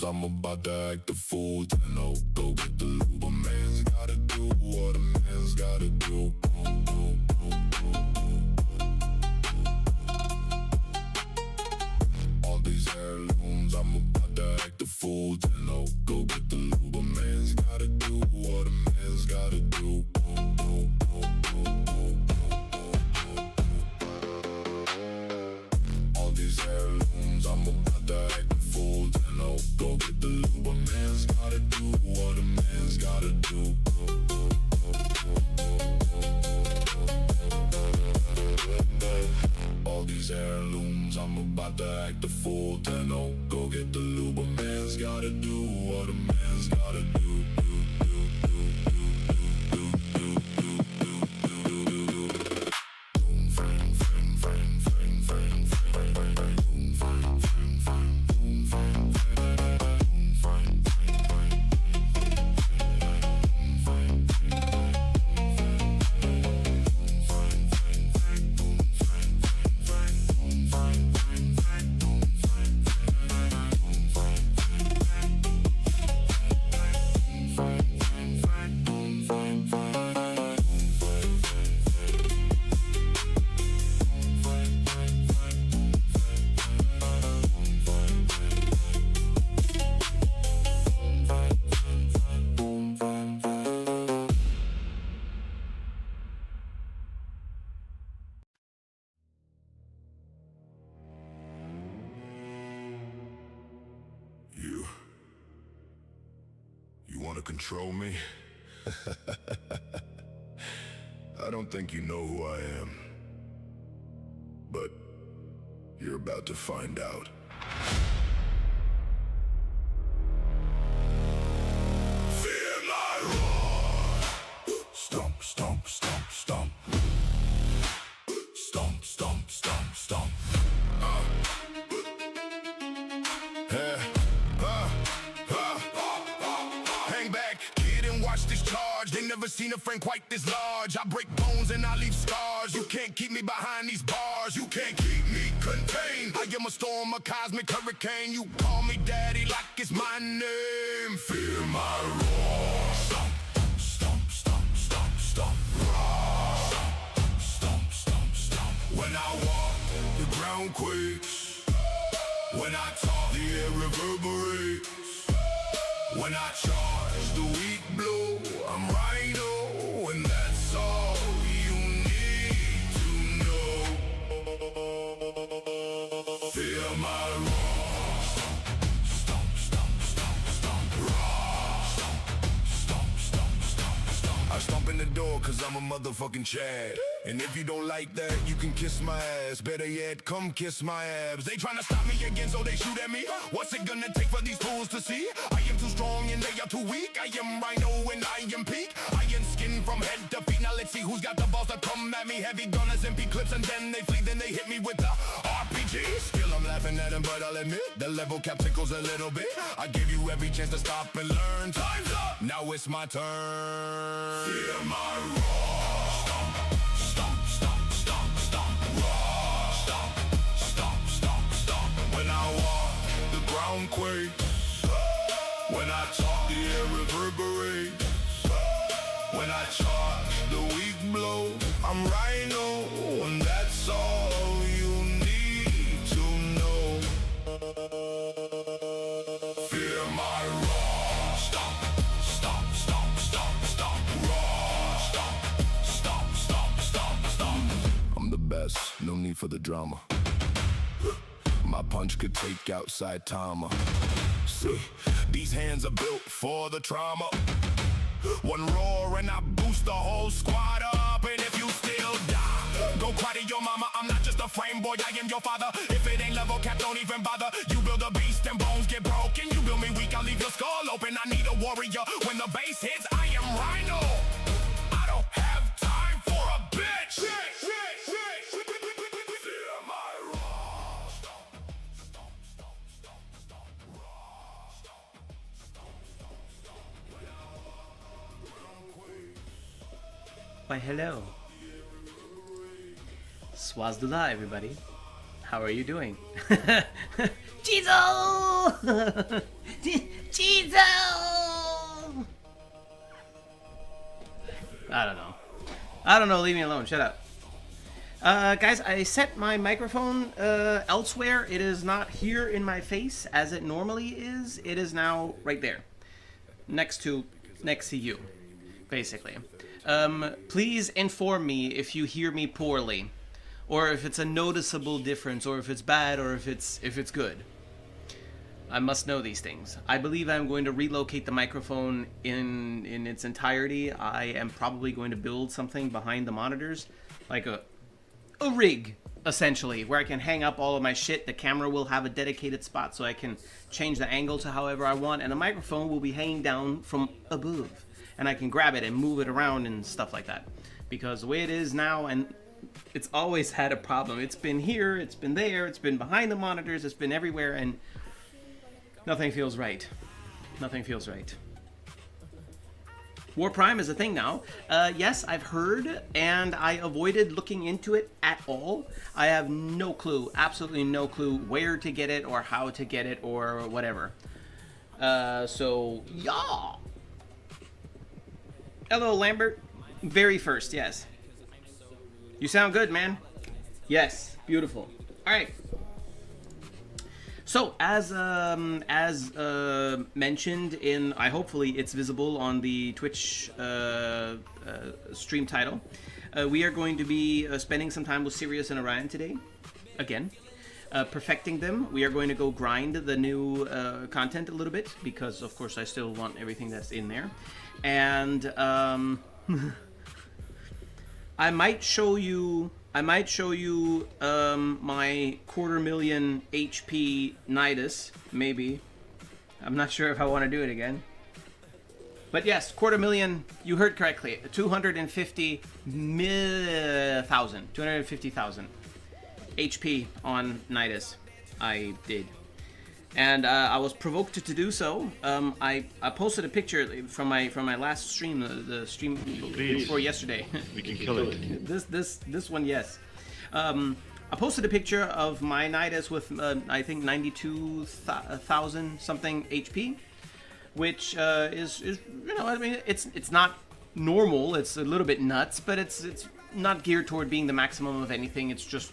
rooms, I'm about to act a fool. Tenno, go get the lube. A man's gotta do what a man's gotta do. All these heirlooms, I'm about to act a fool. Tenno, go get the lube. A man's gotta do what a man's gotta do. All these heirlooms, I'm about to act a fool. Tenno, go get the lube. A man's gotta do what a man's gotta do. All these heirlooms, I'm about to act a fool. Tenno, go get the lube. A man's gotta do what a man's gotta do. You want to control me? I don't think you know who I am. But you're about to find out. Fear my roar! Stomp, stomp, stomp, stomp. Stomp, stomp, stomp, stomp. Hang back, kid, and watch this charge. They never seen a friend quite this large. I break bones and I leave scars. You can't keep me behind these bars. You can't keep me contained. I am a storm, a cosmic hurricane. You call me daddy like it's my name. Fear my roar. Stomp, stomp, stomp, stomp, stomp. Roar. Stomp, stomp, stomp. When I walk, the ground quakes. When I talk, the air reverberates. When I charge, the weak blow. I'm Rhino, and that's all you need to know. Feel my roar. Stomp, stomp, stomp, stomp. Roar. Stomp, stomp, stomp, stomp. I stomp in the door cause I'm a motherfucking Chad. And if you don't like that, you can kiss my ass. Better yet, come kiss my abs. They tryna stop me again, so they shoot at me. What's it gonna take for these fools to see? I am too strong and they are too weak. I am Rhino and I am peak. Iron skin from head to feet. Now let's see who's got the balls to come at me. Heavy gunners and clips, and then they flee. Then they hit me with the RPG. Still I'm laughing at them, but I'll admit the level cap tickles a little bit. I give you every chance to stop and learn. Time's up! Now it's my turn. Feel my roar. When I walk, the ground quakes. When I talk, the air reverberates. When I charge, the weak blow. I'm Rhino, and that's all you need to know. Fear my roar. Stomp, stomp, stomp, stomp, stomp. Roar. Stomp, stomp, stomp, stomp, stomp. I'm the best, no need for the drama. My punch could take out Saitama. See, these hands are built for the trauma. One roar and I boost the whole squad up. And if you still die, go cry to your mama. I'm not just a frame boy, I am your father. If it ain't level cap, don't even bother. You build a beast and bones get broken. You build me weak, I'll leave your skull open. I need a warrior. When the bass hits, I am Rhino. I don't have time for a bitch. Why hello. Swazdula everybody. How are you doing? Jizo! Jesus! I don't know. I don't know. Leave me alone. Shut up. Guys, I set my microphone elsewhere. It is not here in my face as it normally is. It is now right there, next to you, basically. Please inform me if you hear me poorly, or if it's a noticeable difference, or if it's bad, or if it's good. I must know these things. I believe I'm going to relocate the microphone in its entirety. I am probably going to build something behind the monitors, like a rig, essentially, where I can hang up all of my shit. The camera will have a dedicated spot so I can change the angle to however I want, and the microphone will be hanging down from above, and I can grab it and move it around and stuff like that. Because the way it is now, and it's always had a problem. It's been here, it's been there, it's been behind the monitors, it's been everywhere, and nothing feels right. Nothing feels right. War Prime is a thing now. Yes, I've heard, and I avoided looking into it at all. I have no clue, absolutely no clue where to get it or how to get it or whatever. So, yeah. Hello, Lambert. Very first, yes. You sound good, man. Yes, beautiful. All right. So, as mentioned in, hopefully it's visible on the Twitch stream title, we are going to be spending some time with Serius and Orion today, again, perfecting them. We are going to go grind the new content a little bit, because of course I still want everything that's in there, and I might show you my 250,000 HP Nidus, maybe. I'm not sure if I want to do it again. But yes, 250,000, you heard correctly. 250,000 HP on Nidus. I did. And I was provoked to do so. I posted a picture from my last stream, the stream before yesterday. We can kill it. This one, yes. I posted a picture of my Nidus with I think 92,000 something HP, which is you know, I mean, it's not normal. It's a little bit nuts, but it's not geared toward being the maximum of anything. It's just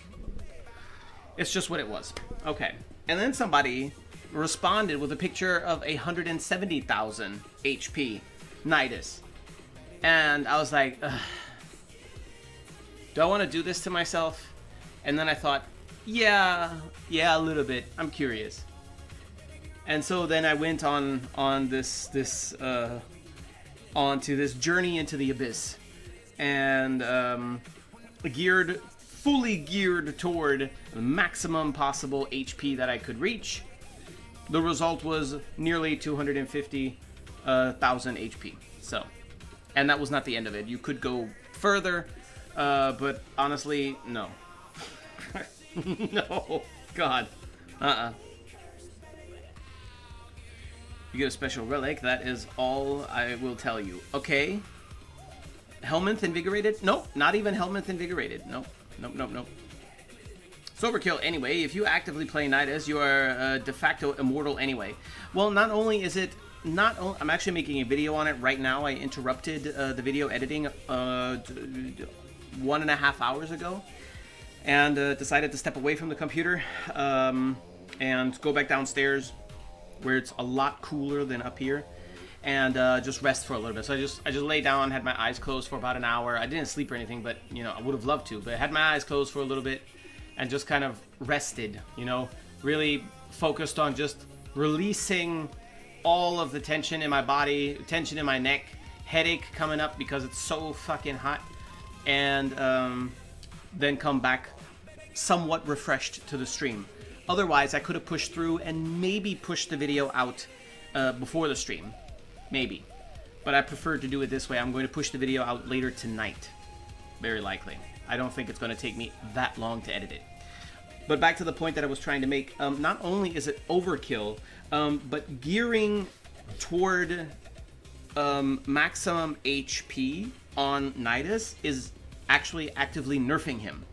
what it was. Okay, and then somebody responded with a picture of 170,000 HP Nidus, and I was like, ugh, do I want to do this to myself? And then I thought, yeah, a little bit. I'm curious. And so then I went on onto this journey into the abyss, and fully geared toward the maximum possible HP that I could reach. The result was nearly 250,000 HP. So, and that was not the end of it. You could go further, but honestly, no. No, God, You get a special relic. That is all I will tell you. Okay. Helminth Invigorated? Nope, not even Helminth Invigorated. Nope. Overkill. Anyway, if you actively play Nidus, you are de facto immortal anyway. Well, not only is it I'm actually making a video on it right now. I interrupted the video editing 1.5 hours ago, and decided to step away from the computer and go back downstairs where it's a lot cooler than up here, and just rest for a little bit. So I just lay down, had my eyes closed for about an hour. I didn't sleep or anything, but you know, I would have loved to, but I had my eyes closed for a little bit and just kind of rested, you know, really focused on just releasing all of the tension in my body, tension in my neck, headache coming up because it's so fucking hot, and then come back somewhat refreshed to the stream. Otherwise, I could have pushed through and maybe pushed the video out before the stream. Maybe. But I prefer to do it this way. I'm going to push the video out later tonight. Very likely. I don't think it's going to take me that long to edit it. But back to the point that I was trying to make. Not only is it overkill, but gearing toward maximum HP on Nidus is actually actively nerfing him.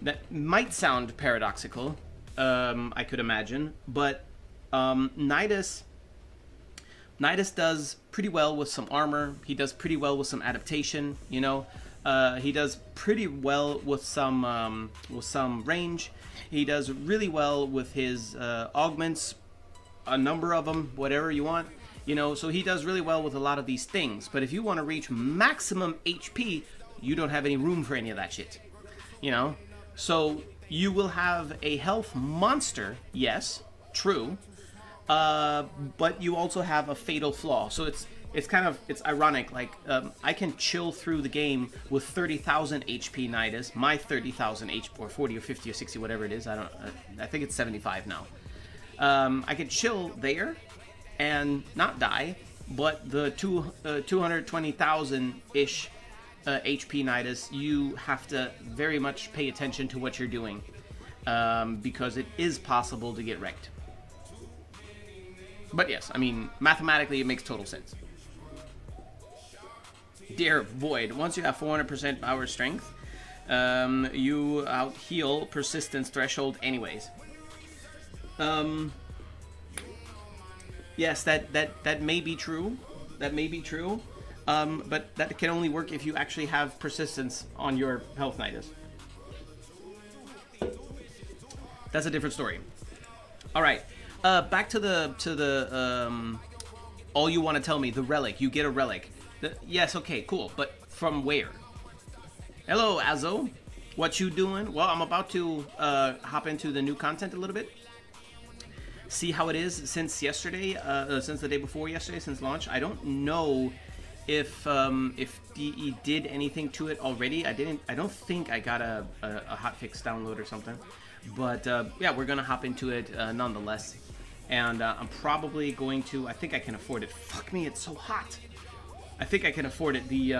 That might sound paradoxical, I could imagine, but Nidus Nidus does pretty well with some armor. He does pretty well with some adaptation. You know, he does pretty well with some range. He does really well with his augments, a number of them, whatever you want. You know, so he does really well with a lot of these things. But if you want to reach maximum HP, you don't have any room for any of that shit. You know, so you will have a health monster, yes, true. But you also have a fatal flaw. So it's ironic. Like, I can chill through the game with 30,000 HP Nidus, my 30,000 HP, or 40 or 50 or 60, whatever it is. I think it's 75 now. I could chill there and not die, but the 220,000-ish HP Nidus, you have to very much pay attention to what you're doing, because it is possible to get wrecked. But yes, I mean, mathematically, it makes total sense. Dear Void, once you have 400% power strength, you out-heal persistence threshold anyways. Yes, that may be true. That may be true. But that can only work if you actually have persistence on your health Nidus. That's a different story. All right. Back to the all you want to tell me, the relic. You get a relic. Yes, okay, cool. But from where? Hello, Azo. What you doing? Well, I'm about to hop into the new content a little bit. See how it is since yesterday, since the day before yesterday, since launch. I don't know if DE did anything to it already. I don't think I got a hotfix download or something. But yeah, we're gonna hop into it nonetheless. And I'm probably going to. I think I can afford it. Fuck me, it's so hot. I think I can afford it. The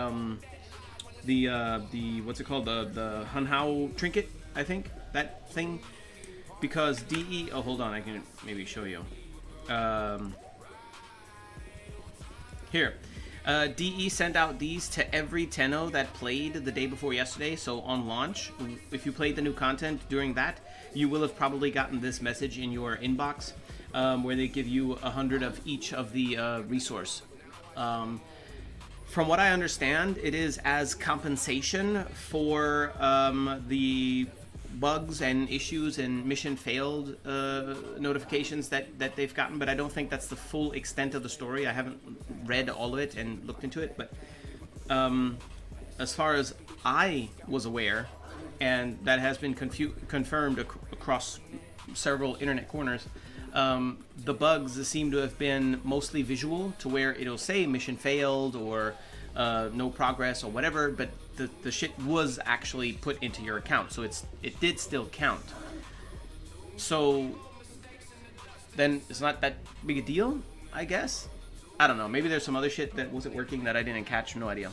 what's it called? The Hunhao trinket. I think that thing, because DE. Oh, hold on. I can maybe show you. Here. DE sent out these to every Tenno that played the day before yesterday. So on launch, if you played the new content during that, you will have probably gotten this message in your inbox, where they give you 100 of each of the resource. From what I understand, it is as compensation for the bugs and issues and mission failed notifications that they've gotten, but I don't think that's the full extent of the story. I haven't read all of it and looked into it, but as far as I was aware, and that has been confirmed across several internet corners, the bugs seem to have been mostly visual, to where it'll say mission failed or no progress or whatever, but the shit was actually put into your account, so it did still count. So then it's not that big a deal, I guess. I don't know. Maybe there's some other shit that wasn't working that I didn't catch. No idea.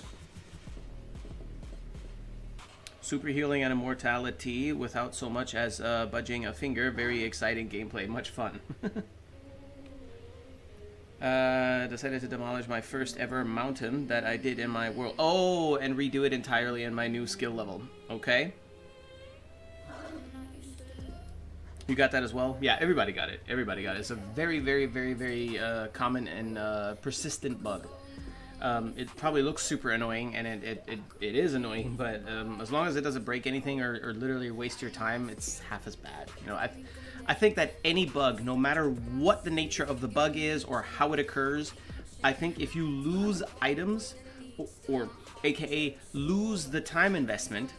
Super healing and immortality without so much as budging a finger. Very exciting gameplay. Much fun. Decided to demolish my first ever mountain that I did in my world. Oh, and redo it entirely in my new skill level. Okay. You got that as well? Yeah, everybody got it. Everybody got it. It's a very, very, very, very common and persistent bug. It probably looks super annoying, and it is annoying, but as long as it doesn't break anything or literally waste your time, it's half as bad. You know, I think that any bug, no matter what the nature of the bug is or how it occurs, I think if you lose items, or aka lose the time investment,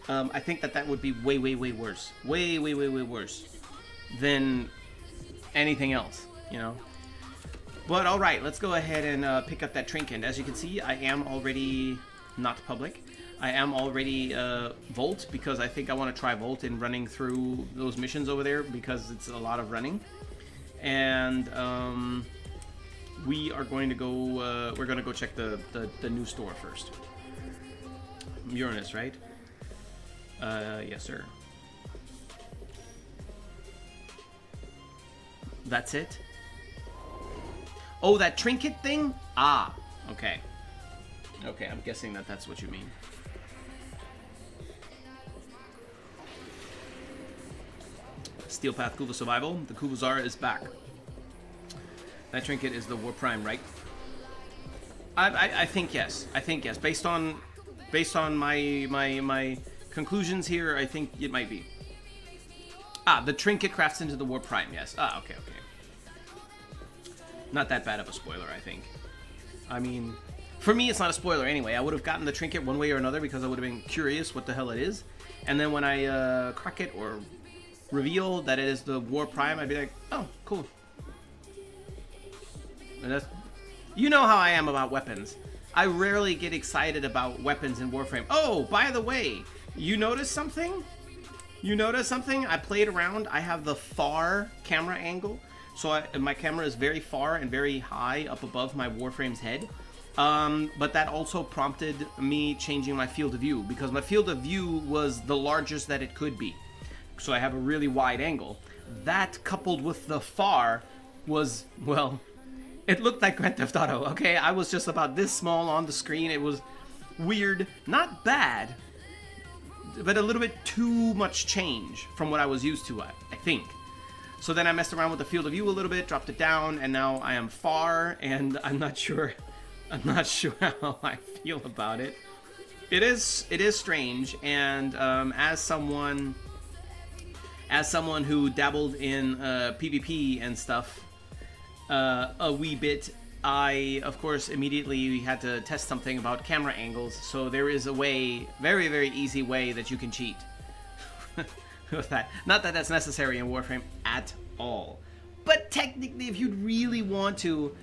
I think that would be way, way, way worse. Way, way, way, way worse than anything else, you know? But alright, let's go ahead and pick up that trinket. As you can see, I am already not public. I am already Volt, because I think I want to try Volt in running through those missions over there, because it's a lot of running. And we are going to go, we're going to go check the new store first. Uranus, right? Yes, sir. That's it? Oh, that trinket thing? Ah, okay. Okay, I'm guessing that's what you mean. Steel Path Kuva Survival. The Kuvazar is back. That trinket is the War Prime, right? I think yes. I think yes. Based on my conclusions here, I think it might be. Ah, the trinket crafts into the War Prime, yes. Ah, okay. Not that bad of a spoiler, I think. I mean, for me, it's not a spoiler anyway. I would have gotten the trinket one way or another because I would have been curious what the hell it is. And then when I crack it or reveal that it is the War Prime, I'd be like, oh, cool. And that's... You know how I am about weapons. I rarely get excited about weapons in Warframe. Oh, by the way, you notice something? You notice something? I played around. I have the far camera angle. So my camera is very far and very high up above my Warframe's head. But that also prompted me changing my field of view because my field of view was the largest that it could be. So I have a really wide angle. That coupled with the far was, well, it looked like Grand Theft Auto, okay? I was just about this small on the screen. It was weird, not bad, but a little bit too much change from what I was used to, I think. So then I messed around with the field of view a little bit, dropped it down, and now I am far, and I'm not sure how I feel about it. It is strange, and as someone who dabbled in PvP and stuff a wee bit, I of course immediately had to test something about camera angles. So there is a way, very, very easy way that you can cheat with that. Not that that's necessary in Warframe at all, but technically, if you'd really want to,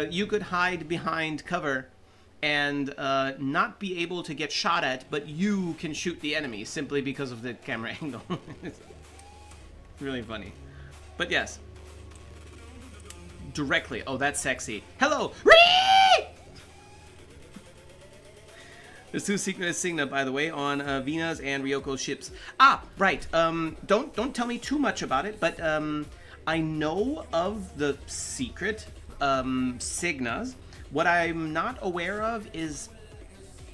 you could hide behind cover and not be able to get shot at, but you can shoot the enemy simply because of the camera angle. It's really funny. But yes. Directly. Oh, that's sexy. Hello! There's two secret Signa, by the way, on Vina's and Ryoko's ships. Ah, right. Don't tell me too much about it, but I know of the secret Signas. What I'm not aware of is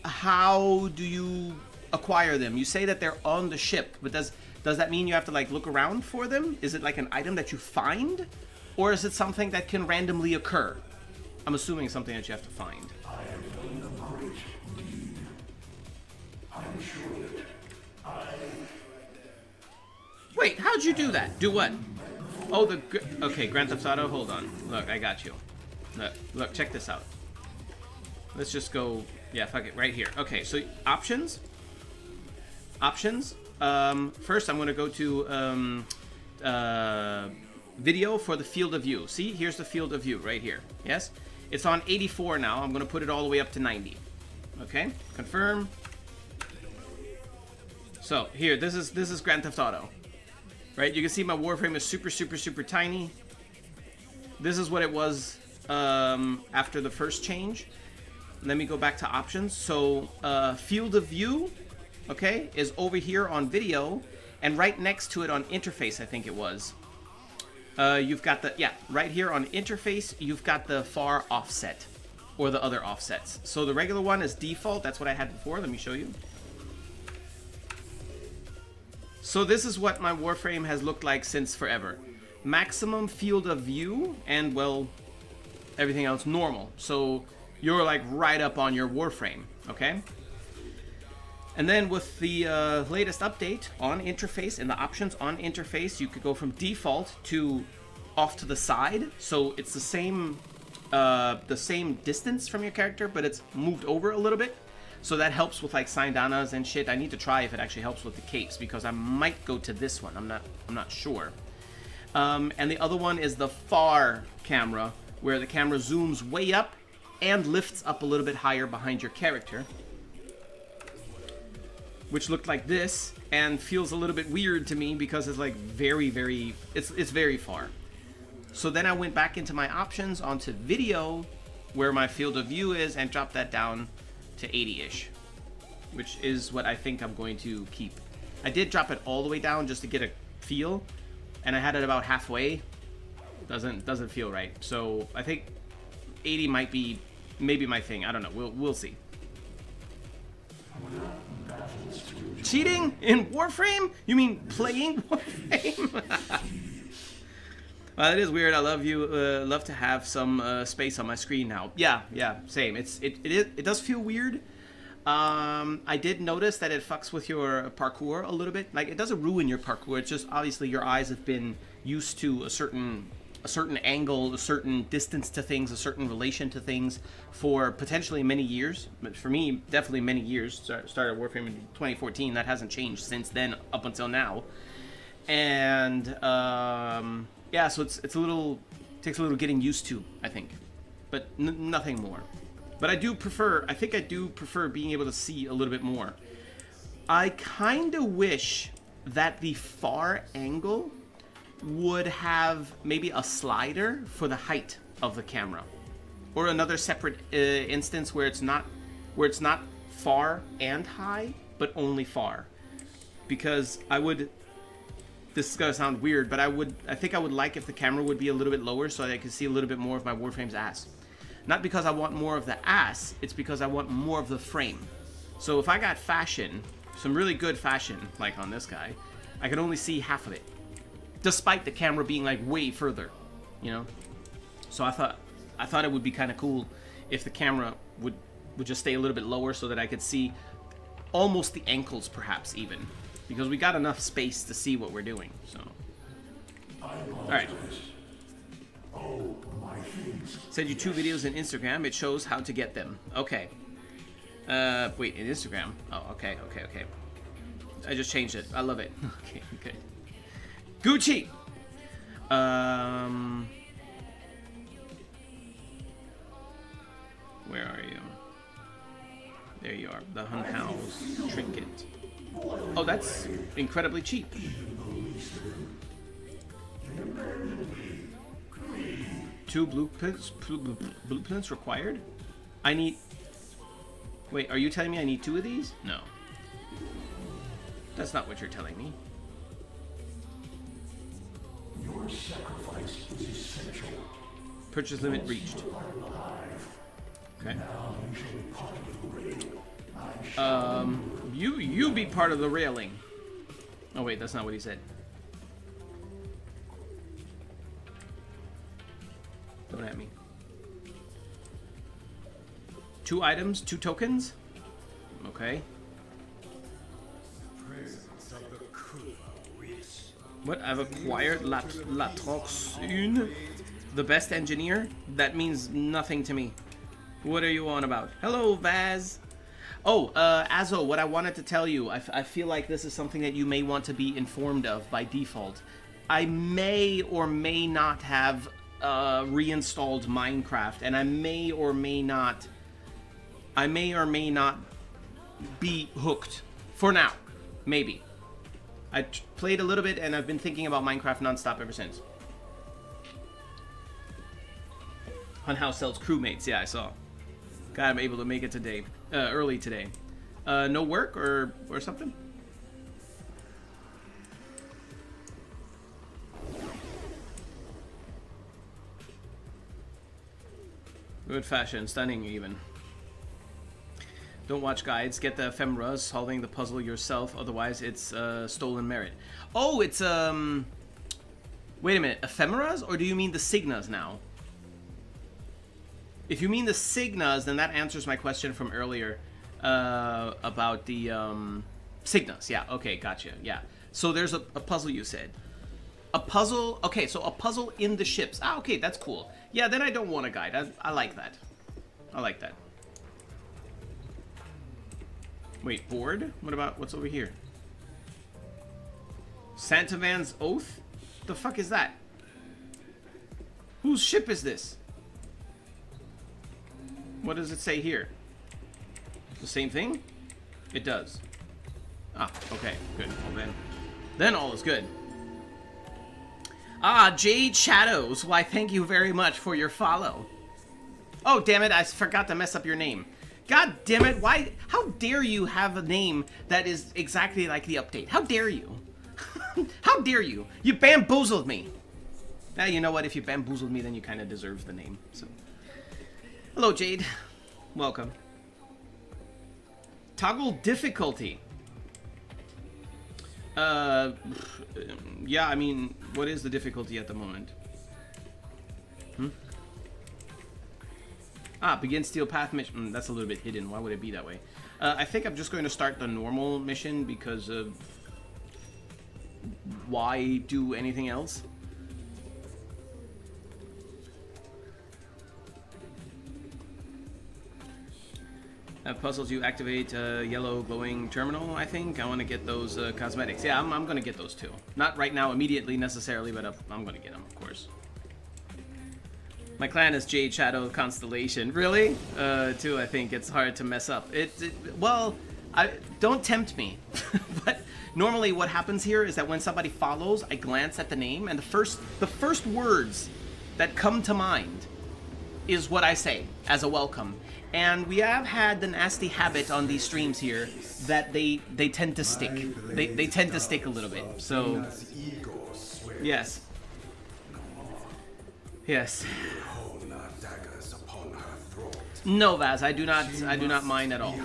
how do you acquire them? You say that they're on the ship, but does that mean you have to like look around for them? Is it like an item that you find? Or is it something that can randomly occur? I'm assuming something that you have to find. I have done a great deed. I am sure that I... Wait, how'd you do that? Do what? Oh, okay, Grand Theft Auto, hold on. Look, I got you. Look, check this out. Let's just go, yeah, fuck it, right here. Okay, so options. First, I'm gonna go to video for the field of view. See, here's the field of view right here. Yes, it's on 84 now. I'm gonna put it all the way up to 90. Okay, confirm. So here, this is Grand Theft Auto, right? You can see my Warframe is super tiny. This is what it was after the first change. Let me go back to options. So field of view, okay, is over here on video, and right next to it on interface, I think it was. You've got the, yeah, right here on interface, you've got the far offset, or the other offsets. So the regular one is default, that's what I had before, let me show you. So this is what my Warframe has looked like since forever. Maximum field of view, and well, everything else normal. So you're like right up on your Warframe, okay? And then with the latest update on interface, in the options on interface, you could go from default to off to the side. So it's the same distance from your character, but it's moved over a little bit. So that helps with like Syndanas and shit. I need to try if it actually helps with the capes, because I might go to this one. I'm not sure. And the other one is the far camera, where the camera zooms way up and lifts up a little bit higher behind your character, which looked like this and feels a little bit weird to me because it's like it's very far. So then I went back into my options onto video, where my field of view is, and dropped that down to 80-ish, which is what I think I'm going to keep. I did drop it all the way down just to get a feel, and I had it about halfway. Doesn't feel right. So I think 80 might be maybe my thing. I don't know. We'll see. Cheating in Warframe? You mean playing Warframe? Well, it is weird. I love you. Love to have some space on my screen now. Yeah, same. It does feel weird. I did notice that it fucks with your parkour a little bit. Like, it doesn't ruin your parkour. It's just obviously your eyes have been used to a certain angle, a certain distance to things, a certain relation to things for potentially many years. But for me, definitely many years. Started Warframe in 2014. That hasn't changed since then up until now. And yeah, so it's a little, takes a little getting used to, I think, but nothing more. But I think I do prefer being able to see a little bit more. I kind of wish that the far angle would have maybe a slider for the height of the camera, or another separate instance where it's not far and high, but only far. Because this is gonna sound weird, but I think I would like if the camera would be a little bit lower so that I could see a little bit more of my Warframe's ass. Not because I want more of the ass, it's because I want more of the frame. So if I got fashion, some really good fashion, like on this guy, I can only see half of it, despite the camera being like way further, you know? So I thought it would be kind of cool if the camera would just stay a little bit lower so that I could see almost the ankles, perhaps, even. Because we got enough space to see what we're doing, so. Alright. Send you 2 videos in Instagram. It shows how to get them. Okay. Wait, in Instagram? Oh, okay. I just changed it. I love it. Okay, good. Gucci! Where are you? There you are. The Hun Hao's trinket. Oh, that's incredibly cheap. 2 blueprints required? I need... Wait, are you telling me I need 2 of these? No. That's not what you're telling me. Your sacrifice is essential. Purchase limit reached. Okay. You be part of the railing. Oh wait, that's not what he said. Don't at me. 2 items, 2 tokens. Okay. What? I've acquired La Troxune, the best engineer? That means nothing to me. What are you on about? Hello, Vaz. Oh, Azo, what I wanted to tell you, I feel like this is something that you may want to be informed of by default. I may or may not have reinstalled Minecraft, and I may or may not be hooked for now. Maybe. I played a little bit, and I've been thinking about Minecraft nonstop ever since. Hun Hao sells crewmates. Yeah, I saw. God, I'm able to make it today. Early today. No work or something? Good fashion, stunning even. Don't watch guides, get the ephemera, solving the puzzle yourself, otherwise it's stolen merit. Oh, it's wait a minute, ephemeras, or do you mean the signas now? If you mean the signas, then that answers my question from earlier about the signas. Yeah, okay, gotcha. Yeah. So there's a puzzle you said. A puzzle, okay, so a puzzle in the ships. Ah, okay, that's cool. Yeah, then I don't want a guide. I like that. I like that. Wait, board? What about, what's over here? Santavan's Oath? The fuck is that? Whose ship is this? What does it say here? The same thing? It does. Ah, okay, good. Well then all is good. Ah, Jade Shadows. Why, thank you very much for your follow. Oh, damn it, I forgot to mess up your name. God damn it, why? How dare you have a name that is exactly like the update? How dare you? How dare you? You bamboozled me. Now, you know what? If you bamboozled me, then you kind of deserve the name. So, hello, Jade. Welcome. Toggle difficulty. Yeah, I mean, what is the difficulty at the moment? Ah, begin steel path mission. That's a little bit hidden. Why would it be that way? I think I'm just going to start the normal mission because of... Why do anything else? Puzzles you activate yellow glowing terminal, I think. I want to get those cosmetics. Yeah, I'm going to get those too. Not right now immediately necessarily, but I'm going to get them, of course. My clan is Jade Shadow Constellation. Really? Too, I think it's hard to mess up. Well, don't tempt me. But normally what happens here is that when somebody follows, I glance at the name, and the first words that come to mind is what I say as a welcome. And we have had the nasty habit on these streams here that they tend to stick. They tend to stick a little bit. So yes. Yes. No, Vaz, I do not mind at all.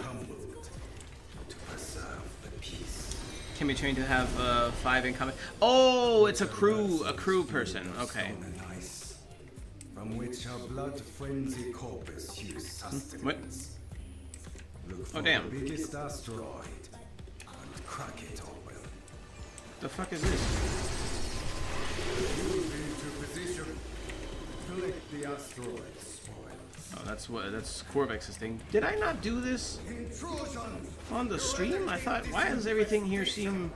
Can be trained to have 5 in common. Oh, it's a crew person. Okay. From which our blood frenzy corpus use sustenance. What? Look for Oh, damn. the biggest asteroid and crack it open. The fuck is this? Move into position. Collect the asteroid spoils. Oh, that's Corvex's thing. Did I not do this Intrusion! on the stream? I thought, why does everything here seem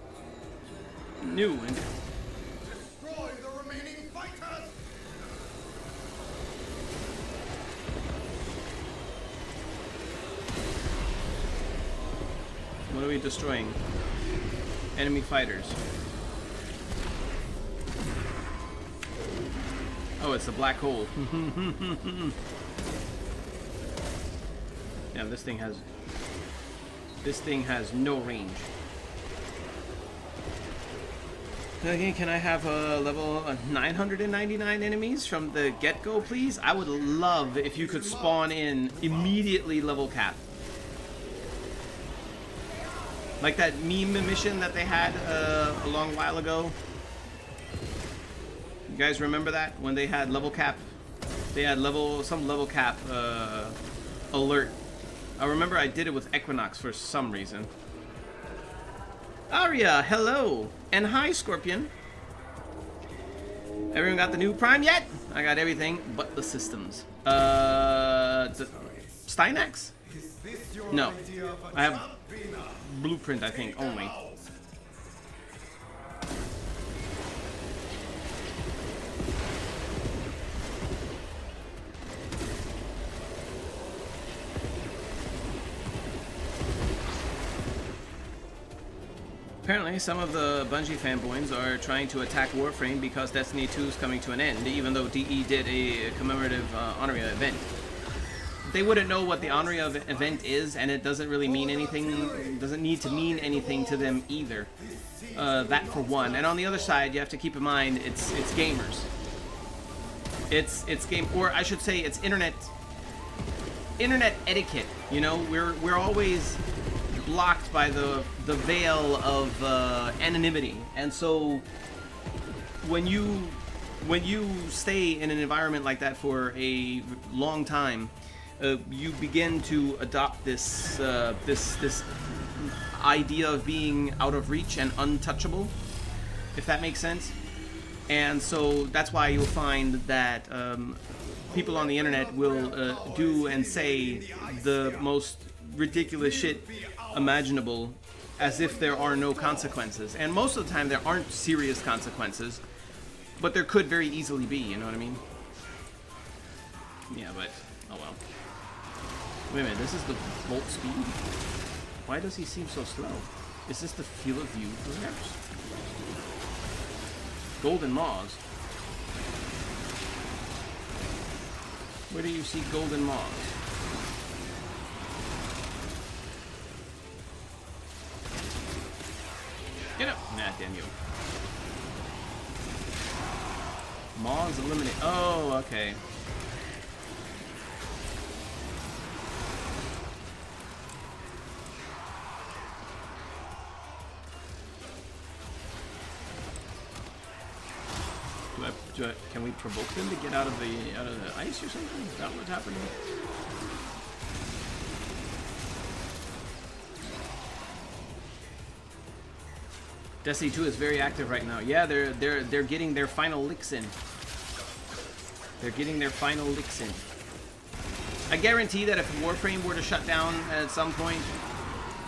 new? And Destroy the remaining fighters! what are we destroying? Enemy fighters. Oh, it's a black hole. Yeah, this thing has no range. Okay, can I have a level 999 enemies from the get-go, please? I would love if you could spawn in immediately level cap. Like that meme mission that they had a long while ago. You guys remember that? When they had level cap? They had some level cap alert. I remember I did it with Equinox for some reason. Aria, hello! And hi, Scorpion. Everyone got the new Prime yet? I got everything but the systems. Steinax? No. I have Blueprint, I think, only. Apparently, some of the Bungie fanboys are trying to attack Warframe because Destiny 2 is coming to an end, even though DE did a commemorative Honoria event. They wouldn't know what the Honoria event is, and it doesn't really mean anything. It doesn't need to mean anything to them either. That for one. And on the other side, you have to keep in mind it's gamers. It's game, or I should say, it's internet etiquette. You know, we're always blocked by the veil of anonymity, and so when you stay in an environment like that for a long time, you begin to adopt this this idea of being out of reach and untouchable, if that makes sense. And so that's why you'll find that people on the internet will do and say the most ridiculous shit imaginable, as if there are no consequences. And most of the time there aren't serious consequences, but there could very easily be, you know what I mean? Yeah, but oh well. Wait a minute, this is the Bolt speed? Why does he seem so slow? Is this the field of view, perhaps? Golden Maws. Where do you see Golden Maws? Get up! Nah, damn you. Maws eliminate. Oh, okay. Do I Can we provoke them to get out of the ice or something? Is that what's happening? Destiny 2 is very active right now. Yeah, they're getting their final licks in. They're getting their final licks in. I guarantee that if Warframe were to shut down at some point,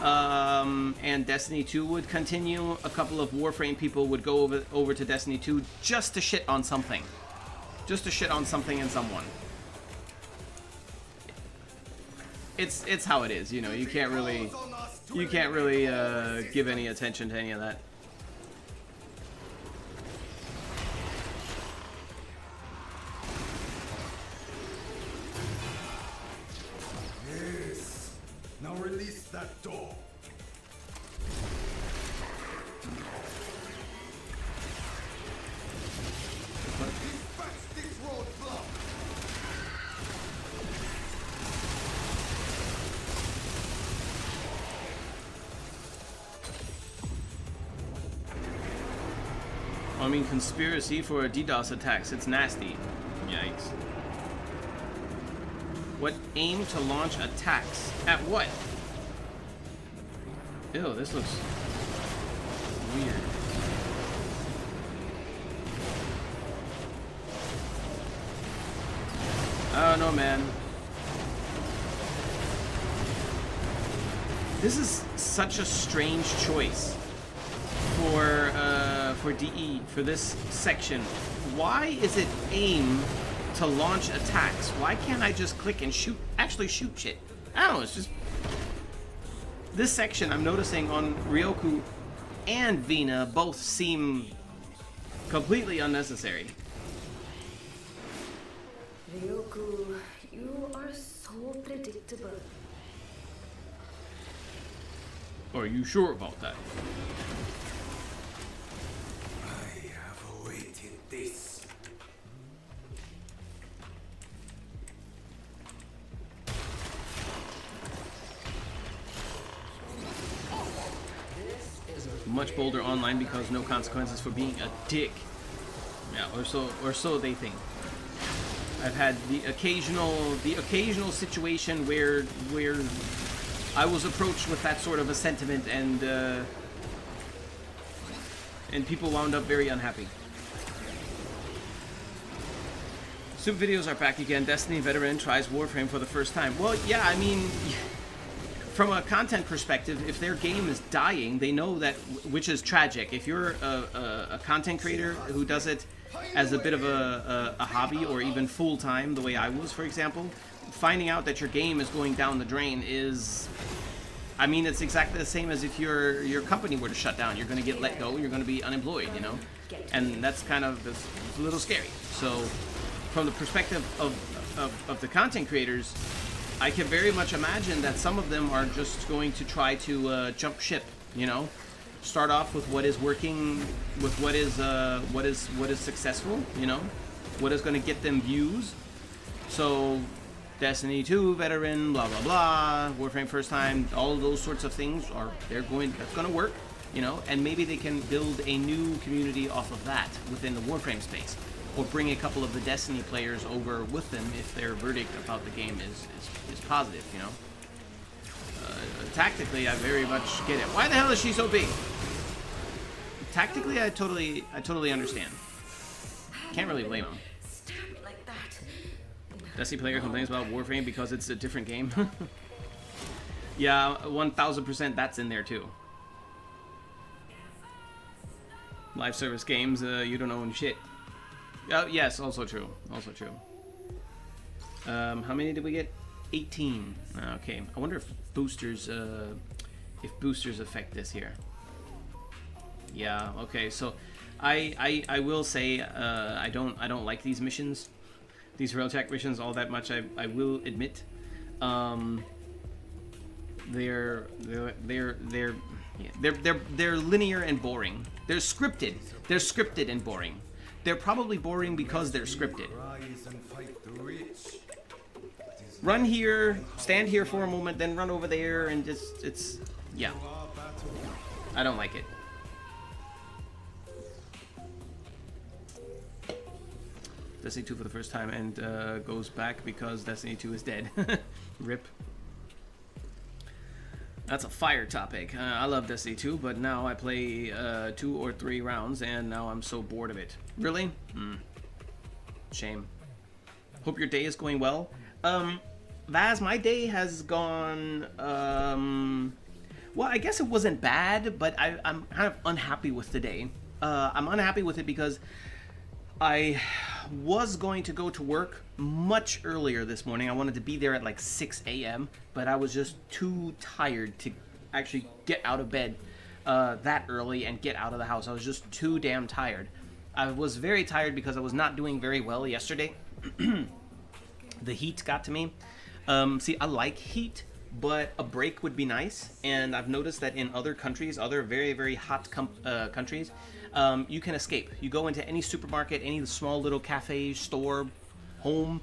and Destiny 2 would continue, a couple of Warframe people would go over to Destiny 2 just to shit on something. Just to shit on something and someone. It's how it is, you know. You can't really give any attention to any of that. Yes. Now release that door. Dispatch this roadblock. I mean, conspiracy for DDoS attacks. It's nasty. Yikes. What aim to launch attacks? At what? Ew, this looks weird. I don't know, man. This is such a strange choice for DE, for this section. Why is it aim to launch attacks? Why can't I just click and shoot, actually shoot shit? I don't know, it's just... This section I'm noticing on Ryoku and Vina both seem completely unnecessary. Ryoku, you are so predictable. Are you sure about that? I have awaited this. Much bolder online because no consequences for being a dick. Yeah, or so they think. I've had the occasional situation where I was approached with that sort of a sentiment, and people wound up very unhappy. Soup videos are back again. Destiny veteran tries Warframe for the first time. Well, yeah, I mean, from a content perspective, if their game is dying, they know that, which is tragic. If you're a content creator who does it as a bit of a hobby or even full-time, the way I was, for example, finding out that your game is going down the drain is... I mean, it's exactly the same as if your company were to shut down. You're going to get let go, you're going to be unemployed, you know? And that's kind of it's a little scary. So, from the perspective of the content creators, I can very much imagine that some of them are just going to try to jump ship, you know? Start off with what is working, with what is successful, you know? What is going to get them views. So, Destiny 2 veteran, blah blah blah, Warframe first time, all of those sorts of things that's going to work, you know, and maybe they can build a new community off of that within the Warframe space, or bring a couple of the Destiny players over with them if their verdict about the game is positive, you know. Tactically, I very much get it. Why the hell is she so big? Tactically, I totally understand. Can't really blame him. Destiny player complains about Warframe because it's a different game. Yeah, 1000% that's in there too. Live service games, you don't own shit. Oh, yes, also true. Also true. How many did we get? 18. Okay, I wonder if boosters affect this here. Yeah. Okay. So, I will say I don't like these missions. These Hero Tech missions all that much, I will admit. They're linear and boring. They're scripted. They're scripted and boring. They're probably boring because they're scripted. Run here, stand here for a moment, then run over there, and it's yeah. I don't like it. Destiny 2 for the first time and goes back because Destiny 2 is dead. Rip. That's a fire topic. I love Destiny 2, but now I play 2 or 3 rounds, and now I'm so bored of it. Really? Shame. Hope your day is going well. Vaz, my day has gone... well, I guess it wasn't bad, but I'm kind of unhappy with the day. I'm unhappy with it because I was going to go to work much earlier this morning. I wanted to be there at like 6 a.m., but I was just too tired to actually get out of bed that early and get out of the house. I was just too damn tired. I was very tired because I was not doing very well yesterday. The heat got to me. See, I like heat, but a break would be nice. And I've noticed that in other countries, other very, very hot countries, you can escape. You go into any supermarket, any small little cafe, store, home,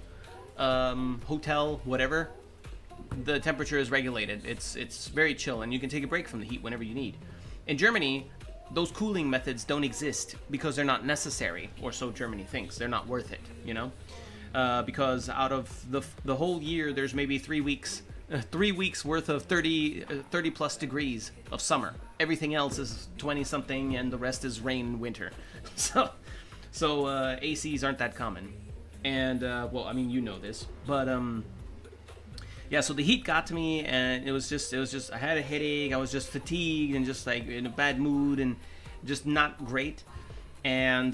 hotel, whatever. The temperature is regulated. It's very chill, and you can take a break from the heat whenever you need. In Germany, those cooling methods don't exist because they're not necessary, or so Germany thinks. They're not worth it, you know? Because out of the whole year, there's maybe 3 weeks worth of 30 plus degrees of summer. Everything else is 20 something, and the rest is rain and winter. So ACs aren't that common. And well, I mean, you know this, but yeah. So the heat got to me, and it was just I had a headache. I was just fatigued and just like in a bad mood and just not great. And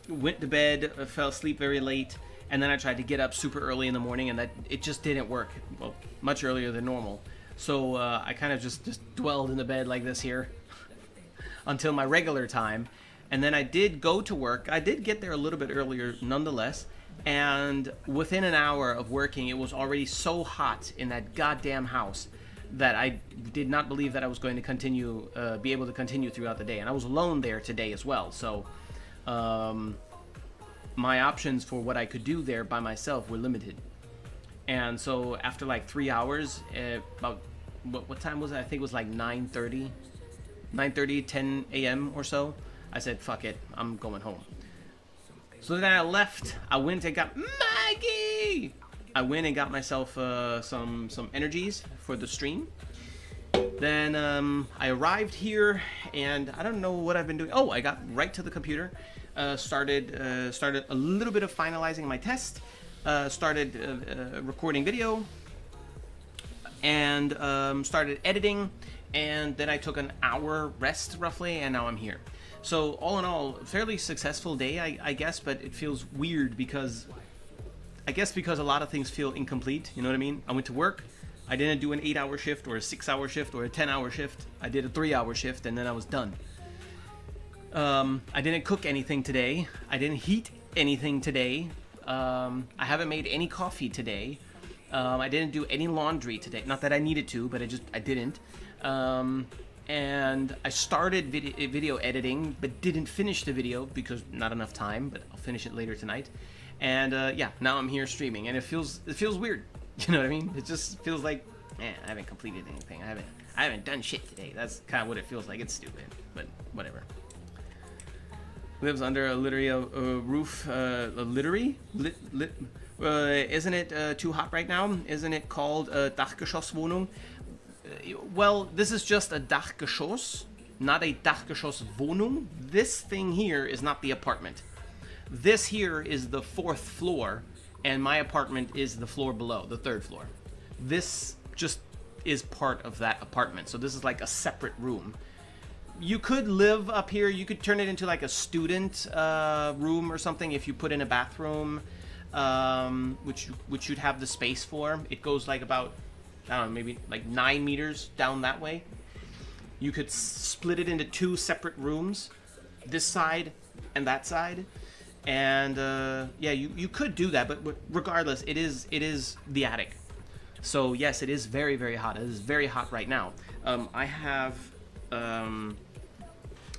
went to bed, fell asleep very late, and then I tried to get up super early in the morning, and it just didn't work. Well, much earlier than normal. So I kind of just dwelled in the bed like this here until my regular time. And then I did go to work. I did get there a little bit earlier nonetheless. And within an hour of working, it was already so hot in that goddamn house that I did not believe that I was going to be able to continue throughout the day. And I was alone there today as well. So my options for what I could do there by myself were limited. And so after like 3 hours, about what time was it? I think it was like 9:30, 10 a.m. or so. I said, fuck it, I'm going home. So then I left. I went and got Maggie. I went and got myself some energies for the stream. Then I arrived here, and I don't know what I've been doing. Oh, I got right to the computer. Started a little bit of finalizing my test. Started recording video, and started editing, and then I took an hour rest roughly, and now I'm here. So all in all, fairly successful day, I guess, but it feels weird because a lot of things feel incomplete, you know what I mean? I went to work, I didn't do an 8-hour shift or a 6-hour shift or a 10-hour shift. I did a 3-hour shift, and then I was done. I didn't cook anything today. I didn't heat anything today. I haven't made any coffee today. I didn't do any laundry today. Not that I needed to, but I didn't. And I started video editing, but didn't finish the video because not enough time, but I'll finish it later tonight. And yeah, now I'm here streaming, and it feels weird. You know what I mean? It just feels like, man, I haven't completed anything. I haven't done shit today. That's kind of what it feels like. It's stupid, but whatever. Lives under a roof, isn't it too hot right now? Isn't it called a Dachgeschosswohnung? Well, this is just a Dachgeschoss, not a Dachgeschosswohnung. This thing here is not the apartment. This here is the 4th floor, and my apartment is the floor below, the 3rd floor. This just is part of that apartment, so this is like a separate room. You could live up here. You could turn it into like a student room or something if you put in a bathroom, which you'd have the space for. It goes like about, I don't know, maybe like 9 meters down that way. You could split it into 2 separate rooms, this side and that side. And yeah, you could do that, but regardless, it is the attic. So yes, it is very, very hot. It is very hot right now. I have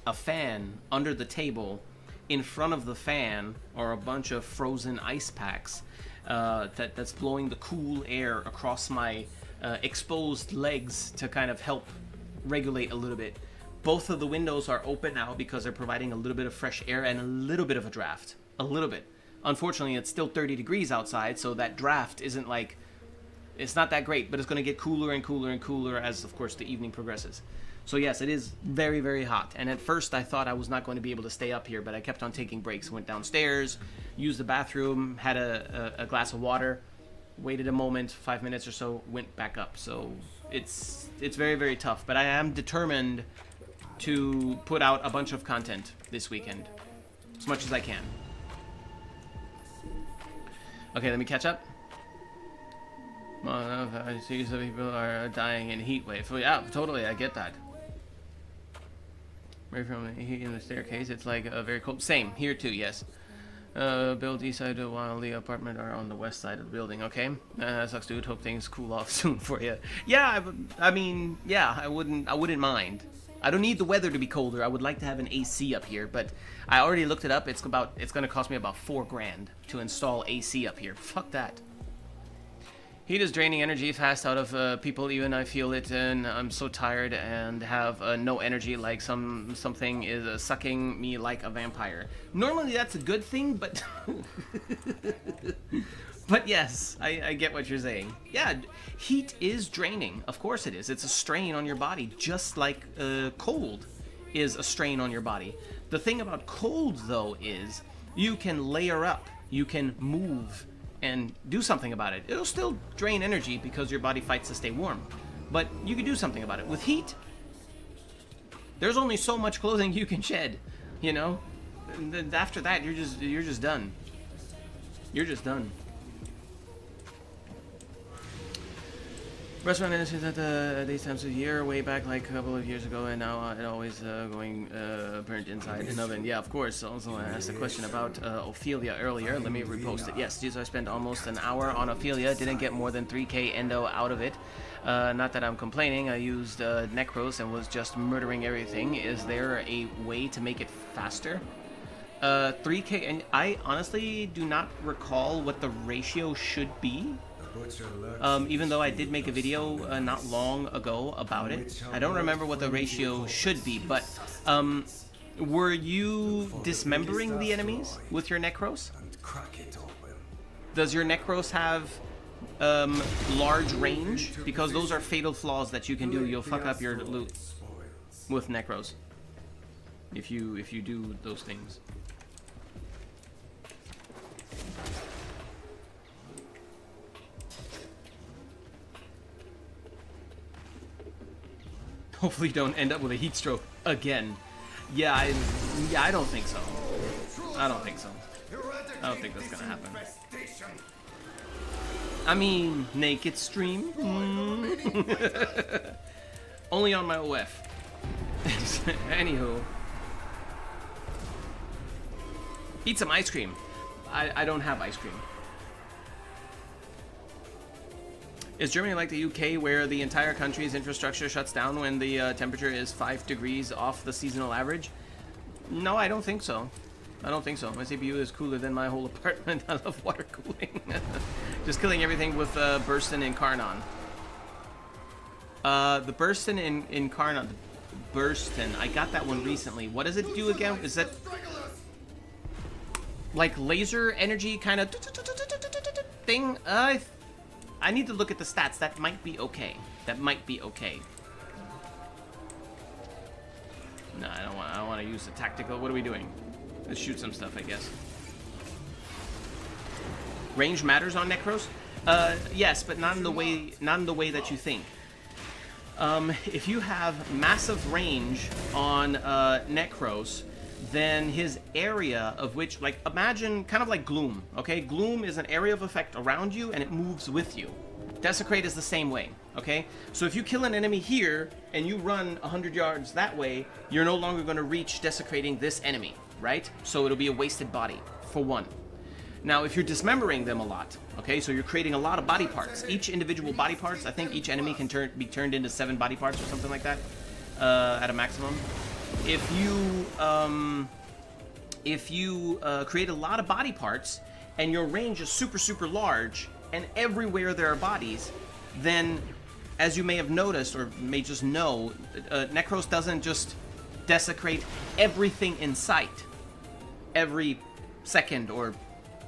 a fan under the table. In front of the fan are a bunch of frozen ice packs that's blowing the cool air across my exposed legs to kind of help regulate a little bit. Both of the windows are open now because they're providing a little bit of fresh air and a little bit of a draft. A little bit. Unfortunately, it's still 30 degrees outside, so that draft isn't like... It's not that great, but it's going to get cooler and cooler and cooler as, of course, the evening progresses. So yes, it is very, very hot. And at first, I thought I was not going to be able to stay up here, but I kept on taking breaks. Went downstairs, used the bathroom, had a glass of water, waited a moment, 5 minutes or so, went back up. So it's very, very tough. But I am determined to put out a bunch of content this weekend, as much as I can. Okay, let me catch up. Well, I see some people are dying in heat wave. Yeah, totally, I get that. Right from the heat in the staircase, it's like very cold. Same here too, yes. Build east side while the apartment are on the west side of the building. Okay, sucks, dude. Hope things cool off soon for you. Yeah, I mean, yeah, I wouldn't mind. I don't need the weather to be colder. I would like to have an AC up here, but I already looked it up. It's gonna cost me about $4 grand to install AC up here. Fuck that. Heat is draining energy fast out of people. Even I feel it, and I'm so tired and have no energy. Like something is sucking me like a vampire. Normally that's a good thing, but but yes, I get what you're saying. Yeah, heat is draining. Of course it is. It's a strain on your body, just like cold is a strain on your body. The thing about cold, though, is you can layer up. You can move and do something about it. It'll still drain energy because your body fights to stay warm, but you can do something about it. With heat, there's only so much clothing you can shed, you know? And then after that, you're just done. You're just done. Restaurant industry at these times of year, way back like a couple of years ago, and now it always going burnt inside an oven. Yeah, of course. Also, I asked a question about Ophelia earlier. Let me repost it. Yes, I spent almost an hour on Ophelia. Didn't get more than 3k endo out of it. Not that I'm complaining. I used Necros and was just murdering everything. Is there a way to make it faster? 3k, and I honestly do not recall what the ratio should be. Even though I did make a video not long ago about it. I don't remember what the ratio should be, but were you dismembering the enemies with your Necros? Does your Necros have large range? Because those are fatal flaws that you can do. You'll fuck up your loot with Necros if you do those things. Hopefully you don't end up with a heat stroke again. Yeah, I don't think so. I don't think so. I don't think that's gonna happen. I mean, naked stream? Only on my OF. Anywho. Eat some ice cream. I don't have ice cream. Is Germany like the UK, where the entire country's infrastructure shuts down when the temperature is 5 degrees off the seasonal average? No, I don't think so. I don't think so. My CPU is cooler than my whole apartment. I love water cooling. Just killing everything with Burstin and Karnon. The Burstin in Karnon. Burstin. I got that one recently. What does it do again? Is that like laser energy kind of thing? I need to look at the stats. That might be okay. That might be okay. No, I don't want to use the tactical. What are we doing? Let's shoot some stuff, I guess. Range matters on Necros? Yes, but not in the way that you think. If you have massive range on Necros, then his area of which, like, imagine kind of like Gloom, okay? Gloom is an area of effect around you and it moves with you. Desecrate is the same way, okay? So if you kill an enemy here and you run 100 yards that way, you're no longer going to reach desecrating this enemy, right? So it'll be a wasted body, for one. Now, if you're dismembering them a lot, okay, so you're creating a lot of body parts. Each individual body parts, I think each enemy can be turned into 7 body parts or something like that, at a maximum. If you create a lot of body parts and your range is super, super large and everywhere there are bodies, then, as you may have noticed or may just know, Necros doesn't just desecrate everything in sight every second or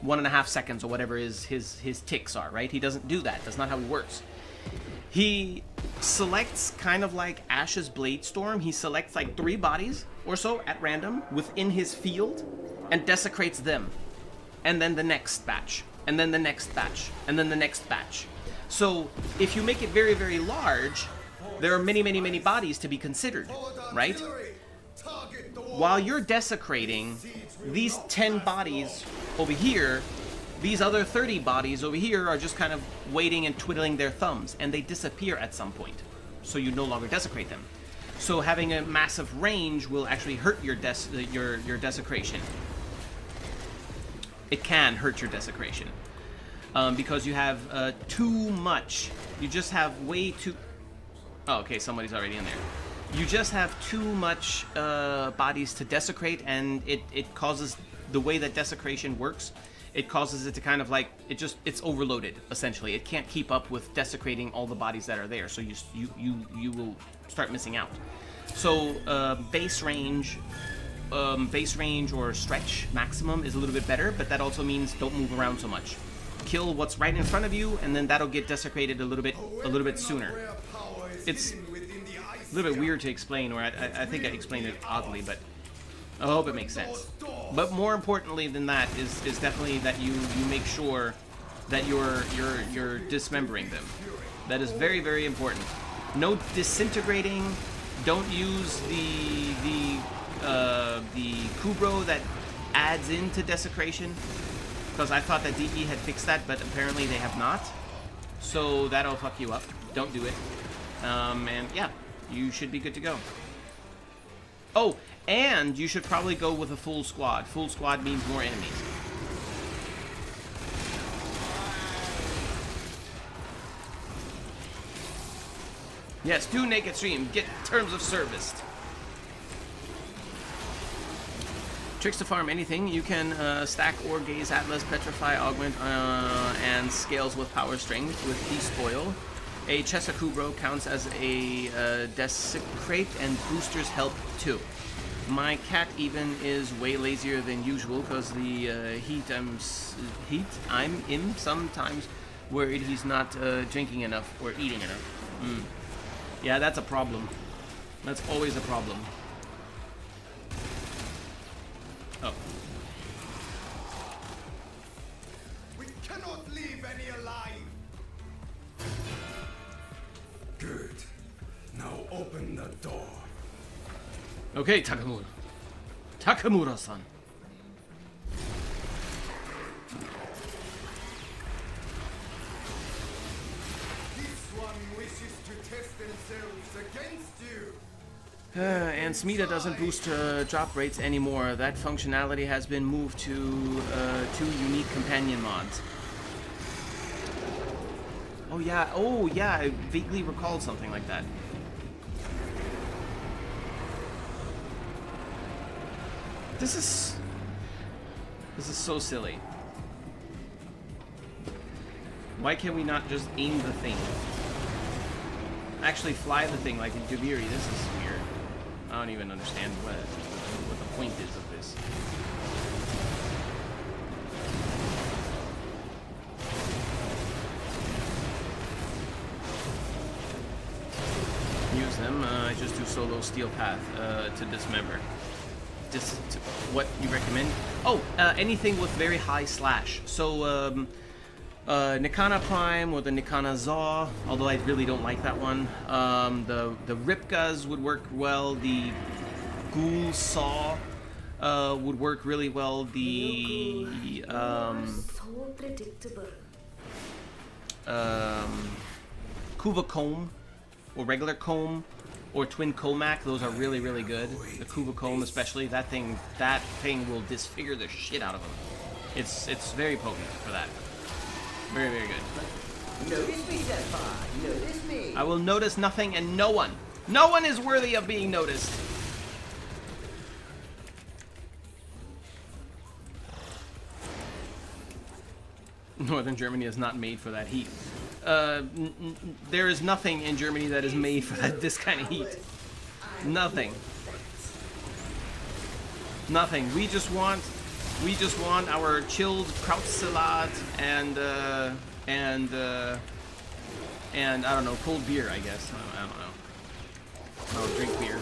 1.5 seconds or whatever his ticks are, right? He doesn't do that. That's not how he works. He selects, kind of like Ash's Blade Storm, he selects like 3 bodies or so at random within his field and desecrates them. And then the next batch, and then the next batch, and then the next batch. So if you make it very, very large, there are many, many, many bodies to be considered, right? While you're desecrating these 10 bodies over here, these other 30 bodies over here are just kind of waiting and twiddling their thumbs, and they disappear at some point. So you no longer desecrate them. So having a massive range will actually hurt your desecration. It can hurt your desecration. Because you have too much. You just have way too... Oh, okay, somebody's already in there. You just have too much bodies to desecrate, and it causes... The way that desecration works, it causes it to kind of like... It's overloaded, essentially. It can't keep up with desecrating all the bodies that are there, so you will start missing out. So, base range or stretch maximum is a little bit better, but that also means don't move around so much. Kill what's right in front of you, and then that'll get desecrated a little bit sooner. It's a little bit weird to explain, or I think I explained it oddly, but I hope it makes sense. But more importantly than that is definitely that you make sure that you're dismembering them. That is very, very important. No disintegrating. Don't use the Kubro that adds into desecration, because I thought that DE had fixed that, but apparently they have not. So that'll fuck you up. Don't do it. And yeah, you should be good to go. Oh, and you should probably go with a full squad. Full squad means more enemies. Yes, do naked stream. Get terms of service. Tricks to farm anything. You can stack or gaze, atlas, petrify, augment, and scales with power strength with despoil. A Chesakubro counts as a desecrate, and boosters help too. My cat even is way lazier than usual because the heat I'm in sometimes worried he's not drinking enough or eating enough. Yeah, that's a problem. That's always a problem. Oh. We cannot leave any alive. Good. Now open the door. Okay, Takamura. Takamura-san. This one wishes to test themselves against you. And Smita doesn't boost drop rates anymore. That functionality has been moved to 2 unique companion mods. Oh yeah, I vaguely recalled something like that. This is so silly. Why can we not just aim the thing? Actually fly the thing like in Dubiri. This is weird. I don't even understand what the point is of this. Use them. I just do solo steel path to dismember. What you recommend? Oh, anything with very high slash. So Nikana Prime or the Nikana Zaw, although I really don't like that one. The Ripkas would work well. The Ghoul Saw would work really well. The So predictable. Kuva Comb or regular comb or twin Comac, those are really, really good. The Kuva Comb especially, that thing will disfigure the shit out of them. It's very potent for that. Very, very good. Notice me, Cephalon. Notice me. I will notice nothing and no one. No one is worthy of being noticed. Northern Germany is not made for that heat. There is nothing in Germany that is made for this kind of heat. Nothing. Nothing. We just want We just want our chilled kraut salad and I don't know, cold beer, I guess. I don't know. I'll drink beer.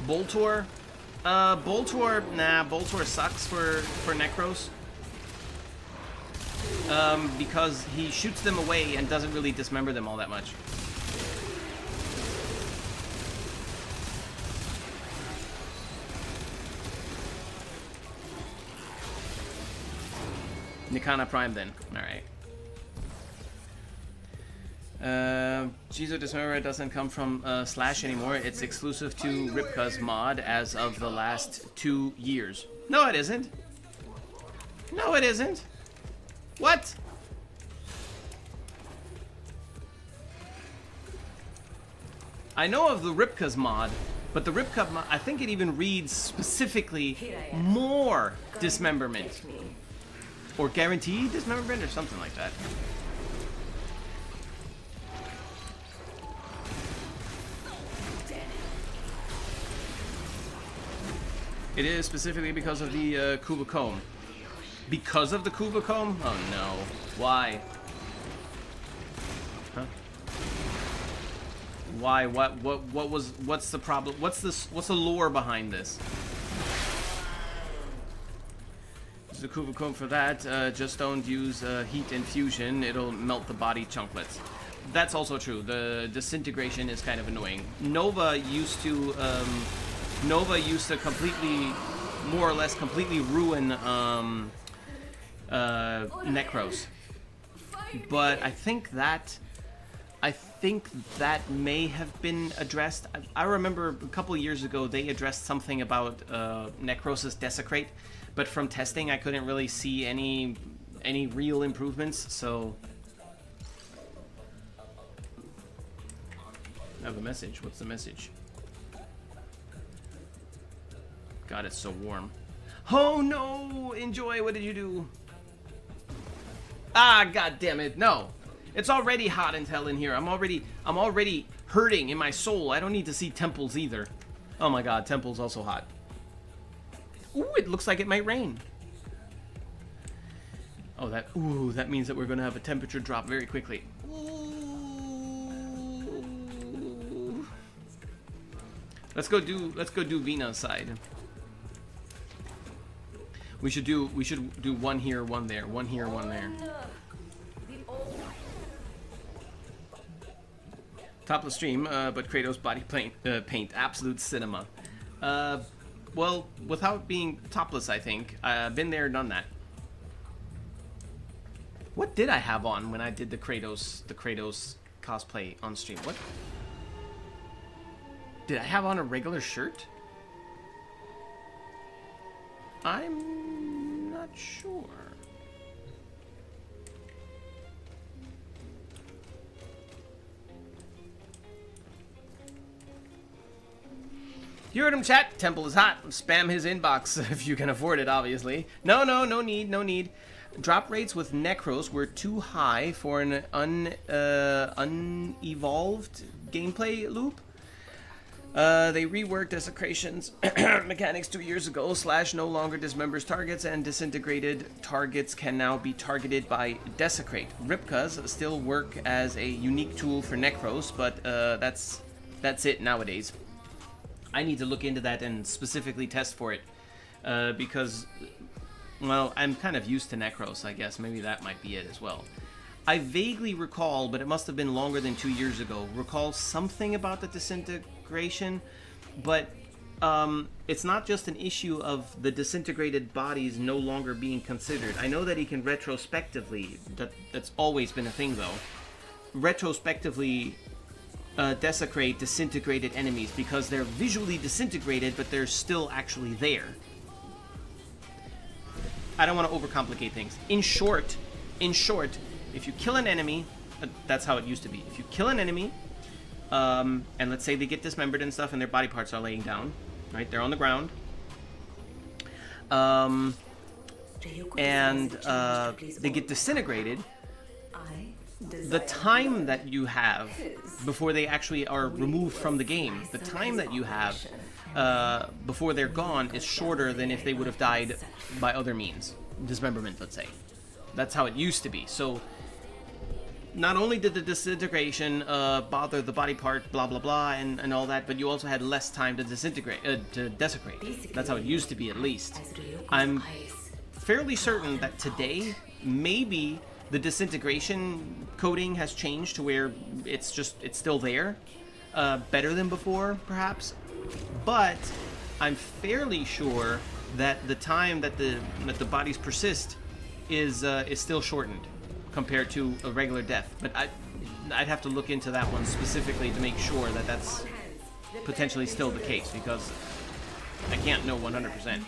Boltor? Boltor sucks for Necros. Because he shoots them away and doesn't really dismember them all that much. Nikana Prime then. Alright. Jizo Dismember doesn't come from Slash anymore. It's exclusive to Ripka's mod as of the last 2 years. No, it isn't. No, it isn't. What? I know of the Ripka's mod, but the Ripka mod, I think it even reads specifically more dismemberment. Or guaranteed dismemberment or something like that. It is specifically because of the Kubicomb. Because of the Kubicomb? Oh no. Why? Huh? Why? What's the problem? What's the lore behind this? The Kubicomb for that, just don't use heat infusion, it'll melt the body chunklets. That's also true. The disintegration is kind of annoying. Nova used to completely, more or less completely ruin Necros. But I think that may have been addressed. I remember a couple years ago they addressed something about Necrosis Desecrate. But from testing, I couldn't really see any real improvements, so... I have a message. What's the message? God, it's so warm. Oh no! Enjoy, what did you do? Ah, god damn it, no! It's already hot and hell in here. I'm already hurting in my soul. I don't need to see temples either. Oh my god, temple's also hot. Ooh, it looks like it might rain. Oh, that means that we're gonna have a temperature drop very quickly. Ooh. Let's go do Vina's side. We should do one here, one there, one here, one there. Top of the stream, but Kratos body paint, absolute cinema. Well, without being topless, I think. I've been there, done that. What did I have on when I did the Kratos cosplay on stream? What? Did I have on a regular shirt? I'm not sure. You heard him, chat. Temple is hot. Spam his inbox if you can afford it, obviously. No need. Drop rates with Necros were too high for an unevolved gameplay loop. They reworked Desecration's mechanics 2 years ago. Slash no longer dismembers targets, and disintegrated targets can now be targeted by Desecrate. Ripkas still work as a unique tool for Necros, but that's it nowadays. I need to look into that and specifically test for it, because, well, I'm kind of used to Necros, I guess. Maybe that might be it as well. I vaguely recall, but it must have been longer than 2 years ago, recall something about the disintegration, but it's not just an issue of the disintegrated bodies no longer being considered. I know that he can retrospectively, that's always been a thing though, retrospectively desecrate disintegrated enemies because they're visually disintegrated, but they're still actually there. I don't want to overcomplicate things. In short, if you kill an enemy, that's how it used to be. If you kill an enemy, and let's say they get dismembered and stuff, and their body parts are laying down, right? They're on the ground, and they get disintegrated. The time that you have before they actually are removed from the game, the time that you have before they're gone is shorter than if they would have died by other means. Dismemberment, let's say. That's how it used to be. So not only did the disintegration bother the body part, blah blah blah, and all that, but you also had less time to disintegrate, to desecrate. That's how it used to be, at least. I'm fairly certain that today, maybe the disintegration coding has changed to where it's still there, better than before, perhaps. But I'm fairly sure that the time that the bodies persist is still shortened compared to a regular death. But I'd have to look into that one specifically to make sure that that's potentially still the case, because I can't know 100%.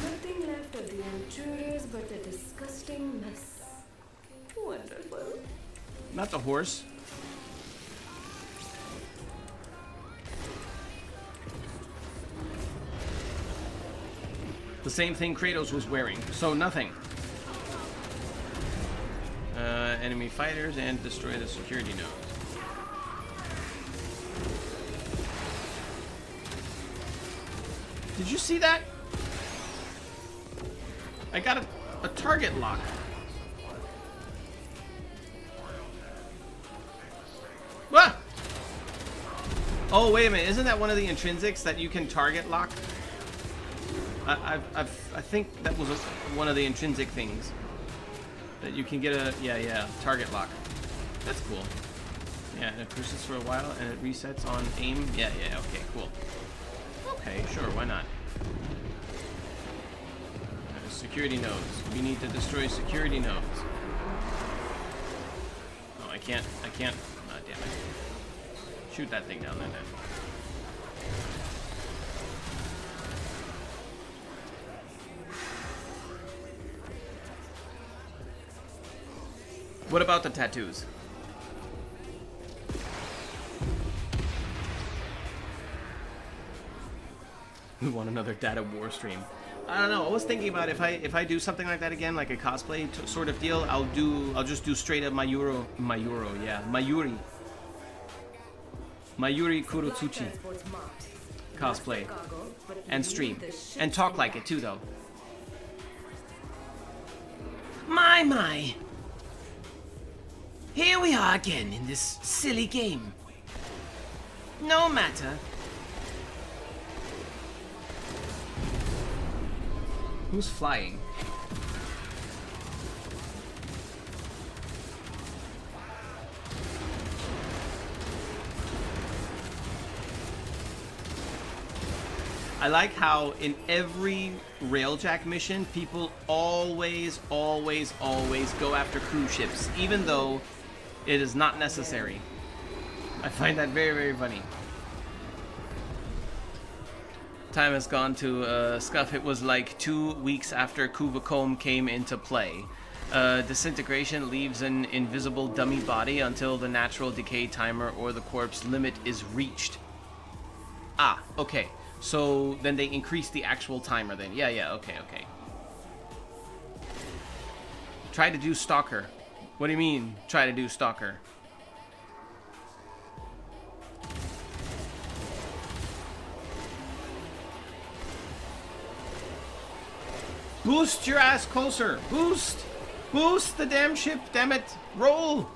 Nothing left of the intruders but a disgusting mess. Wonderful. Not the horse. The same thing Kratos was wearing, so nothing. Enemy fighters and destroy the security nodes. Did you see that? I got a target lock. What? Oh, wait a minute. Isn't that one of the intrinsics that you can target lock? I think that was one of the intrinsic things. That you can get a, yeah, target lock. That's cool. Yeah, and it persists for a while and it resets on aim. Yeah, okay, cool. Okay, sure, why not? Security nodes. We need to destroy security nodes. Oh, I can't. Oh, damn it. Shoot that thing down there then. What about the tattoos? We want another data war stream. I don't know. I was thinking about if I do something like that again, like a cosplay sort of deal, I'll just do straight up Mayuri Kurotsuchi cosplay and stream and talk like it too, though. My. Here we are again in this silly game. No matter. Who's flying? I like how in every Railjack mission, people always go after cruise ships, even though it is not necessary. I find that very, very funny. Time has gone to Scuff. It was like 2 weeks after Kubicombe came into play. Disintegration leaves an invisible dummy body until the natural decay timer or the corpse limit is reached. Ah, okay. So then they increase the actual timer then. Yeah, okay. Try to do Stalker. What do you mean, try to do Stalker? Boost your ass closer. Boost the damn ship, damn it. Roll.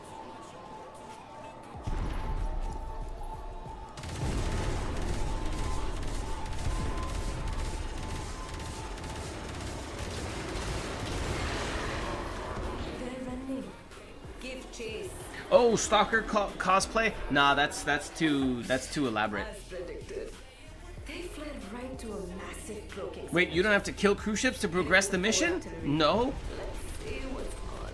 Oh, Stalker cosplay? Nah, that's too elaborate. As predicted, they fled right to a massive broken. Wait, you don't have to kill cruise ships to progress the mission? No. Let's see what's on.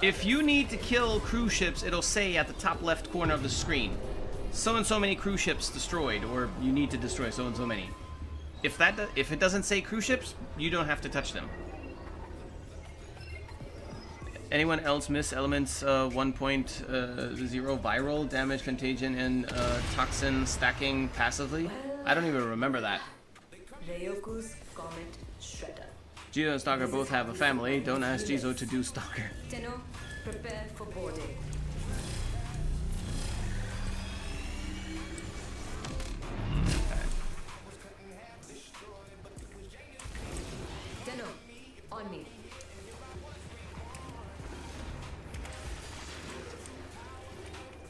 If you need to kill cruise ships, it'll say at the top left corner of the screen, so and so many cruise ships destroyed, or you need to destroy so and so many. If it doesn't say cruise ships, you don't have to touch them. Anyone else miss elements 1.0 viral damage, contagion, and toxin stacking passively? I don't even remember that. Ryoku's Comet Shredder. Jizo and Stalker both have a family. Don't ask Jizo to do Stalker. Tenno, prepare for boarding. Tenno, on me.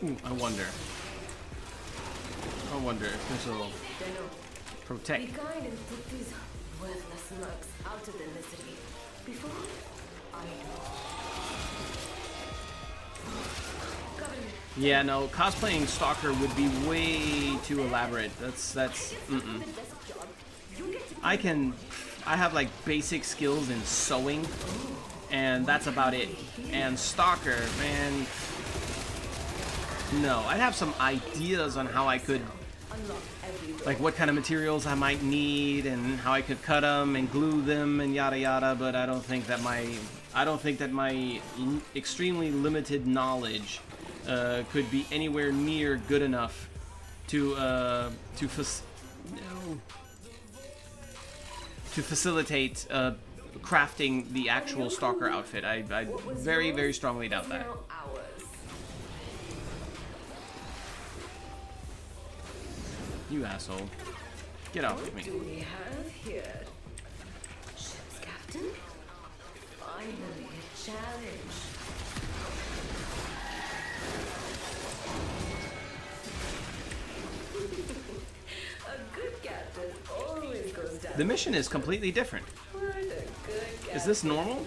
Ooh, I wonder if this will Tenno, protect. be kind and put these worthless mugs out of their misery before I do. Cover me. Yeah, no, cosplaying Stalker would be way too elaborate. That's mm-mm. I have like basic skills in sewing, and that's about it. And Stalker, man, no, I'd have some ideas on how I could, like what kind of materials I might need and how I could cut them and glue them and yada yada. But I don't think that my extremely limited knowledge could be anywhere near good enough to facilitate crafting the actual Stalker outfit. I very, very strongly doubt that. Now ours. You asshole. Get off of me. What do we have here? Ship's captain? Finally, a challenge. A good captain always goes down. The mission is completely different. What a good captain. Is this normal?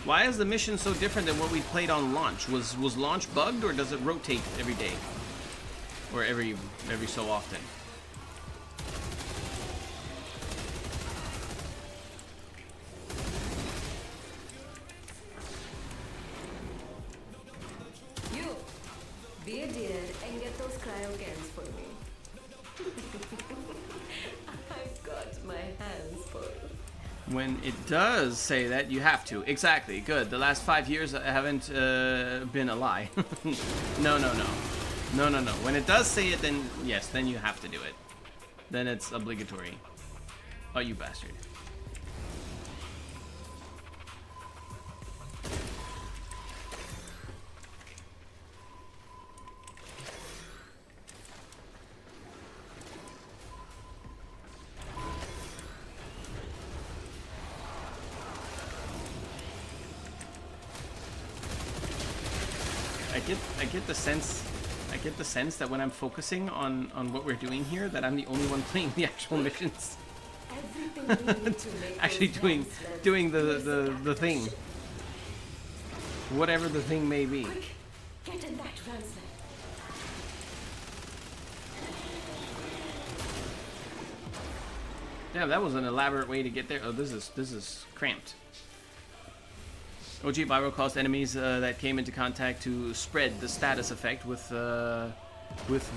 Why is the mission so different than what we played on launch? Was launch bugged, or does it rotate every day? Or every so often? You, be a dear and get those cryo cans for me. I've got my hands full. When it does say that, you have to. Exactly. Good. The last 5 years I haven't been a lie. No. When it does say it, then yes, then you have to do it. Then it's obligatory. Oh, you bastard. I get the sense that when I'm focusing on what we're doing here, that I'm the only one playing the actual missions. Everything we need to make Actually those doing hands the thing. Whatever the thing may be. Quick, get in that translate. Damn, that was an elaborate way to get there. Oh, this is cramped. OG Viral caused enemies that came into contact to spread the status effect with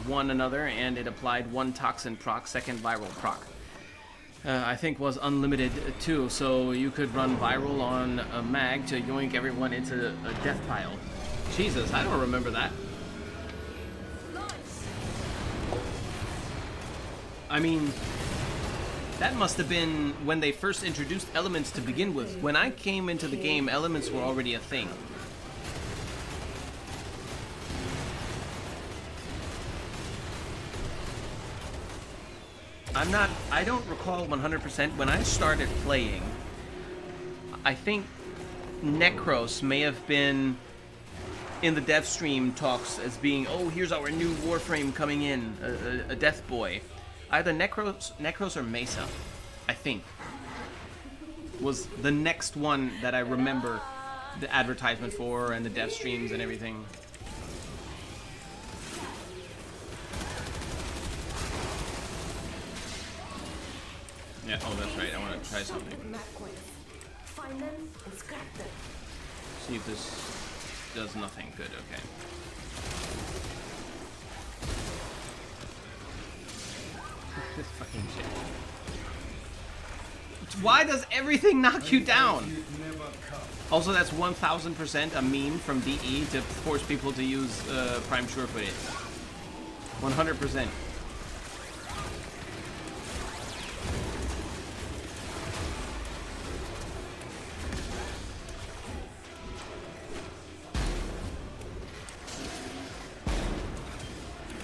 one another, and it applied one toxin proc, second viral proc. I think was unlimited too, so you could run viral on a mag to yoink everyone into a death pile. Jesus, I don't remember that. I mean, that must have been when they first introduced elements to begin with. When I came into the game, elements were already a thing. I don't recall 100% when I started playing. I think Necros may have been in the dev stream talks as being, oh, here's our new Warframe coming in, a Death Boy. Either Necros or Mesa, I think, was the next one that I remember the advertisement for and the dev streams and everything. Yeah, oh, that's right. I want to try something. Find them and scrap them. See if this does nothing. Good, okay. This fucking shit. Why does everything knock you down? Also, that's 1000% a meme from DE to force people to use Prime Sure Footage. 100%.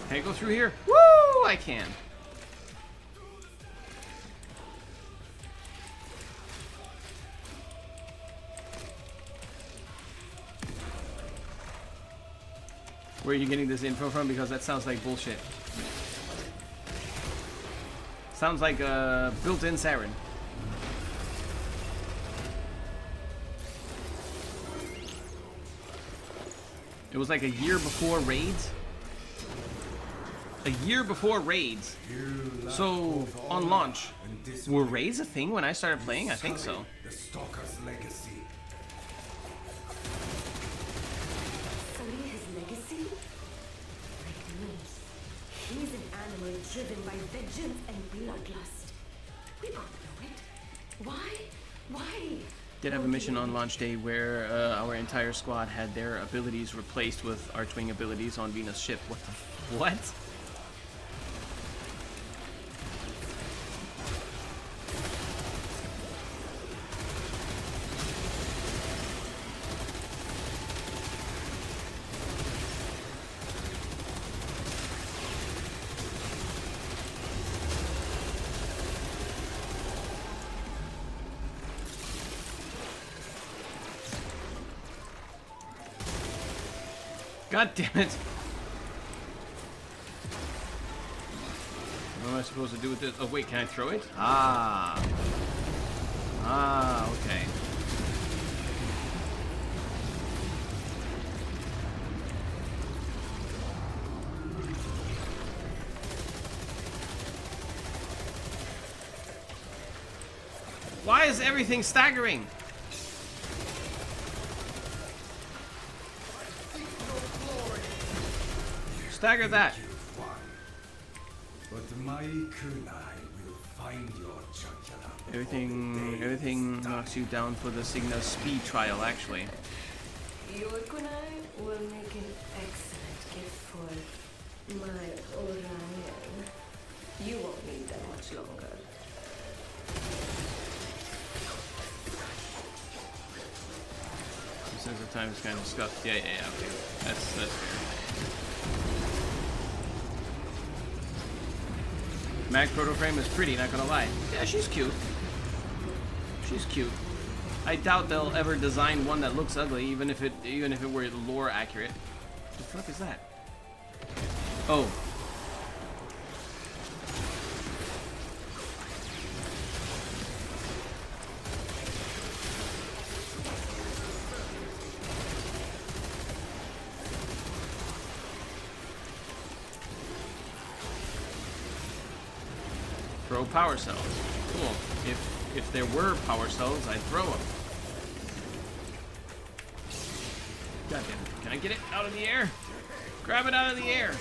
Can I go through here? Woo! I can. Where are you getting this info from? Because that sounds like bullshit. Sounds like a built-in siren. It was like a year before raids. A year before raids. So, on launch. Were raids a thing when I started playing? I think so. The Stalker's legacy. Sully his legacy? My goodness. He's an animal driven by vengeance and bloodlust. We both know it. Why? Did have a mission on launch day where our entire squad had their abilities replaced with Archwing abilities on Venus ship. What the what? God damn it. What am I supposed to do with this? Oh wait, can I throw it? Ah, okay. Why is everything staggering? Stagger that. But my kunai will find your jugular. Everything knocks you down for the Cigna speed trial, actually. Your kunai will make an excellent gift for my Orion. You won't need that much longer. Since the time is kind of scuffed. Yeah, okay. That's fair. Mag Protoframe is pretty, not gonna lie. Yeah, she's cute. She's cute. I doubt they'll ever design one that looks ugly, even if it were lore accurate. What the fuck is that? Oh. Throw power cells. Cool. If there were power cells, I'd throw them. God damn it. Can I get it out of the air? Grab it out of the air.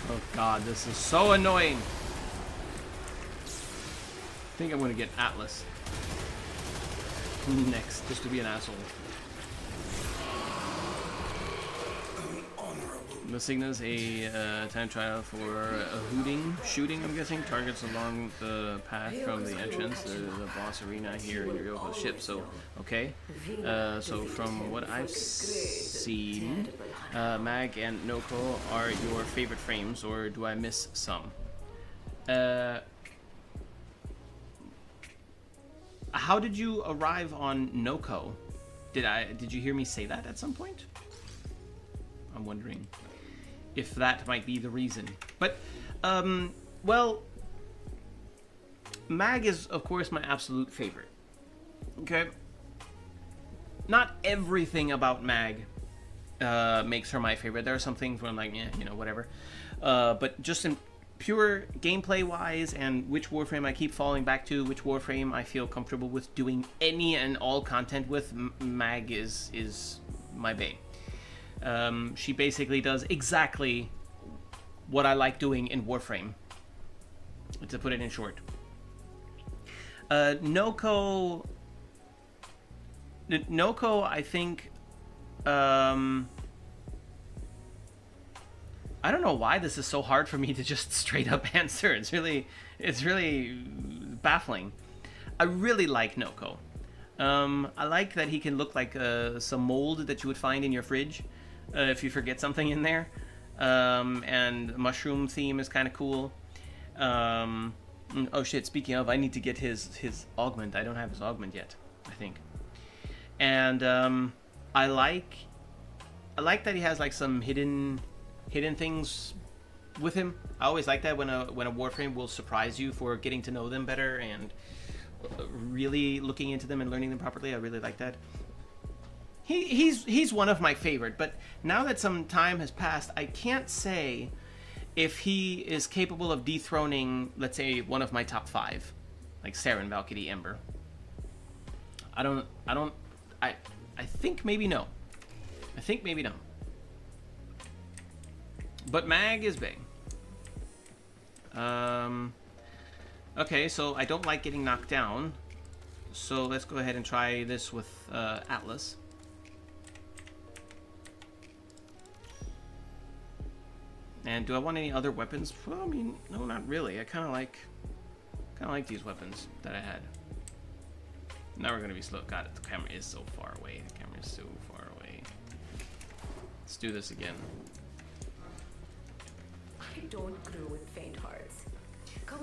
Oh god, this is so annoying. I think I'm gonna get Atlas next, just to be an asshole. The Cigna's a time trial for a shooting, I'm guessing. Targets along the path from the entrance, the boss arena here in your Yoko ship. So, okay. So from what I've seen, Mag and Noko are your favorite frames, or do I miss some? How did you arrive on Noko? Did you hear me say that at some point? I'm wondering if that might be the reason. But, well, Mag is, of course, my absolute favorite. Okay? Not everything about Mag makes her my favorite. There are some things where I'm like, yeah, you know, whatever. But just in pure gameplay-wise and which Warframe I keep falling back to, which Warframe I feel comfortable with doing any and all content with, Mag is my bae. She basically does exactly what I like doing in Warframe, to put it in short. Noko, I think, I don't know why this is so hard for me to just straight up answer. It's really baffling. I really like Noko. I like that he can look like some mold that you would find in your fridge if you forget something in there. And mushroom theme is kind of cool. Oh shit, speaking of, I need to get his augment. I don't have his augment yet, I think. And I like that he has like some hidden things with him. I always like that when a Warframe will surprise you for getting to know them better and really looking into them and learning them properly. I really like that. He's one of my favorite, but now that some time has passed, I can't say if he is capable of dethroning, let's say, one of my top 5, like Saren, Valkyrie, Ember. I think maybe no. I think maybe no. But Mag is big. Okay, so I don't like getting knocked down. So let's go ahead and try this with Atlas. And do I want any other weapons? Well, I mean, no, not really. I kind of like these weapons that I had. Now we're gonna be slow. God, the camera is so far away. The camera is so far away. Let's do this again. I don't grow with faint hearts.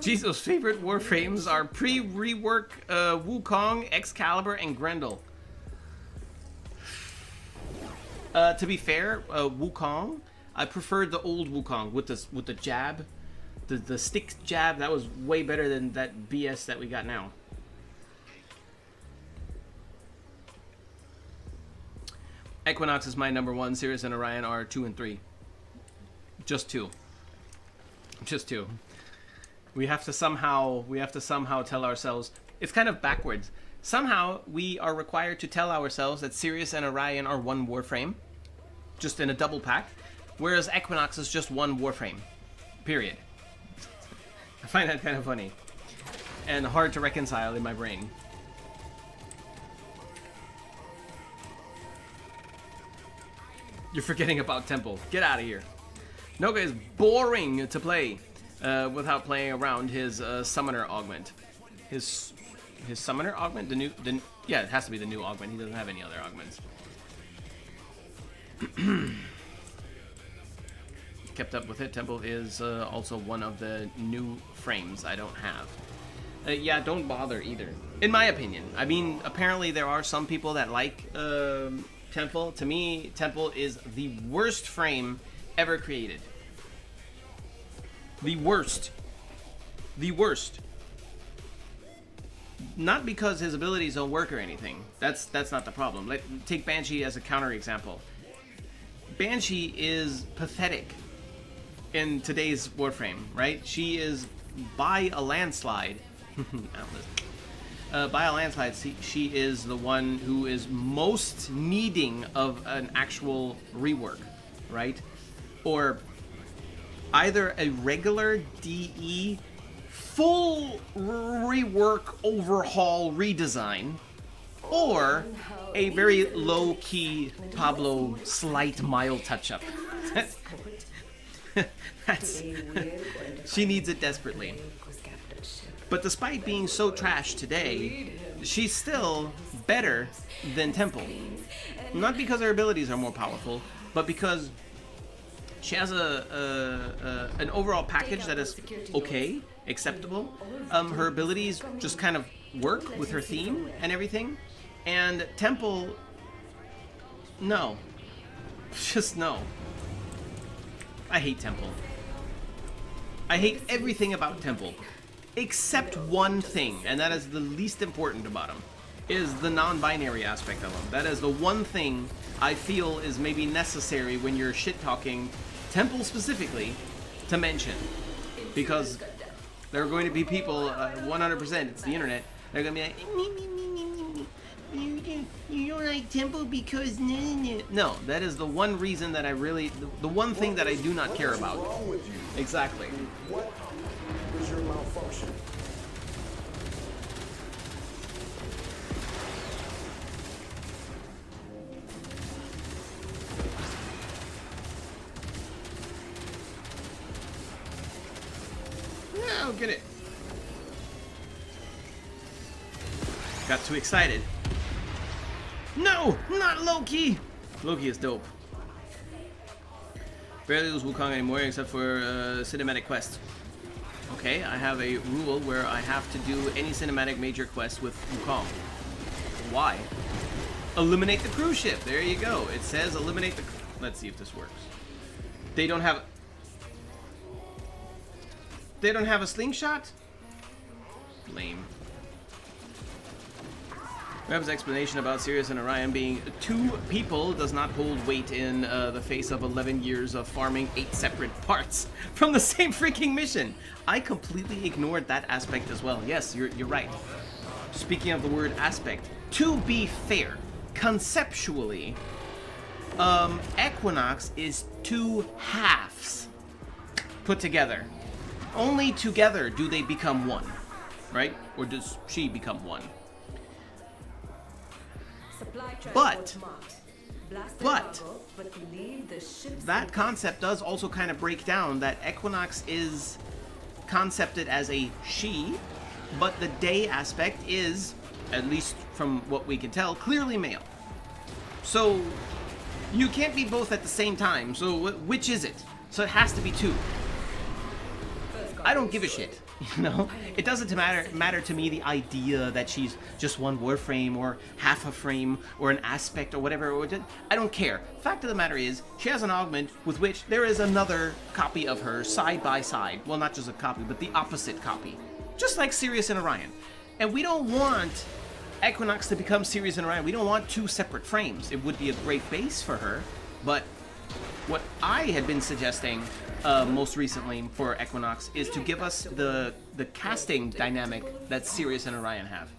Jesus' favorite Warframes are pre-rework Wukong, Excalibur, and Grendel. To be fair, Wukong, I preferred the old Wukong with the jab, the stick jab. That was way better than that BS that we got now. Equinox is my number 1. Serius and Orion are 2 and 3. Just 2. Just 2. We have to somehow tell ourselves, it's kind of backwards. Somehow we are required to tell ourselves that Serius and Orion are 1 Warframe, just in a double pack, whereas Equinox is just 1 Warframe. Period. I find that kind of funny and hard to reconcile in my brain. You're forgetting about Temple. Get out of here. Noga is boring to play without playing around his summoner augment. His summoner augment? Yeah, it has to be the new augment. He doesn't have any other augments. Kept up with it. Temple is also one of the new frames I don't have. Yeah, don't bother either. In my opinion. I mean, apparently there are some people that like Temple. To me, Temple is the worst frame ever created. The worst. The worst. Not because his abilities don't work or anything. That's not the problem. Take Banshee as a counterexample. Banshee is pathetic in today's Warframe, right? She is, by a landslide, by a landslide, she is the one who is most needing of an actual rework, right? Or either a regular DE full rework, overhaul, redesign, or a very low-key Pablo slight mild touch-up. She needs it desperately. But despite being so trash today, she's still better than Temple. Not because her abilities are more powerful, but because she has an overall package that is okay, acceptable. Her abilities just kind of work with her theme and everything. And Temple, no. Just no. I hate Temple. I hate everything about Temple. Except one thing, and that is the least important about him, is the non-binary aspect of him. That is the one thing I feel is maybe necessary when you're shit-talking Temple specifically to mention. Because there are going to be people, 100%, it's the internet, they're going to be like, you don't like Temple because no, that is the one reason that I really, the one thing that I do not care about. What's wrong with you? Exactly. What was your malfunction? No, get it. Got too excited. No, not Loki. Loki is dope. Barely use Wukong anymore except for cinematic quests. Okay, I have a rule where I have to do any cinematic major quest with Wukong. Why? Eliminate the cruise ship. There you go. It says eliminate the... Let's see if this works. They don't have... They don't have a slingshot? Lame. Reb's explanation about Serius and Orion being two people does not hold weight in the face of 11 years of farming 8 separate parts from the same freaking mission. I completely ignored that aspect as well. Yes, you're right. Speaking of the word aspect, to be fair, conceptually, Equinox is 2 halves put together. Only together do they become one, right? Or does she become one? But that concept does also kind of break down that Equinox is concepted as a she, but the day aspect is, at least from what we can tell, clearly male. So you can't be both at the same time. So which is it? So it has to be 2. I don't give a shit. You know, it doesn't matter to me the idea that she's just one warframe or half a frame or an aspect or whatever. I don't care. Fact of the matter is, she has an augment with which there is another copy of her side by side. Well, not just a copy, but the opposite copy. Just like Serius and Orion. And we don't want Equinox to become Serius and Orion. We don't want 2 separate frames. It would be a great base for her, but what I had been suggesting most recently for Equinox is to give us the casting dynamic that Serius and Orion have.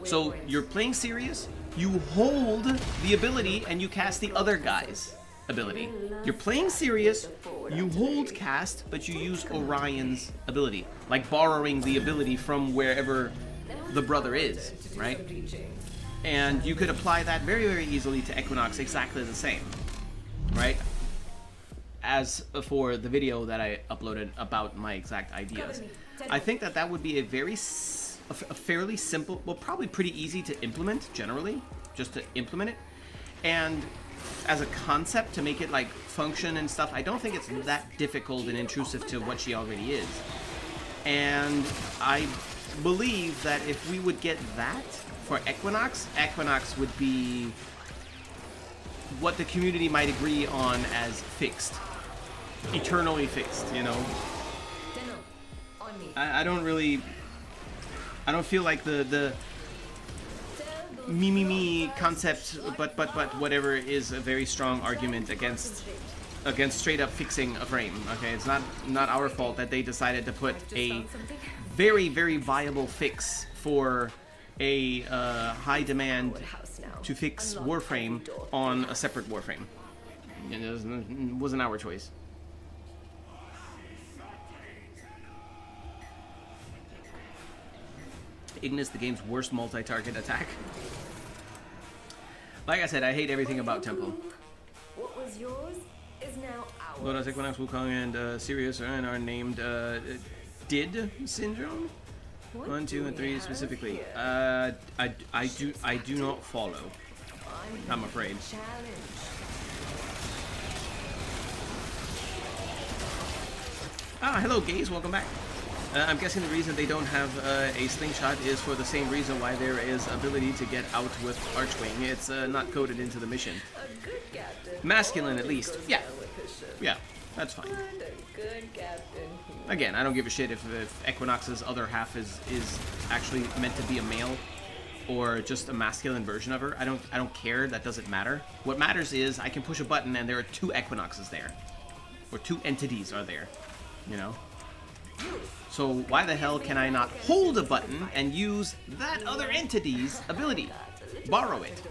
So you're playing Serius, you hold the ability and you cast the other guy's ability. You're playing Serius, you hold cast, but you use Orion's ability, like borrowing the ability from wherever the brother is, right? And you could apply that very, very easily to Equinox, exactly the same, right? As for the video that I uploaded about my exact ideas. I think that that would be a fairly simple, well, probably pretty easy to implement, generally, just to implement it. And as a concept, to make it, like, function and stuff, I don't think it's that difficult and intrusive to what she already is. And I believe that if we would get that for Equinox, Equinox would be what the community might agree on as fixed. Eternally fixed, you know. I don't feel like the me concept, but whatever is a very strong argument against straight up fixing a frame. Okay, it's not our fault that they decided to put a very, very viable fix for a high demand to fix Warframe on a separate Warframe. It wasn't our choice. Ignis, the game's worst multi-target attack. Like I said, I hate everything about Temple. What was yours is now ours. Lotus, Equinox, Wukong, and Serius are named DID syndrome. 1, 2, and 3 specifically. I do not follow. I'm afraid. Ah, hello, gays. Welcome back. I'm guessing the reason they don't have a slingshot is for the same reason why there is ability to get out with Archwing. It's not coded into the mission. Masculine, at least. Yeah. Yeah, that's fine. Again, I don't give a shit if Equinox's other half is actually meant to be a male or just a masculine version of her. I don't care. That doesn't matter. What matters is I can push a button and there are 2 Equinoxes there. Or 2 entities are there. You know? So why the hell can I not hold a button and use that other entity's ability? Borrow it.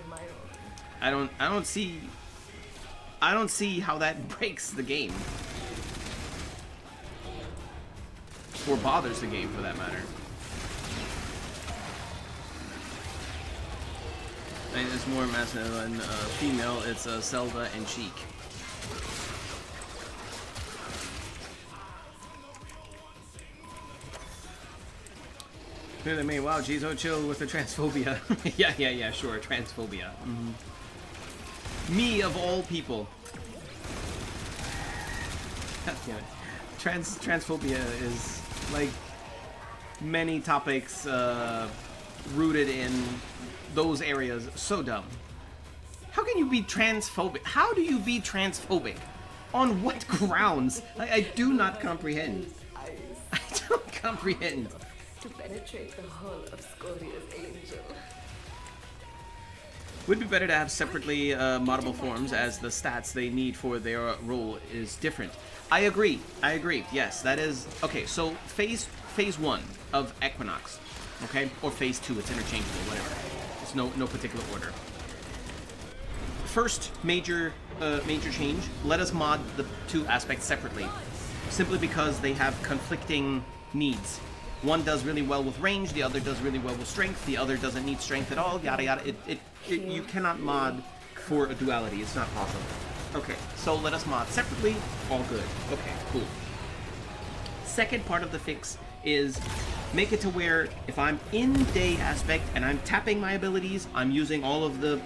I don't see how that breaks the game. Or bothers the game, for that matter. And it's more masculine than female. It's Zelda and Sheik. Clearly me. Wow, geez, oh, chill with the transphobia. yeah, sure, transphobia. Me of all people. God damn it. Transphobia is like many topics rooted in those areas. So dumb. How can you be transphobic? How do you be transphobic? On what grounds? I do not comprehend. I don't comprehend. To penetrate the hull of Scoria's angel. Would be better to have separately moddable forms, as the stats they need for their role is different. I agree. Yes, that is okay. So phase 1 of Equinox, okay, or phase 2. It's interchangeable. Whatever. It's no particular order. First major change. Let us mod the two aspects separately, simply because they have conflicting needs. One does really well with range, the other does really well with strength, the other doesn't need strength at all, yada yada. You cannot mod for a duality, it's not possible. Okay, so let us mod separately, all good. Okay, cool. Second part of the fix is make it to where if I'm in day aspect and I'm tapping my abilities, I'm using all of the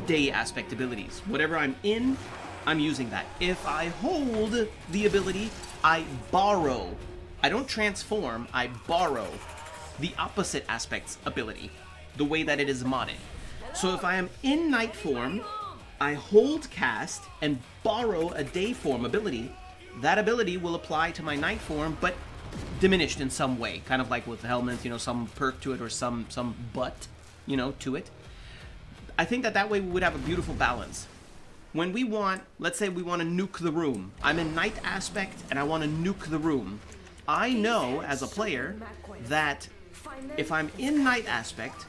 day aspect abilities. Whatever I'm in, I'm using that. If I hold the ability, I borrow. I don't transform, I borrow the opposite aspect's ability, the way that it is modded. So if I am in night form, I hold cast and borrow a day form ability. That ability will apply to my night form, but diminished in some way. Kind of like with the helmet, you know, some perk to it or some butt, you know, to it. I think that way we would have a beautiful balance. When we want, let's say we want to nuke the room. I'm in night aspect and I want to nuke the room. I know as a player that if I'm in night aspect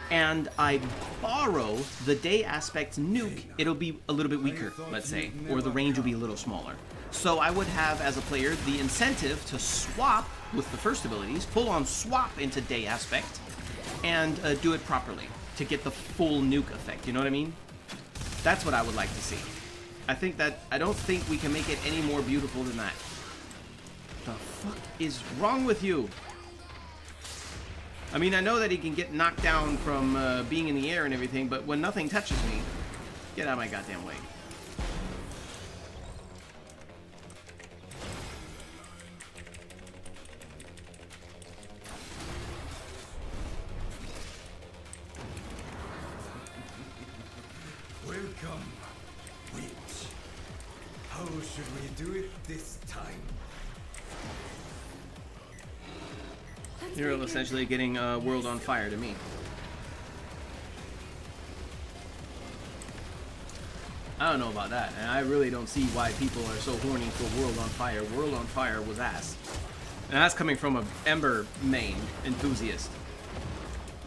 and I borrow the day aspect's nuke, it'll be a little bit weaker, let's say, or the range will be a little smaller. So I would have, as a player, the incentive to swap with the first abilities, full on swap into day aspect, and do it properly to get the full nuke effect, you know what I mean? That's what I would like to see. I don't think we can make it any more beautiful than that. The fuck is wrong with you? I mean, I know that he can get knocked down from being in the air and everything, but when nothing touches me, get out of my goddamn way. Welcome, witch. How should we do it this time? You're essentially getting World on Fire to me. I don't know about that, and I really don't see why people are so horny for World on Fire. World on Fire was ass. And that's coming from a Ember main enthusiast.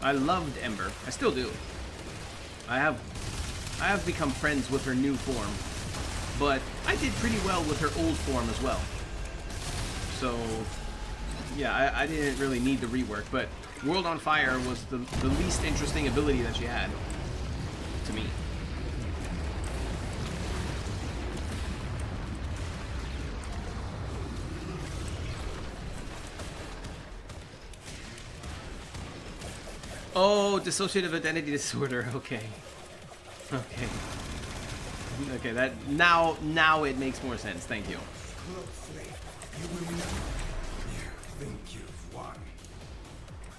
I loved Ember. I still do. I have become friends with her new form, but I did pretty well with her old form as well. So yeah, I didn't really need the rework, but World on Fire was the least interesting ability that she had, to me. Oh, dissociative identity disorder, okay. Okay, that, now it makes more sense, thank you. Closely, you will know. You think you've won.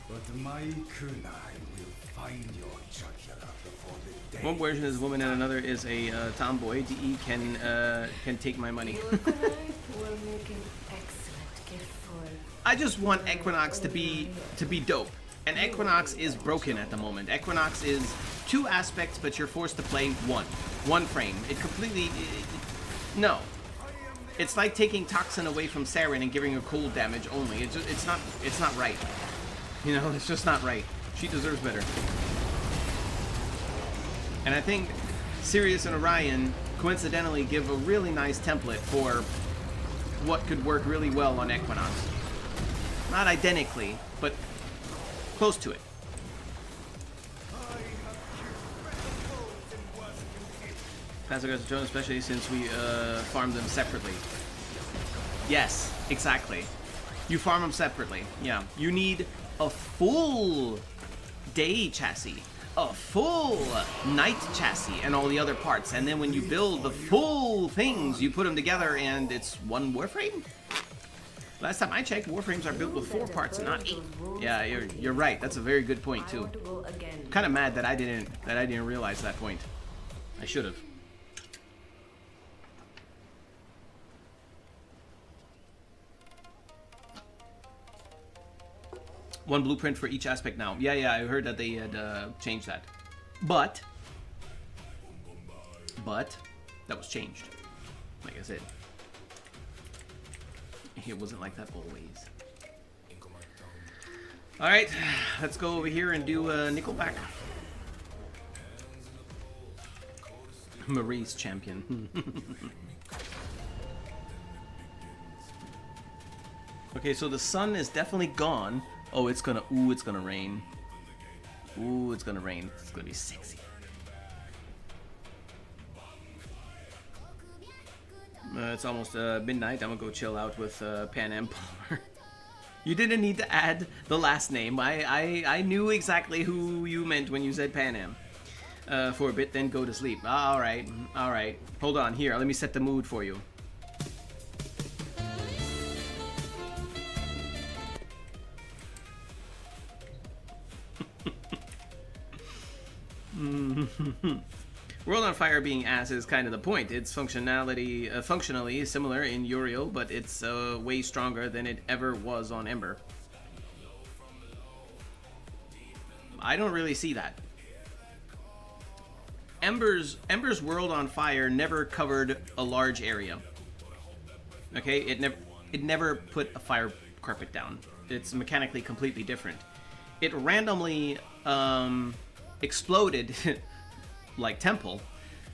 But my kunai will find your jugular before the day. One version is a woman and another is a tomboy. DE can take my money. Your kunai will make an excellent gift for... I just want Equinox to be dope. And Equinox is broken at the moment. Equinox is 2 aspects, but you're forced to play 1 frame. It completely... no. It's like taking Toxin away from Saren and giving her cold damage only. It's not right. You know, it's just not right. She deserves better. And I think Serius and Orion coincidentally give a really nice template for what could work really well on Equinox. Not identically, but close to it. Passive aggressive drone, especially since we farm them separately. Yes, exactly. You farm them separately. Yeah. You need a full day chassis, a full night chassis, and all the other parts. And then when you build the full things, you put them together, and it's one Warframe. Last time I checked, Warframes are built with 4 parts, not 8. Yeah, you're right. That's a very good point too. I'm kind of mad that I didn't realize that point. I should have. One blueprint for each aspect now. Yeah, I heard that they had changed that. But that was changed. Like I said, it wasn't like that always. All right, let's go over here and do Nickelback. Marie's champion. Okay, so the sun is definitely gone. Oh, it's gonna rain. Ooh, it's gonna rain. It's gonna be sexy. It's almost midnight. I'm gonna go chill out with Pan Am Palmer. You didn't need to add the last name. I knew exactly who you meant when you said Pan Am. For a bit, then go to sleep. All right. Hold on. Here, let me set the mood for you. World on Fire being ass is kind of the point. It's functionally similar in Uriel, but it's way stronger than it ever was on Ember. I don't really see that. Ember's World on Fire never covered a large area. Okay, it never put a fire carpet down. It's mechanically completely different. It randomly exploded like Temple,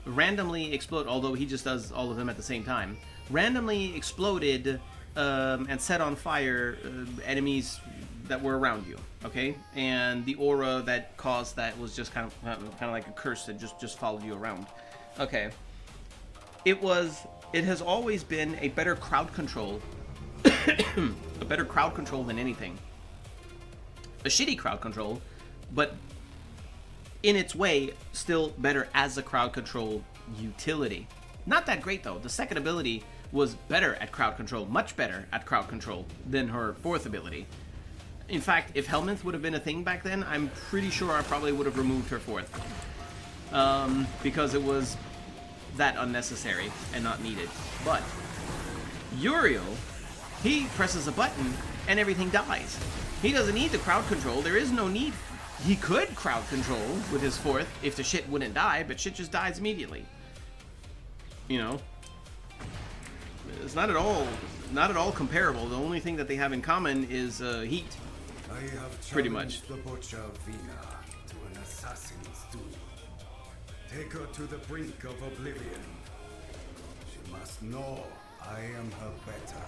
randomly explode, although he just does all of them at the same time, randomly exploded and set on fire enemies that were around you, okay? And the aura that caused that was just kind of like a curse that just followed you around. Okay. It has always been a better crowd control a better crowd control than anything. A shitty crowd control, but in its way, still better as a crowd control utility. Not that great though. The second ability was better at crowd control, much better at crowd control than her fourth ability. In fact, if Helminth would have been a thing back then, I'm pretty sure I probably would have removed her fourth. Because it was that unnecessary and not needed. But Uriel, he presses a button and everything dies. He doesn't need the crowd control. There is no need. He could crowd control with his fourth if the shit wouldn't die, but shit just dies immediately. You know? It's not at all comparable. The only thing that they have in common is heat. I have pretty much. the butcher Vina to an assassin's doom. Take her to the brink of oblivion. She must know I am her better.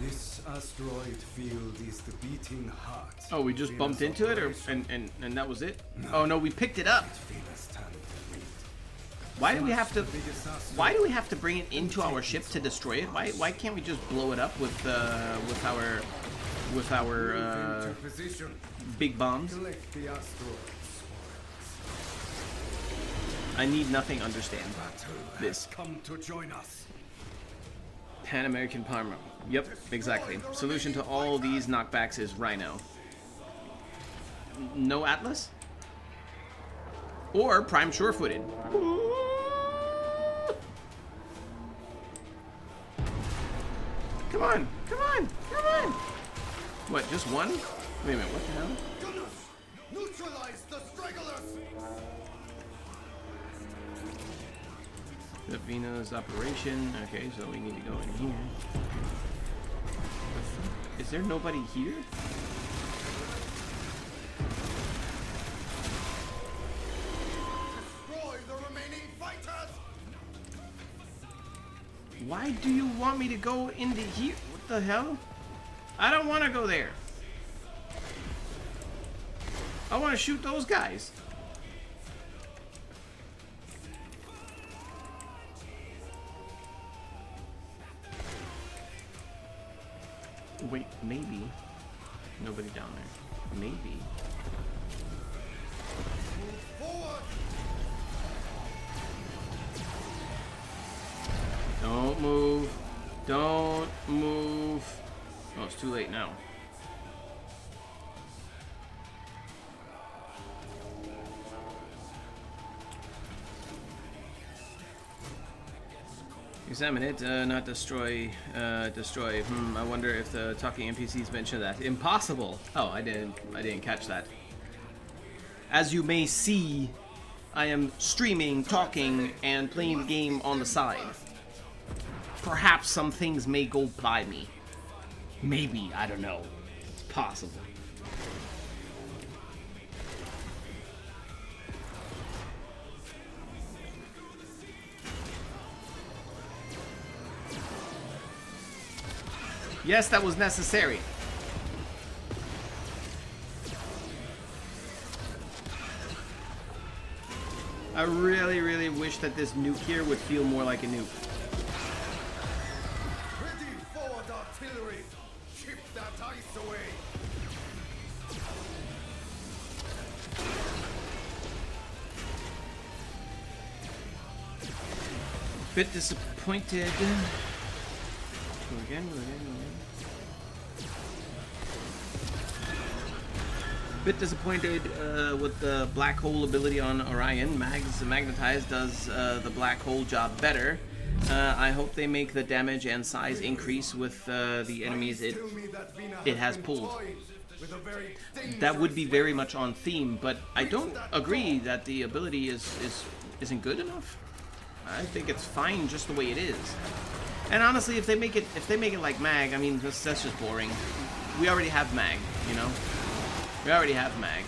This asteroid field is the beating heart. Oh, we just bumped into it, and that was it? No. Oh no, we picked it up. Why do we have to bring it into our ship to destroy it? Why can't we just blow it up with our big bombs? I need nothing understand this. Come to join us. Pan American Parma. Yep, exactly. Solution to all these knockbacks is Rhino. No Atlas? Or Prime Sure-Footed. Come on, come on, come on! What, just one? Wait a minute, what the hell? Goodness! Neutralize the stragglers! The Venus operation. Okay, so we need to go in here. Is there nobody here? Destroy the remaining fighters! Why do you want me to go into here? What the hell? I don't want to go there. I want to shoot those guys. maybe. Nobody down there. Maybe. Forward! Don't move. Don't move. Oh, it's too late now. Examine it, not destroy. Destroy. I wonder if the talking NPCs mention that. Impossible. Oh, I didn't catch that. As you may see, I am streaming, talking, and playing the game on the side. Perhaps some things may go by me. Maybe, I don't know. It's possible. Yes, that was necessary. I really, really wish that this nuke here would feel more like a nuke. Ready forward artillery! Chip that ice away! Bit disappointed. Go again. Bit disappointed with the black hole ability on Orion. Magnetize does the black hole job better. I hope they make the damage and size increase with the enemies it has pulled. That would be very much on theme, but I don't agree that the ability isn't good enough. I think it's fine just the way it is. And honestly, if they make it like Mag, I mean, that's just boring. We already have Mag, you know? We already have Mag.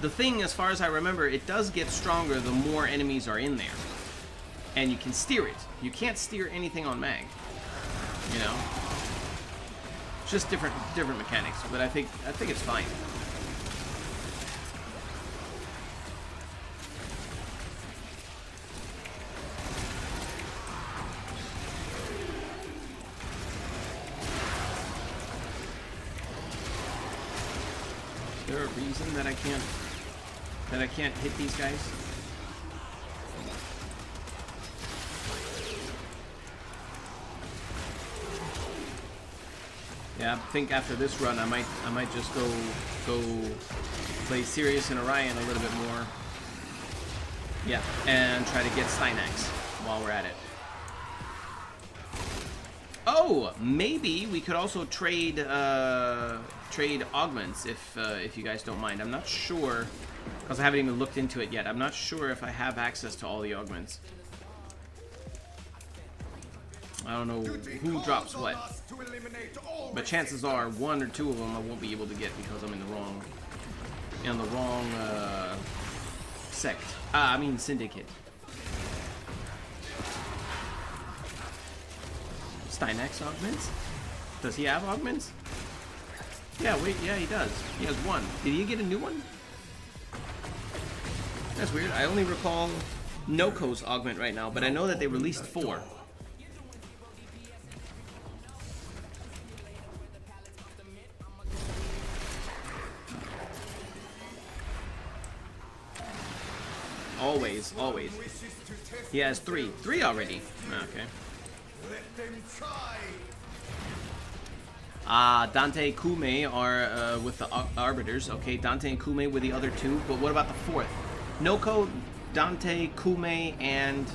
The thing, as far as I remember, it does get stronger the more enemies are in there. And you can steer it. You can't steer anything on Mag. You know? It's just different mechanics, but I think it's fine. Is there a reason that I can't hit these guys? Yeah, I think after this run I might just go play Serius and Orion a little bit more. Yeah, and try to get Stynax while we're at it. Oh, maybe we could also trade augments if you guys don't mind. I'm not sure, because I haven't even looked into it yet. I'm not sure if I have access to all the augments. I don't know who drops what, but chances are 1 or 2 of them I won't be able to get because I'm in the wrong sect. I mean syndicate. Stynax augments? Does he have augments? Yeah, wait, yeah, he does. He has 1. Did he get a new one? That's weird. I only recall Noko's augment right now, but I know that they released 4. Always, always. He has 3. 3 already. Okay. Let them try! Dante Kume are with the Arbiters. Okay, Dante and Kume with the other 2. But what about the 4th? Noko, Dante, Kume, and...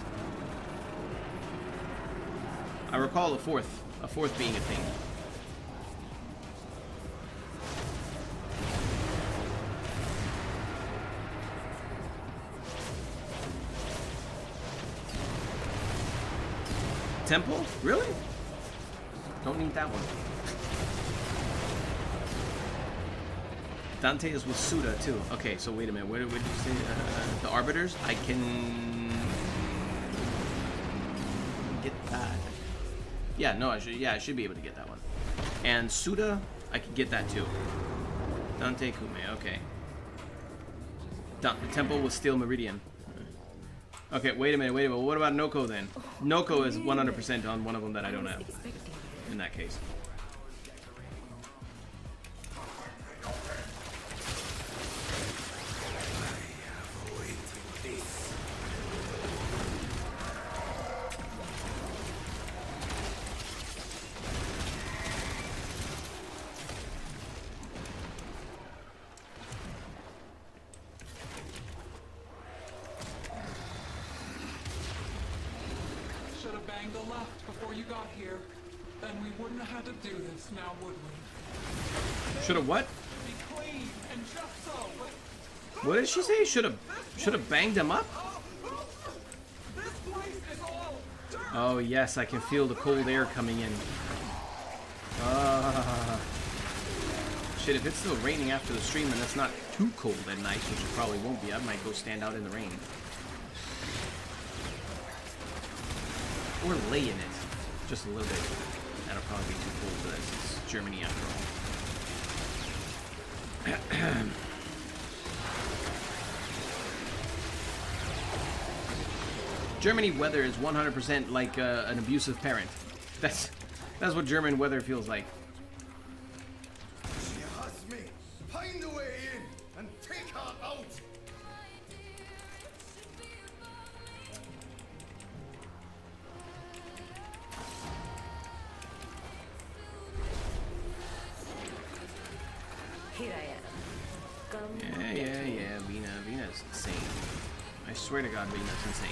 I recall a fourth being a thing. Temple? Really? Don't need that one. Dante is with Suda too. Okay, so wait a minute. Where did you say? The Arbiters? I can get that. Yeah, no, I should be able to get that one. And Suda, I can get that too. Dante Kume, okay. The Temple with Steel Meridian. Okay, wait a minute, wait a minute. What about Noko then? Noko is 100% on one of them that I don't have. In that case. Should have banged the left before you got here. Then we wouldn't have had to do this now, would we? Should have what? Be clean and just so, but What did she say? Should have banged him up? this place is all dirt! Oh yes, I can feel the cold air coming in. Shit, if it's still raining after the stream and it's not too cold at night, which it probably won't be, I might go stand out in the rain. Or lay in it. Just a little bit. That'll probably be too cold for this. It's Germany after all. Germany weather is 100% like an abusive parent. That's what German weather feels like. She has me. Find a way in and take her out. Here I am. Come. Yeah. Vina's insane. I swear to God, Vina's insane.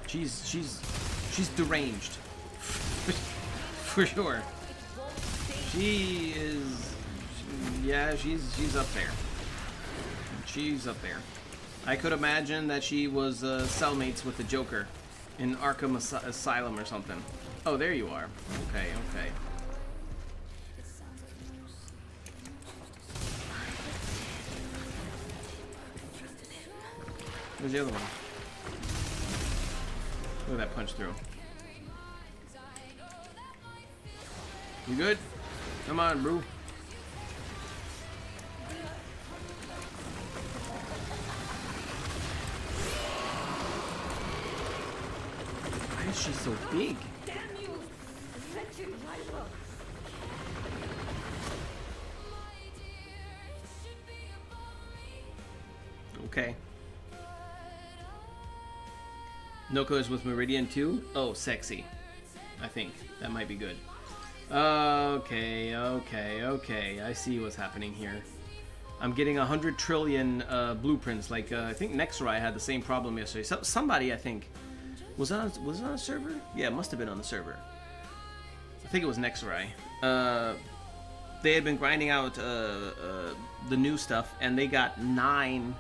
She's deranged. For sure. She is. Yeah, she's up there. She's up there. I could imagine that she was cellmates with the Joker in Arkham Asylum or something. Oh, there you are. Okay. Where's the other one? Look at that punch through. You good? Come on, bro. Why is she so big? Damn you! Wretched rival! Okay. Noko is with Meridian too? Oh, sexy. I think. That might be good. Okay. I see what's happening here. I'm getting 100 trillion blueprints. Like, I think Nexurai had the same problem yesterday. Somebody, I think. Was it on a server? Yeah, it must have been on the server. I think it was Nexurai. They had been grinding out the new stuff, and they got 9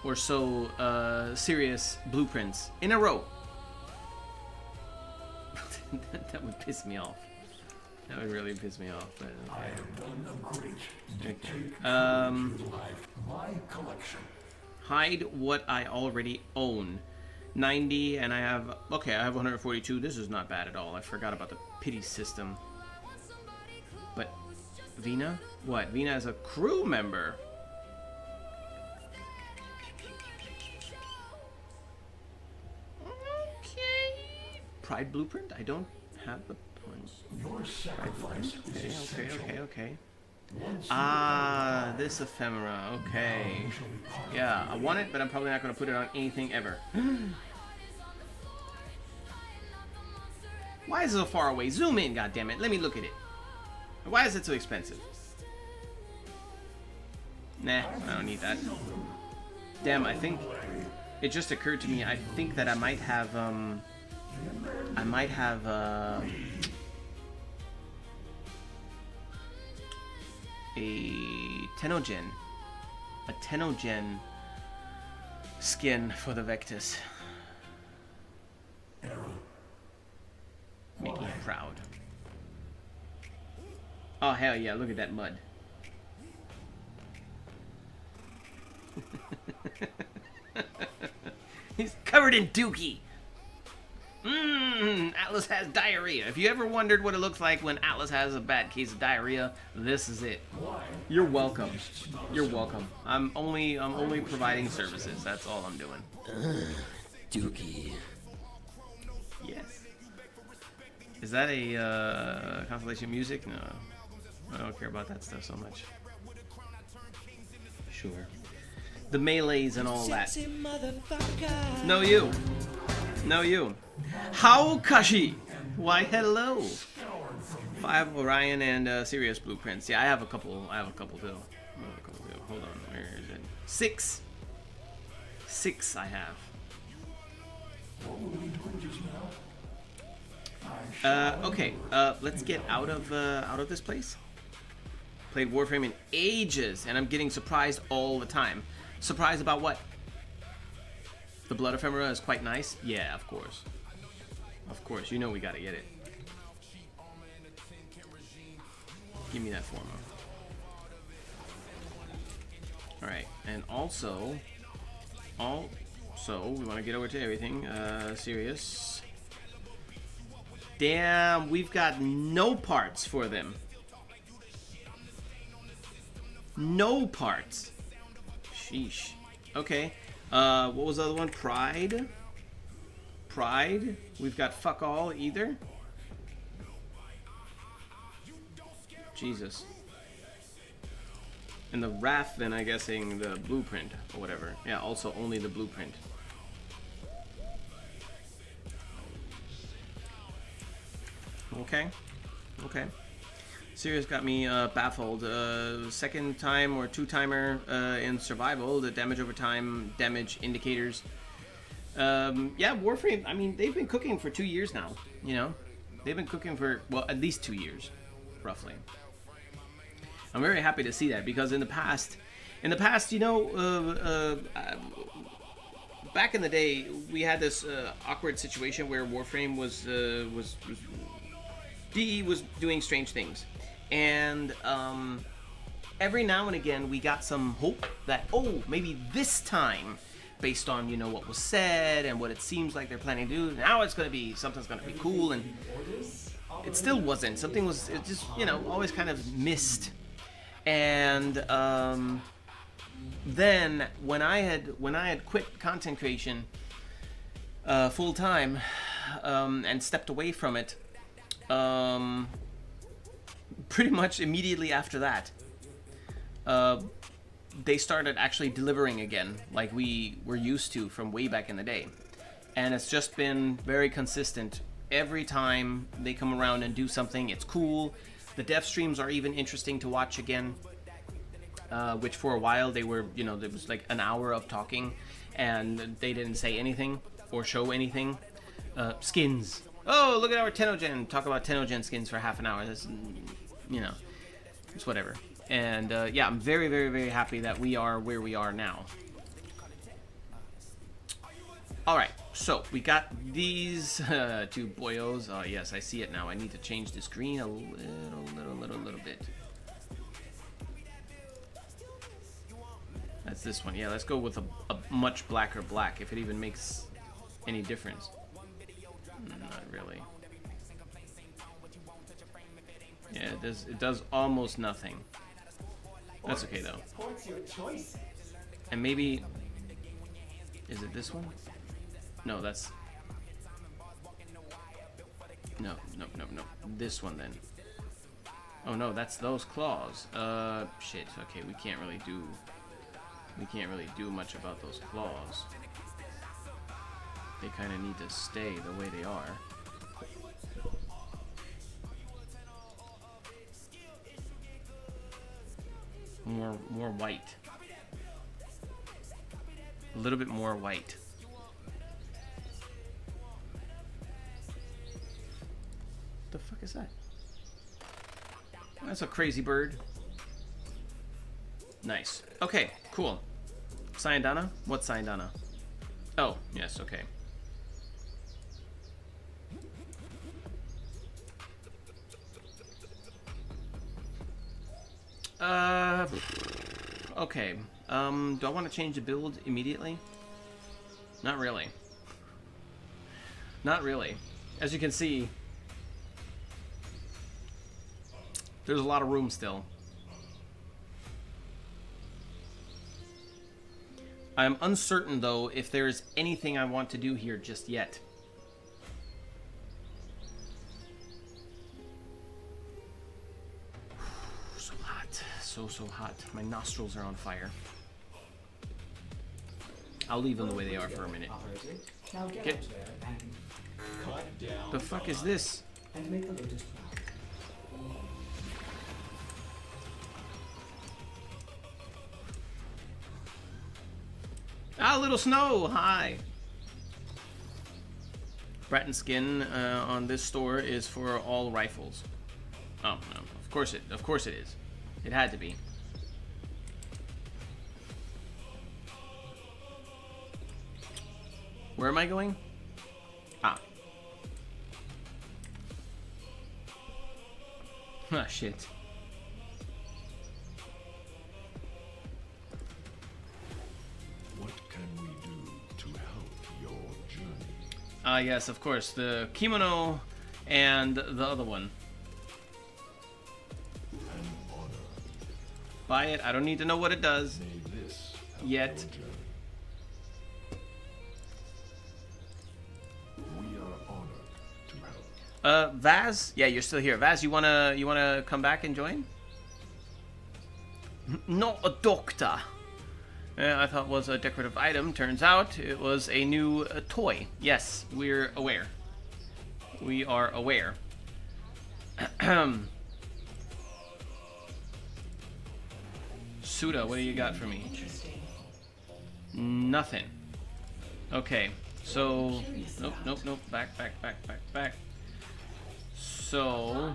or so Serius blueprints in a row. That would piss me off. That would really piss me off. But okay. I have done a great Okay. take Um, life, my collection. hide what I already own. 90, and I have... Okay, I have 142. This is not bad at all. I forgot about the pity system. But Vina? What? Vina is a crew member. Okay. Pride blueprint? I don't have the point. Your sacrifice is essential. Okay. Once Ah, this ephemera. Okay. Yeah, I want it, but I'm probably not going to put it on anything ever. Why is it so far away? Zoom in, goddammit. Let me look at it. Why is it so expensive? Nah, I don't need that. Damn, I think it just occurred to me. I think that I might have a Tenno gen skin for the Vectus. Making him proud. Oh hell yeah, look at that mud. He's covered in dookie. Atlas has diarrhea. If you ever wondered what it looks like when Atlas has a bad case of diarrhea, this is it. You're welcome. You're welcome. I'm only providing services. That's all I'm doing. Dookie. Yes. Is that a constellation music? No. I don't care about that stuff so much. Sure. The melees and all that. No you. No you. How Kashi? Why hello. 5 Orion and Serius blueprints. Yeah, I have a couple too. Hold on, where is it? 6. 6 I have. Okay, let's get out of this place. Played Warframe in ages, and I'm getting surprised all the time. Surprised about what? The blood ephemera is quite nice? Yeah, of course. Of course, you know we gotta get it. Give me that forma. Alright, and also, we want to get over to everything. Serious. Damn, we've got no parts for them. No parts. Sheesh. Okay. What was the other one? Pride? Pride? We've got fuck all either. Jesus. And the Wrath, then I guessing the blueprint or whatever. Yeah, also only the blueprint. Okay. Okay. Serious got me baffled. Second time or two-timer in survival. The damage over time, damage indicators. Yeah, Warframe, I mean, they've been cooking for 2 years now, you know? They've been cooking for, well, at least 2 years, roughly. I'm very happy to see that, because in the past, you know, back in the day, we had this awkward situation where Warframe was DE was doing strange things. And every now and again, we got some hope that, oh, maybe this time, based on, you know, what was said and what it seems like they're planning to do, now it's going to be, something's going to be cool. And it still wasn't. Something was, it just, you know, always kind of missed. And then when I had quit content creation full time and stepped away from it, pretty much immediately after that, they started actually delivering again, like we were used to from way back in the day. And it's just been very consistent. Every time they come around and do something, it's cool. The dev streams are even interesting to watch again, which for a while they were, you know, there was like an hour of talking and they didn't say anything or show anything. Skins. Oh, look at our Tenno-gen. Talk about Tenno-gen skins for half an hour. That's, you know, it's whatever. And yeah, I'm very, very, very happy that we are where we are now. Alright, so we got these two boyos. Oh yes, I see it now. I need to change the screen a little bit. That's this one. Yeah, let's go with a much blacker black, if it even makes any difference. Not really. Yeah, it does almost nothing. That's okay though. And maybe, is it this one? No, that's, no. This one then. Oh no, that's those claws. Shit. Okay, we can't really do much about those claws. They kind of need to stay the way they are. More white. A little bit more white. What the fuck is that? That's a crazy bird. Nice. Okay, cool. Sayandana? What's Sayandana? Oh, yes, okay. Okay. Do I want to change the build immediately? Not really. Not really. As you can see, there's a lot of room still. I'm uncertain, though, if there's anything I want to do here just yet. So hot. So hot. My nostrils are on fire. I'll leave them the way they are for a minute. Now get Get- out there and cut down The fuck is this? and make the lotus flower. Ah, little snow. Hi. Bratton skin on this store is for all rifles. Oh no! Of course it is. It had to be. Where am I going? Ah. Ah, shit. What can we do to help your journey? Ah, yes, of course. The kimono and the other one. An honor. Buy it. I don't need to know what it does. May this help Yet. your journey. We are honored to help. Vaz? Yeah, you're still here. Vaz, you wanna come back and join? Not a doctor. I thought it was a decorative item. Turns out it was a new toy. Yes, we're aware. We are aware. Suda, what do you got for me? Nothing. Okay, so... Nope. Back. So,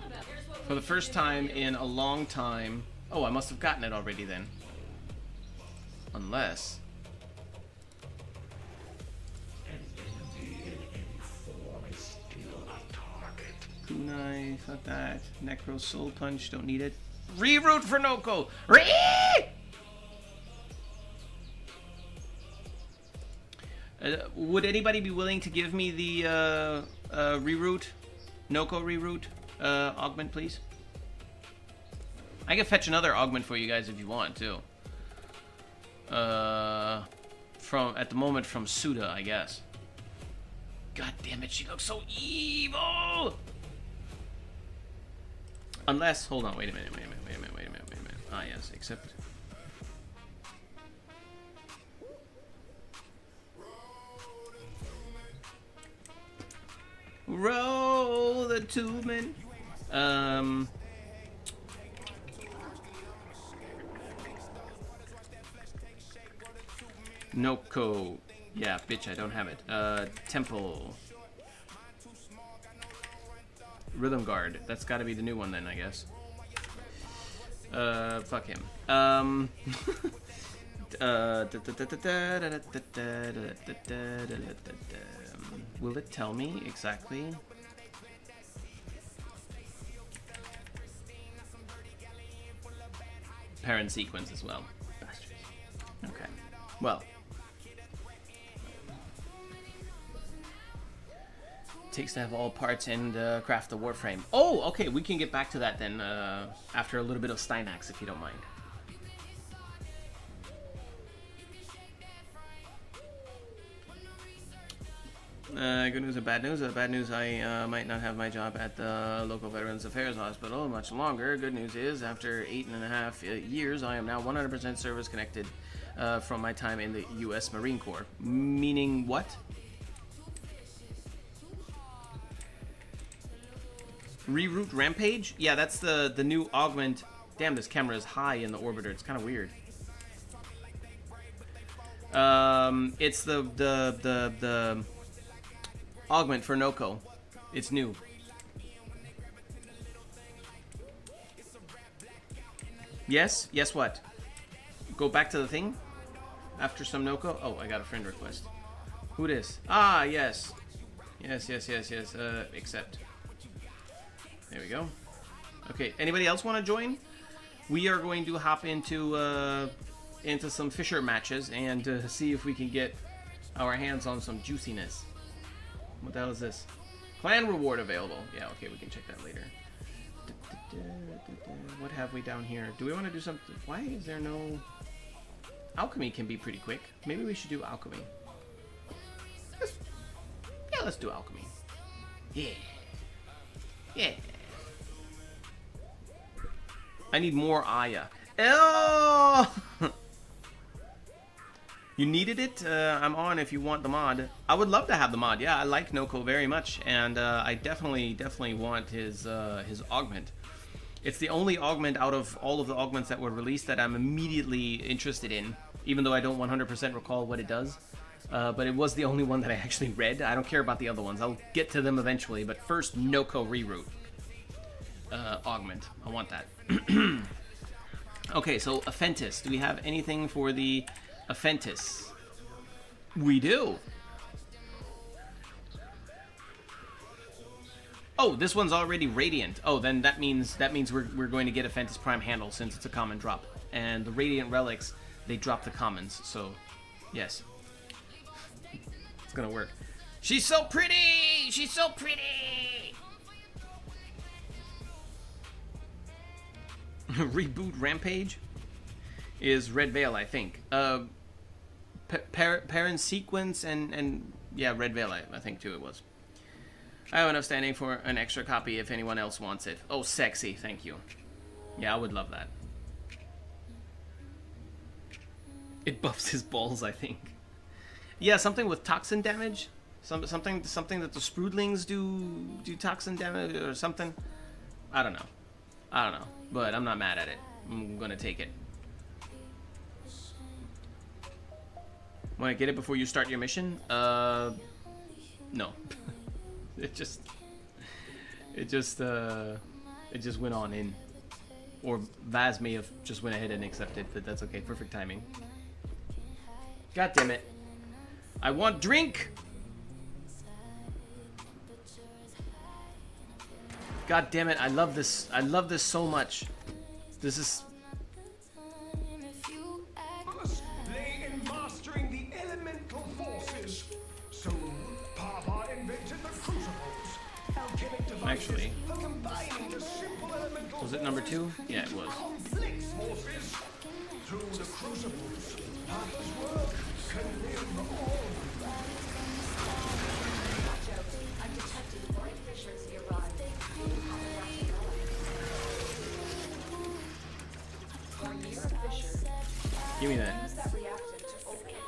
for the first time in a long time... Oh, I must have gotten it already then. Unless... Kunai, fuck that. Necro Soul Punch, don't need it. Reroute for Noko! Would anybody be willing to give me the reroute? Noko reroute augment, please? I can fetch another augment for you guys if you want, too. At the moment from Suda, I guess. God damn it, she looks so evil! Unless, hold on, wait a minute. Ah, yes, except... Roll the tubman. Noko. Yeah, bitch, I don't have it. Temple. Rhythm Guard. That's gotta be the new one then, I guess. Fuck him. Will it tell me exactly? Parent sequence as well. Bastards. Okay. Well. Takes to have all parts and craft the warframe. Oh, okay, we can get back to that then after a little bit of Steinax, if you don't mind. Good news or bad news? Bad news, I might not have my job at the local Veterans Affairs Hospital much longer. Good news is, after 8.5 years, I am now 100% service connected from my time in the U.S. Marine Corps. Meaning what? Reroute Rampage? Yeah, that's the new augment. Damn, this camera is high in the orbiter. It's kind of weird. It's the augment for Noko. It's new. Yes? Yes, what? Go back to the thing? After some Noko? Oh, I got a friend request. Who this? Ah, yes. Yes. Accept. There we go. Okay, anybody else want to join? We are going to hop into some Fisher matches and see if we can get our hands on some juiciness. What the hell is this? Clan reward available. Yeah, okay, we can check that later. What have we down here? Do we want to do something? Why is there no... Alchemy can be pretty quick. Maybe we should do alchemy. Let's do alchemy. Yeah. Yeah. I need more Aya. Oh! You needed it? I'm on if you want the mod. I would love to have the mod. Yeah, I like Noko very much, and I definitely want his augment. It's the only augment out of all of the augments that were released that I'm immediately interested in, even though I don't 100% recall what it does. But it was the only one that I actually read. I don't care about the other ones. I'll get to them eventually, but first, Noko reroute. Augment. I want that. Okay, so Aphentis. Do we have anything for the Aphentis? We do. Oh, this one's already Radiant. Oh, then that means we're going to get Aphentis Prime Handle since it's a common drop. And the Radiant Relics, they drop the commons, so yes. It's gonna work. She's so pretty! She's so pretty! Reboot Rampage is Red Veil, I think. Parent Sequence and yeah, Red Veil, I think too it was. I have enough standing for an extra copy if anyone else wants it. Oh, sexy, thank you. Yeah, I would love that. It buffs his balls, I think. Yeah, something with toxin damage. Something that the Sproodlings do toxin damage or something. I don't know, but I'm not mad at it. I'm gonna take it. Want to get it before you start your mission? No. It just went on in. Or Vaz may have just went ahead and accepted, but that's okay. Perfect timing. God damn it. I want drink! God damn it, I love this. I love this so much. This is... Lay in mastering the elemental forces. So, Papa invented the crucibles. Alchemic devices Actually, for combining the simple elemental was it number 2? Yeah, it was. complex forces. Through the crucibles, Papa's work can live on. I'm detecting bright fissures nearby. When near a fissure, Give me that. that reacted to ultraviolet.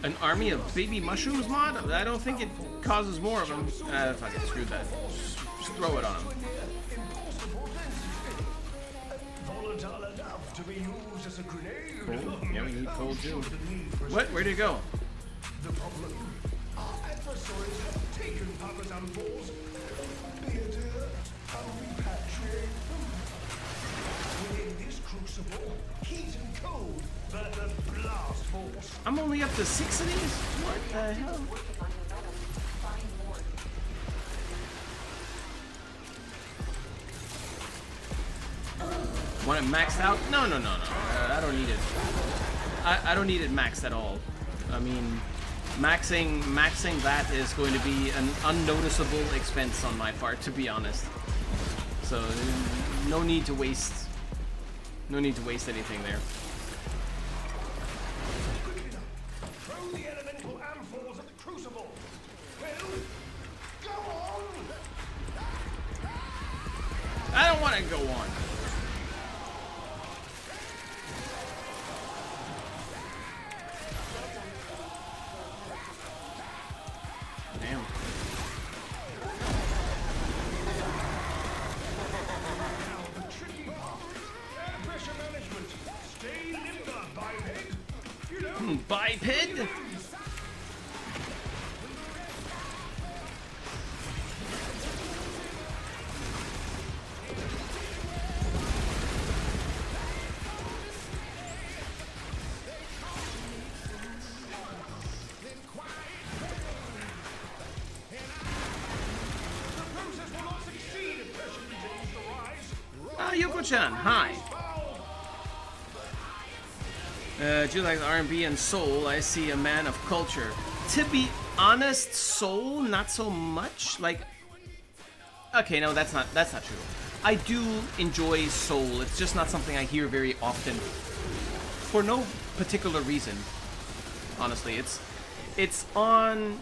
An army of baby mushrooms mod? I don't think it causes more of them. Fuck it, screw that. Just throw it on them. Volatile enough to be used as a grenade. Cool. Yeah, we need coal too. What? Where'd it go? The problem, our adversaries have taken Papa's ampoules. Theater, I'll repatriate them. Within this crucible, heat and cold, that the blast force. I'm only up to 6 of these? What the hell? Want it maxed out? No. I don't need it. I don't need it maxed at all. I mean, maxing that is going to be an unnoticeable expense on my part, to be honest. So no need to waste anything there. Throw the elemental ampoules at the crucible. Well, go on. I don't want to go on. Damn. Now the tricky part. Air pressure management. Stay limber, biped. You know. Biped? Yoko-chan, hi. Do you like R&B and soul? I see a man of culture. To be honest, soul, not so much. Like, okay, no, that's not true. I do enjoy soul. It's just not something I hear very often, for no particular reason. Honestly, it's on.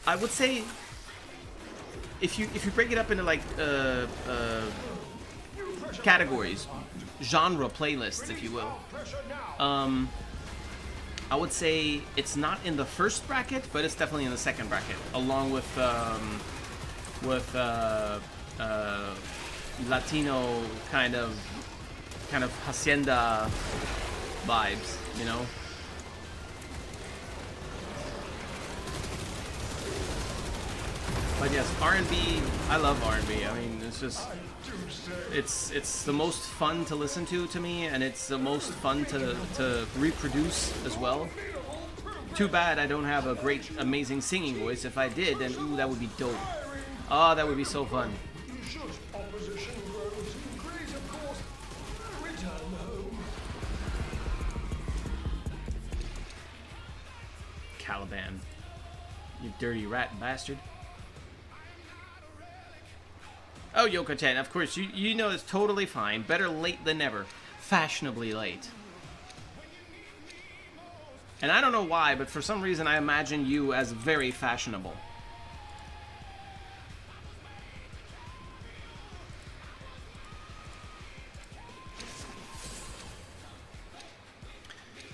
I would say, if you break it up into like categories, genre playlists, if you will. I would say it's not in the first bracket, but it's definitely in the second bracket, along with Latino kind of hacienda vibes, you know. But yes, R&B, I love R&B. I mean, it's just, it's the most fun to listen to me, and it's the most fun to reproduce as well. Too bad I don't have a great, amazing singing voice. If I did, then ooh, that would be dope. Oh, that would be so fun. Should opposition grow too great, of course, return home. Caliban, you dirty rat bastard. Oh, Yoko-chan, of course, you know it's totally fine. Better late than never. Fashionably late. And I don't know why, but for some reason I imagine you as very fashionable.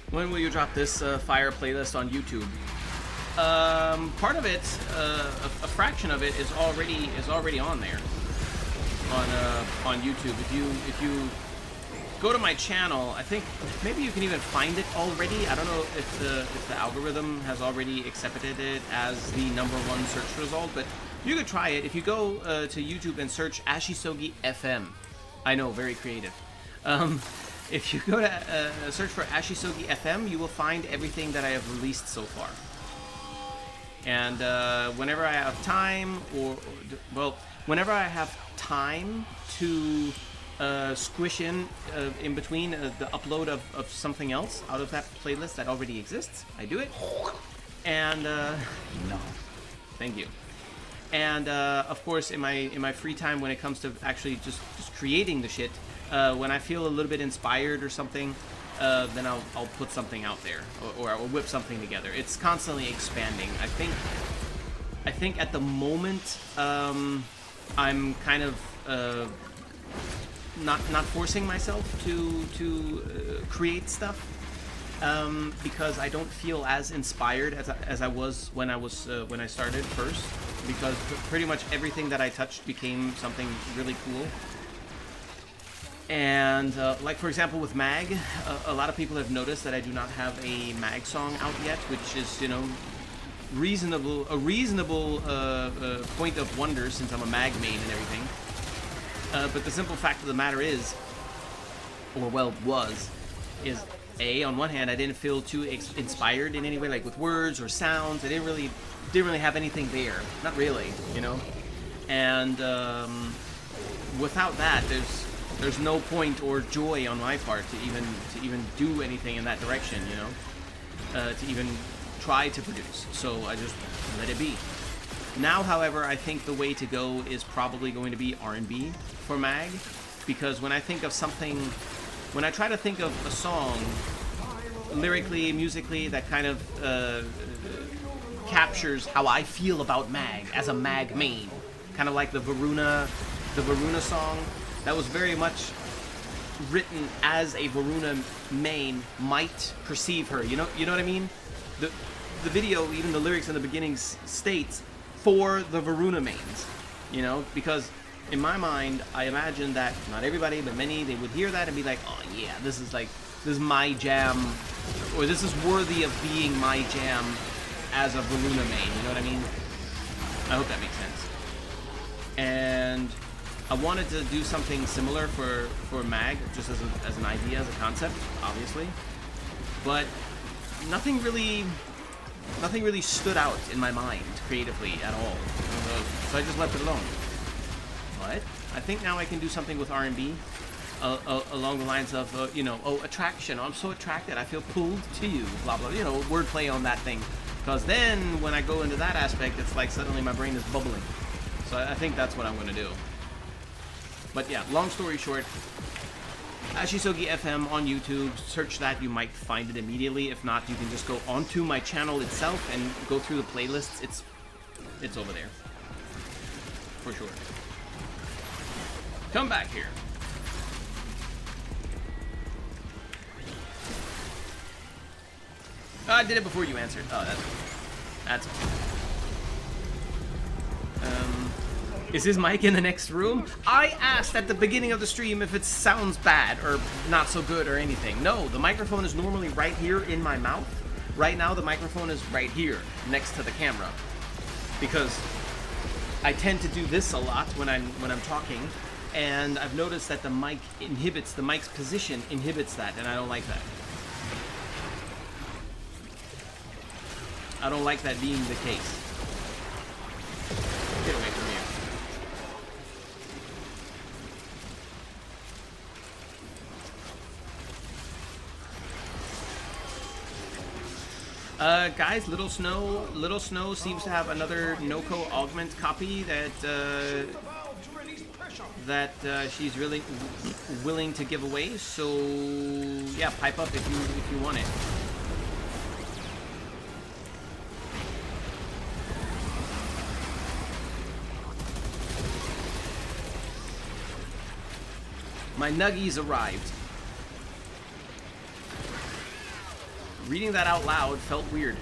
When will you drop this fire playlist on YouTube? Part of it, a fraction of it is already on there. On YouTube. If you go to my channel, I think maybe you can even find it already. I don't know if the algorithm has already accepted it as the #1 search result, but you could try it. If you go to YouTube and search Ashisogi FM, I know, very creative. If you go to search for Ashisogi FM, you will find everything that I have released so far. And whenever I have time, whenever I have time to squish in between the upload of something else out of that playlist that already exists, I do it. And no, thank you. And of course, in my free time, when it comes to actually just creating the shit, when I feel a little bit inspired or something, then I'll put something out there, or I'll whip something together. It's constantly expanding. I think at the moment, I'm kind of not forcing myself to create stuff, because I don't feel as inspired as I was when I started first, because pretty much everything that I touched became something really cool. And like for example with Mag, a lot of people have noticed that I do not have a Mag song out yet, which is, you know, a reasonable point of wonder, since I'm a Mag main and everything. But the simple fact of the matter is, or well, is on one hand, I didn't feel too inspired in any way, like with words or sounds. I didn't really have anything there, not really, you know. And without that, there's no point or joy on my part to even do anything in that direction, you know, to even try to produce. So I just let it be. Now, however, I think the way to go is probably going to be R&B for Mag, because when I think of something, when I try to think of a song, lyrically, musically, that kind of captures how I feel about Mag as a Mag main, kind of like the Varuna song, that was very much written as a Varuna main might perceive her. You know what I mean? The video, even the lyrics in the beginning states for the Varuna mains, you know, because in my mind, I imagine that not everybody, but many, they would hear that and be like, oh yeah, this is my jam, or this is worthy of being my jam as a Varuna main, you know what I mean? I hope that makes sense. And I wanted to do something similar for Mag, just as an idea, as a concept, obviously, but nothing really stood out in my mind creatively at all, so I just left it alone. But I think now I can do something with R&B, along the lines of, you know, oh, attraction. I'm so attracted. I feel pulled to you. Blah, blah, you know, wordplay on that thing. Because then when I go into that aspect, it's like suddenly my brain is bubbling. So I think that's what I'm going to do. But yeah, long story short, Ashisogi FM on YouTube. Search that. You might find it immediately. If not, you can just go onto my channel itself and go through the playlists. It's over there. For sure. Come back here. Oh, I did it before you answered. Oh, that's is his mic in the next room? I asked at the beginning of the stream if it sounds bad or not so good or anything. No, the microphone is normally right here in my mouth. Right now, the microphone is right here next to the camera because I tend to do this a lot when I'm talking, and I've noticed that the mic inhibits the mic's position inhibits that, and I don't like that. I don't like that being the case. Get away from here. Guys, Little Snow seems to have another Noko augment copy that she's really willing to give away. So yeah, pipe up if you want it. My nuggies arrived. Reading that out loud felt weird.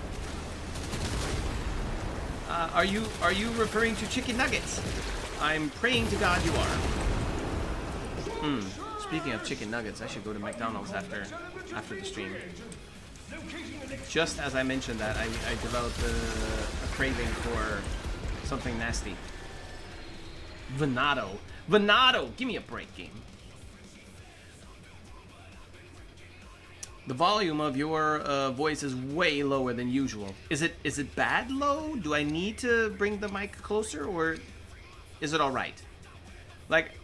Are you referring to chicken nuggets? I'm praying to God you are. Speaking of chicken nuggets, I should go to McDonald's after the stream. Just as I mentioned that, I developed a craving for something nasty. Venado. Venado! Give me a break, game. The volume of your voice is way lower than usual. Is it bad low? Do I need to bring the mic closer, or is it all right? Like,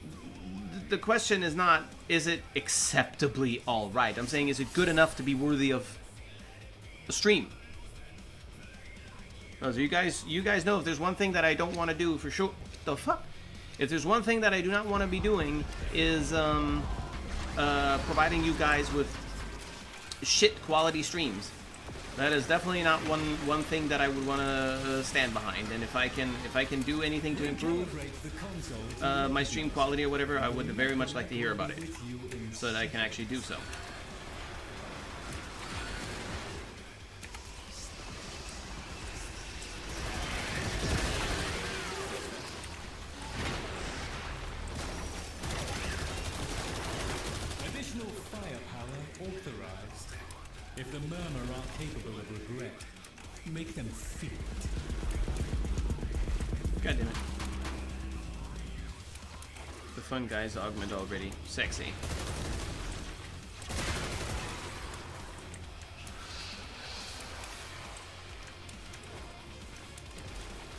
the question is not, is it acceptably all right? I'm saying, is it good enough to be worthy of a stream? So you guys know if there's one thing that I don't want to do for sure. The fuck? If there's one thing that I do not want to be doing is providing you guys with shit quality streams. That is definitely not one thing that I would want to stand behind. And if I can do anything to improve my stream quality or whatever, I would very much like to hear about it, so that I can actually do so. Additional firepower authorized. If the murmur aren't capable of regret, make them feel it. God damn it. The fun guys augment already. Sexy.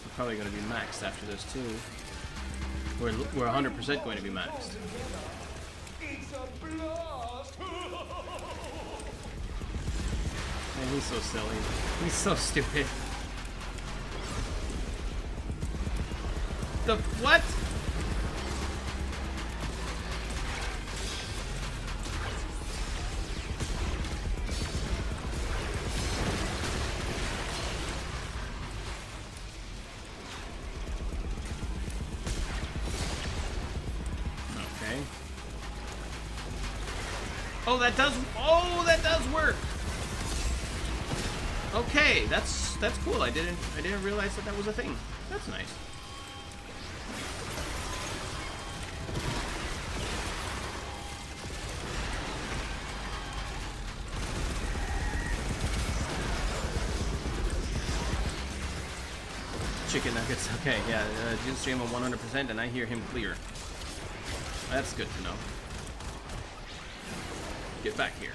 We're probably going to be maxed after this too. We're 100% going to be maxed. It's a blast! Man, he's so silly. He's so stupid. The what? Okay. Oh, that does work. Okay, that's cool. I didn't realize that was a thing. That's nice. Chicken nuggets. Okay, yeah. Jin stream on 100%, and I hear him clear. That's good to know. Get back here.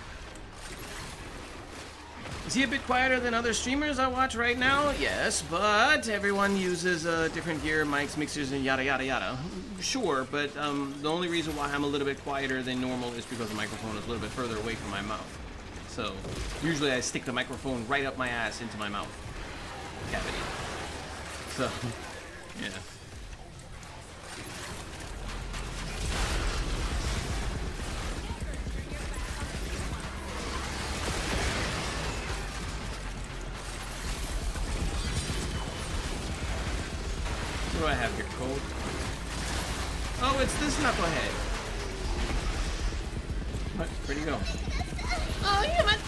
Is he a bit quieter than other streamers I watch right now? Yes, but everyone uses different gear, mics, mixers, and yada yada yada. Sure, but the only reason why I'm a little bit quieter than normal is because the microphone is a little bit further away from my mouth. So usually I stick the microphone right up my ass into my mouth cavity. So, yeah. What do I have here? Cold? Oh, it's this knucklehead. What? Where'd he go? Oh, Yamate!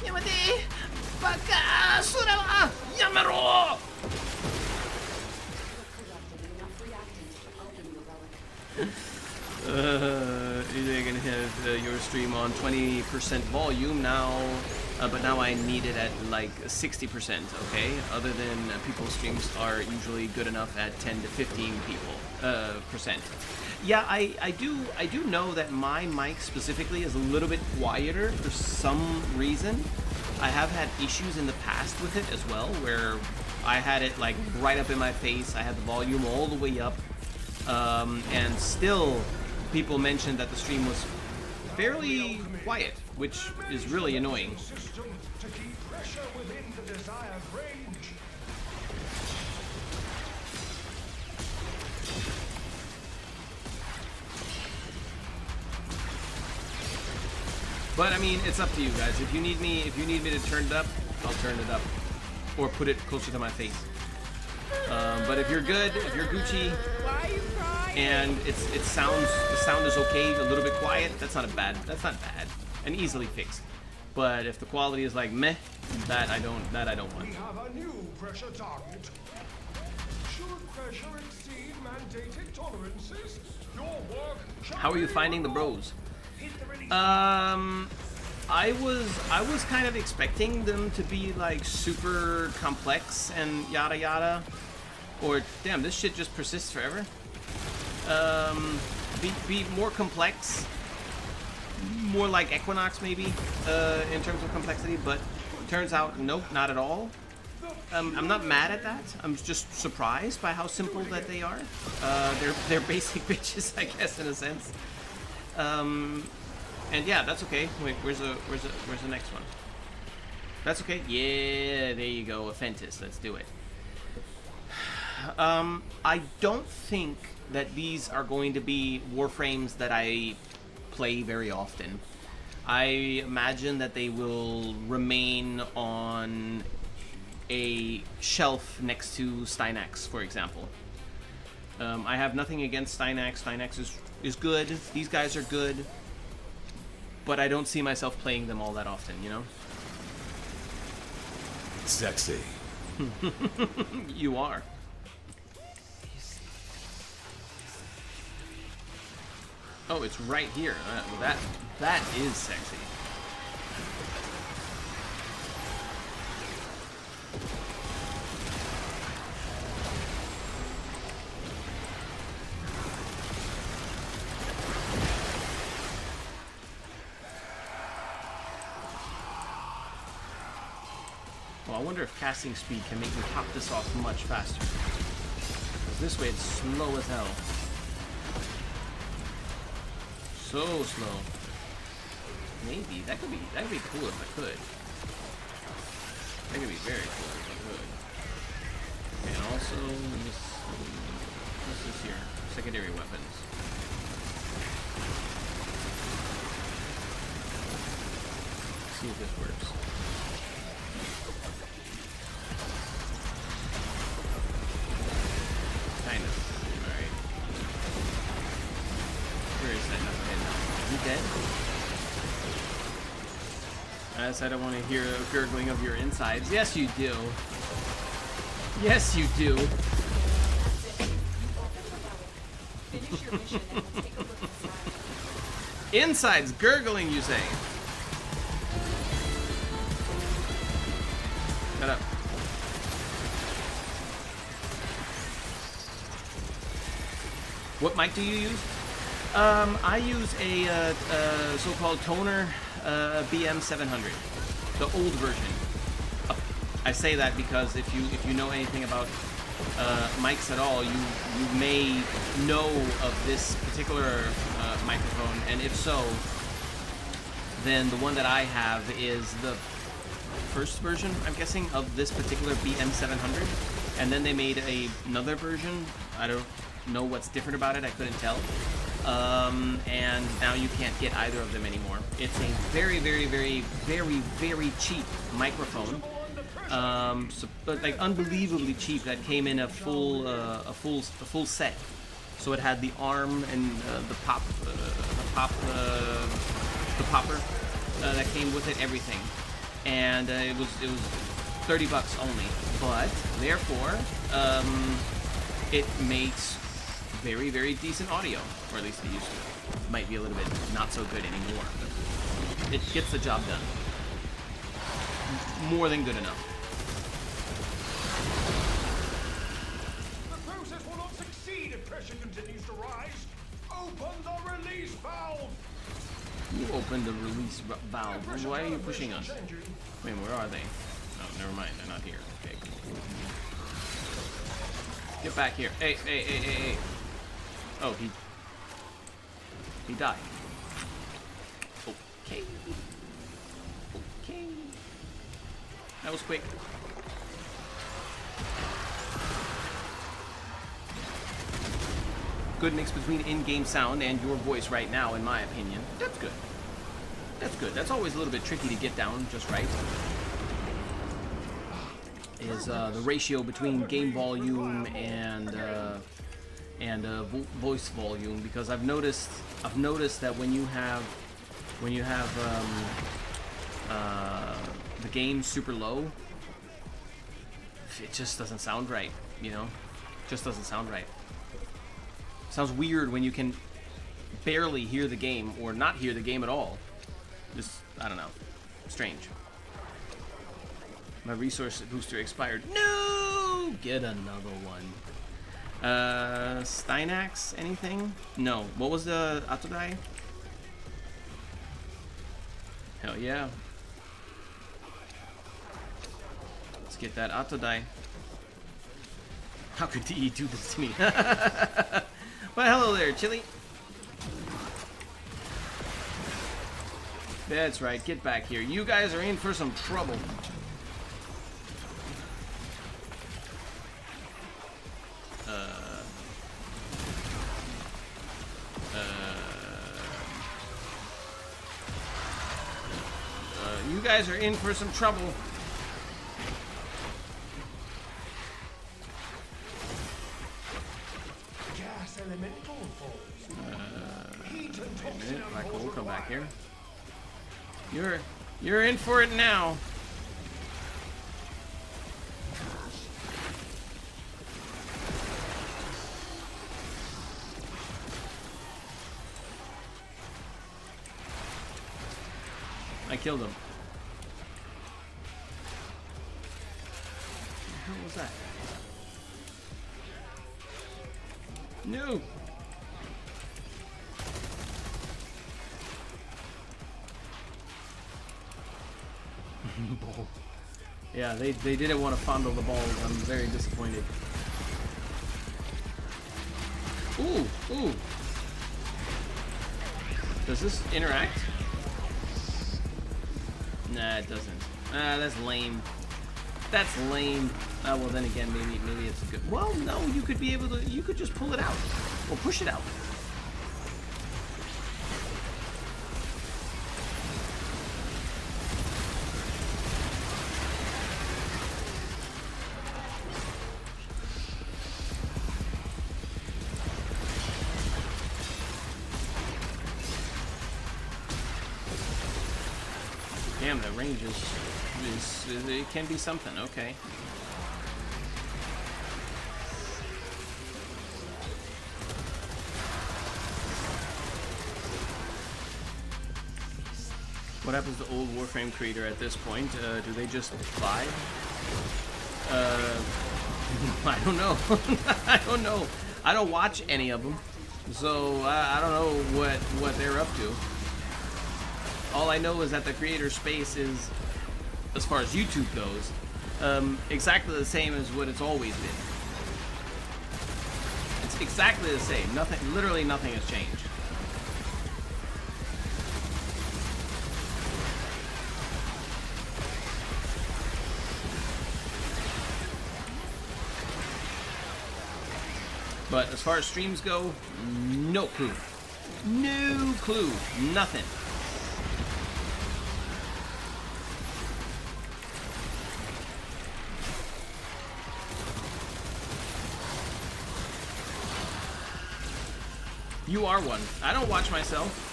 Yamate! Baka! Surawa! Yamero! You're gonna have your stream on 20% volume now, but now I need it at like 60%, okay? Other than people's streams are usually good enough at 10 to 15 percent. Yeah, I do know that my mic specifically is a little bit quieter for some reason. I have had issues in the past with it as well, where I had it like right up in my face. I had the volume all the way up, and still people mentioned that the stream was fairly quiet, which is really annoying. System to keep pressure within the desired range. But I mean, it's up to you guys. If you need me to turn it up, I'll turn it up, or put it closer to my face. But if you're good, if you're Gucci, and the sound is okay, a little bit quiet, that's not bad, and easily fixed. But if the quality is like meh, that I don't want. We have a new pressure target. Should pressure exceed mandated tolerances, your work shall How are you be finding the bros? I was kind of expecting them to be like super complex and yada yada, or damn, this shit just persists forever. Be more complex, more like Equinox maybe, in terms of complexity, but turns out nope, not at all. I'm not mad at that. I'm just surprised by how simple that they are. They're basic bitches, I guess, in a sense. And yeah, that's okay. Wait, where's the next one? That's okay. Yeah, there you go, Aphentis. Let's do it. I don't think that these are going to be warframes that I play very often. I imagine that they will remain on a shelf next to Steinax, for example. I have nothing against Steinax. Steinax is good. These guys are good. But I don't see myself playing them all that often, you know? Sexy. You are. Oh, it's right here. That is sexy. Well, I wonder if casting speed can make me pop this off much faster. 'Cause this way it's slow as hell. So slow. Maybe that could be cool if I could. That could be very cool if I could. And also what's this here? Secondary weapons. Let's see if this works. Kind of. Alright. Where is that knucklehead now? Is he dead? I don't want to hear a gurgling of your insides. Yes, you do. Yes, you do. Insides gurgling, you say? Shut up. What mic do you use? I use a so-called toner BM700. the old version. I say that because if you know anything about mics at all, you may know of this particular microphone, and if so, then the one that I have is the first version, I'm guessing, of this particular BM700, and then they made another version. I don't know what's different about it. I couldn't tell. And now you can't get either of them anymore. It's a very, very, very, very, very cheap microphone. But like unbelievably cheap. That came in a full set. So it had the arm and the popper that came with it, everything, and it was $30 only. But therefore, it makes very, very decent audio, or at least it used to. Might be a little bit not so good anymore, but it gets the job done. More than good enough. The process will not succeed if pressure continues to rise. Open the release valve. You opened the release valve. Why are you pushing us? Wait, where are they? Oh, never mind. They're not here. Okay, cool. Get back here. Hey, hey, hey, hey, hey. Oh, he died. Okay. Okay. That was quick. Good mix between in-game sound and your voice right now, in my opinion. That's good. That's good. That's always a little bit tricky to get down just right. Is the ratio between game volume and voice volume, because I've noticed that when you have the game super low, it just doesn't sound right, you know? Just doesn't sound right. Sounds weird when you can barely hear the game or not hear the game at all. Just, I don't know. Strange. My resource booster expired. No! Get another one. Steinax, anything? No. What was the Atodai? Hell yeah. Let's get that Atodai. How could DE do this to me? Well, hello there, Chili. That's right, get back here. You guys are in for some trouble. You guys are in for some trouble. Gas elemental forms. Heat and toxin Black hole, come back required. here. You're in for it now. I killed him. What the hell was that? No. Ball. Yeah, they didn't want to fondle the balls. I'm very disappointed. Ooh, ooh. Does this interact? Nah, it doesn't. Ah, that's lame. That's lame. Oh, well, then again, maybe it's good. Well, no, you could be able to. You could just pull it out or push it out. Damn, that range is it can be something. Okay. What happens to old Warframe creator at this point? Do they just buy? I don't know. I don't know. I don't watch any of them, so I don't know what they're up to. All I know is that the creator space is as far as YouTube goes, exactly the same as what it's always been. It's exactly the same. Nothing, literally nothing has changed. But as far as streams go, no clue. No clue. Nothing. You are one. I don't watch myself.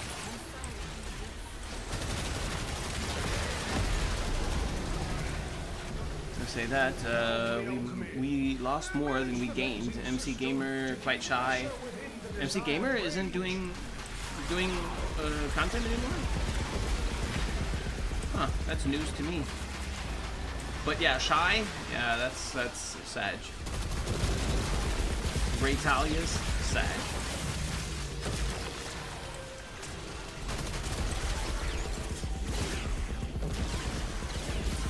Say that we lost more than we gained. MC Gamer quite shy. MC Gamer isn't doing content anymore. Huh? That's news to me. But yeah, shy. Yeah, that's Sag. Raytalia's Sag.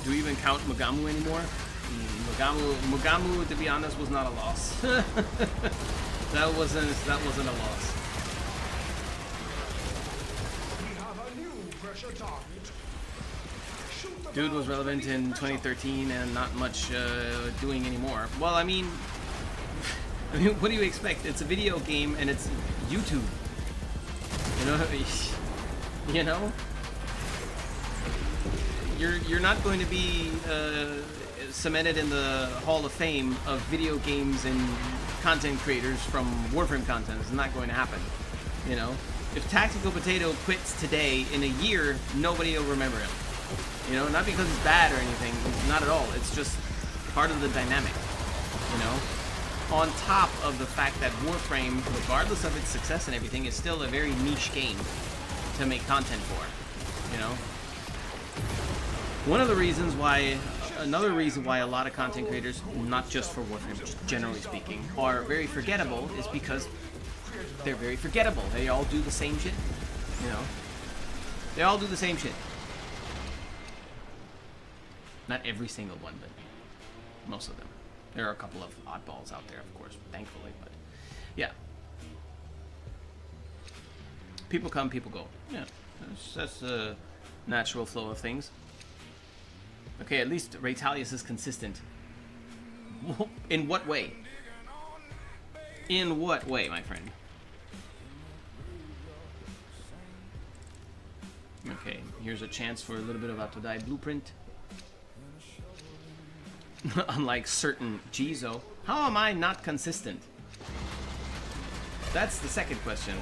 Do we even count Mugamu anymore? Mugamu, to be honest, was not a loss. that wasn't a loss. We have a new pressure target. Shoot the Dude was relevant in 2013 and not much doing anymore. Well, I mean, what do you expect? It's a video game and it's YouTube. You know. You're not going to be cemented in the Hall of Fame of video games and content creators from Warframe content. It's not going to happen. You know, if Tactical Potato quits today, in a year, nobody will remember him. You know, not because it's bad or anything. Not at all. It's just part of the dynamic. You know, on top of the fact that Warframe, regardless of its success and everything, is still a very niche game to make content for. You know. Another reason why a lot of content creators, not just for Warframe, just generally speaking, are very forgettable is because they're very forgettable. They all do the same shit, you know? They all do the same shit. Not every single one, but most of them. There are a couple of oddballs out there, of course, thankfully, but yeah. People come, people go. Yeah, that's the natural flow of things. Okay, at least Raytalius is consistent. In what way? In what way, my friend? Okay, here's a chance for a little bit of Autodai Blueprint. Unlike certain Jizo. How am I not consistent? That's the second question.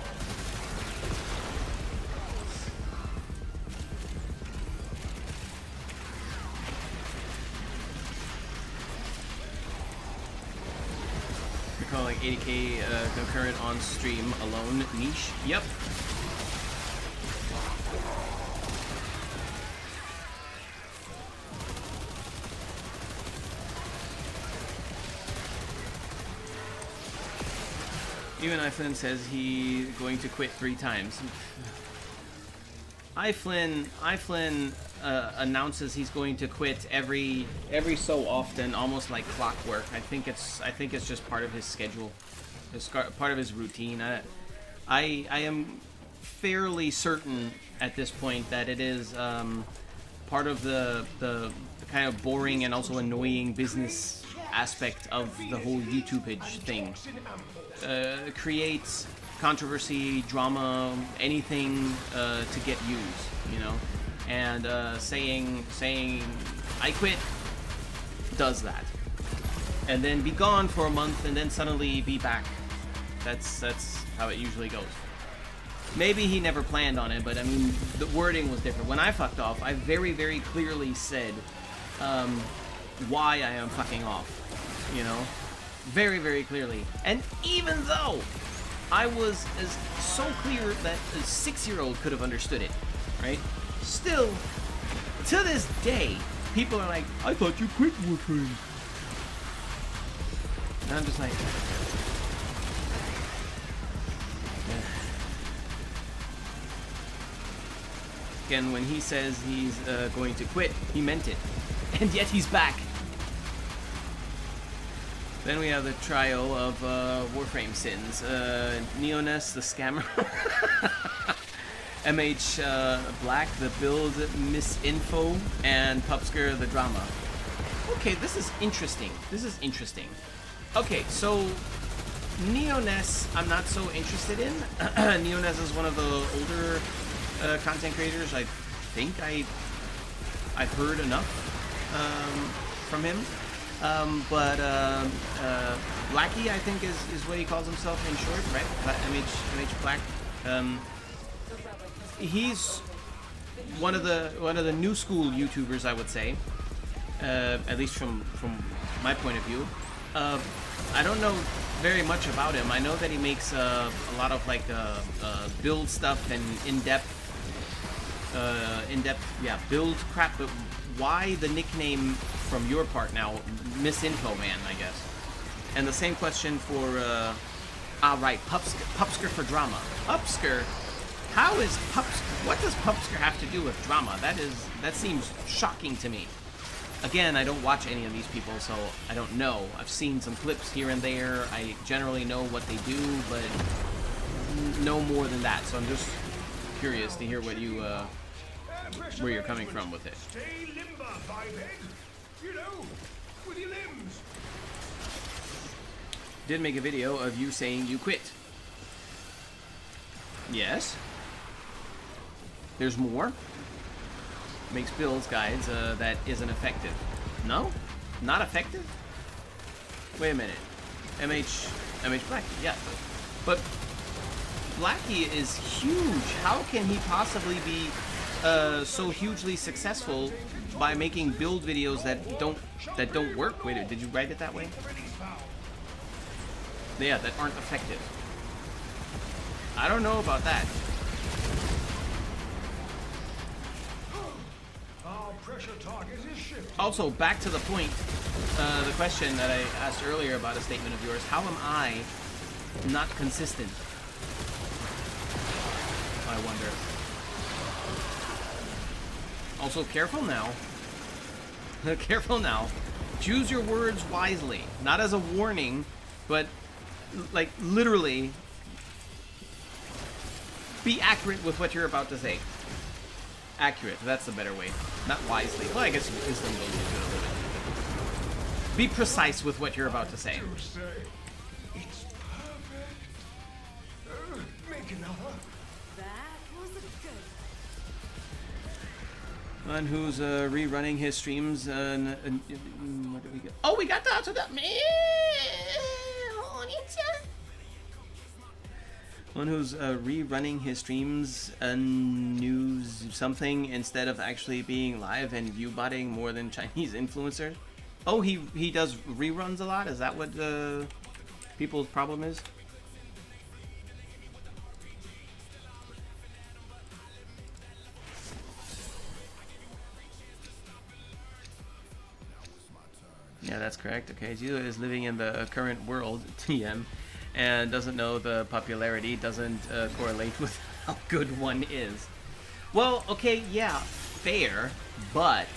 Calling 80k concurrent on stream alone niche. Yep. Even Iflin says he going to quit 3 times. Iflin announces he's going to quit every so often, almost like clockwork. I think it's just part of his schedule, part of his routine. I am fairly certain at this point that it is part of the kind of boring and also annoying business aspect of the whole YouTubeage thing. Creates controversy, drama, anything to get views, you know, and saying I quit does that, and then be gone for a month and then suddenly be back. That's how it usually goes. Maybe he never planned on it, but I mean the wording was different. When I fucked off, I very, very clearly said why I am fucking off, you know, very, very clearly. And even though I was so clear that a 6-year-old could have understood it, right? Still, to this day, people are like, I thought you quit Warframe. And I'm just like, and when he says he's going to quit, he meant it. And yet he's back. Then we have the trio of Warframe sins. Neoness, the scammer. MH Black, the build misinfo, and Pupsker, the drama. Okay, this is interesting. Okay, so Neoness I'm not so interested in. Neoness is one of the older content creators. I think I've heard enough from him. But Blackie, I think, is what he calls himself in short, right? MH Black. He's one of the new school YouTubers, I would say, at least from my point of view. I don't know very much about him. I know that he makes a lot of like build stuff and in-depth build crap. But why the nickname from your part now, Misinfo Man, I guess? And the same question for right, Pupsker for drama. Pupsker. How is Pupsker? What does Pupsker have to do with drama? That seems shocking to me. Again, I don't watch any of these people, so I don't know. I've seen some clips here and there. I generally know what they do, but no more than that. So I'm just curious to hear what you where you're coming from with it. Stay limber, Biped. You know, with your limbs. Did make a video of you saying you quit. Yes. There's more. Makes builds guides that isn't effective. No? Not effective? Wait a minute. MH Blackie, yeah. But Blackie is huge. How can he possibly be so hugely successful by making build videos that don't work? Wait, did you write it that way? Yeah, that aren't effective. I don't know about that. Also, back to the point, the question that I asked earlier about a statement of yours. How am I not consistent? I wonder. Also, careful now. Careful now. Choose your words wisely. Not as a warning, but like literally be accurate with what you're about to say. Accurate, that's the better way. Not wisely. Well, I guess wisdom goes into it a little bit. Be precise with what you're about to say. It's perfect. Make another. That was a good. One who's rerunning his streams. What do we get? Oh, we got that. So that one who's rerunning his streams news something instead of actually being live and view-botting more than Chinese influencers. Oh, he does reruns a lot? Is that what people's problem is? Yeah, that's correct. Okay, Zio is living in the current world, TM, and doesn't know the popularity doesn't correlate with how good one is. Well, okay, yeah, fair, but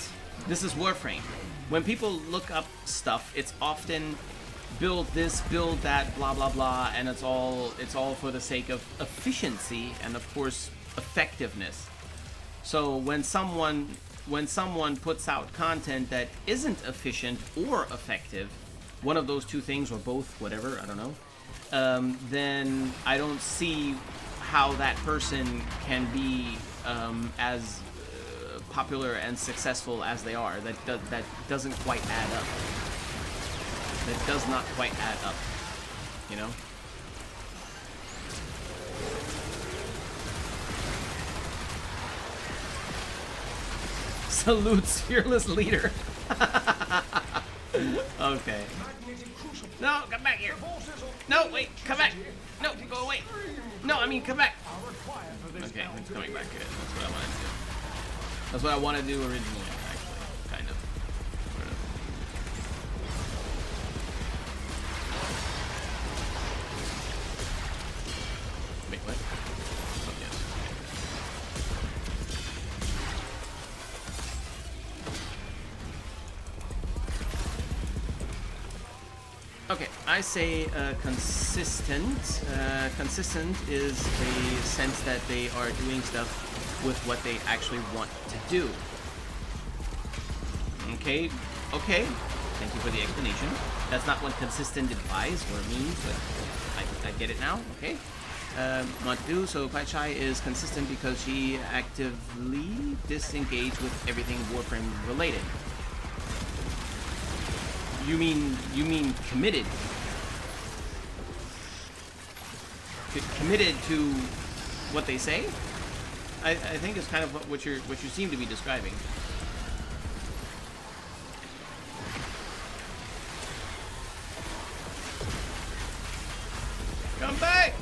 this is Warframe. When people look up stuff, it's often build this, build that, blah blah blah, and it's all for the sake of efficiency and of course effectiveness. So when someone puts out content that isn't efficient or effective, one of those two things or both, whatever, I don't know, then I don't see how that person can be as popular and successful as they are. That doesn't quite add up. That does not quite add up, you know? Salutes, fearless leader. Okay. No, come back here. No, wait, come back. No, go away. No, I mean, come back. Okay, it's coming back good. That's what I wanted to do. That's what I wanted to do originally, actually, kind of. Sort of. Wait, what? Oh, yes. Okay, I say consistent. Consistent is a sense that they are doing stuff with what they actually want to do. Okay, okay. Thank you for the explanation. That's not what consistent implies or means, but I get it now. Okay. Want to do so. Quite Shy is consistent because she actively disengaged with everything Warframe related. You mean committed? Committed to what they say? I think is kind of what you seem to be describing. Come back!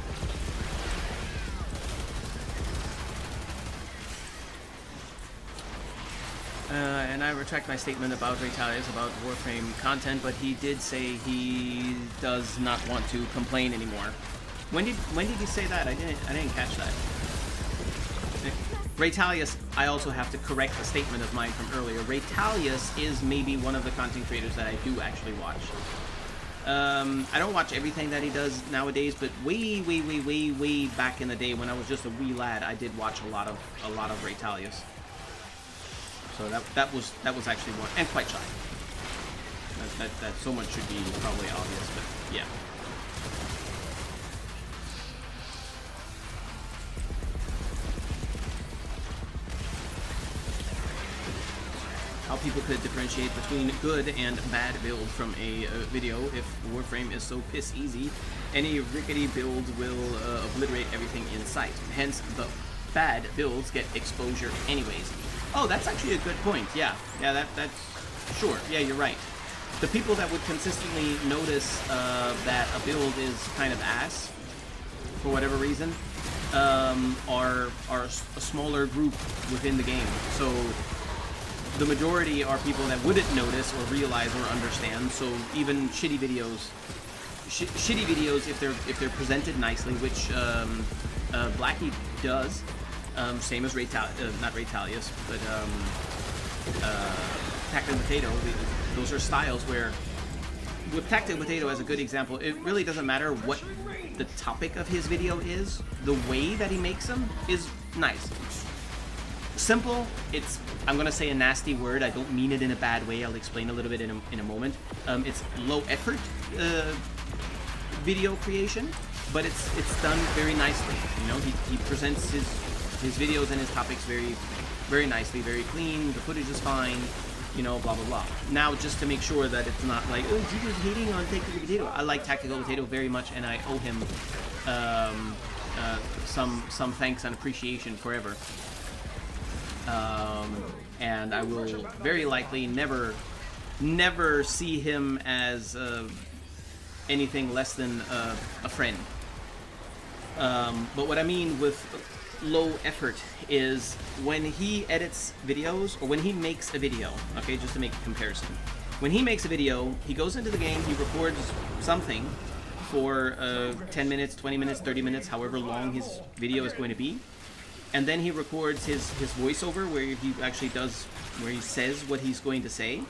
And I retract my statement about Retalius about Warframe content, but he did say he does not want to complain anymore. When did he say that? I didn't catch that. Retalius, I also have to correct a statement of mine from earlier. Retalius is maybe one of the content creators that I do actually watch. I don't watch everything that he does nowadays, but way back in the day when I was just a wee lad, I did watch a lot of Retalius. So that was actually one, and Quite Shy. That so much should be probably obvious, but yeah. How people could differentiate between good and bad build from a video. If Warframe is so piss easy, any rickety build will obliterate everything in sight. Hence, the bad builds get exposure anyways. Oh, that's actually a good point. Yeah, that's sure. Yeah, you're right. The people that would consistently notice that a build is kind of ass for whatever reason are a smaller group within the game. So the majority are people that wouldn't notice or realize or understand. So even shitty videos, if they're presented nicely, which Blackie does. Same as not Retalius, but Tactic Potato. Those are styles where, with Tactic Potato as a good example, it really doesn't matter what the topic of his video is. The way that he makes them is nice. Simple. I'm gonna say a nasty word. I don't mean it in a bad way. I'll explain a little bit in a moment. It's low effort video creation, but it's done very nicely. You know, he presents his videos and his topics very nicely, very clean. The footage is fine, you know, blah blah blah. Now, just to make sure that it's not like, oh, you just hating on Tactical Potato. I like Tactical Potato very much, and I owe him some thanks and appreciation forever. And I will very likely never see him as anything less than a friend. But what I mean with low effort is when he edits videos, or when he makes a video, okay, just to make a comparison. When he makes a video, he goes into the game, he records something for 10 minutes, 20 minutes, 30 minutes, however long his video is going to be. And then he records his voiceover where he actually where he says what he's going to say.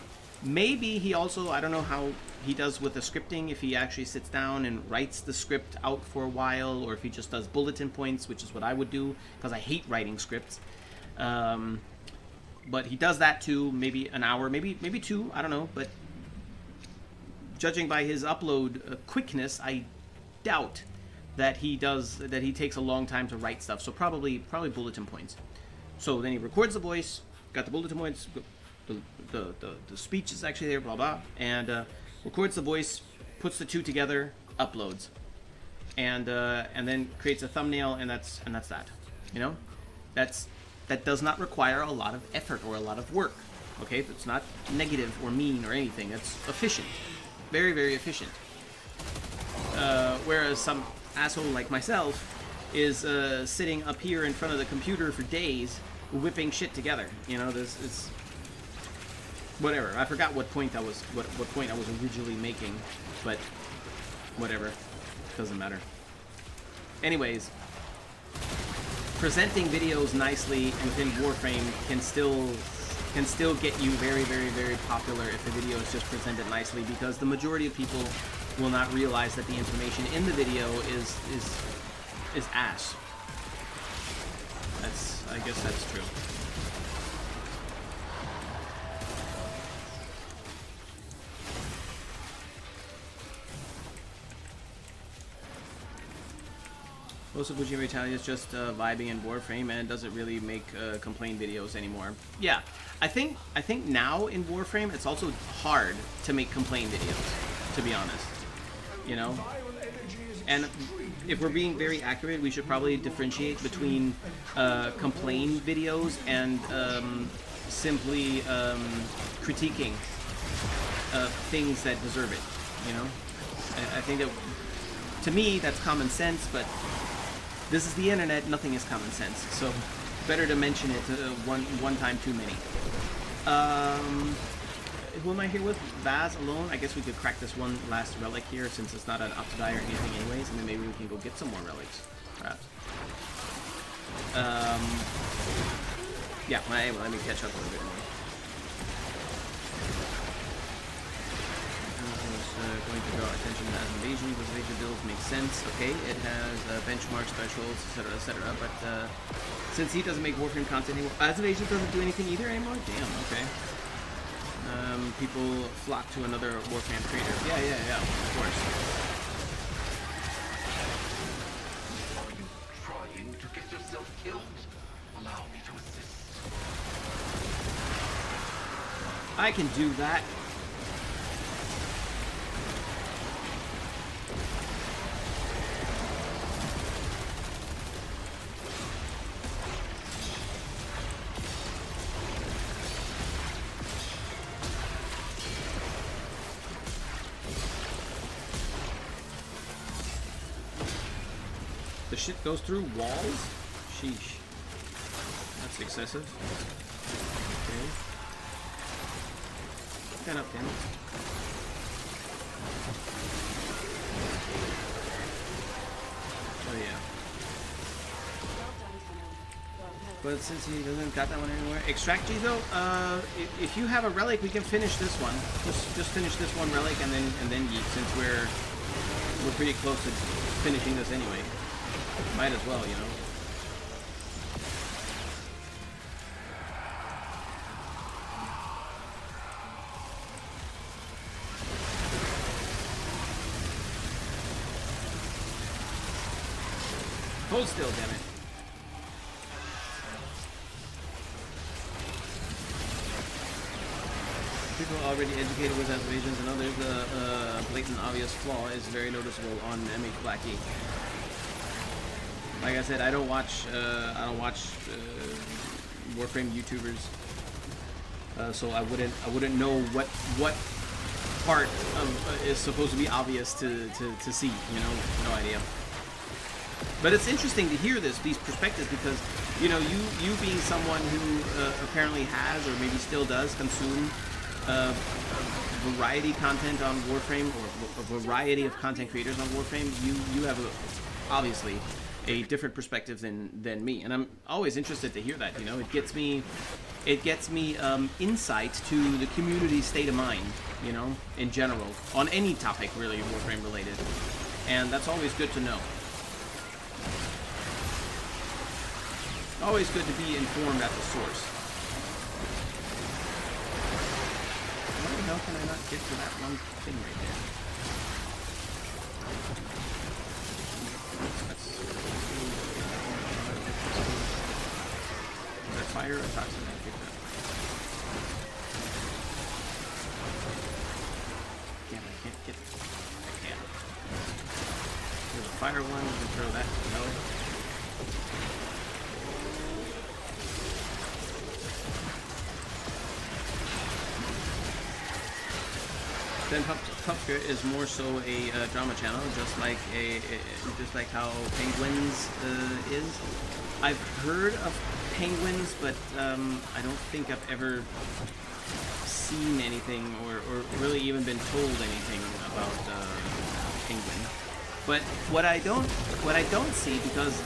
Maybe he also, I don't know how he does with the scripting, if he actually sits down and writes the script out for a while, or if he just does bulletin points, which is what I would do, because I hate writing scripts. But he does that too, maybe an hour, maybe 2, I don't know, but judging by his upload quickness, I doubt that he takes a long time to write stuff, so probably bulletin points. So then he records the voice, got the bulletin points, the speech is actually there, blah blah, and records the voice, puts the two together, uploads, and then creates a thumbnail, and that's that. You know, that does not require a lot of effort or a lot of work. Okay, it's not negative or mean or anything. It's efficient, very very efficient. Whereas some asshole like myself is sitting up here in front of the computer for days, whipping shit together. You know, this is. Whatever. I forgot what point I was originally making, but whatever. Doesn't matter. Anyways, presenting videos nicely within Warframe can still get you very, very, very popular if the video is just presented nicely, because the majority of people will not realize that the information in the video is ass. I guess that's true. Most of Ujima Italia is just vibing in Warframe and doesn't really make complaint videos anymore. Yeah, I think now in Warframe it's also hard to make complaint videos, to be honest. You know? And if we're being very accurate, we should probably differentiate between complaint videos and simply critiquing things that deserve it, you know? I think that, to me, that's common sense, but this is the internet, nothing is common sense, so better to mention it one time too many. Who am I here with? Vaz alone? I guess we could crack this one last relic here, since it's not an up to die or anything anyways, and then maybe we can go get some more relics, perhaps. Yeah, anyway, let me catch up a little bit more. Going to draw attention to as invasion, because invasion builds make sense. Okay, it has benchmark thresholds, etc., but since he doesn't make Warframe content anymore, as invasion doesn't do anything either anymore? Damn, okay. People flock to another Warframe creator. Yeah, of course. Are you trying to get yourself killed? Allow me to assist. I can do that. The shit goes through walls? Sheesh. That's excessive. Okay. Get up, damn it. Oh yeah. But since he doesn't got that one anymore, extract Jizo. If you have a relic, we can finish this one. Just finish this one relic and then yeet, since we're pretty close to finishing this anyway. Might as well, you know. Hold still, damn it. People already educated with evasions and others, the blatant obvious flaw is very noticeable on MH Blackie. Like I said, I don't watch Warframe YouTubers, so I wouldn't know what part of, is supposed to be obvious to see. You know, no idea. But it's interesting to hear these perspectives, because you know, you being someone who apparently has, or maybe still does, consume variety content on Warframe, or a variety of content creators on Warframe, you have obviously a different perspective than me, and I'm always interested to hear that. You know, it gets me insight to the community state of mind, you know, in general, on any topic really Warframe related, and that's always good to know. Always good to be informed at the source. Why the hell can I not get to that one thing right there? Is that fire or toxin? I think that. Damn, I can't get it. I can. There's a fire one, we can throw that. No. Then Pupsker is more so a drama channel, just like how Penguins is. I've heard of Penguins, but I don't think I've ever seen anything or really even been told anything about Penguin. But what I don't see, because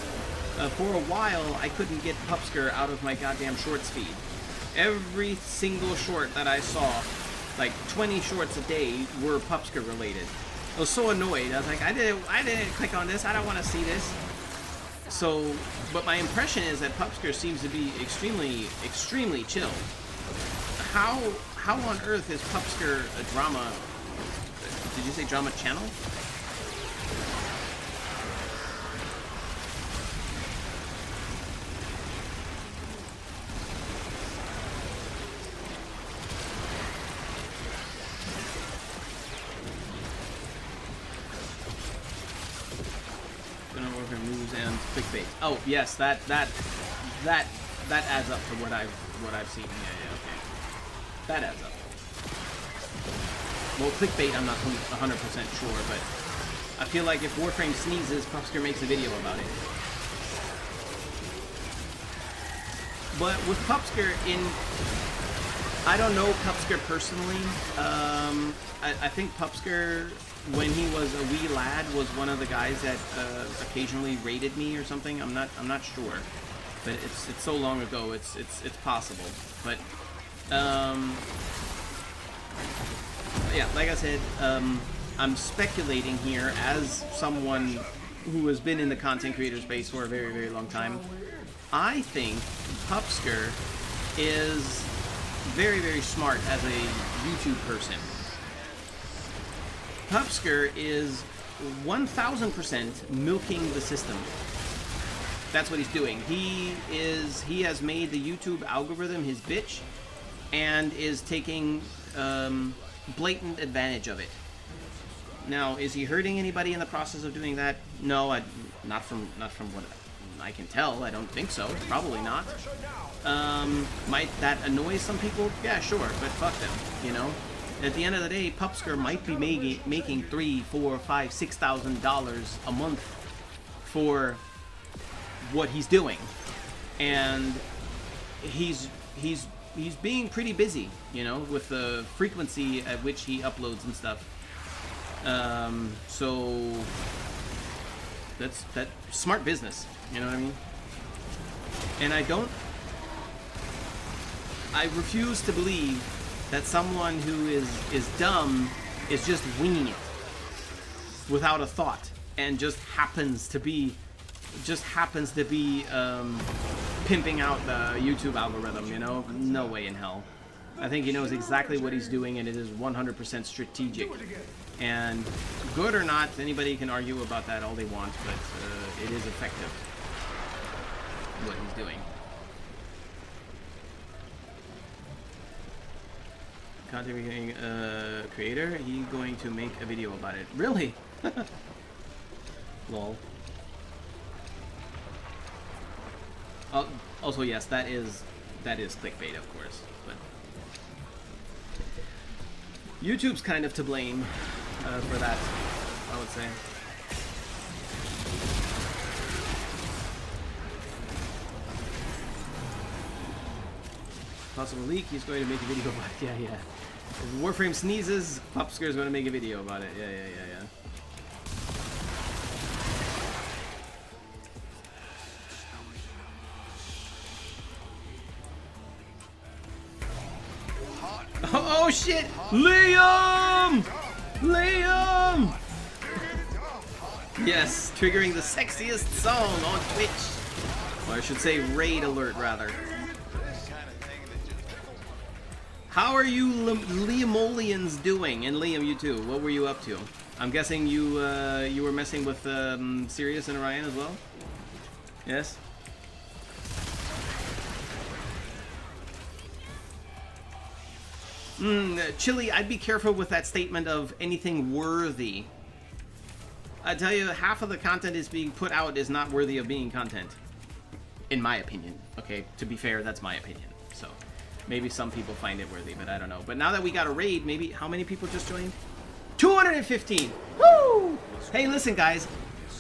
for a while I couldn't get Pupsker out of my goddamn shorts feed. Every single short that I saw, like 20 shorts a day, were Pupsker related. I was so annoyed. I was like, I didn't click on this. I don't want to see this. So, but my impression is that Pupsker seems to be extremely chill. How on earth is Pupsker a drama? Did you say drama channel? Moves and clickbait. Oh yes, that adds up to what I've seen. Yeah, okay. That adds up. Well, clickbait, I'm not 100% sure, but I feel like if Warframe sneezes, Pupsker makes a video about it. But with Pupsker I don't know Pupsker personally. I think Pupsker, when he was a wee lad, was one of the guys that occasionally raided me or something. I'm not sure, but it's so long ago. It's possible. But yeah, like I said, I'm speculating here as someone who has been in the content creator space for a very long time. I think Pupsker is very smart as a YouTube person. Pupsker is 1000% milking the system. That's what he's doing. He has made the YouTube algorithm his bitch and is taking blatant advantage of it. Now, is he hurting anybody in the process of doing that? No, not from what I can tell. I don't think so. Probably not. Might that annoy some people? Yeah, sure, but fuck them, you know? At the end of the day, Pupsker might be making $3,000, $4,000, $5,000, $6,000 a month for what he's doing, and he's being pretty busy, you know, with the frequency at which he uploads and stuff. So that's smart business, you know what I mean? And I refuse to believe that someone who is dumb is just winging it without a thought and just happens to be pimping out the YouTube algorithm, you know? No way in hell. I think he knows exactly what he's doing, and it is 100% strategic. And good or not, anybody can argue about that all they want, but it is effective, what he's doing. Content creator, he's going to make a video about it. Really? Lol. Also, yes, that is clickbait, of course. But YouTube's kind of to blame for that, I would say. Possible leak, he's going to make a video about it. Yeah. If Warframe sneezes, Pupsker's going to make a video about it. Yeah. Oh shit! Liam! Yes, triggering the sexiest song on Twitch. Or I should say raid alert, rather. How are you Liamolians doing? And Liam, you too. What were you up to? I'm guessing you were messing with Serius and Orion as well? Yes? Chili, I'd be careful with that statement of anything worthy. I tell you, half of the content is being put out is not worthy of being content. In my opinion. Okay, to be fair, that's my opinion. So, maybe some people find it worthy, but I don't know. But now that we got a raid, maybe, how many people just joined? 215! Woo! Hey, listen, guys.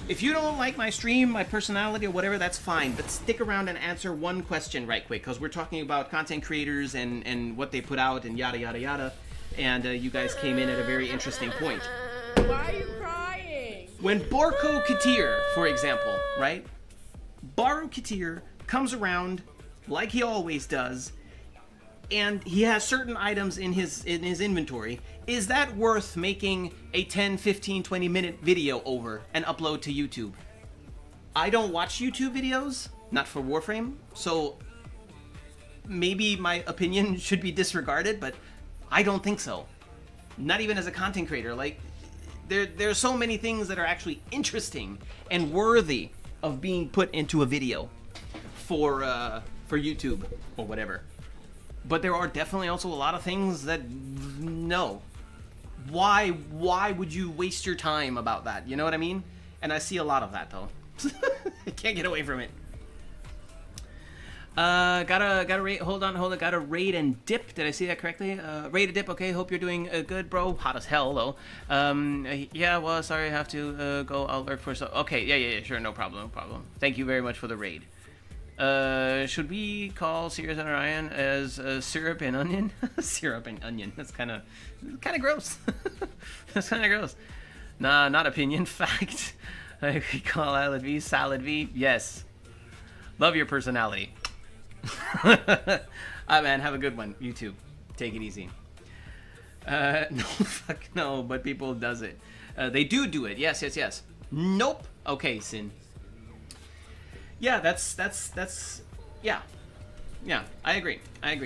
If you don't like my stream, my personality, or whatever, that's fine. But stick around and answer one question right quick, because we're talking about content creators and what they put out and yada, yada, yada. And you guys came in at a very interesting point. Why are you crying? When Borko Katir, for example, right? Baru Katir comes around, like he always does, and he has certain items in his inventory, is that worth making a 10, 15, 20 minute video over and upload to YouTube? I don't watch YouTube videos, not for Warframe, so maybe my opinion should be disregarded, but I don't think so. Not even as a content creator. Like, there's so many things that are actually interesting and worthy of being put into a video for YouTube or whatever. But there are definitely also a lot of things that, no. Why would you waste your time about that? You know what I mean? And I see a lot of that, though. I can't get away from it. Gotta rate, hold on, gotta raid and dip. Did I see that correctly? Raid and dip, okay, hope you're doing good, bro. Hot as hell, though. Yeah, well, sorry, I have to go, I'll lurk for okay, yeah, sure, no problem. Thank you very much for the raid. Should we call Serius and Orion as syrup and onion? Syrup and onion, that's kind of gross. That's kind of gross. Nah, not opinion, fact. We call Salad V, Salad V, yes. Love your personality. Alright, man, have a good one. You too. Take it easy. No, fuck no, but people does it. They do it. Yes. Nope. Okay, Sin. Yeah, that's yeah. Yeah, I agree.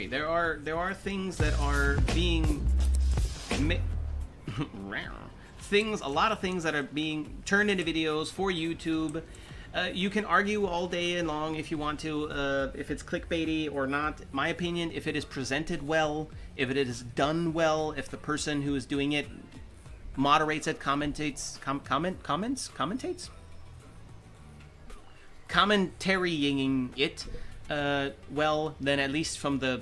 There are things that are being a lot of things that are being turned into videos for YouTube. You can argue all day and long if you want to, if it's clickbaity or not. My opinion, if it is presented well, if it is done well, if the person who is doing it moderates it, commentates, commentarying it, well, then at least from the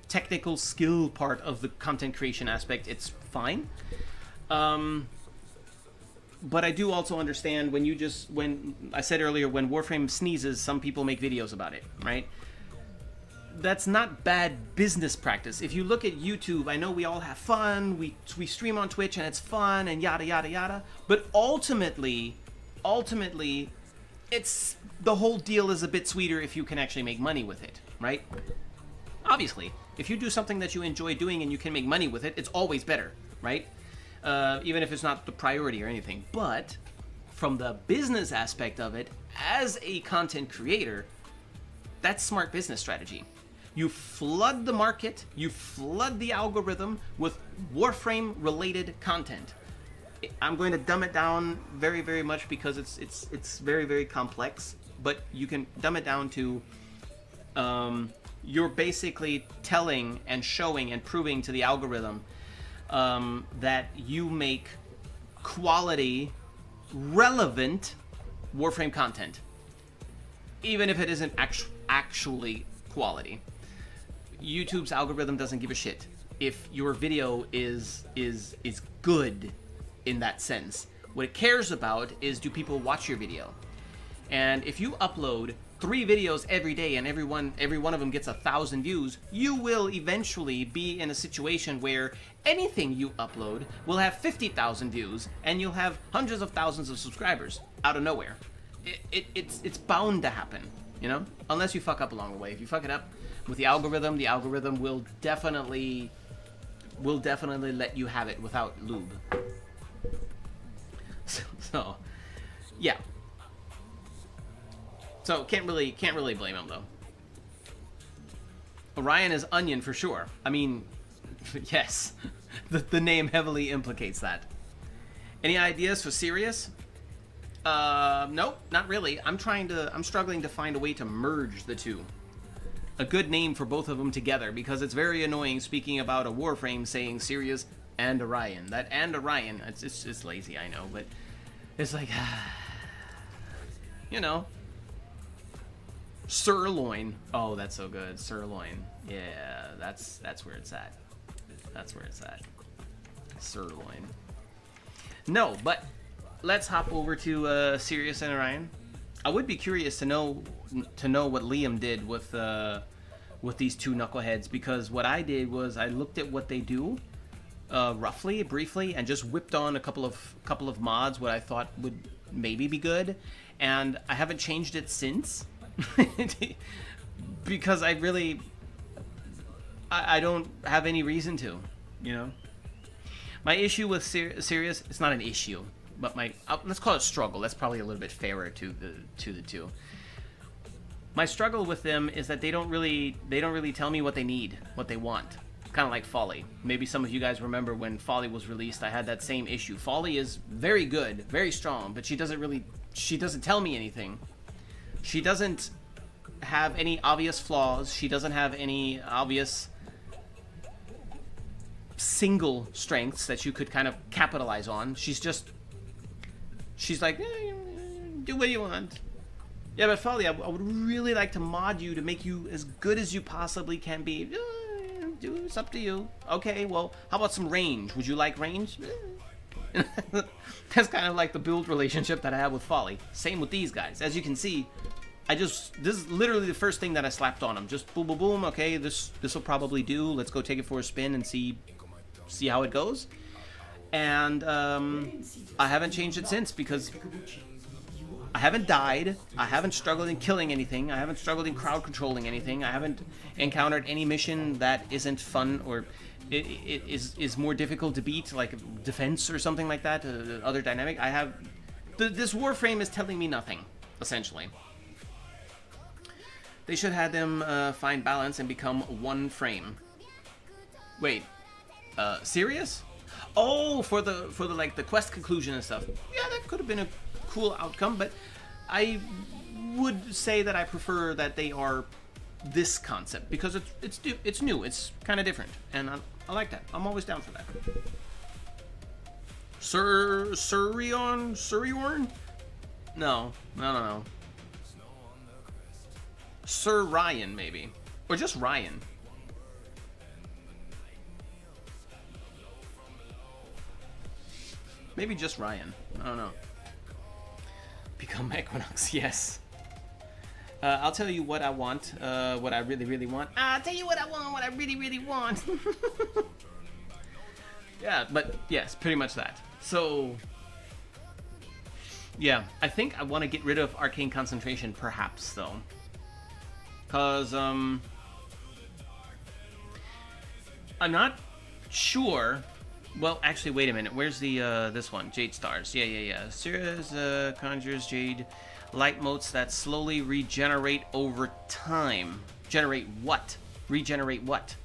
technical skill part of the content creation aspect, it's fine. But I do also understand when I said earlier, when Warframe sneezes, some people make videos about it, right? That's not bad business practice. If you look at YouTube, I know we all have fun, we stream on Twitch and it's fun and yada yada yada, but ultimately, it's the whole deal is a bit sweeter if you can actually make money with it, right? Obviously, if you do something that you enjoy doing and you can make money with it, it's always better, right? Even if it's not the priority or anything. But from the business aspect of it, as a content creator, that's smart business strategy. You flood the market, you flood the algorithm with Warframe related content. I'm going to dumb it down very, very much because it's very, very complex, but you can dumb it down to you're basically telling and showing and proving to the algorithm that you make quality, relevant Warframe content, even if it isn't actually quality. YouTube's algorithm doesn't give a shit if your video is good in that sense. What it cares about is, do people watch your video? And if you upload 3 videos every day and every one of them gets 1,000 views, you will eventually be in a situation where anything you upload will have 50,000 views and you'll have hundreds of thousands of subscribers out of nowhere. It's bound to happen, you know? Unless you fuck up along the way. If you fuck it up with the algorithm will definitely let you have it without lube. So yeah. So can't really blame him though. Orion is onion for sure. I mean, yes, the name heavily implicates that. Any ideas for Serius? Nope, not really. I'm struggling to find a way to merge the two. A good name for both of them together, because it's very annoying speaking about a Warframe saying Serius and Orion. That and Orion, it's lazy, I know, but it's like, you know. Sirloin. Oh, that's so good. Sirloin. Yeah, that's where it's at. That's where it's at. Sirloin. No, but let's hop over to Serius and Orion. I would be curious to know what Liam did with these two knuckleheads, because what I did was I looked at what they do roughly, briefly, and just whipped on a couple of mods what I thought would maybe be good, and I haven't changed it since. Because I really, I don't have any reason to, you know. My issue with Serius, it's not an issue, but my let's call it struggle. That's probably a little bit fairer to the two. My struggle with them is that they don't really tell me what they need, what they want. Kind of like Folly. Maybe some of you guys remember when Folly was released, I had that same issue. Folly is very good, very strong, but she doesn't tell me anything. She doesn't have any obvious flaws. She doesn't have any obvious single strengths that you could kind of capitalize on. She's like, do what you want. Yeah, but Folly, I would really like to mod you to make you as good as you possibly can be. It's up to you. Okay, well, how about some range? Would you like range? That's kind of like the build relationship that I have with Folly. Same with these guys. As you can see, this is literally the first thing that I slapped on them. Just boom, boom, boom. Okay, this will probably do. Let's go take it for a spin and see how it goes. And I haven't changed it since because I haven't died. I haven't struggled in killing anything. I haven't struggled in crowd controlling anything. I haven't encountered any mission that isn't fun or it is more difficult to beat, like defense or something like that. Other dynamic. I have this Warframe is telling me nothing, essentially. They should have them find balance and become one frame. Wait, Serious? Oh, for the like the quest conclusion and stuff. Yeah, that could have been a cool outcome, but I would say that I prefer that they are this concept because it's new, it's kind of different, and I like that. I'm always down for that. Suriorn? No. Sir Ryan, maybe, or just Ryan. Maybe just Ryan. I don't know. Become Equinox, yes. I'll tell you what I want, what I really, really want. I'll tell you what I want, what I really, really want. Yeah, but yes, pretty much that. So, yeah, I think I want to get rid of Arcane Concentration, perhaps, though. Because, I'm not sure. Well, actually, wait a minute. Where's the, this one? Jade Stars. Yeah. Serious, conjures jade light motes that slowly regenerate over time. Generate what? Regenerate what?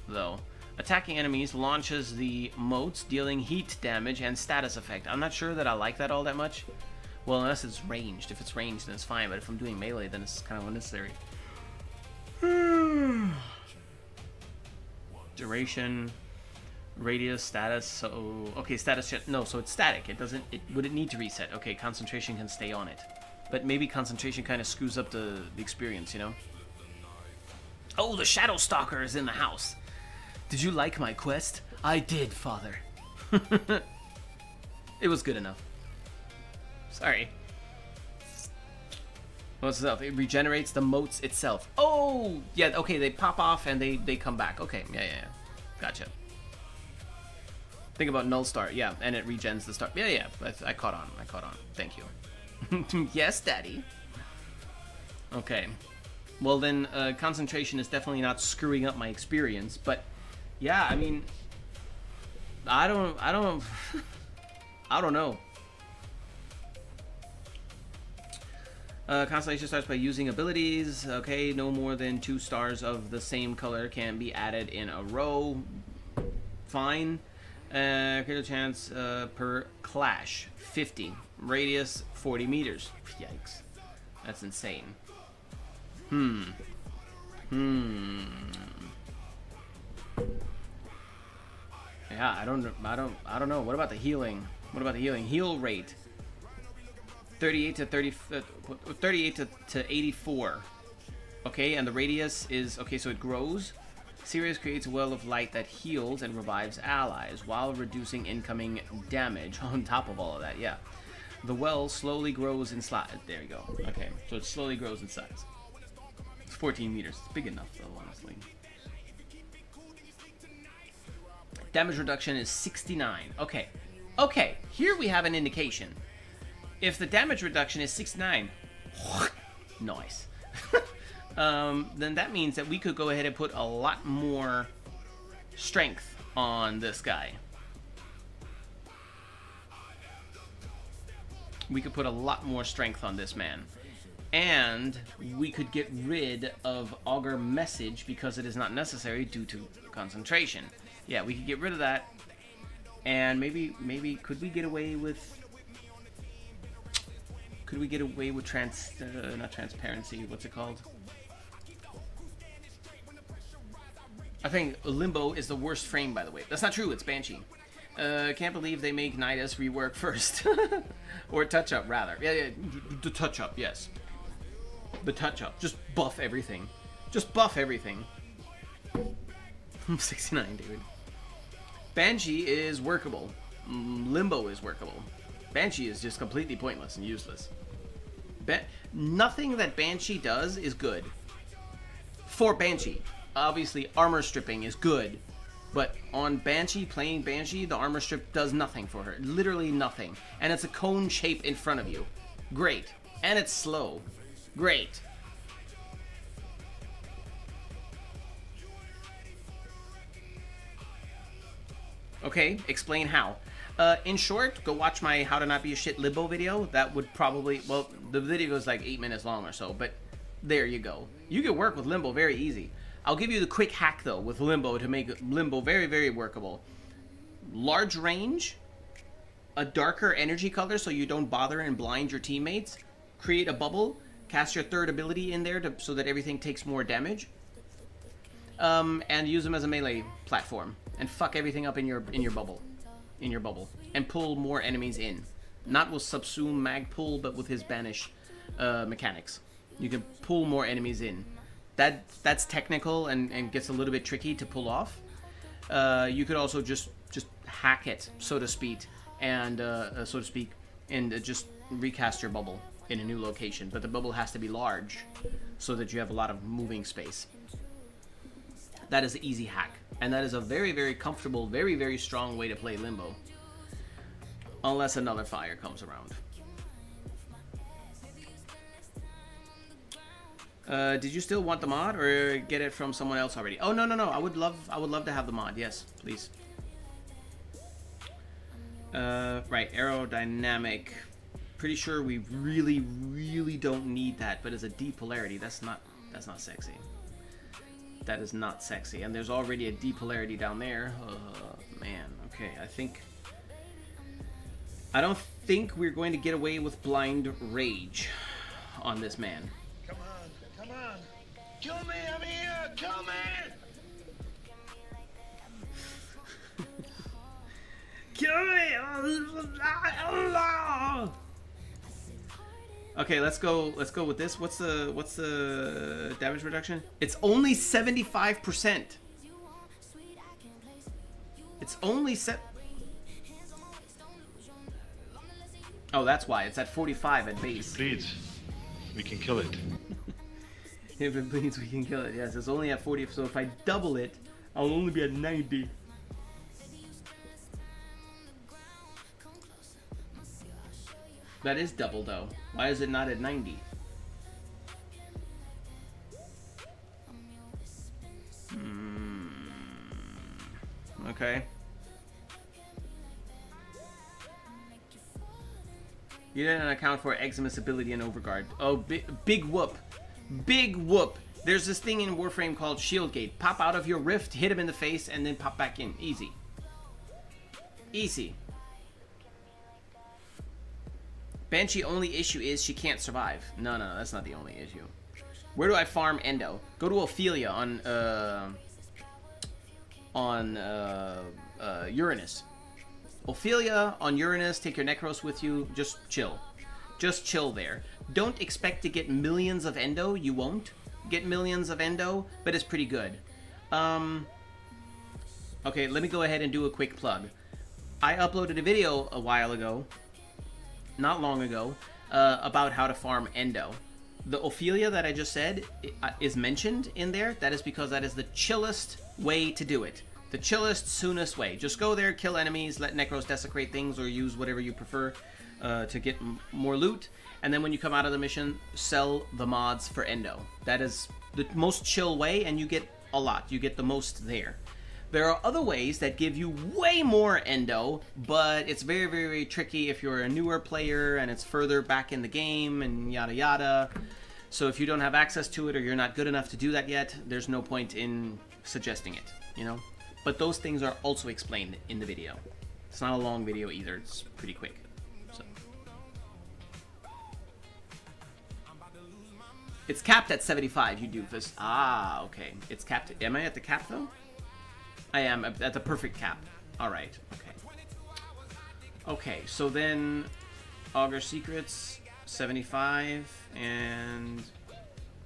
Though. Attacking enemies launches the motes, dealing heat damage and status effect. I'm not sure that I like that all that much. Well, unless it's ranged. If it's ranged, then it's fine. But if I'm doing melee, then it's kind of unnecessary. Duration, radius, status. So okay, status. No, so it's static. It doesn't. Would it need to reset? Okay, concentration can stay on it, but maybe concentration kind of screws up the experience, you know. Oh, the Shadow Stalker is in the house. Did you like my quest? I did, Father. It was good enough. Sorry. What's up? It regenerates the motes itself. Oh, yeah, okay, they pop off and they come back. Okay, yeah. Gotcha. Think about Null Star, yeah, and it regens the star. Yeah, I caught on. Thank you. Yes, Daddy. Okay. Well, then, concentration is definitely not screwing up my experience, but, yeah, I mean, I don't know. Constellation starts by using abilities. Okay, no more than 2 stars of the same color can be added in a row. Fine. Critical chance per clash, 50. Radius, 40 meters. Yikes. That's insane. Yeah, I don't know. What about the healing? Heal rate. 38 to 84. Okay, and the radius is okay, so it grows. Serius creates a well of light that heals and revives allies while reducing incoming damage on top of all of that. Yeah. The well slowly grows in size. There you go. Okay, so it slowly grows in size. It's 14 meters. It's big enough, though, honestly. Damage reduction is 69. Okay. Okay, here we have an indication. If the damage reduction is 69, nice. then that means that we could go ahead and put a lot more strength on this guy. We could put a lot more strength on this man. And we could get rid of Augur Message because it is not necessary due to concentration. Yeah, we could get rid of that. And maybe could we get away with... Could we get away with not transparency, what's it called? I think Limbo is the worst frame, by the way. That's not true, it's Banshee. Can't believe they make Nidus rework first. Or touch-up, rather. Yeah, the touch-up, yes. The touch-up. Just buff everything. Just buff everything. 69, dude. Banshee is workable. Limbo is workable. Banshee is just completely pointless and useless. Nothing that Banshee does is good. For Banshee. Obviously, armor stripping is good. But on Banshee, playing Banshee, the armor strip does nothing for her. Literally nothing. And it's a cone shape in front of you. Great. And it's slow. Great. Okay, explain how. In short, go watch my How to Not Be a Shit Limbo video. That would probably... Well, the video is like 8 minutes long or so, but there you go. You can work with Limbo very easy. I'll give you the quick hack, though, with Limbo to make Limbo very, very workable. Large range, a darker energy color so you don't bother and blind your teammates, create a bubble, cast your third ability in there so that everything takes more damage, and use them as a melee platform. And fuck everything up in your bubble. And pull more enemies in. Not with Subsume Mag Pull, but with his Banish mechanics. You can pull more enemies in. That's technical and gets a little bit tricky to pull off. You could also just hack it, so to speak, and just recast your bubble in a new location. But the bubble has to be large so that you have a lot of moving space. That is an easy hack, and that is a very, very comfortable, very, very strong way to play Limbo. Unless another fire comes around. Did you still want the mod or get it from someone else already? Oh, no. I would love to have the mod. Yes, please. Right, aerodynamic. Pretty sure we really, really don't need that, but as a D polarity, that's not sexy. That is not sexy. And there's already a D polarity down there. Man, okay, I don't think we're going to get away with blind rage on this man. Come on. Kill me, I'm here, kill me! Kill me! Okay, let's go with this. What's the damage reduction? It's only 75%. It's only Oh, that's why. It's at 45 at base. If it bleeds, we can kill it. If it bleeds, we can kill it. Yes, it's only at 40. So if I double it, I'll only be at 90. That is double, though. Why is it not at 90? Okay. You didn't account for Eximus ability and Overguard. Oh, big whoop. Big whoop. There's this thing in Warframe called Shield Gate. Pop out of your rift, hit him in the face, and then pop back in. Easy. Easy. Banshee only issue is she can't survive. No, that's not the only issue. Where do I farm Endo? Go to Ophelia on Uranus. Ophelia on Uranus, take your Necros with you, just chill. Just chill there. Don't expect to get millions of Endo, you won't get millions of Endo, but it's pretty good. Okay, let me go ahead and do a quick plug. I uploaded a video a while ago, not long ago, about how to farm Endo. The Ophelia that I just said is mentioned in there. That is because that is the chillest way to do it. The chillest, soonest way. Just go there, kill enemies, let Necros desecrate things, or use whatever you prefer to get more loot. And then when you come out of the mission, sell the mods for Endo. That is the most chill way, and you get a lot. You get the most there. There are other ways that give you way more endo, but it's very, very, very tricky if you're a newer player and it's further back in the game and yada yada. So if you don't have access to it or you're not good enough to do that yet, there's no point in suggesting it, you know? But those things are also explained in the video. It's not a long video either, it's pretty quick. So. It's capped at 75, you doofus. Ah, okay. It's capped. Am I at the cap though? I am at the perfect cap. Alright, okay. Okay, so then Augur Secrets, 75, and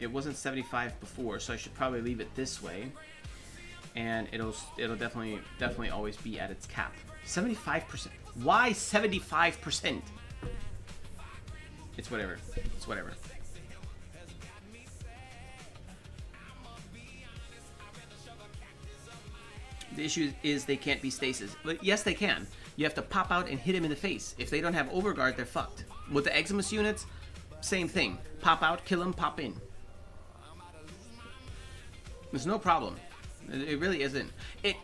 it wasn't 75 before, so I should probably leave it this way. And it'll definitely always be at its cap. 75%. Why 75%? It's whatever. It's whatever. The issue is they can't be stasis. But yes, they can. You have to pop out and hit him in the face. If they don't have overguard, they're fucked. With the Eximus units, same thing. Pop out, kill him, pop in. There's no problem. It really isn't. It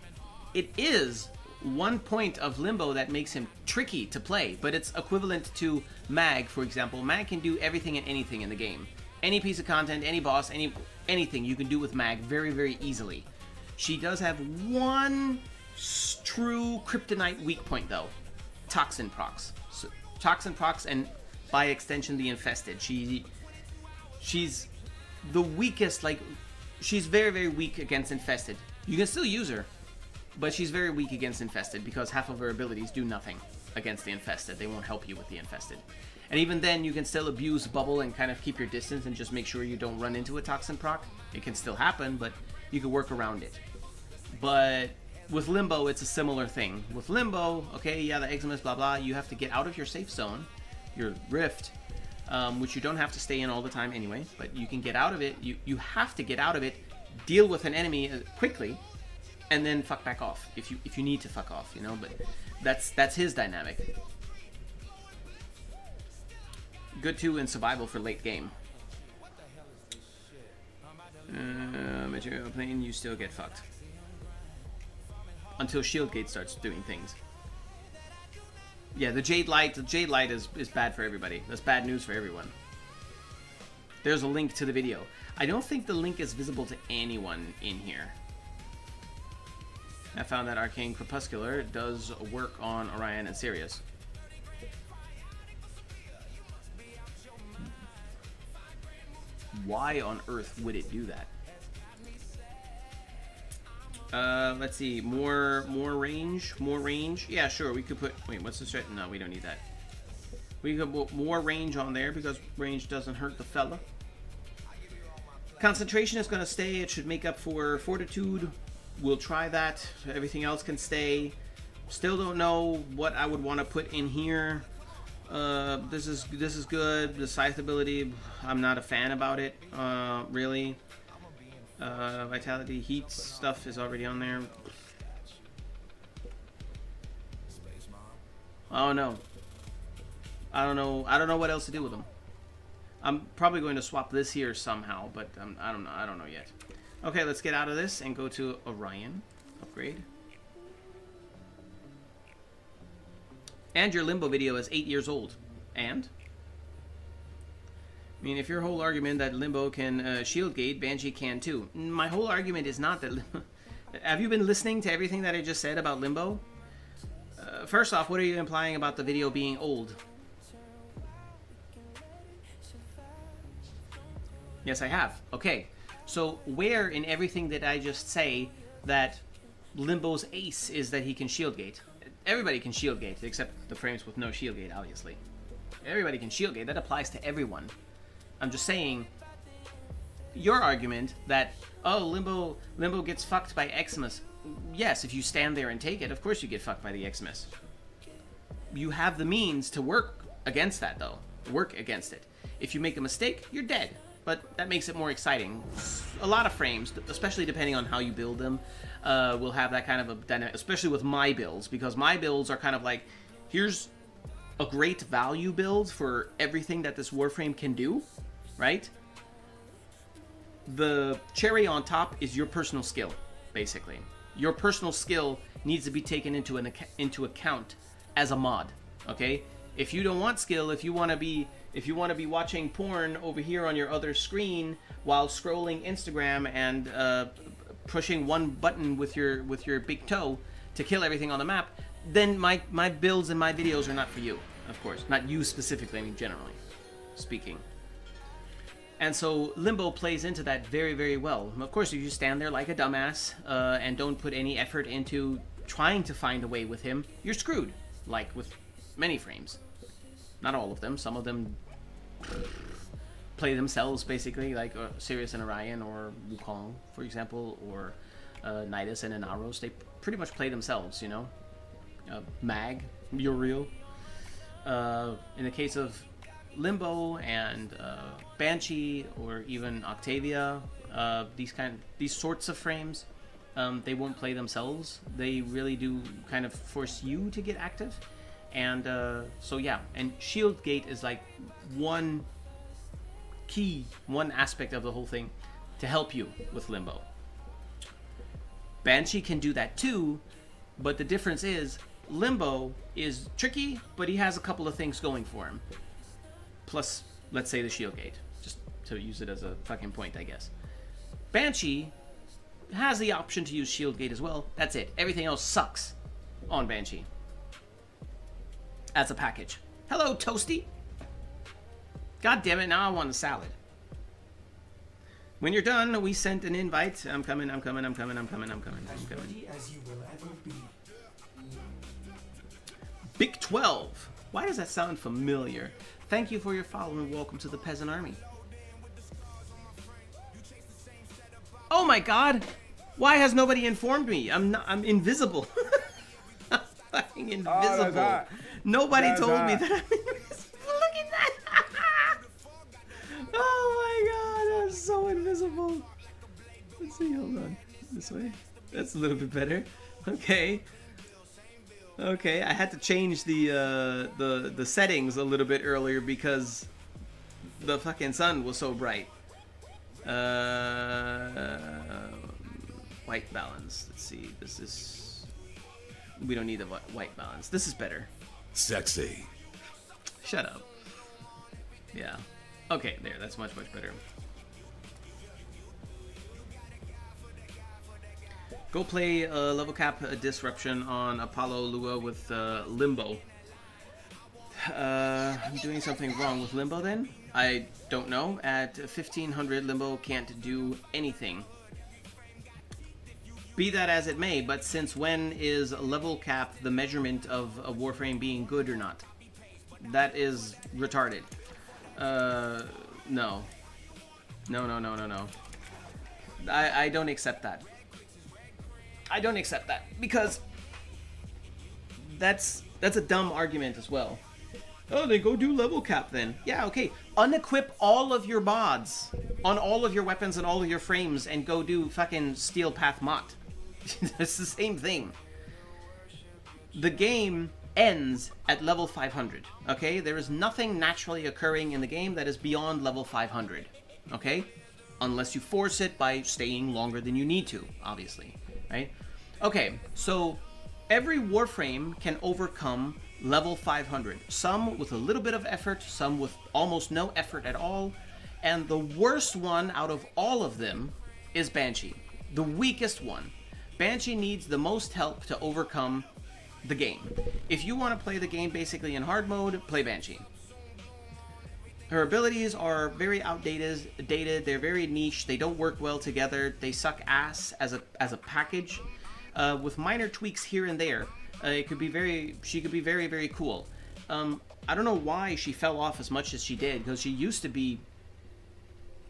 is one point of Limbo that makes him tricky to play, but it's equivalent to Mag, for example. Mag can do everything and anything in the game. Any piece of content, any boss, anything you can do with Mag very, very easily. She does have one true kryptonite weak point, though. Toxin procs. So, toxin procs, and by extension, the Infested. She's the weakest, like, she's very, very weak against Infested. You can still use her, but she's very weak against Infested because half of her abilities do nothing against the Infested. They won't help you with the Infested. And even then, you can still abuse Bubble and kind of keep your distance and just make sure you don't run into a Toxin proc. It can still happen, but you can work around it. But with Limbo, it's a similar thing. With Limbo, okay, yeah, the Eximus, blah, blah, you have to get out of your safe zone, your Rift, which you don't have to stay in all the time anyway, but you can get out of it. You have to get out of it, deal with an enemy quickly, and then fuck back off if you need to fuck off, you know, but that's his dynamic. Good too in survival for late game. Material plane, you still get fucked. Until Shieldgate starts doing things. Yeah, the Jade Light is bad for everybody. That's bad news for everyone. There's a link to the video. I don't think the link is visible to anyone in here. I found that Arcane Crepuscular does work on Orion and Serius. Why on earth would it do that? Let's see, more range. Yeah, sure, we could put, wait, what's the strat? No, we don't need that. We could put more range on there because range doesn't hurt the fella. Concentration is going to stay. It should make up for Fortitude. We'll try that. Everything else can stay. Still don't know what I would want to put in here. This is good. The Scythe ability, I'm not a fan about it, really. Vitality, heat stuff is already on there. Oh no. I don't know what else to do with them. I'm probably going to swap this here somehow, but I don't know yet. Okay, let's get out of this and go to Orion. Upgrade. And your Limbo video is 8 years old. And? I mean, if your whole argument that Limbo can shield gate, Banshee can too. My whole argument is not that... Have you been listening to everything that I just said about Limbo? First off, what are you implying about the video being old? Yes, I have. Okay. So where in everything did I just say that Limbo's ace is that he can shield gate? Everybody can shield gate, except the frames with no shield gate, obviously. Everybody can shield gate. That applies to everyone. I'm just saying, your argument that, oh, Limbo gets fucked by Eximus. Yes, if you stand there and take it, of course you get fucked by the Eximus. You have the means to work against that, though. Work against it. If you make a mistake, you're dead. But that makes it more exciting. A lot of frames, especially depending on how you build them, will have that kind of a dynamic, especially with my builds, because my builds are kind of like, here's a great value build for everything that this Warframe can do, right? The cherry on top is your personal skill, basically. Your personal skill needs to be taken into account as a mod. Okay, if you don't want skill, if you want to be watching porn over here on your other screen while scrolling Instagram and pushing one button with your big toe to kill everything on the map, then my builds and my videos are not for you. Of course, not you specifically. I mean, generally speaking. And so Limbo plays into that very, very well. Of course, if you stand there like a dumbass and don't put any effort into trying to find a way with him, you're screwed. Like with many frames. Not all of them. Some of them play themselves, basically, like Serius and Orion, or Wukong, for example, or Nidus and Inaros. They pretty much play themselves, you know? Mag, Uriel. In the case of Limbo and Banshee, or even Octavia, these sorts of frames, they won't play themselves. They really do kind of force you to get active. And so yeah, and Shield Gate is like one aspect of the whole thing to help you with Limbo. Banshee can do that too, but the difference is Limbo is tricky, but he has a couple of things going for him. Plus, let's say the Shield Gate, just to use it as a fucking point, I guess. Banshee has the option to use Shield Gate as well. That's it. Everything else sucks on Banshee as a package. Hello, Toasty. God damn it, now I want a salad. When you're done, we sent an invite. I'm coming. As ready as you will ever be. Big 12. Why does that sound familiar? Thank you for your follow and welcome to the Peasant Army. Oh my god! Why has nobody informed me? I'm invisible. I'm fucking invisible. Nobody told me that I'm invisible. Look at that! Oh my god, I'm so invisible. Let's see, hold on. This way. That's a little bit better. Okay. Okay, I had to change the settings a little bit earlier because the fucking sun was so bright. White balance. Let's see. This is... We don't need the white balance. This is better. Sexy. Shut up. Yeah. Okay, there. That's much, much better. Go play level cap disruption on Apollo Lua with Limbo. I'm doing something wrong with Limbo then? I don't know. At 1500, Limbo can't do anything. Be that as it may, but since when is level cap the measurement of a Warframe being good or not? That is retarded. No. No. I don't accept that. I don't accept that because that's a dumb argument as well. Oh, then go do level cap then. Yeah, okay. Unequip all of your mods on all of your weapons and all of your frames and go do fucking Steel Path Mott. It's the same thing. The game ends at level 500, okay? There is nothing naturally occurring in the game that is beyond level 500, okay? Unless you force it by staying longer than you need to, obviously, right? Okay, so every Warframe can overcome level 500. Some with a little bit of effort, some with almost no effort at all, and the worst one out of all of them is Banshee, the weakest one. Banshee needs the most help to overcome the game. If you want to play the game basically in hard mode, play Banshee. Her abilities are very outdated, they're very niche, they don't work well together, they suck ass as a package. With minor tweaks here and there, she could be very, very cool. I don't know why she fell off as much as she did, because she used to be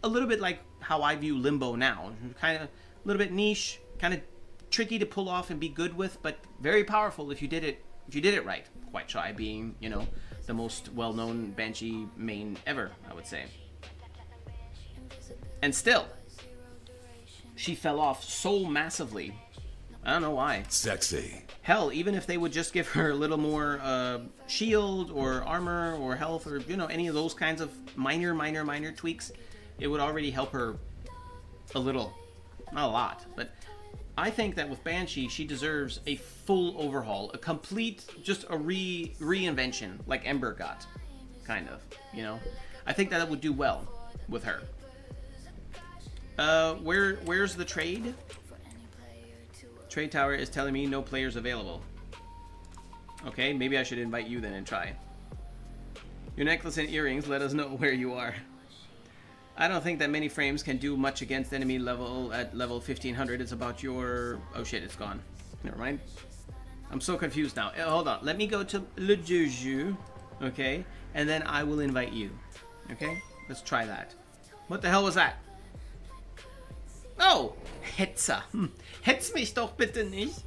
a little bit like how I view Limbo now. Kind of a little bit niche, kind of tricky to pull off and be good with, but very powerful if you did it right. Quite Shy being, you know, the most well-known Banshee main ever, I would say. And still, she fell off so massively. I don't know why. Sexy. Hell, even if they would just give her a little more shield or armor or health or, you know, any of those kinds of minor tweaks, it would already help her a little. Not a lot, but I think that with Banshee, she deserves a full overhaul, a complete, just a reinvention, like Ember got, kind of, you know? I think that would do well with her. Where's the trade? Trade tower is telling me no players available. Okay, maybe I should invite you then and try. Your necklace and earrings let us know where you are. I don't think that many frames can do much against enemy level at level 1500. It's about your... Oh shit, it's gone. Never mind. I'm so confused now. Hold on. Let me go to le jeu. Okay? And then I will invite you. Okay? Let's try that. What the hell was that? Oh! Hetzer. Hetz mich doch bitte nicht.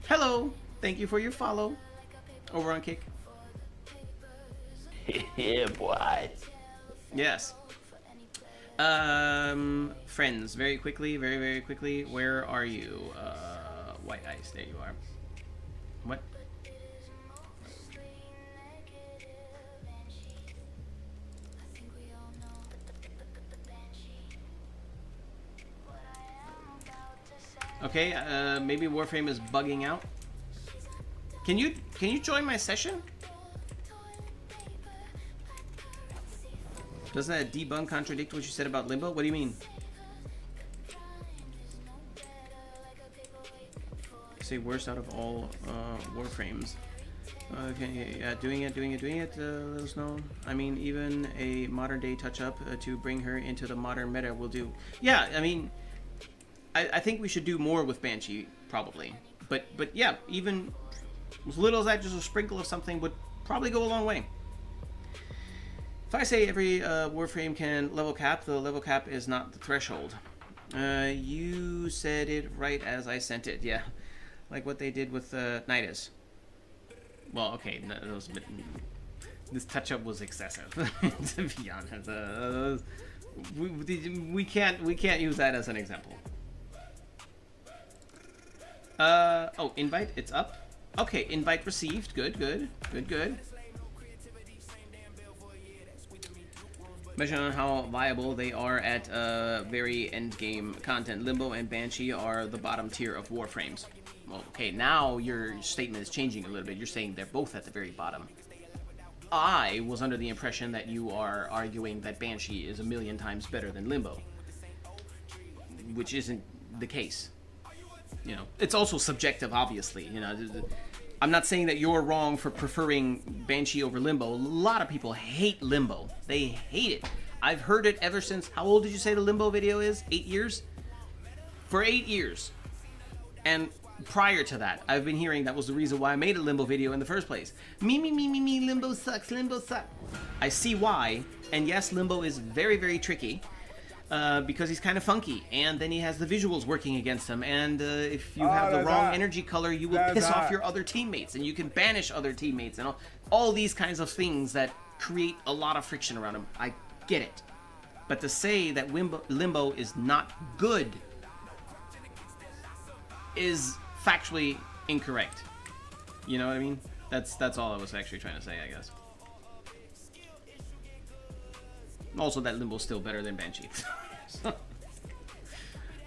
Hello. Thank you for your follow. Over on Kick. Yeah, boy. Yes. Friends, very quickly, very quickly. Where are you? White Ice. There you are. What? Okay, maybe Warframe is bugging out. Can you join my session? Doesn't that debunk contradict what you said about Limbo? What do you mean? Say worst out of all Warframes. Okay, yeah, doing it. Let us know. I mean, even a modern day touch up to bring her into the modern meta will do. Yeah, I mean, I think we should do more with Banshee probably. But yeah, even as little as that, just a sprinkle of something would probably go a long way. If I say every Warframe can level cap, the level cap is not the threshold. You said it right as I sent it. Yeah, like what they did with Nidus. Well, okay, no, that was a bit, this touch-up was excessive, to be honest. We can't use that as an example. Oh, invite, it's up. Okay, invite received. Good. Measure on how viable they are at very end game content. Limbo and Banshee are the bottom tier of Warframes. Well, okay, now your statement is changing a little bit. You're saying they're both at the very bottom. I was under the impression that you are arguing that Banshee is 1,000,000 times better than Limbo, which isn't the case. You know, it's also subjective, obviously. You know, I'm not saying that you're wrong for preferring Banshee over Limbo. A lot of people hate Limbo. They hate it. I've heard it ever since, how old did you say the Limbo video is? 8 years? For 8 years. And prior to that, I've been hearing that was the reason why I made a Limbo video in the first place. Me, Limbo sucks, I see why, and yes, Limbo is very tricky, because he's kind of funky, and then he has the visuals working against him, and if you have the wrong energy color, you will piss off your other teammates, and you can banish other teammates, and all these kinds of things that create a lot of friction around him. I get it. But to say that Limbo is not good is factually incorrect. You know what I mean? That's all I was actually trying to say, I guess. Also, that Limbo's still better than Banshee.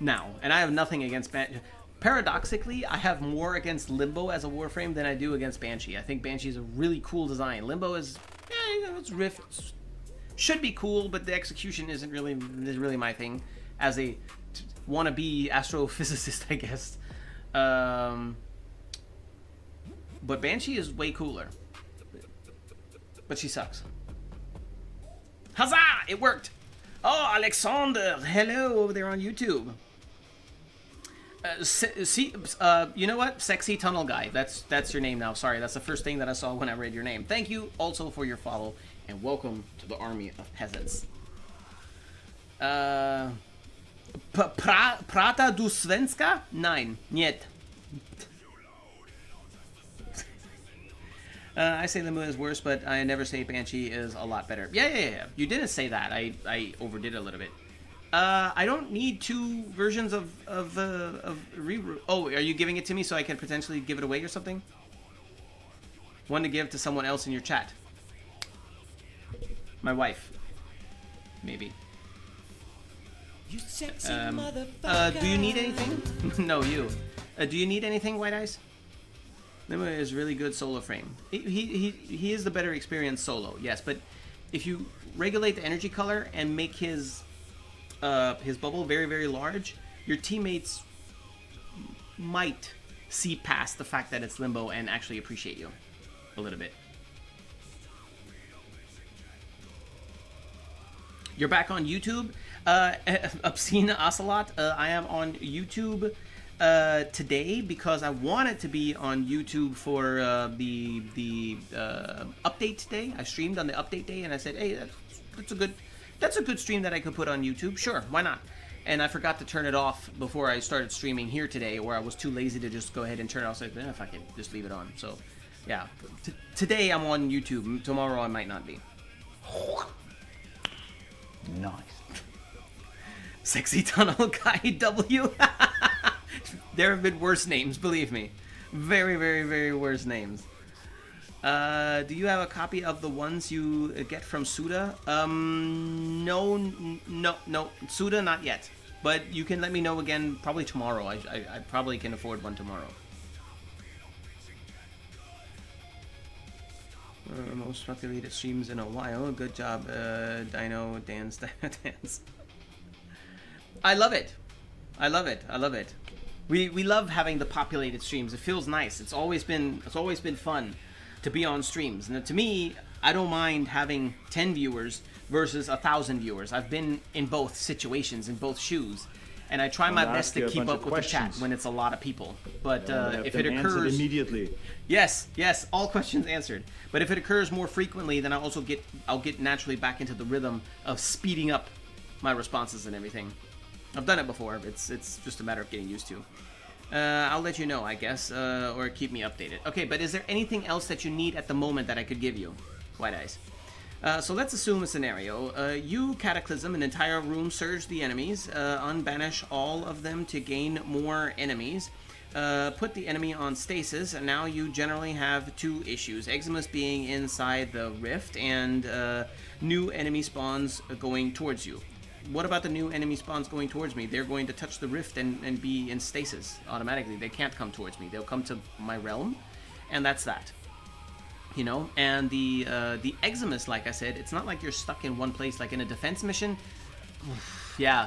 Now, and I have nothing against Banshee. Paradoxically, I have more against Limbo as a Warframe than I do against Banshee. I think Banshee is a really cool design. Limbo is, it's Rift. Should be cool, but the execution isn't really my thing. As a wannabe astrophysicist, I guess. But Banshee is way cooler. But she sucks. Huzzah! It worked! Oh, Alexander! Hello over there on YouTube. You know what? Sexy Tunnel Guy. That's your name now. Sorry, that's the first thing that I saw when I read your name. Thank you also for your follow, and welcome to the army of peasants. Prata du Svenska? Nein, niet. I say Limbo is worse, but I never say Banshee is a lot better. Yeah. You didn't say that. I overdid a little bit. I don't need 2 versions of reroute. Oh, are you giving it to me so I can potentially give it away or something? One to give to someone else in your chat. My wife. Maybe. Do you need anything? No, you. Do you need anything, White Eyes? Limbo is really good solo frame. He is the better experienced solo, yes, but if you regulate the energy color and make his bubble very, very large, your teammates might see past the fact that it's Limbo and actually appreciate you a little bit. You're back on YouTube. Obscene Ocelot, I am on YouTube today because I wanted to be on YouTube for the update day. I streamed on the update day and I said, hey, that's a good stream that I could put on YouTube. Sure, why not? And I forgot to turn it off before I started streaming here today, or I was too lazy to just go ahead and turn it off. I said, fuck it, just leave it on. So, yeah. Today I'm on YouTube. Tomorrow I might not be. Nice. Sexy Tunnel Guy W. There have been worse names, believe me. Very, very, very worse names. Do you have a copy of the ones you get from Suda? No. Suda, not yet. But you can let me know again probably tomorrow. I probably can afford one tomorrow. Most populated streams in a while. Good job, Dino Dance. I love it. I love it. We love having the populated streams. It feels nice. It's always been fun to be on streams. And to me, I don't mind having 10 viewers versus 1,000 viewers. I've been in both situations, in both shoes, and I try my best to keep up with the chat when it's a lot of people. But if it occurs immediately, yes, all questions answered. But if it occurs more frequently, then I'll get naturally back into the rhythm of speeding up my responses and everything. I've done it before. It's just a matter of getting used to. I'll let you know, I guess, or keep me updated. Okay, but is there anything else that you need at the moment that I could give you, White Eyes? So let's assume a scenario. You Cataclysm an entire room, surge the enemies, unbanish all of them to gain more enemies, put the enemy on stasis, and now you generally have two issues. Eximus being inside the rift, and new enemy spawns going towards you. What about the new enemy spawns going towards me? They're going to touch the rift and be in stasis automatically. They can't come towards me. They'll come to my realm, and that's that. You know, and the Eximus, like I said, it's not like you're stuck in one place like in a defense mission. Yeah,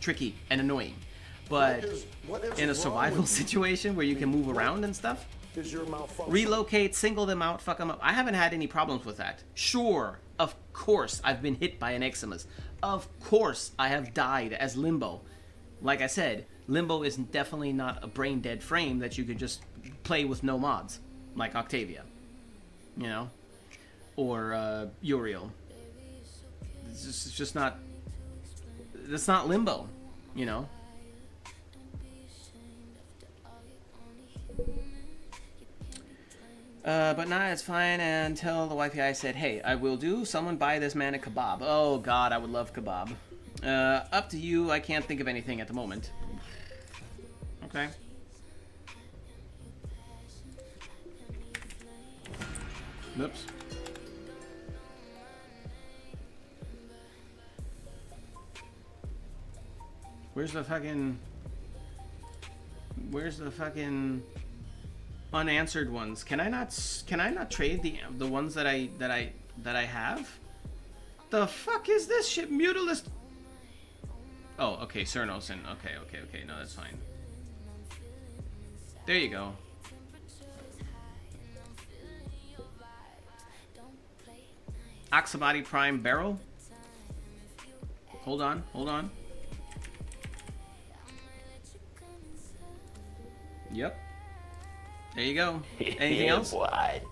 tricky and annoying. But in a survival situation where you can move around and stuff, relocate, single them out, fuck them up. I haven't had any problems with that. Sure, of course, I've been hit by an Eximus. Of course, I have died as Limbo. Like I said, Limbo is definitely not a brain-dead frame that you could just play with no mods, like Octavia, you know, or Uriel. It's just not. That's not Limbo, you know. But nah, it's fine until the wifey I said, hey, I will do. Someone buy this man a kebab. Oh, God, I would love kebab. Up to you. I can't think of anything at the moment. Okay. Oops. Where's the fucking unanswered ones? Can I not trade the ones that I have? The fuck is this shit? Mutilist. Oh, okay, Cernosin. Okay. No, that's fine. There you go. Oxabody Prime Barrel. Hold on. Yep. There you go. Anything else? What?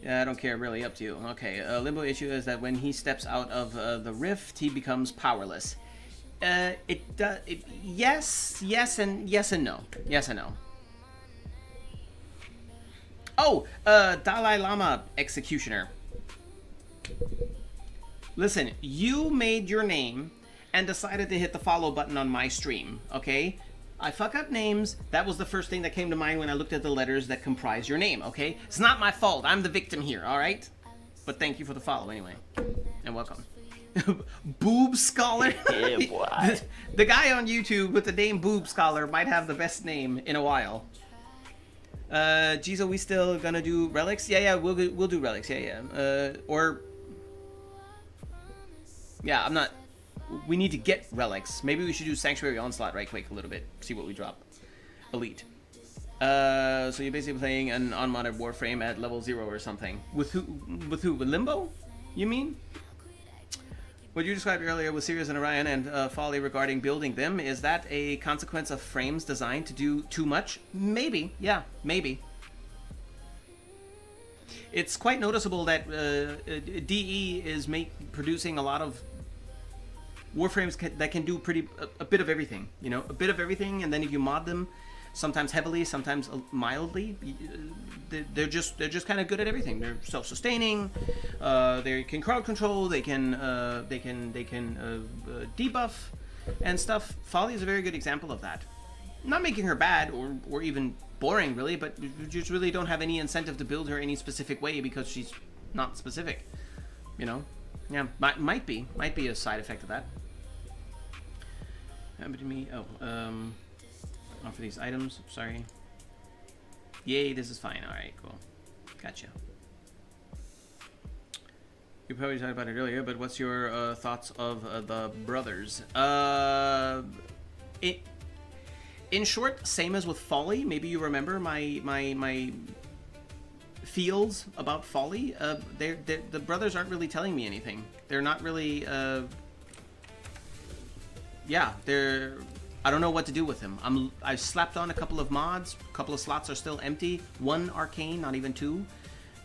Yeah, I don't care, really. Up to you. Okay, Limbo issue is that when he steps out of the rift, he becomes powerless. Yes and no. Yes and no. Oh, Dalai Lama Executioner. Listen, you made your name and decided to hit the follow button on my stream, okay? I fuck up names. That was the first thing that came to mind when I looked at the letters that comprise your name, okay? It's not my fault. I'm the victim here, all right? But thank you for the follow anyway. And welcome. Boob Scholar? Yeah, boy. The guy on YouTube with the name Boob Scholar might have the best name in a while. Geez, are we still gonna do relics? Yeah, we'll do relics. Yeah. Yeah, I'm not. We need to get relics. Maybe we should do Sanctuary Onslaught right quick a little bit. See what we drop. Elite. So you're basically playing an unmodded Warframe at level 0 or something. With who? With who? With Limbo? You mean? What you described earlier with Serius and Orion and Folly regarding building them, is that a consequence of frames designed to do too much? Maybe. Yeah, maybe. It's quite noticeable that DE is producing a lot of Warframes that can do a bit of everything. You know, a bit of everything, and then if you mod them, sometimes heavily, sometimes mildly, they're just kind of good at everything. They're self-sustaining. They can crowd control. They can debuff and stuff. Folly is a very good example of that. Not making her bad or even boring really, but you just really don't have any incentive to build her any specific way because she's not specific. You know, yeah, might be a side effect of that. Happened to me. For these items, sorry. Yay, this is fine. Alright, cool. Gotcha. You probably talked about it earlier, but what's your thoughts of the brothers? In short, same as with Folly. Maybe you remember my feels about Folly. The brothers aren't really telling me anything. They're not really... yeah, they're... I don't know what to do with him. I've slapped on a couple of mods. A couple of slots are still empty. 1 arcane, not even 2.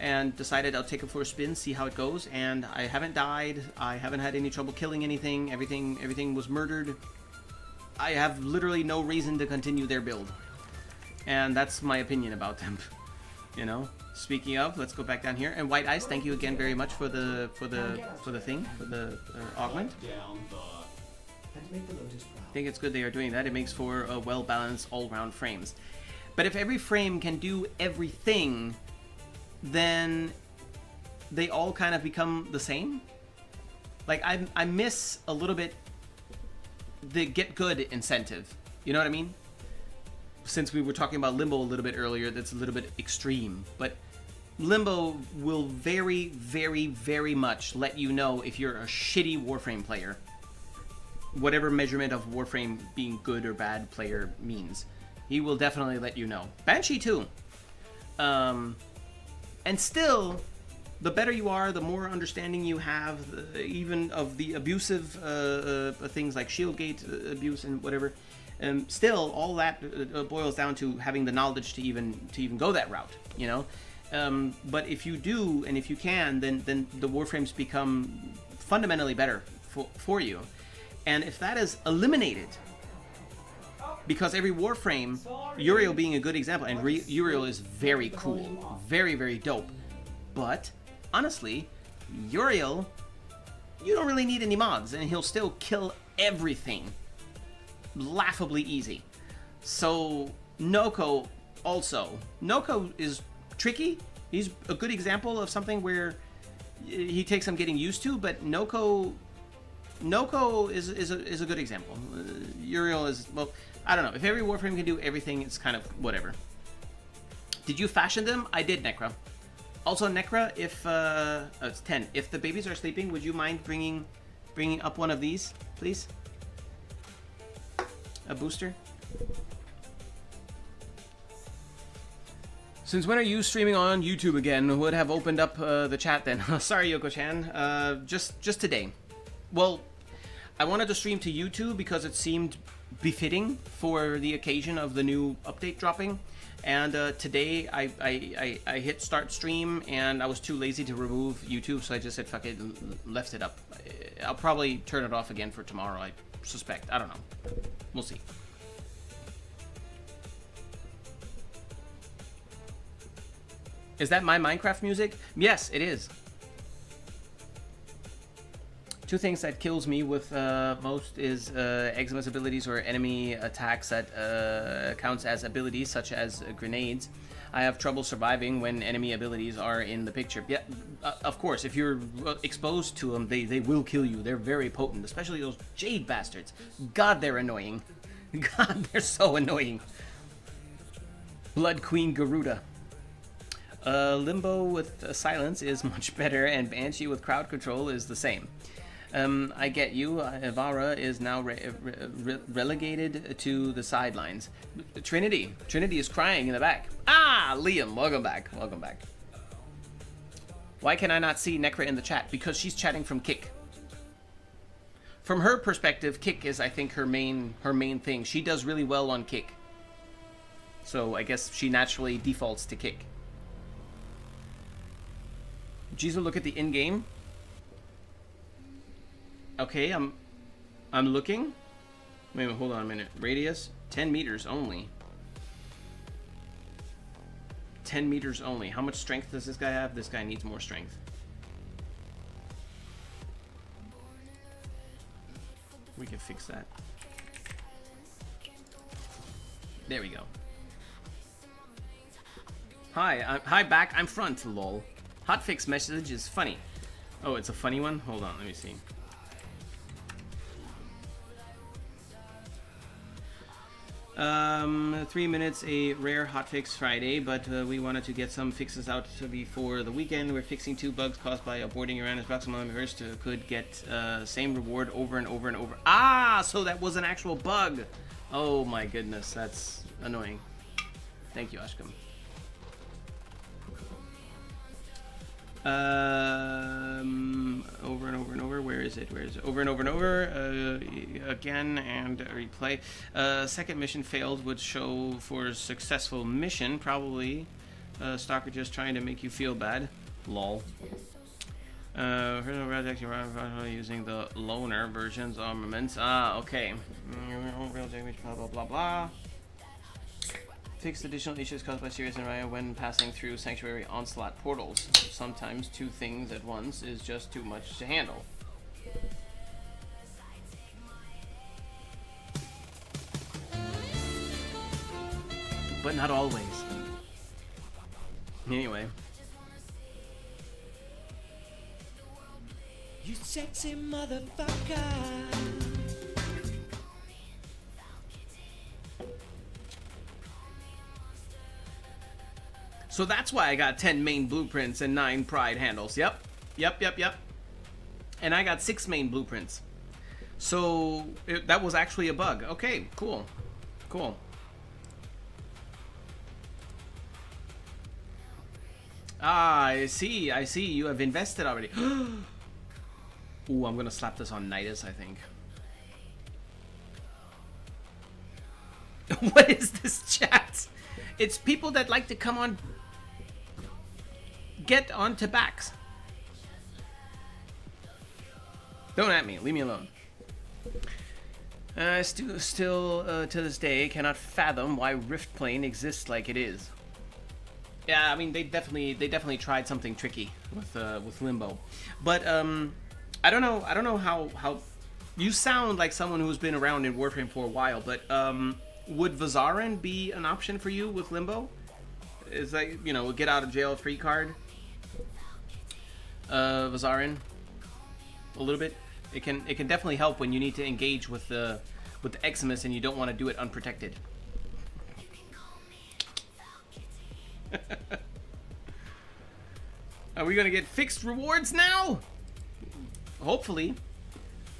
And decided I'll take it for a spin, see how it goes. And I haven't died. I haven't had any trouble killing anything. Everything was murdered. I have literally no reason to continue their build. And that's my opinion about them. You know? Speaking of, let's go back down here. And White Ice, thank you again very much for the augment. I think it's good they are doing that. It makes for a well-balanced all-round frames. But if every frame can do everything, then they all kind of become the same. Like, I miss a little bit the get good incentive. You know what I mean? Since we were talking about Limbo a little bit earlier, that's a little bit extreme. But Limbo will very, very, very much let you know if you're a shitty Warframe player. Whatever measurement of Warframe being good or bad player means. He will definitely let you know. Banshee too. And still, the better you are, the more understanding you have, even of the abusive things like Shieldgate abuse and whatever. Still, all that boils down to having the knowledge to even go that route, you know? But if you do, and if you can, then the Warframes become fundamentally better for you. And if that is eliminated, because every Warframe, Uriel being a good example, and Uriel is very cool, very, very dope. But, honestly, Uriel, you don't really need any mods, and he'll still kill everything laughably easy. So, Noko also. Noko is tricky. He's a good example of something where he takes some getting used to, but Noko is a good example. Uriel is, well, I don't know. If every Warframe can do everything, it's kind of whatever. Did you fashion them? I did, Necra. Also, Necra, if it's 10. If the babies are sleeping, would you mind bringing up one of these, please? A booster. Since when are you streaming on YouTube again? Would have opened up the chat then. Sorry, Yoko-chan. Just today. Well, I wanted to stream to YouTube because it seemed befitting for the occasion of the new update dropping. And today I hit start stream and I was too lazy to remove YouTube, so I just said fuck it, left it up. I'll probably turn it off again for tomorrow, I suspect. I don't know. We'll see. Is that my Minecraft music? Yes, it is. Two things that kills me with most is Eczema's abilities or enemy attacks that counts as abilities, such as grenades. I have trouble surviving when enemy abilities are in the picture. Yeah, of course, if you're exposed to them, they will kill you. They're very potent, especially those Jade bastards. God, they're annoying. God, they're so annoying. Blood Queen Garuda. Limbo with silence is much better, and Banshee with crowd control is the same. I get you. Ivara is now relegated to the sidelines. Trinity is crying in the back. Ah, Liam, welcome back. Welcome back. Why can I not see Necra in the chat? Because she's chatting from Kick. From her perspective, Kick is, I think, her main thing. She does really well on Kick. So I guess she naturally defaults to Kick. Jeez, look at the in-game. Okay, I'm looking. Wait, hold on a minute. Radius, 10 meters only. 10 meters only. How much strength does this guy have? This guy needs more strength. We can fix that. There we go. Hi, hi back. I'm front, lol. Hotfix message is funny. Oh, it's a funny one? Hold on, let me see. 3 minutes, a rare hotfix Friday, but we wanted to get some fixes out before the weekend. We're fixing 2 bugs caused by aborting Uranus Proxima First. Could get same reward over and over and over. Ah, so that was an actual bug. Oh my goodness, that's annoying. Thank you, Ashcom. Over and over and over. Where is it? Where is it? Over and over and over. Again and replay. Second mission failed would show for successful mission. Probably Stalker just trying to make you feel bad. Lol. Using the loner versions armaments. Ah, okay. Real damage, blah blah blah blah. Fixed additional issues caused by Serius and Orion when passing through Sanctuary Onslaught portals. Sometimes 2 things at once is just too much to handle. But not always. Anyway. You sexy motherfucker. So that's why I got 10 main blueprints and 9 pride handles. Yep. And I got 6 main blueprints. So that was actually a bug. Okay, cool. Ah, I see. You have invested already. Ooh, I'm gonna slap this on Nidus, I think. What is this chat? It's people that like to come on... Get onto backs. Don't at me. Leave me alone. Still to this day, cannot fathom why Rift Plane exists like it is. Yeah, I mean they definitely tried something tricky with Limbo, but I don't know how you sound like someone who's been around in Warframe for a while, but would Vazarin be an option for you with Limbo? Is like, you know, get out of jail free card? Vazarin, a little bit. It can definitely help when you need to engage with the Eximus and you don't want to do it unprotected. Are we gonna get fixed rewards now? Hopefully.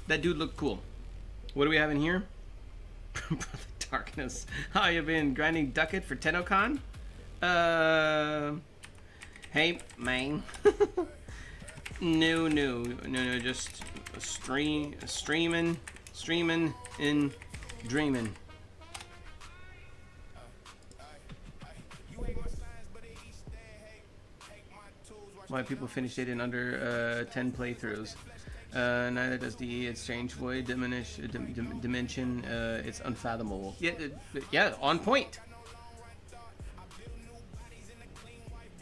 That dude looked cool. What do we have in here? Brother Darkness. How you been grinding ducat for TennoCon? Hey, man. No, just streaming and dreaming. Why people finish it in under 10 playthroughs. Neither does the exchange void dimension. It's unfathomable. Yeah, on point.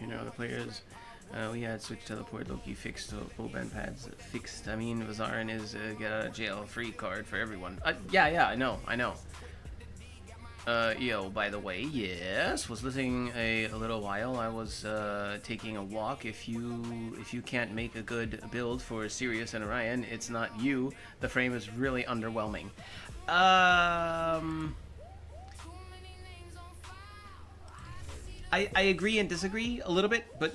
You know, the players. We had switch teleport. Loki fixed bowband pads. Fixed. I mean, Vazarin is get out of jail free card for everyone. Yeah, I know. Yo, by the way, yes, was listening a little while. I was taking a walk. If you can't make a good build for Serius and Orion, it's not you. The frame is really underwhelming. I agree and disagree a little bit, but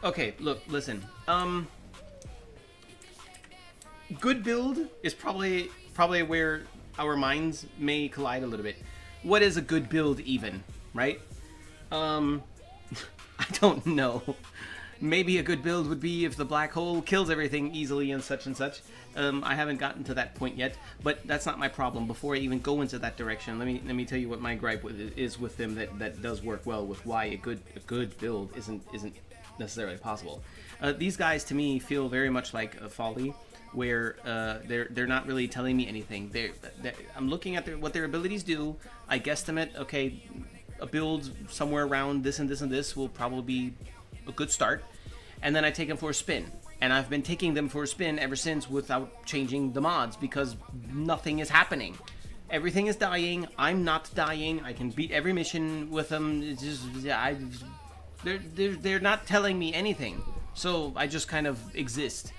okay, look, listen. Good build is probably where our minds may collide a little bit. What is a good build even, right? I don't know. Maybe a good build would be if the black hole kills everything easily and such and such. I haven't gotten to that point yet, but that's not my problem. Before I even go into that direction, let me tell you what my gripe is with them that does work well with why a good build isn't necessarily possible. These guys to me feel very much like a Folly, where they're not really telling me anything. I'm looking at what their abilities do. I guesstimate, okay, a build somewhere around this and this and this will probably be a good start, and then I take them for a spin. And I've been taking them for a spin ever since without changing the mods because nothing is happening. Everything is dying. I'm not dying. I can beat every mission with them. It's just, they're not telling me anything. So I just kind of exist.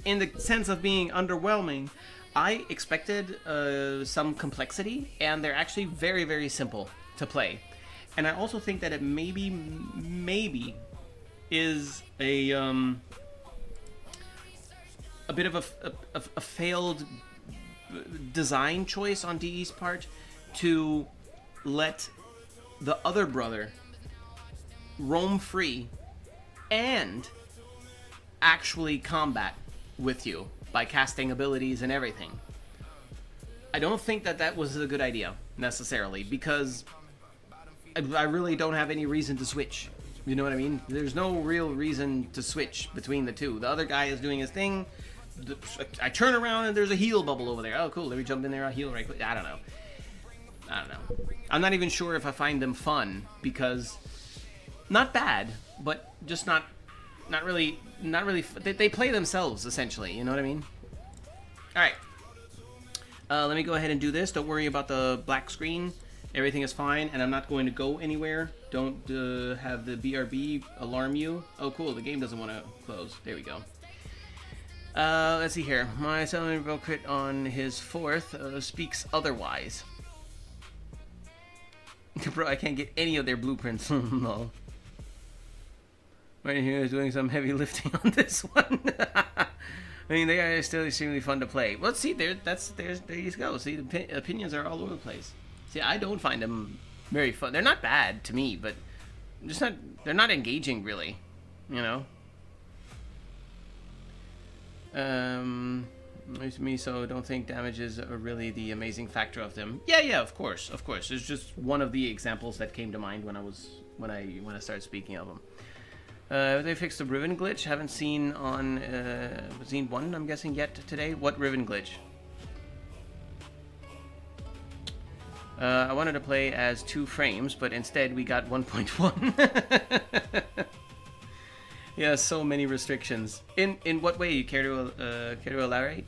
In the sense of being underwhelming, I expected some complexity, and they're actually very, very simple to play. And I also think that it maybe is a bit of a failed design choice on DE's part to let the other brother roam free and actually combat with you by casting abilities and everything. I don't think that was a good idea necessarily, because I really don't have any reason to switch. You know what I mean? There's no real reason to switch between the two. The other guy is doing his thing. I turn around and there's a heal bubble over there. Oh, cool. Let me jump in there. I'll heal right quick. I don't know. I'm not even sure if I find them fun, because not bad, but just not really. They play themselves essentially. You know what I mean? All right. Let me go ahead and do this. Don't worry about the black screen. Everything is fine, and I'm not going to go anywhere. Don't have the BRB alarm you. Oh, cool. The game doesn't want to close. There we go. Let's see here. My Cephalon roll crit on his 4th speaks otherwise. Bro, I can't get any of their blueprints. No. Right here is doing some heavy lifting on this one. I mean, they are still extremely fun to play. Well, see, there you go. See, the opinions are all over the place. See, I don't find them very fun. They're not bad to me, but they're not engaging really, you know? To me, so don't think damages are really the amazing factor of them. Yeah, of course. It's just one of the examples that came to mind when I started speaking of them. They fixed the Riven glitch. Haven't seen on Scene 1, I'm guessing, yet today. What Riven glitch? I wanted to play as 2 frames, but instead we got 1.1. Yeah, so many restrictions. In what way? You care to elaborate?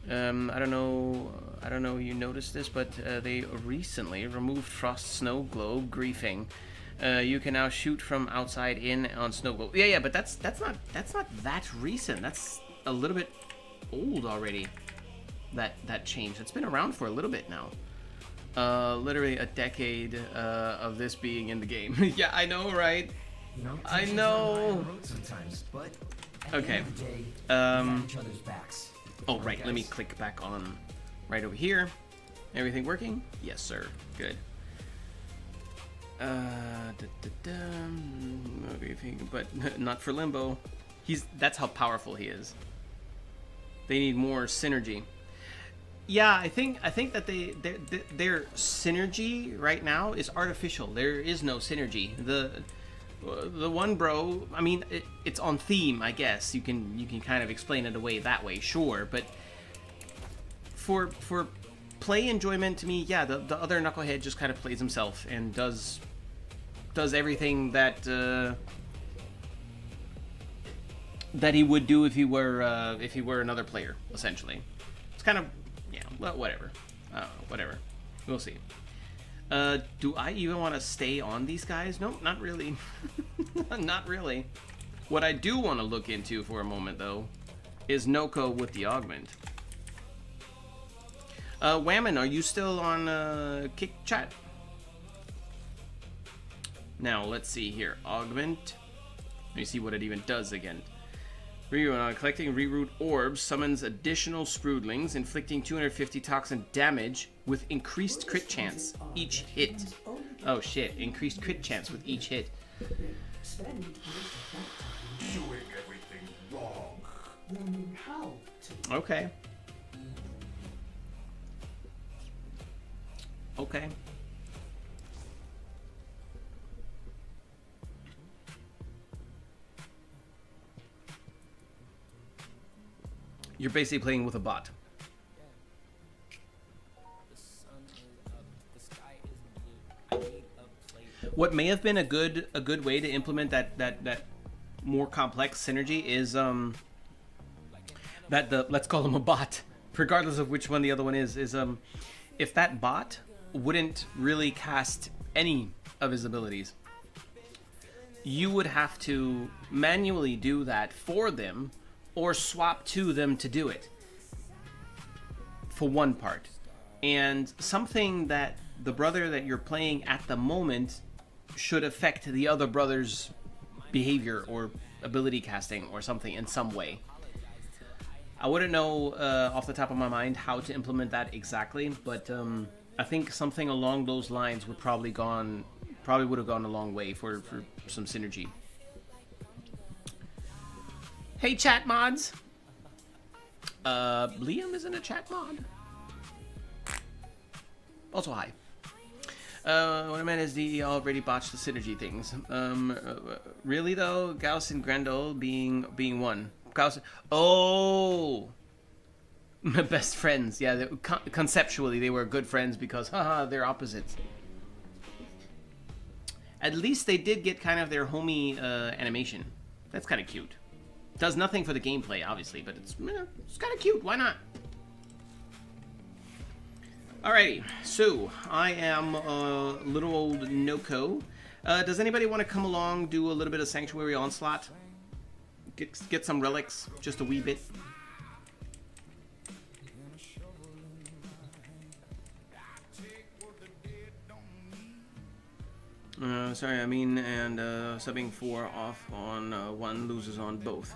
I don't know if you noticed this, but they recently removed Frost Snow Globe griefing. You can now shoot from outside in on Snow Globe. Yeah, but that's not that recent. That's a little bit old already. That change. It's been around for a little bit now. Literally a decade of this being in the game. Yeah, I know, right? I know. Okay. Oh, right. Let me click back on right over here. Everything working? Yes, sir. Good. But not for Limbo. That's how powerful he is. They need more synergy. Yeah, I think that their synergy right now is artificial. There is no synergy. The one bro, I mean, it's on theme, I guess. You can kind of explain it away that way, sure. But for play enjoyment, to me, yeah, the other knucklehead just kind of plays himself and does that he would do if he were another player. Essentially, it's kind of well, whatever. Whatever. We'll see. Do I even want to stay on these guys? Nope, not really. Not really. What I do want to look into for a moment, though, is Noko with the augment. Whammon, are you still on Kick Chat? Now, let's see here. Augment. Let me see what it even does again. Collecting reroute orbs summons additional Sproodlings, inflicting 250 toxin damage with increased crit chance each hit. Oh shit, increased crit chance with each hit. Doing everything wrong. How? Okay. Okay. You're basically playing with a bot. What may have been a good way to implement that more complex synergy is that let's call him a bot, regardless of which one the other one is if that bot wouldn't really cast any of his abilities, you would have to manually do that for them or swap to them to do it for one part. And something that the brother that you're playing at the moment should affect the other brother's behavior or ability casting or something in some way. I wouldn't know off the top of my mind how to implement that exactly, but I think something along those lines would probably would have gone a long way for some synergy. Hey, chat mods. Liam isn't a chat mod. Also, hi. What I meant is he already botched the synergy things. Really though, Gauss and Grendel being one. Gauss. Oh, best friends. Yeah, conceptually they were good friends because haha, they're opposites. At least they did get kind of their homie animation. That's kind of cute. Does nothing for the gameplay, obviously, but it's kind of cute. Why not? Alrighty, so I am little old Noko. Does anybody want to come along, do a little bit of Sanctuary Onslaught? Get some relics, just a wee bit. Sorry, I mean, and subbing 4 off on 1 loses on both.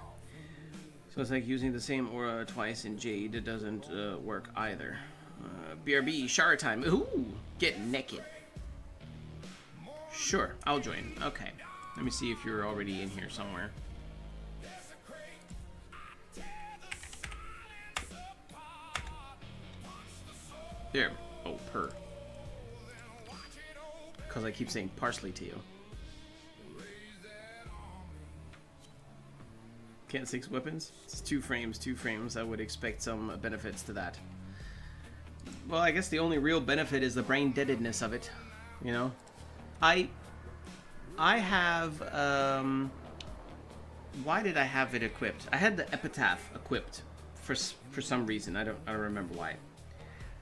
So it's like using the same aura twice in Jade. It doesn't work either. BRB, shower time. Ooh, get naked. Sure, I'll join. Okay. Let me see if you're already in here somewhere. There. Oh, per. Because I keep saying parsley to you. Can't 6 weapons? It's 2 frames, 2 frames. I would expect some benefits to that. Well, I guess the only real benefit is the brain deadedness of it. You know? I have, why did I have it equipped? I had the Epitaph equipped for some reason. I don't remember why.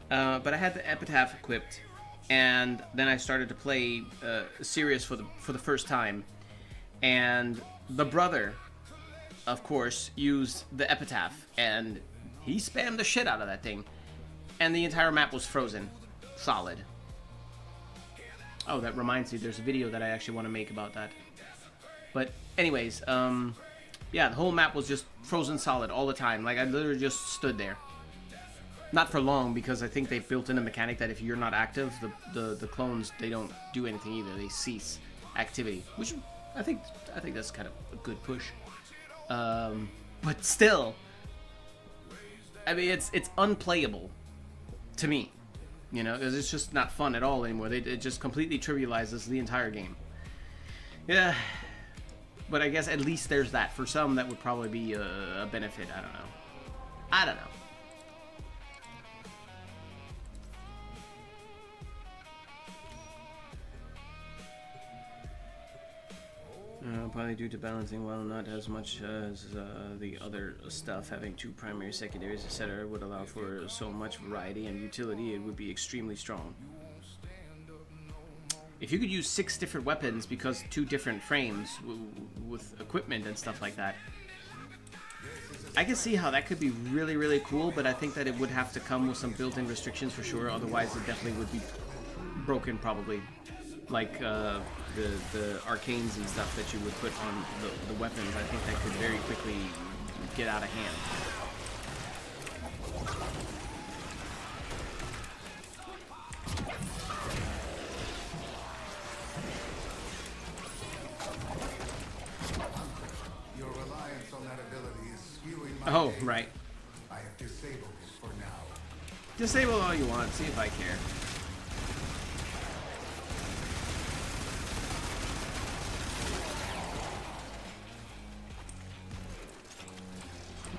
But I had the Epitaph equipped, and then I started to play Serius for the first time, and the brother, of course, used the Epitaph, and he spammed the shit out of that thing, and the entire map was frozen, solid. Oh, that reminds me, there's a video that I actually want to make about that. But anyways, yeah, the whole map was just frozen solid all the time. Like, I literally just stood there. Not for long, because I think they built in a mechanic that if you're not active, the clones, they don't do anything either. They cease activity, which I think that's kind of a good push. But still, I mean, it's unplayable to me, you know, because it's just not fun at all anymore. It just completely trivializes the entire game. Yeah, but I guess at least there's that. For some, that would probably be a benefit. I don't know. Probably due to balancing, while not as much as the other stuff, having two primary secondaries, etc. would allow for so much variety and utility, it would be extremely strong. If you could use 6 different weapons because 2 different frames with equipment and stuff like that, I can see how that could be really, really cool, but I think that it would have to come with some built-in restrictions for sure, otherwise it definitely would be broken probably. Like the arcanes and stuff that you would put on the weapons, I think that could very quickly get out of hand. Your reliance on that ability is skewing my Oh, data. right. I have disabled it for now. Disable all you want, see if I care.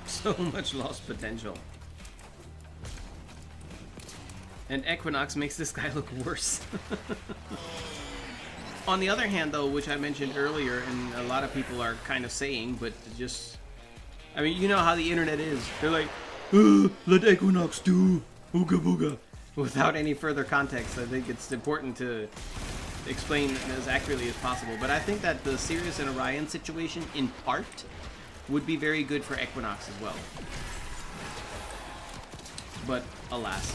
So much lost potential. And Equinox makes this guy look worse. On the other hand, though, which I mentioned earlier, and a lot of people are kind of saying, but just... I mean, you know how the internet is. They're like, let Equinox do ooga booga. Without any further context, I think it's important to explain as accurately as possible. But I think that the Serius and Orion situation, in part, would be very good for Equinox as well. But, alas.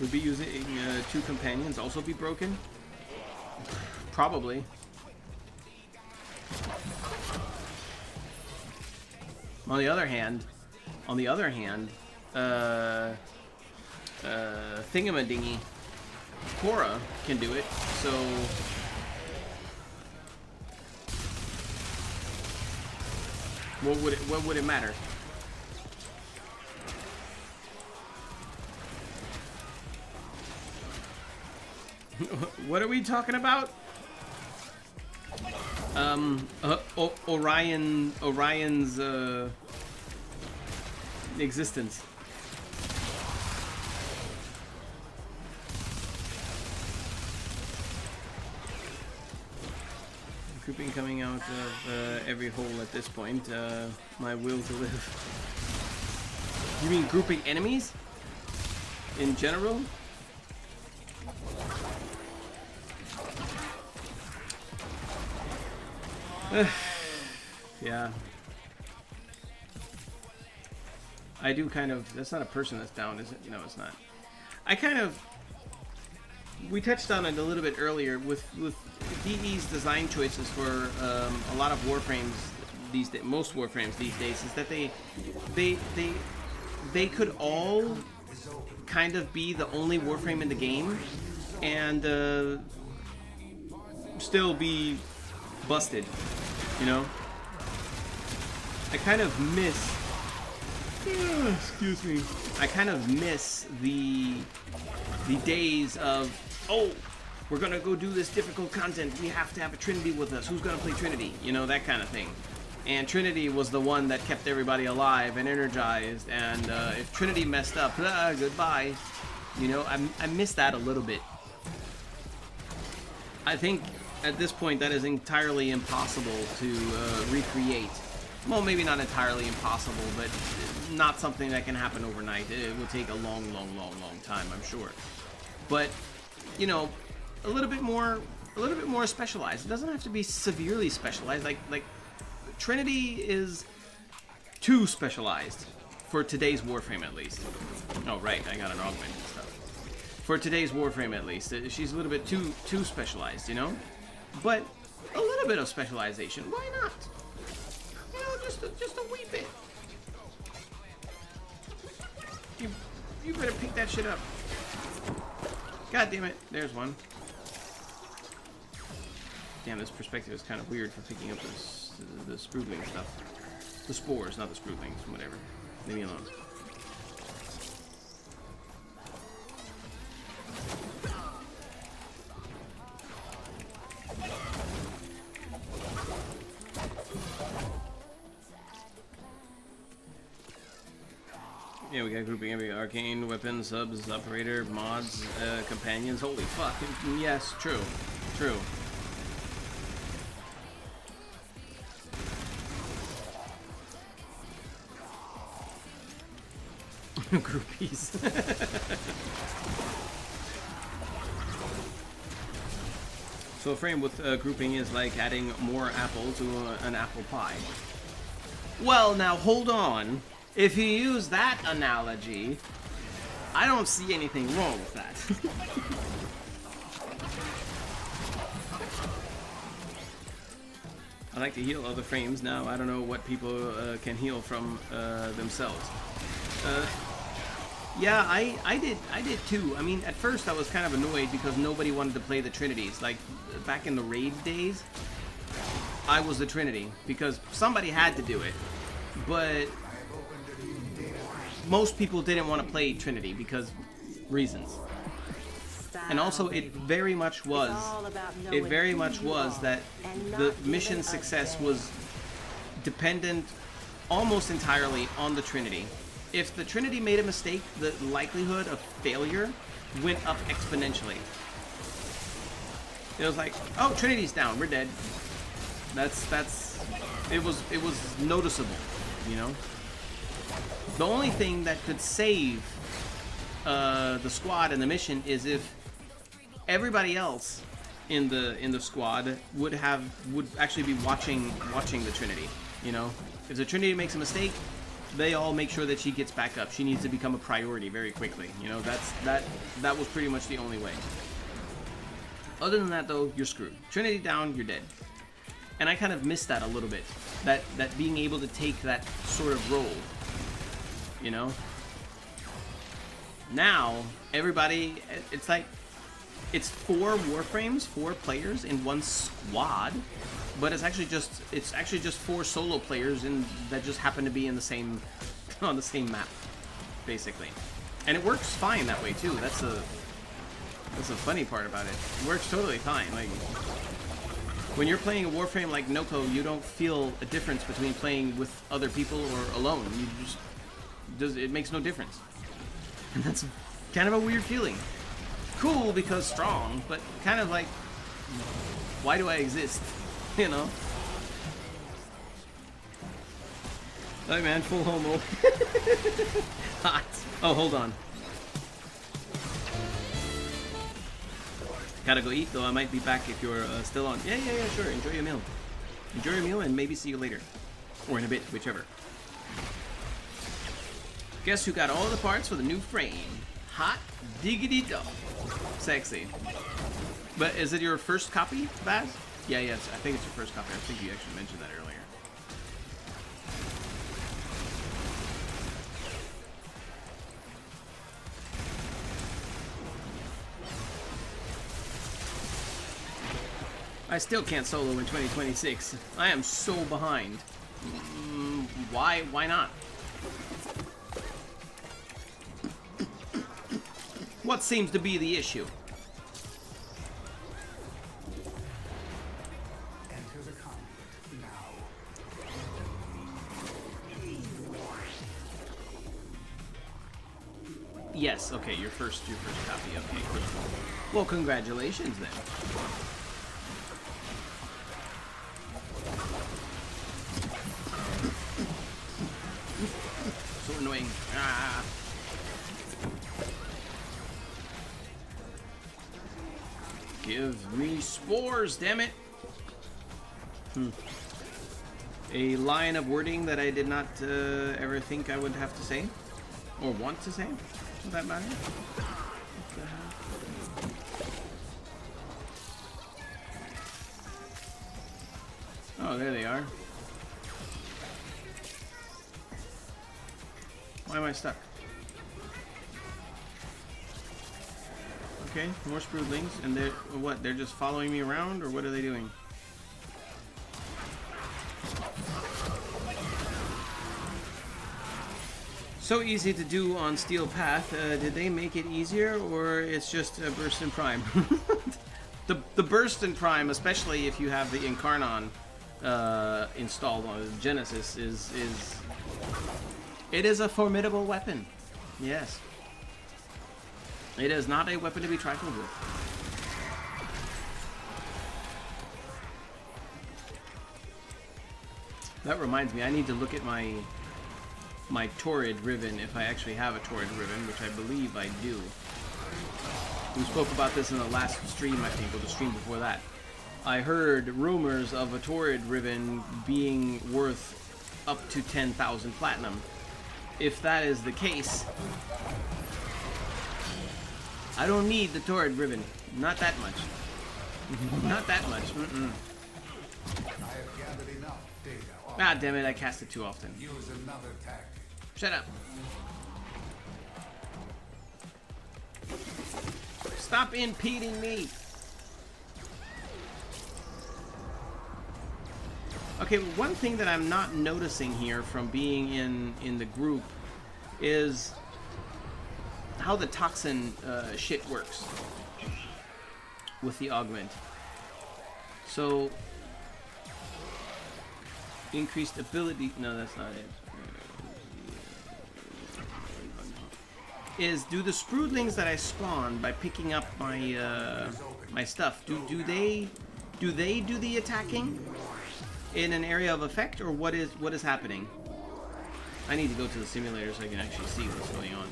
Would be using 2 companions also be broken? Probably. On the other hand, Thingamadingy, Korra can do it, so what would it matter? What are we talking about? Orion's existence. Grouping coming out of every hole at this point. My will to live. You mean grouping enemies? In general? Yeah. I do kind of... That's not a person that's down, is it? No, it's not. I kind of... We touched on it a little bit earlier with DE's design choices for a lot of Warframes these days, most Warframes these days, is that they could all kind of be the only Warframe in the game and still be busted, you know? I kind of miss... excuse me. I kind of miss the days of, oh, we're gonna go do this difficult content, we have to have a Trinity with us, who's gonna play Trinity? You know, that kind of thing. And Trinity was the one that kept everybody alive and energized, and if Trinity messed up, goodbye. You know, I miss that a little bit. I think at this point that is entirely impossible to recreate. Well, maybe not entirely impossible, but not something that can happen overnight. It will take a long time, I'm sure. But, you know, a little bit more specialized. It doesn't have to be severely specialized. Like Trinity is too specialized for today's Warframe, at least. Oh, right, I got an augment and stuff. For today's Warframe, at least, she's a little bit too specialized, you know. But a little bit of specialization, why not? You know, just a wee bit. You better pick that shit up. God damn it, there's one. Damn, this perspective is kind of weird for picking up the sprudling stuff. The spores, not the sprudlings, whatever. Leave me alone. Yeah, we got grouping every arcane, weapons, subs, operator, mods, companions. Holy fuck. Yes, true. True. Groupies. So a frame with grouping is like adding more apple to an apple pie. Well, now hold on. If you use that analogy, I don't see anything wrong with that. I like to heal other frames now. I don't know what people can heal from themselves. Yeah, I did too. I mean, at first I was kind of annoyed because nobody wanted to play the Trinities. Like, back in the raid days, I was the Trinity because somebody had to do it. But most people didn't want to play Trinity because reasons. And also, it very much was that the mission success was dependent almost entirely on the Trinity. If the Trinity made a mistake, the likelihood of failure went up exponentially. It was like, oh, Trinity's down, we're dead. It was noticeable, you know? The only thing that could save the squad and the mission is if everybody else in the squad would actually be watching the Trinity, you know? If the Trinity makes a mistake, they all make sure that she gets back up. She needs to become a priority very quickly. You know, that was pretty much the only way. Other than that, though, you're screwed. Trinity down, you're dead. And I kind of missed that a little bit. That being able to take that sort of role. You know? Now, everybody, it's like, it's 4 warframes, 4 players in one squad. But it's actually just 4 solo players that just happen to be in the same on the same map, basically. And it works fine that way too. That's the funny part about it. It works totally fine. Like, when you're playing a warframe like Noko, you don't feel a difference between playing with other people or alone. It makes no difference. And that's kind of a weird feeling. Cool because strong, but kind of like, why do I exist? You know? Hey man, full homo. Hot. Oh, hold on. Gotta go eat though. I might be back if you're still on. Yeah, sure. Enjoy your meal. Enjoy your meal and maybe see you later. Or in a bit, whichever. Guess who got all the parts for the new frame? Hot diggity dog. Sexy. But is it your first copy, Baz? Yeah, I think it's your first copy. I think you actually mentioned that earlier. I still can't solo in 2026. I am so behind. Why not? What seems to be the issue? Yes, okay, your first copy, okay. Well, congratulations then. So annoying. Ah. Give me spores, damn it. A line of wording that I did not ever think I would have to say. Or want to say. For that matter. Oh, there they are. Why am I stuck? Okay, more Sproodlings, and they're what? They're just following me around, or what are they doing? So easy to do on Steel Path. Did they make it easier, or it's just a Burst in Prime? the Burst in Prime, especially if you have the Incarnon installed on Genesis, it is a formidable weapon. Yes. It is not a weapon to be trifled with. That reminds me, I need to look at my Torrid Riven, if I actually have a Torrid Riven, which I believe I do. We spoke about this in the last stream, I think, or the stream before that. I heard rumors of a Torrid Riven being worth up to 10,000 platinum. If that is the case, I don't need the Torrid Riven. Not that much. Not that much. Mm-mm. Ah, damn it, I cast it too often. Use another tactic. Shut up. Stop impeding me. Okay, one thing that I'm not noticing here from being in the group is how the toxin shit works with the augment. So, increased ability. No, that's not it. Is do the Sproodlings that I spawn by picking up my my stuff? Do they do the attacking in an area of effect, or what is happening? I need to go to the simulator so I can actually see what's going on.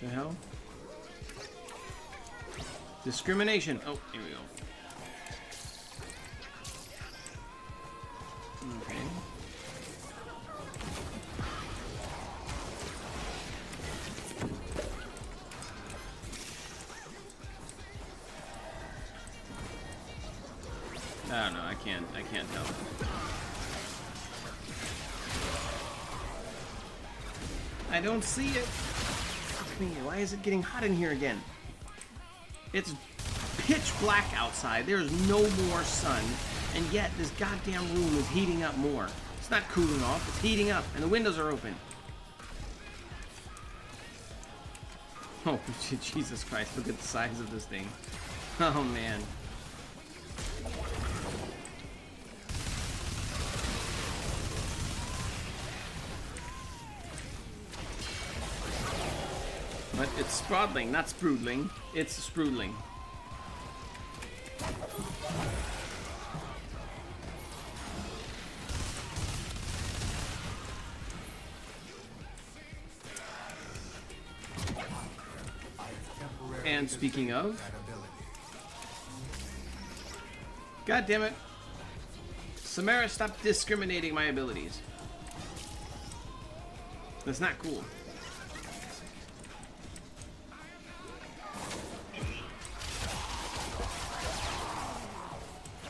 The hell? Discrimination. Oh, here we go. Okay. I don't know. I can't tell. I don't see it. Why is it getting hot in here again? It's pitch black outside. There's no more sun, and yet this goddamn room is heating up more. It's not cooling off, it's heating up, and the windows are open. Oh, Jesus Christ, look at the size of this thing. Oh, man. But it's Sproudling, not Sproodling. It's Sproodling. And speaking of, God damn it, Samara, stop discriminating my abilities. That's not cool.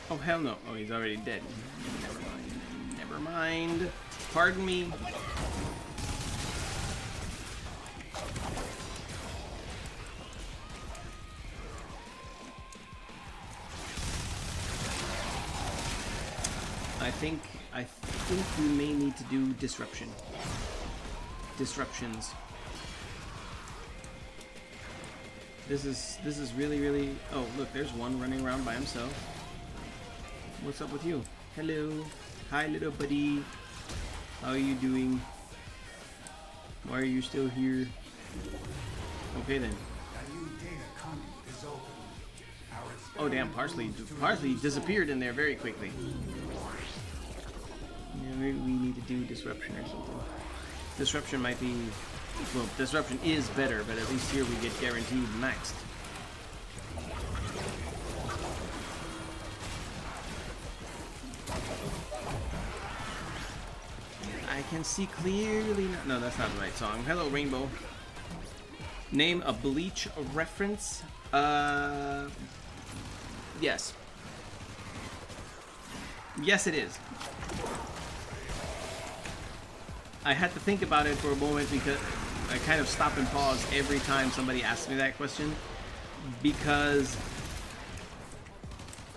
Oh, hell no. Oh, he's already dead. Never mind. Never mind. Pardon me. I think we may need to do disruption. Disruptions. This is really. Oh, look, there's one running around by himself. What's up with you? Hello. Hi, little buddy. How are you doing? Why are you still here? Okay then. Oh damn, Parsley disappeared in there very quickly. Yeah, maybe we need to do disruption or something. Disruption might be, well, disruption is better, but at least here we get guaranteed maxed. I can see clearly. No, that's not the right song. Hello, Rainbow. Name a Bleach reference. Yes. Yes, it is. I had to think about it for a moment because I kind of stop and pause every time somebody asks me that question. Because,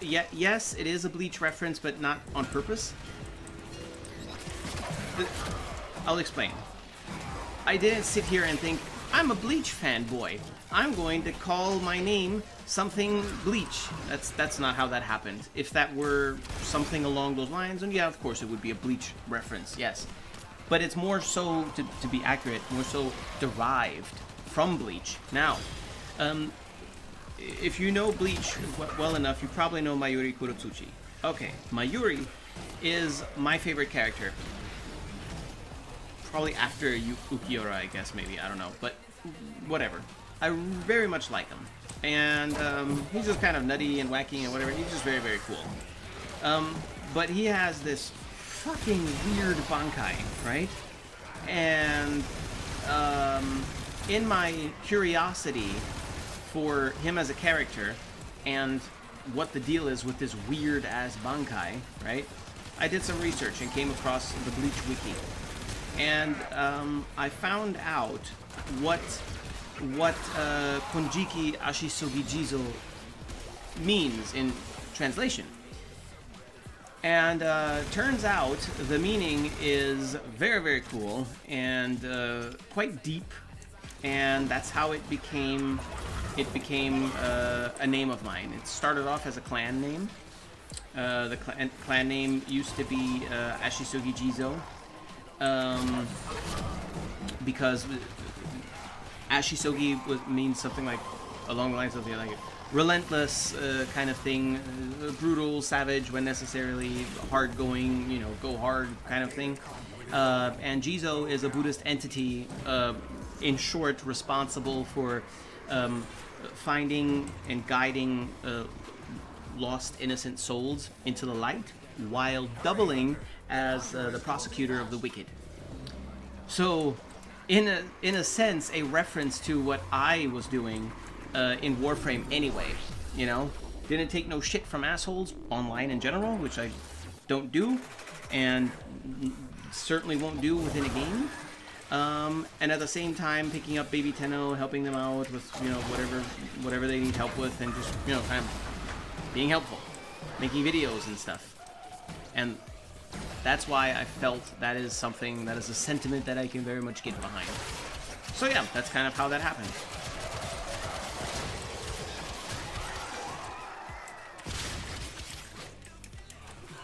yeah, yes, it is a Bleach reference, but not on purpose. I'll explain. I didn't sit here and think, I'm a Bleach fanboy. I'm going to call my name something Bleach. That's not how that happened. If that were something along those lines, then yeah, of course it would be a Bleach reference, yes. But it's more so, to be accurate, more so derived from Bleach. Now, if you know Bleach well enough, you probably know Mayuri Kurotsuchi. Okay, Mayuri is my favorite character. Probably after Ukiura, I guess, maybe, I don't know, but whatever. I very much like him. And he's just kind of nutty and wacky and whatever. He's just very, very cool. But he has this fucking weird Bankai, right? And in my curiosity for him as a character and what the deal is with this weird ass Bankai, right? I did some research and came across the Bleach wiki. And I found out what Konjiki Ashisogi Jizo means in translation. And turns out the meaning is very, very cool and quite deep, and that's how it became a name of mine. It started off as a clan name. The clan name used to be Ashisogi Jizo, because Ashisogi means something like along the lines of the like relentless kind of thing, brutal, savage when necessarily, hard going, you know, go hard kind of thing. And Jizo is a Buddhist entity, in short, responsible for finding and guiding lost innocent souls into the light, while doubling as the prosecutor of the wicked. So, in a sense, a reference to what I was doing in Warframe anyway, you know? Didn't take no shit from assholes online in general, which I don't do, and certainly won't do within a game. And at the same time, picking up Baby Tenno, helping them out with, you know, whatever they need help with, and just, you know, kind of being helpful, making videos and stuff. And that's why I felt that is something, that is a sentiment that I can very much get behind. So yeah, that's kind of how that happened.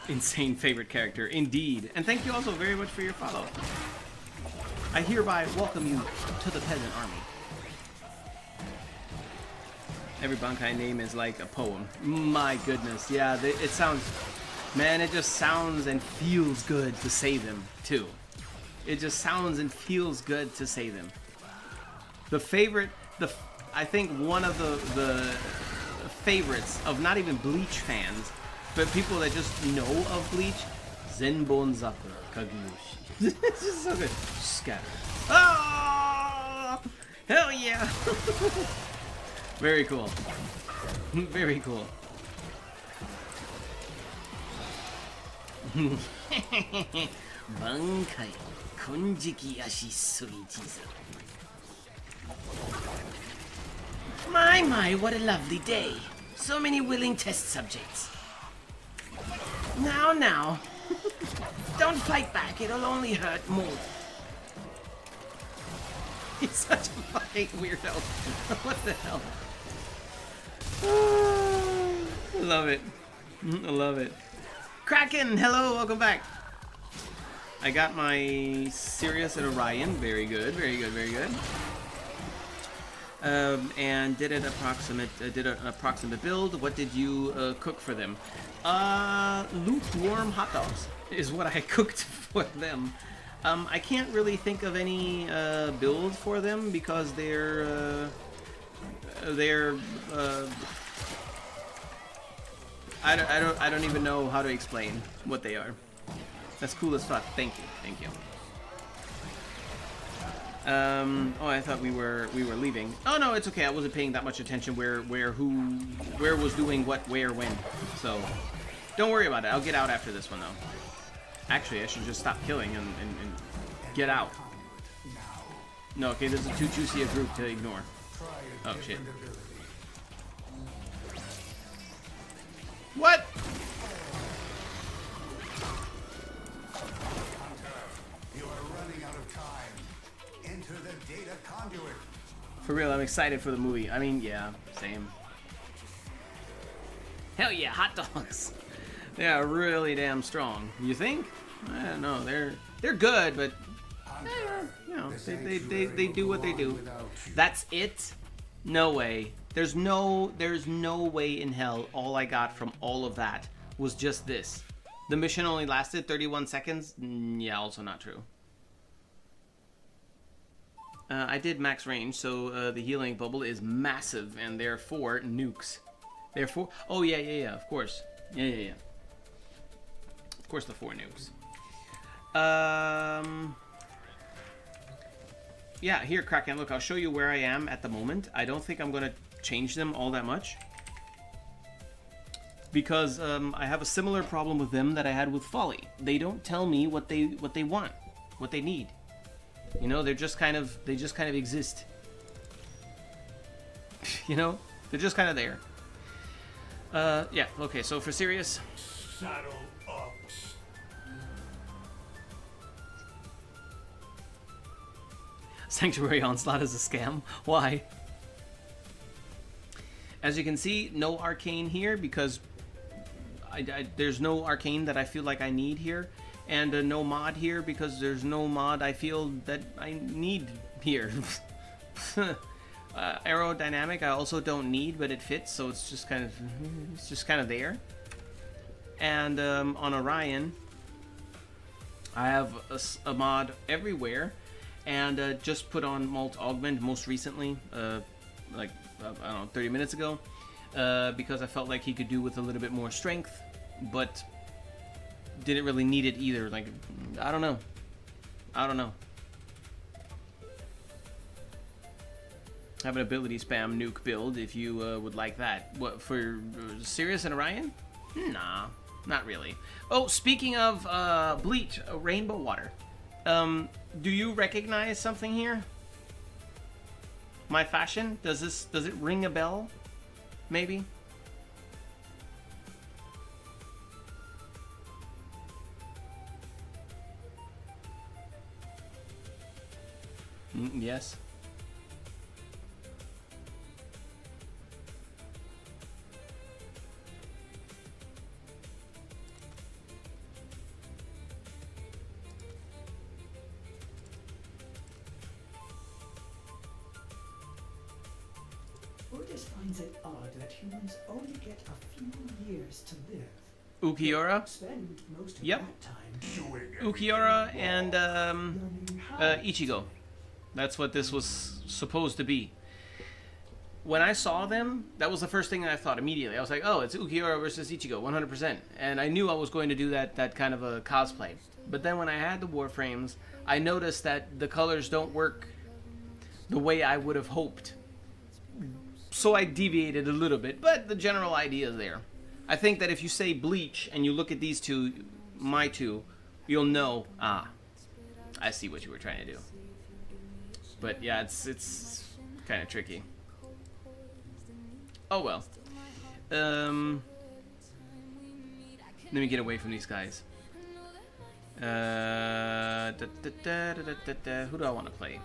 Insane favorite character, indeed. And thank you also very much for your follow. I hereby welcome you to the peasant army. Every Bankai name is like a poem. My goodness, yeah, it sounds... Man, it just sounds and feels good to say them, too. It just sounds and feels good to say them. I think one of the favorites of not even Bleach fans, but people that just know of Bleach, Zenbon Zakura Kaguyoshi. It's just so good. Scatter. Oh! Hell yeah! Very cool. Very cool. Bankai Konjiki Ashisogi Jizo. My, what a lovely day. So many willing test subjects. Now. Don't fight back, it'll only hurt more. He's such a fucking weirdo. What the hell? I love it. I love it. Kraken, hello, welcome back. I got my Serius and Orion. Very good, very good, very good. And did an approximate build. What did you cook for them? Lukewarm hot dogs is what I cooked for them. I can't really think of any build for them because they're I don't even know how to explain what they are. That's cool as fuck. Thank you. Oh, I thought we were leaving. Oh no, it's okay. I wasn't paying that much attention where was doing what, where, when. So don't worry about it. I'll get out after this one though. Actually, I should just stop killing and get out. No, okay, this is too juicy a group to ignore. Oh shit. What? You are running out of time. Enter the data conduit. real, I'm excited for the movie. I mean, yeah, same. Hell yeah, hot dogs. They are really damn strong. You think? I don't know. They're good, but you know, they do what they do. That's it? No way. There's no way in hell all I got from all of that was just this. The mission only lasted 31 seconds? Yeah, also not true. I did max range, so the healing bubble is massive, and therefore nukes. Therefore, oh yeah, of course. Yeah. Of course, the 4 nukes. Yeah, here, Kraken, look, I'll show you where I am at the moment. I don't think I'm gonna change them all that much, because I have a similar problem with them that I had with Folly. They don't tell me what they want, what they need. You know, they just kind of exist. You know, they're just kind of there. Yeah. Okay. So for Serius, Saddle up. Sanctuary Onslaught is a scam. Why? As you can see, no arcane here because there's no arcane that I feel like I need here. And no mod here because there's no mod I feel that I need here. Aerodynamic I also don't need, but it fits, so it's just kind of there. And on Orion, I have a mod everywhere, and just put on Malt Augment most recently, like I don't know, 30 minutes ago, because I felt like he could do with a little bit more strength, but didn't really need it either. Like, I don't know. I have an ability spam nuke build if you would like that. What, for Serius and Orion? Nah, not really. Oh, speaking of Bleach, Rainbow Water. Do you recognize something here? My fashion? Does it ring a bell? Maybe? Yes. Otis finds it odd that humans only get a few years to live. Ukiura? Spend most of Yep. that time Ukiura and Ichigo. That's what this was supposed to be. When I saw them, that was the first thing that I thought immediately. I was like, oh, it's Ukiura versus Ichigo, 100%. And I knew I was going to do that kind of a cosplay. But then when I had the Warframes, I noticed that the colors don't work the way I would have hoped. So I deviated a little bit, but the general idea is there. I think that if you say Bleach and you look at these two, my two, you'll know, I see what you were trying to do. But yeah, it's kind of tricky. Oh well. Let me get away from these guys. Who do I want to play?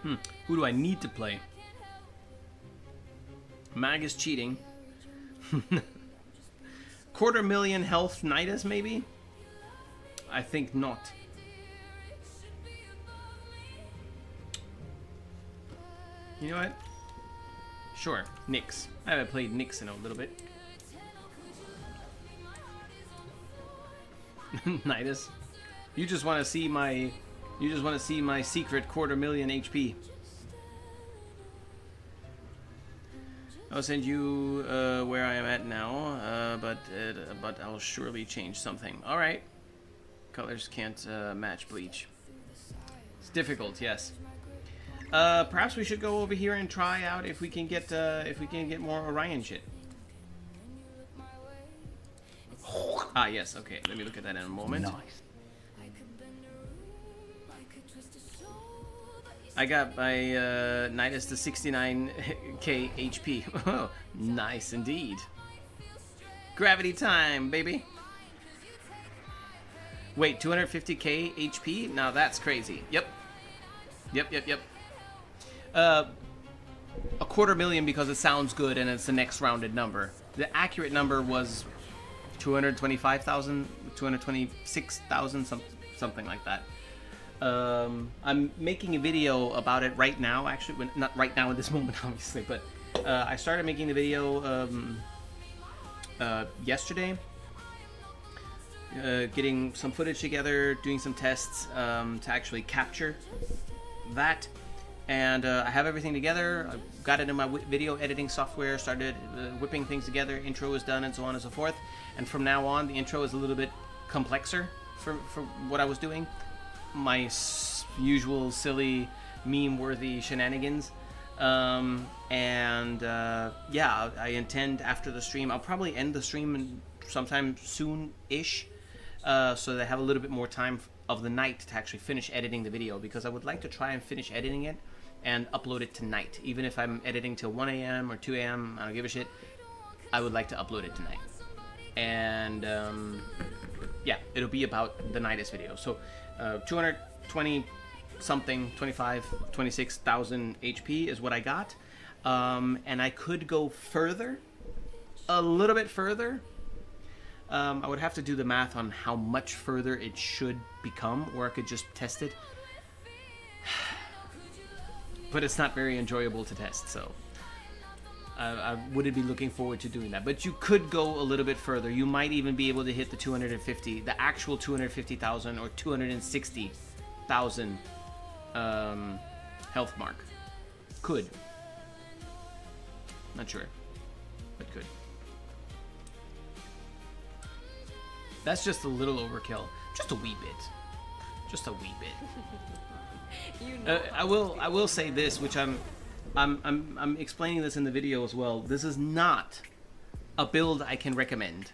Who do I need to play? Mag is cheating. 250,000 health Nidus, maybe? I think not. You know what? Sure, Nyx. I haven't played Nyx in a little bit. Nidus. You just want to see my secret 250,000 HP. I'll send you where I am at now, but I'll surely change something. All right. Colors can't match Bleach. It's difficult, yes. Perhaps we should go over here and try out if we can get more Orion shit. Ah, yes. Okay, let me look at that in a moment. Nice. I got my Nidus to 69k HP. Oh, nice indeed. Gravity time, baby. Wait, 250k HP? Now that's crazy. Yep. Yep. A 250,000 because it sounds good and it's the next rounded number. The accurate number was 225,000, 226,000, something like that. I'm making a video about it right now, actually. Not right now at this moment, obviously, but I started making the video yesterday. Getting some footage together, doing some tests to actually capture that. And I have everything together. I've got it in my video editing software, started whipping things together, intro is done, and so on and so forth. And from now on, the intro is a little bit complexer for what I was doing. My usual silly, meme-worthy shenanigans. Yeah, I intend after the stream, I'll probably end the stream sometime soon-ish, so that I have a little bit more time of the night to actually finish editing the video, because I would like to try and finish editing it and upload it tonight. Even if I'm editing till 1 a.m. or 2 a.m., I don't give a shit. I would like to upload it tonight. And yeah, it'll be about the Nidus video. So 220 something, 26,000 HP is what I got. And I could go further, a little bit further. I would have to do the math on how much further it should become, or I could just test it. But it's not very enjoyable to test, so I wouldn't be looking forward to doing that. But you could go a little bit further. You might even be able to hit the 250, the actual 250,000 or 260,000 health mark. Could. Not sure, but could. That's just a little overkill. Just a wee bit. Just a wee bit. I will say this, which I'm explaining this in the video as well. This is not a build I can recommend,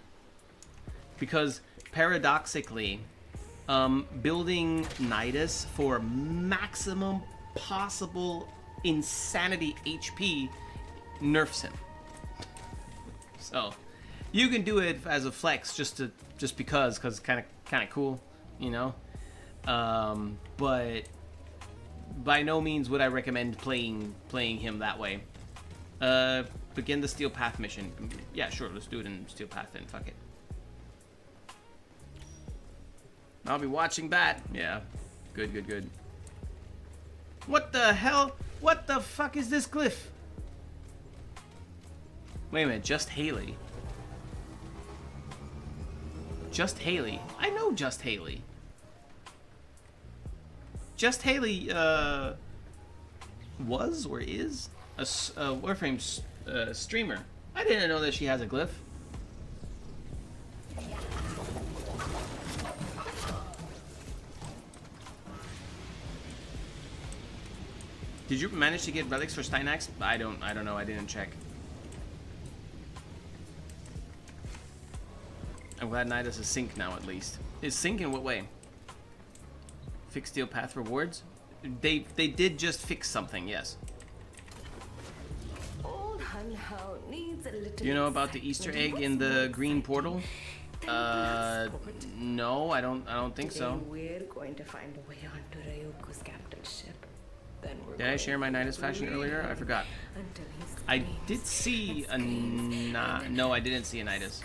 because paradoxically, building Nidus for maximum possible insanity HP nerfs him. So you can do it as a flex just because it's kind of cool, you know. But by no means would I recommend playing him that way. Begin the Steel Path mission. Yeah, sure, let's do it in Steel Path then. Fuck it. I'll be watching that. Yeah, good. What the hell? What the fuck is this glyph? Wait a minute, just Haley. Just Haley. I know Just Haley. Just Haley was or is a Warframe streamer. I didn't know that she has a glyph. Did you manage to get relics for Steinax? I don't know. I didn't check. I'm glad Nidus is sync now, at least. Is sync in what way? Fix Steel Path rewards? They did just fix something, yes. Do you know about the Easter egg in the green portal? No, I don't think so. We're going to find a way onto Ryuko's captainship. Did I share my Nidus fashion earlier? I forgot. I did see a no, I didn't see a Nidus.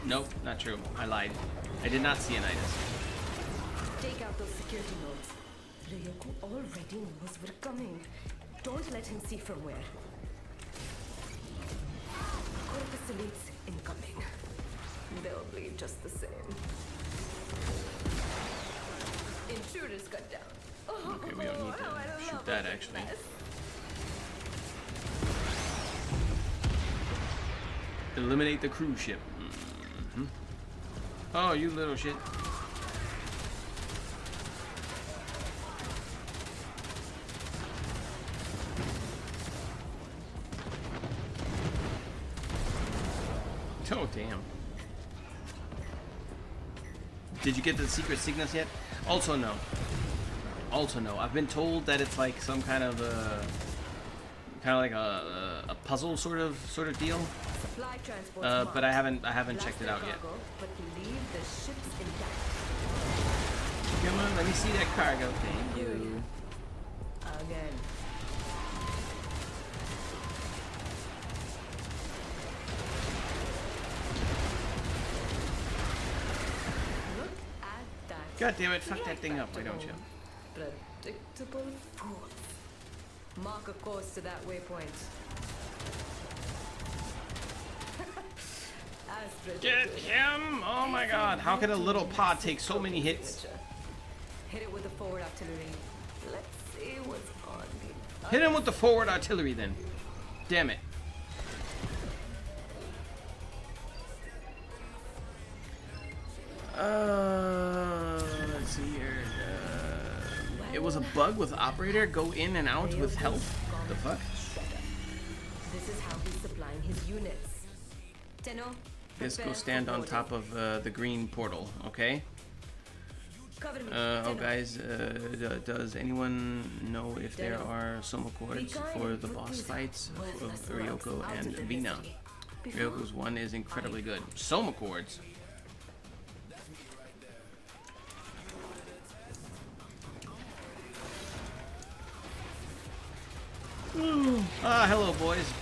Nope, not true. I lied. I did not see a Nidus. Take out those security nodes. Ryoko already knows we're coming. Don't let him see from where. Corpus Elites incoming. They'll bleed just the same. Intruders cut down. Okay, we don't need to shoot that actually. Eliminate the cruise ship. Mm-hmm. Oh, you little shit. Oh, damn. Did you get the secret signals yet? Also no. Also no. I've been told that it's like some kind of like a puzzle sort of deal. But I haven't checked it out yet. Come on, let me see that cargo. Thank you. again. Look at that. God damn it, fuck that thing up, why don't you? Predictable fools. Mark a course to that waypoint. As Get him! Oh my god, how can a little pod take so many hits? Hit it with the forward artillery. Let's see what's on the Hit him with the forward artillery then. Damn it. Let's see here. It was a bug with operator. Go in and out with health. The fuck? This is how he's supplying his units. Tenno, Let's go stand on top of the green portal, okay? cover me. Oh guys, does anyone know if there are Soma chords for the boss fights of Ryoko and Vina? Ryoko's one is incredibly good. Soma chords? Hello boys.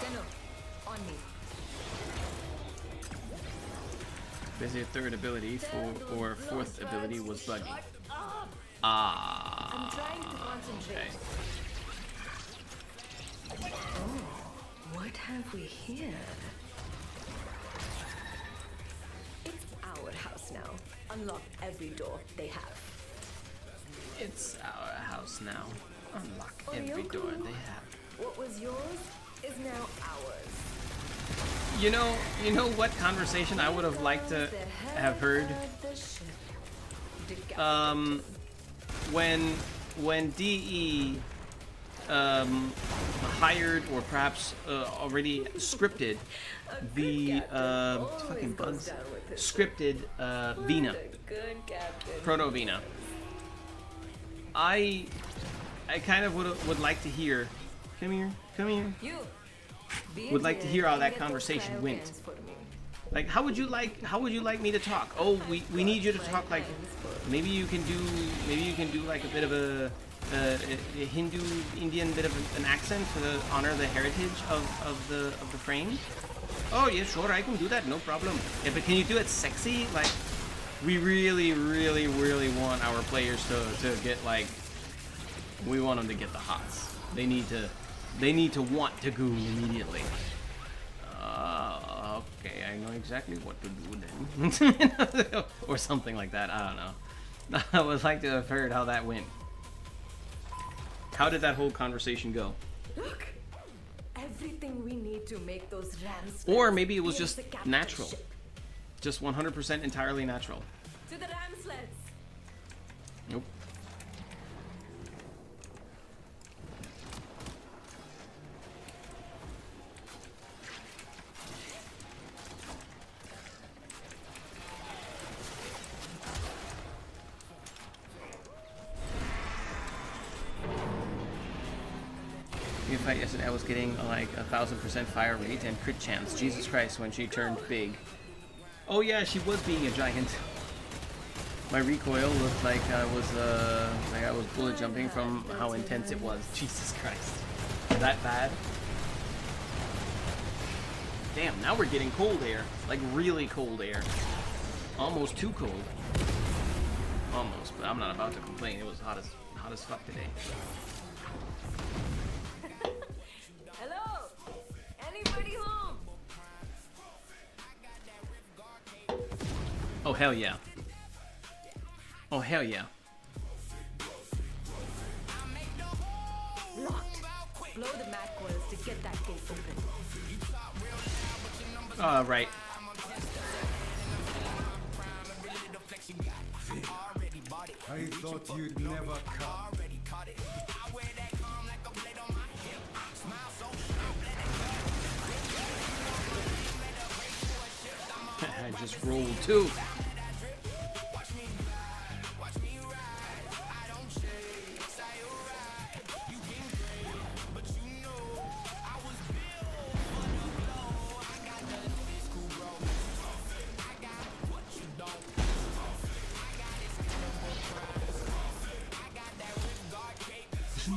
Tenno, on me. Basically, third ability or fourth ability was buggy. I'm trying to concentrate. Okay. Oh, what have we here? It's our house now. Unlock every door they have. It's our house now. Unlock every door they have. What was yours is now ours. You know what conversation I would have liked to have heard? When DE hired or perhaps already scripted the fucking bugs scripted Vina, Proto Vina. I kind of would like to hear. Come here. Would like to hear how that conversation went. Like, how would you like me to talk? Oh, we need you to talk like, maybe you can do like a bit of a Hindu Indian bit of an accent to honor the heritage of the frame. Oh yeah, sure, I can do that, no problem. Yeah, but can you do it sexy? Like, we really want our players to get like, we want them to get the hots. They need to want to goo immediately. Okay, I know exactly what to do then. Or something like that, I don't know. I would like to have heard how that went. How did that whole conversation go? Look! Everything we need to make those rams. Or maybe it was just natural. Just 100% entirely natural. To the ram sleds! Nope. In fight yesterday, I was getting like 1,000% fire rate and crit chance. Jesus Christ, when she turned big. Oh yeah, she was being a giant. My recoil looked like I was bullet jumping from how intense it was. Jesus Christ, that bad? Damn, now we're getting cold air, like really cold air. Almost too cold. Almost, but I'm not about to complain. It was hot as fuck today. Hello? Anybody home? Oh hell yeah. Oh hell yeah. Locked. Blow the mag coils to get that gate open. Right. I thought you'd never come. I just rolled too.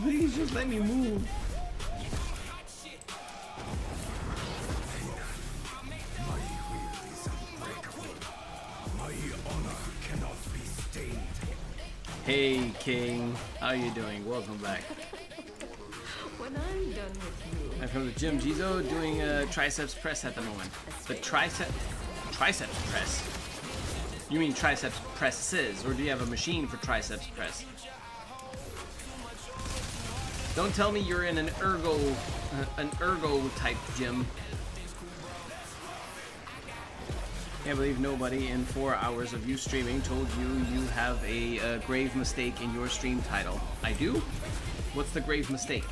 please just let me move. My will is unbreakable. My honor cannot be stained. Hey, King. How you doing? Welcome back. When I'm done with you, I'm from the gym. Jizo doing a triceps press at the moment. The triceps press? You mean triceps presses, or do you have a machine for triceps press? Don't tell me you're in an ergo type gym. Can't believe nobody in 4 hours of you streaming told you you have a grave mistake in your stream title. I do? What's the grave mistake?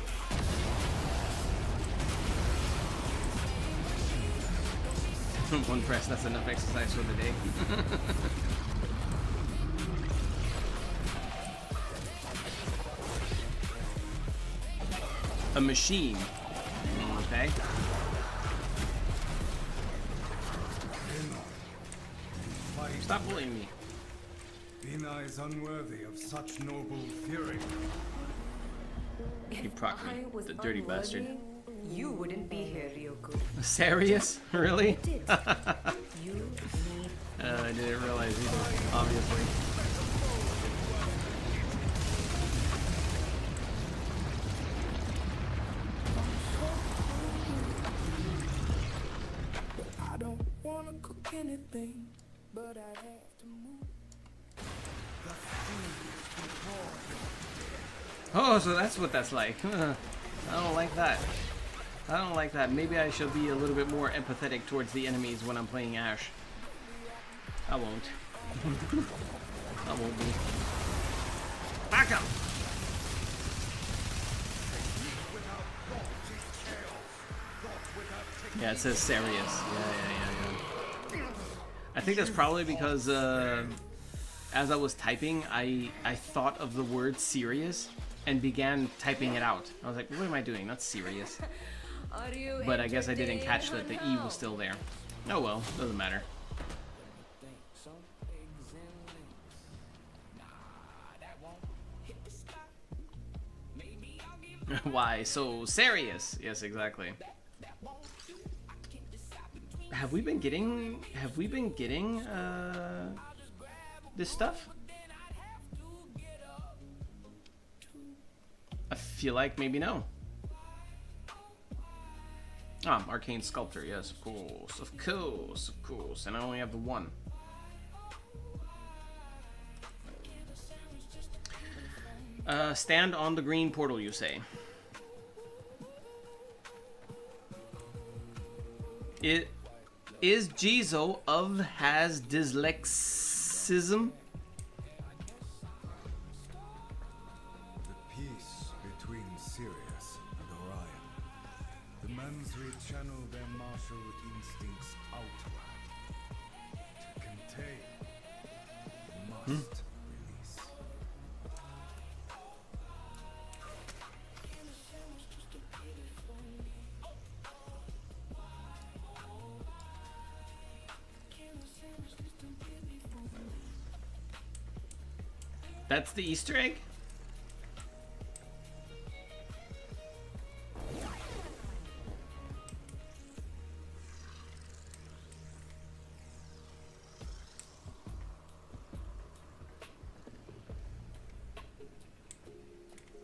One press, that's enough exercise for the day. A machine. Okay. Stop bullying me. Dina is unworthy of such noble fury. You proc me, the dirty bastard. you wouldn't be here, Ryoku. Serious? Really? You need I didn't realize either, obviously. I don't wanna cook anything, but I have to move. Oh, so that's what that's like. I don't like that. I don't like that. Maybe I should be a little bit more empathetic towards the enemies when I'm playing Ash. I won't. I won't be. Back up! Yeah, it says Serius. Yeah. I think that's probably because as I was typing, I thought of the word serious and began typing it out. I was like, what am I doing? That's serious. Are you But I guess I didn't catch that the E was still there. Oh well, doesn't matter. Why so serious? Yes, exactly. Have we been getting this stuff? I feel like maybe no. Arcane Sculptor, yes, of course, of course, of course. And I only have the one. Stand on the green portal, you say. It is Jizo has dyslexism. The peace between Serius and Orion. The men's rechannel their martial instincts outward. To contain, must release. That's the Easter egg?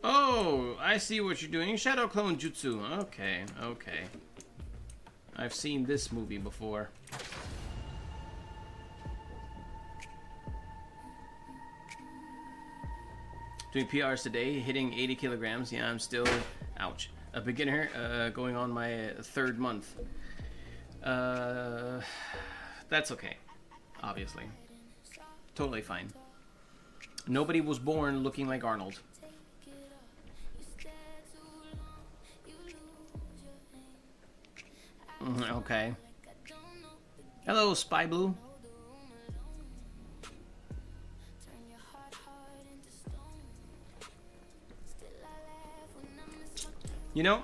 Oh, I see what you're doing. Shadow Clone Jutsu. Okay. I've seen this movie before. Doing PRs today, hitting 80 kilograms. Yeah, I'm still, ouch, a beginner, going on my 3rd month. That's okay, obviously. Totally fine. Nobody was born looking like Arnold. Okay. Hello, Spy Blue. You know,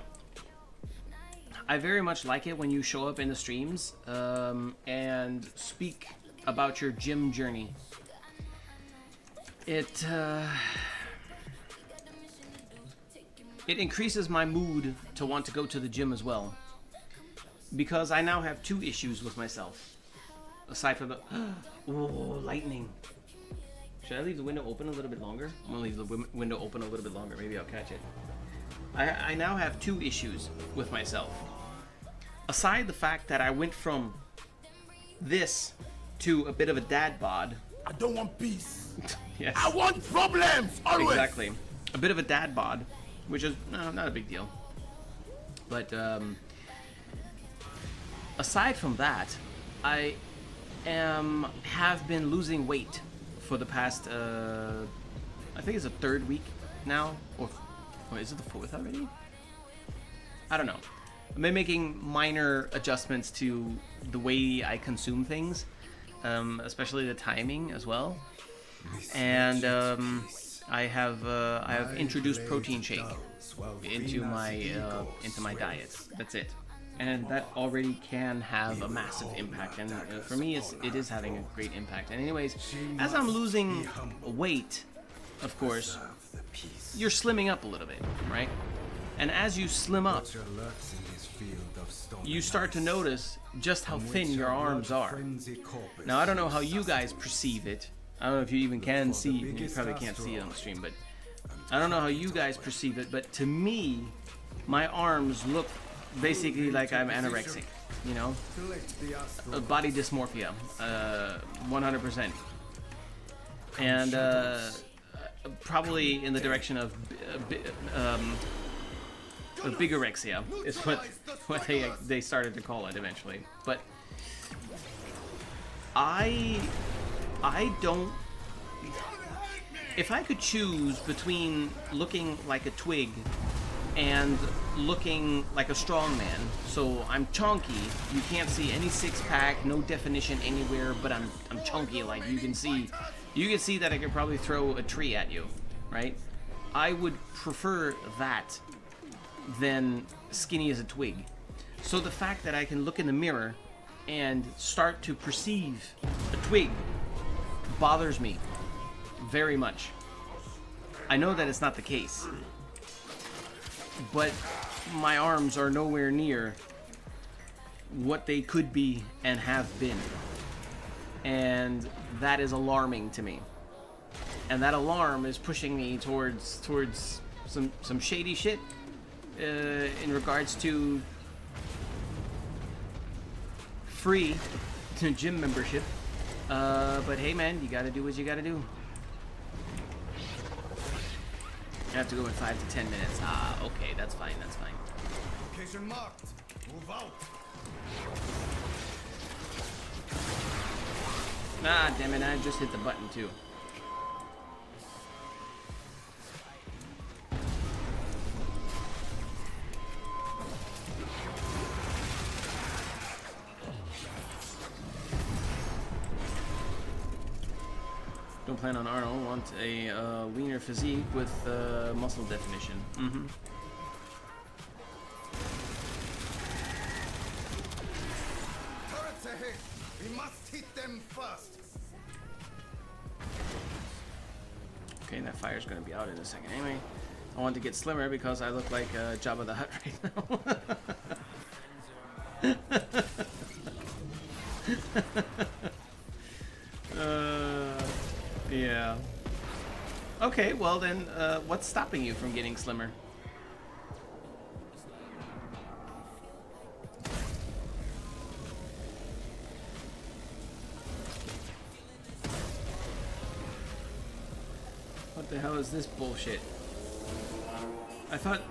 I very much like it when you show up in the streams and speak about your gym journey. it increases my mood to want to go to the gym as well. Because I now have 2 issues with myself. Aside from the... Oh, lightning. Should I leave the window open a little bit longer? I'm gonna leave the window open a little bit longer. Maybe I'll catch it. I now have 2 issues with myself. Aside the fact that I went from this to a bit of a dad bod. I don't want peace. Yes. I want problems, always. Exactly. A bit of a dad bod, which is not a big deal. But aside from that, I have been losing weight for the past I think it's the 3rd week now, or is it the 4th already? I don't know. I've been making minor adjustments to the way I consume things, especially the timing as well. And I have introduced protein shake into my diet. That's it. And that already can have a massive impact, and for me it is having a great impact. And anyways, as I'm losing weight, of course, you're slimming up a little bit, right? And as you slim up, you start to notice just how thin your arms are. Now, I don't know how you guys perceive it. I don't know if you even can see, you probably can't see it on the stream, but I don't know how you guys perceive it, but to me, my arms look basically like I'm anorexic, you know? Body dysmorphia, 100%. And probably in the direction of bigorexia is what they started to call it eventually. But I don't... If I could choose between looking like a twig and looking like a strong man, so I'm chunky, you can't see any six-pack, no definition anywhere, but I'm chunky, like you can see that I could probably throw a tree at you, right? I would prefer that than skinny as a twig. So the fact that I can look in the mirror and start to perceive a twig bothers me very much. I know that it's not the case, but my arms are nowhere near what they could be and have been, and that is alarming to me. And that alarm is pushing me towards some shady shit in regards to free gym membership. But hey man, you gotta do what you gotta do. I have to go in 5 to 10 minutes. Ah, okay, that's fine, that's fine. Location marked. Move out. Ah, damn it, I just hit the button too. Don't plan on Arnold. Want a leaner physique with muscle definition. Mm-hmm. Turrets ahead. We must hit them first. Okay, that fire's gonna be out in a second. Anyway, I want to get slimmer because I look like Jabba the Hutt right now. Yeah. Okay, well then, what's stopping you from getting slimmer? What the hell is this bullshit? I thought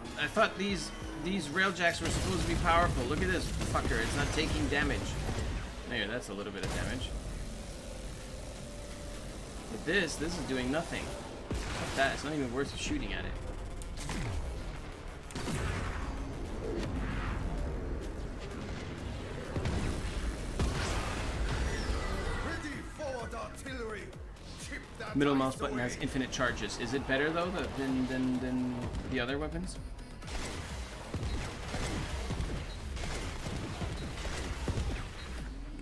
these railjacks were supposed to be powerful. Look at this fucker, it's not taking damage. There, that's a little bit of damage. But this is doing nothing. Fuck that, it's not even worth shooting at it. Ready, forward artillery. Chip that Middle mouse ice button away. has infinite charges. Is it better though than the other weapons?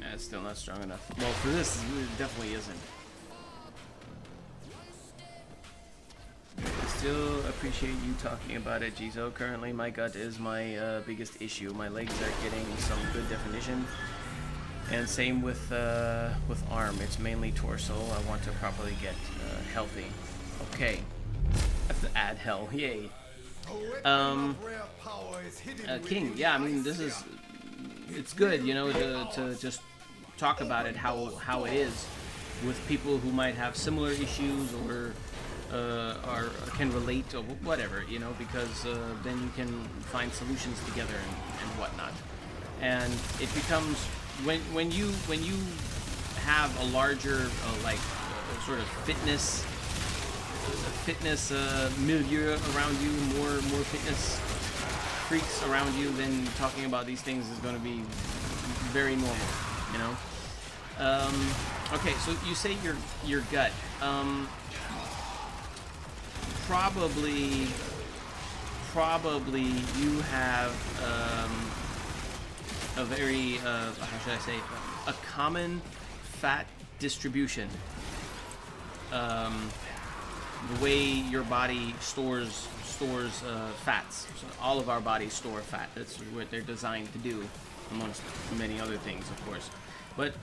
Nah, it's still not strong enough. Well, for this, it definitely isn't. still appreciate you talking about it, Jizo. Currently, my gut is my biggest issue. My legs are getting some good definition, and same with arm. It's mainly torso. I want to properly get healthy. Okay, I have to add hell. Yay. King. Yeah, I mean this is. It's good, you know, to just talk about it how it is with people who might have similar issues or can relate or whatever, you know, because then you can find solutions together and whatnot. And it becomes when you have a larger sort of fitness milieu around you, more fitness freaks around you, then talking about these things is going to be very normal, you know. Okay, so you say your gut. Probably you have a very how should I say, a common fat distribution. The way your body stores fats. So all of our bodies store fat. That's what they're designed to do, amongst many other things, of course. But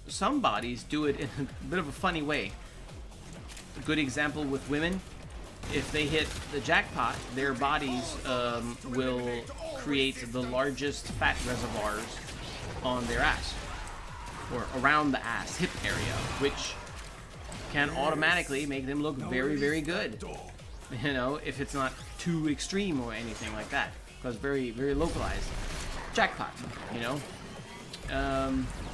some bodies do it in a bit of a funny way. A good example with women, if they hit the jackpot, their bodies will create the largest fat reservoirs on their ass, or around the ass, hip area, which can automatically make them look very, very good. You know, if it's not too extreme or anything like that, because very, very localized. Jackpot, you know.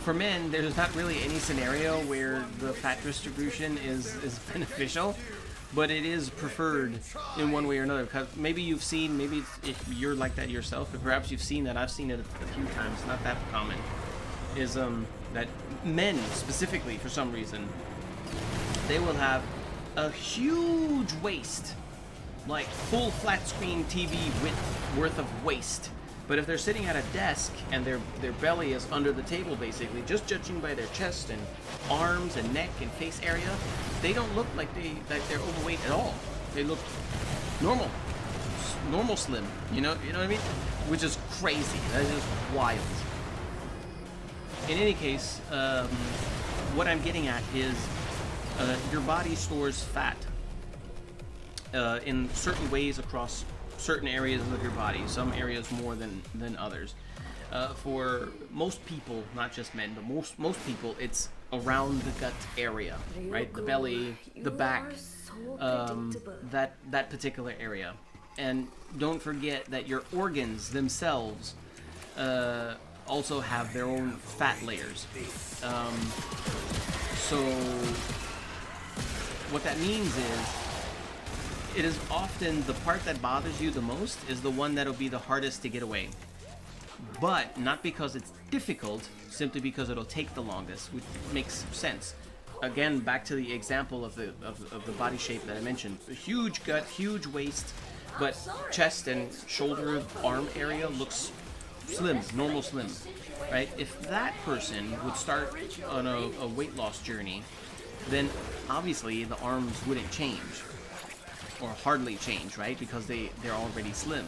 For men, there's not really any scenario where the fat distribution is beneficial, but it is preferred in one way or another. Because maybe you've seen, maybe if you're like that yourself, but perhaps you've seen that. I've seen it a few times. Not that common. Is that men specifically, for some reason, they will have a huge waist, like full flat screen TV width worth of waist. But if they're sitting at a desk and their belly is under the table, basically, just judging by their chest and arms and neck and face area, they don't look like they're overweight at all. They look normal slim. You know what I mean? Which is crazy. That is just wild. In any case, what I'm getting at is your body stores fat in certain ways across certain areas of your body, some areas more than others. For most people, not just men, but most people, it's around the gut area, right? The belly, the back, that particular area. And don't forget that your organs themselves also have their own fat layers. So what that means is, it is often the part that bothers you the most is the one that'll be the hardest to get away. But not because it's difficult, simply because it'll take the longest, which makes sense. Again, back to the example of the body shape that I mentioned. A huge gut, huge waist, but chest and shoulder, arm area looks slim, normal slim, right? If that person would start on a weight loss journey, then obviously the arms wouldn't change. Or hardly change, right? Because they're already slim.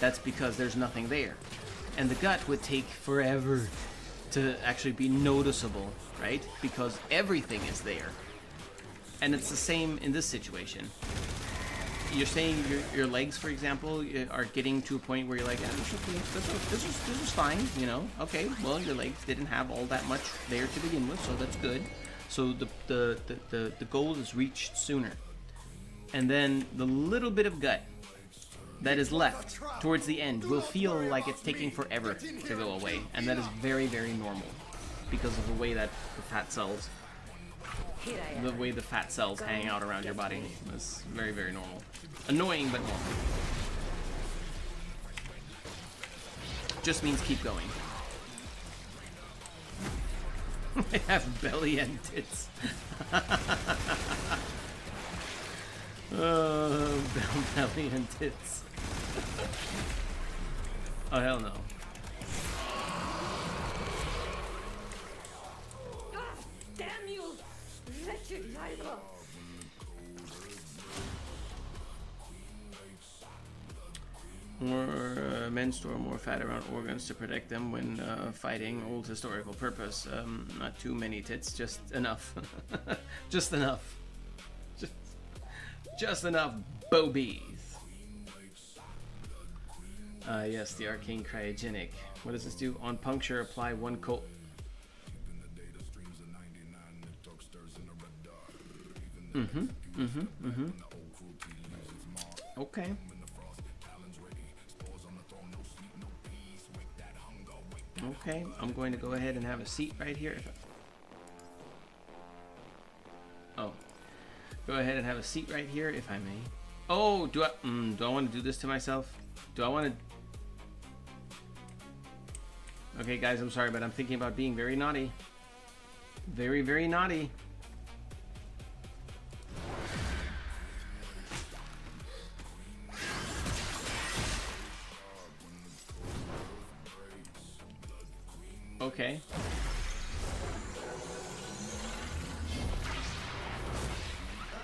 That's because there's nothing there. And the gut would take forever to actually be noticeable, right? Because everything is there. And it's the same in this situation. You're saying your legs, for example, are getting to a point where you're like, this is fine, you know? Okay, well, your legs didn't have all that much there to begin with, so that's good. So the goal is reached sooner. And then the little bit of gut that is left towards the end will feel like it's taking forever to go away. And that is very, very normal because of the way that the fat cells hang out around your body. It's very, very normal. Annoying, but normal. Just means keep going. I have belly and tits. Belly and tits. Oh, hell no. Damn you, wretched rival! Men store more fat around organs to protect them when fighting. Old historical purpose. Not too many tits, just enough. Just enough. Just enough bobies. Yes, the arcane cryogenic. What does this do? On puncture, apply 1 cold. Okay. Okay, I'm going to go ahead and have a seat right here. Oh. Go ahead and have a seat right here, if I may. Oh, do I want to do this to myself? Do I want to... Okay, guys, I'm sorry, but I'm thinking about being very naughty. Very, very naughty. Okay.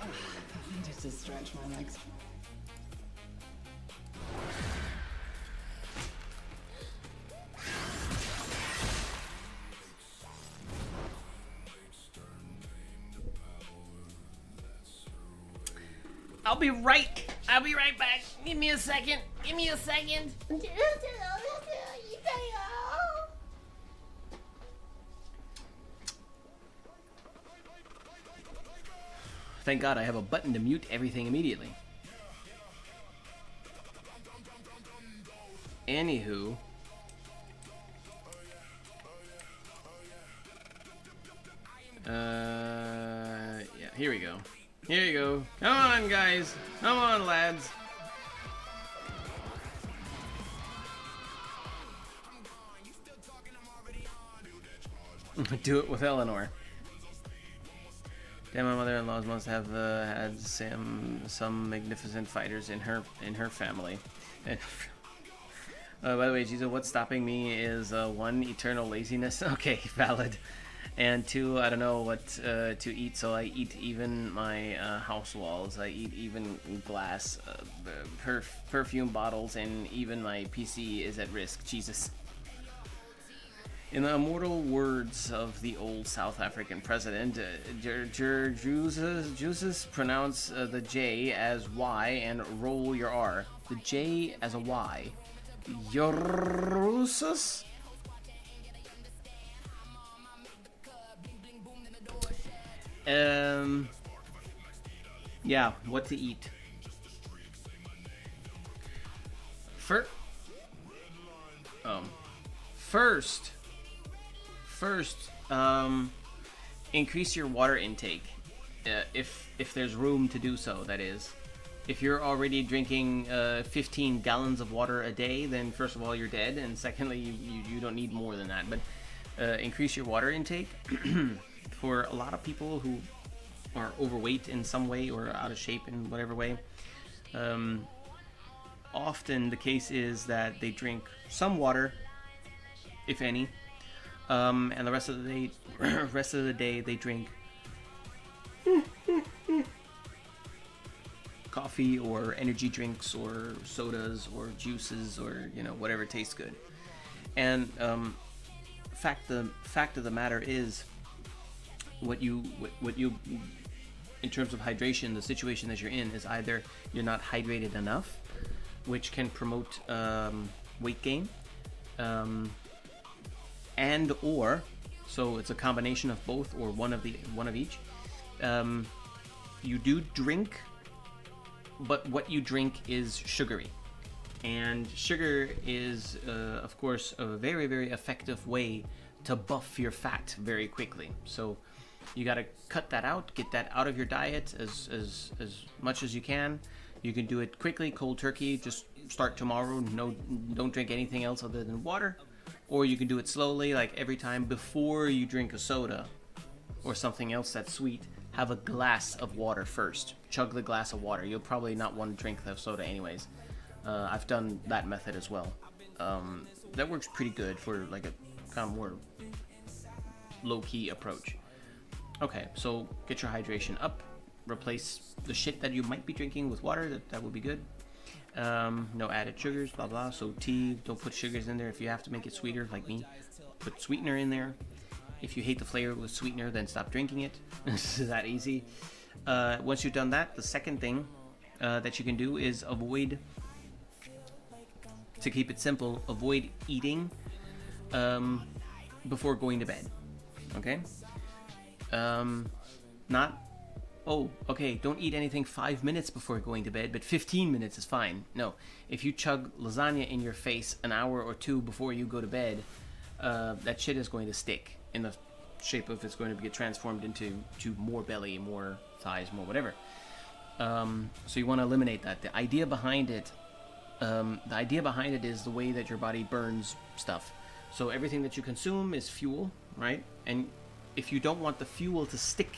I needed to stretch my legs. I'll be right back. Give me a second. Give me a second. Thank God I have a button to mute everything immediately. Anywho. Yeah, here we go. Here you go. Come on, guys. Come on, lads. Do it with Eleanor. Damn, my mother-in-law must have had some magnificent fighters in her family. By the way, Jesus, what's stopping me is 1, eternal laziness. Okay, valid. And 2, I don't know what to eat, so I eat even my house walls. I eat even glass, perfume bottles, and even my PC is at risk. Jesus. In the immortal words of the old South African president, Jesus, pronounce the J as Y and roll your R. The J as a Y. Yorusus? Yeah, what to eat. First, increase your water intake, if there's room to do so, that is. If you're already drinking 15 gallons of water a day, then first of all, you're dead, and secondly, you don't need more than that. But increase your water intake. For a lot of people who are overweight in some way or out of shape in whatever way, often the case is that they drink some water, if any, and the rest of the day they drink coffee or energy drinks or sodas or juices or whatever tastes good. And fact of the matter is, what you in terms of hydration, the situation that you're in is either you're not hydrated enough, which can promote weight gain, and or so it's a combination of both or one of each. You do drink, but what you drink is sugary, and sugar is of course a very, very effective way to buff your fat very quickly. So you got to cut that out, get that out of your diet as much as you can. You can do it quickly, cold turkey, just start tomorrow, don't drink anything else other than water. Or you can do it slowly, like every time before you drink a soda or something else that's sweet, have a glass of water first. Chug the glass of water. You'll probably not want to drink the soda anyways. I've done that method as well. That works pretty good for like a kind of more low-key approach. Okay, so get your hydration up. Replace the shit that you might be drinking with water. That would be good. No added sugars, blah blah. So tea, don't put sugars in there. If you have to make it sweeter, like me, put sweetener in there. If you hate the flavor with sweetener, then stop drinking it. It's that easy. Once you've done that, the second thing that you can do is avoid, to keep it simple, avoid eating before going to bed. Okay? Don't eat anything 5 minutes before going to bed, but 15 minutes is fine. No, if you chug lasagna in your face an hour or two before you go to bed, that shit is going to stick in the shape of it's going to get transformed into more belly, more thighs, more whatever. So you want to eliminate that. The idea behind it is the way that your body burns stuff. So everything that you consume is fuel, right? And if you don't want the fuel to stick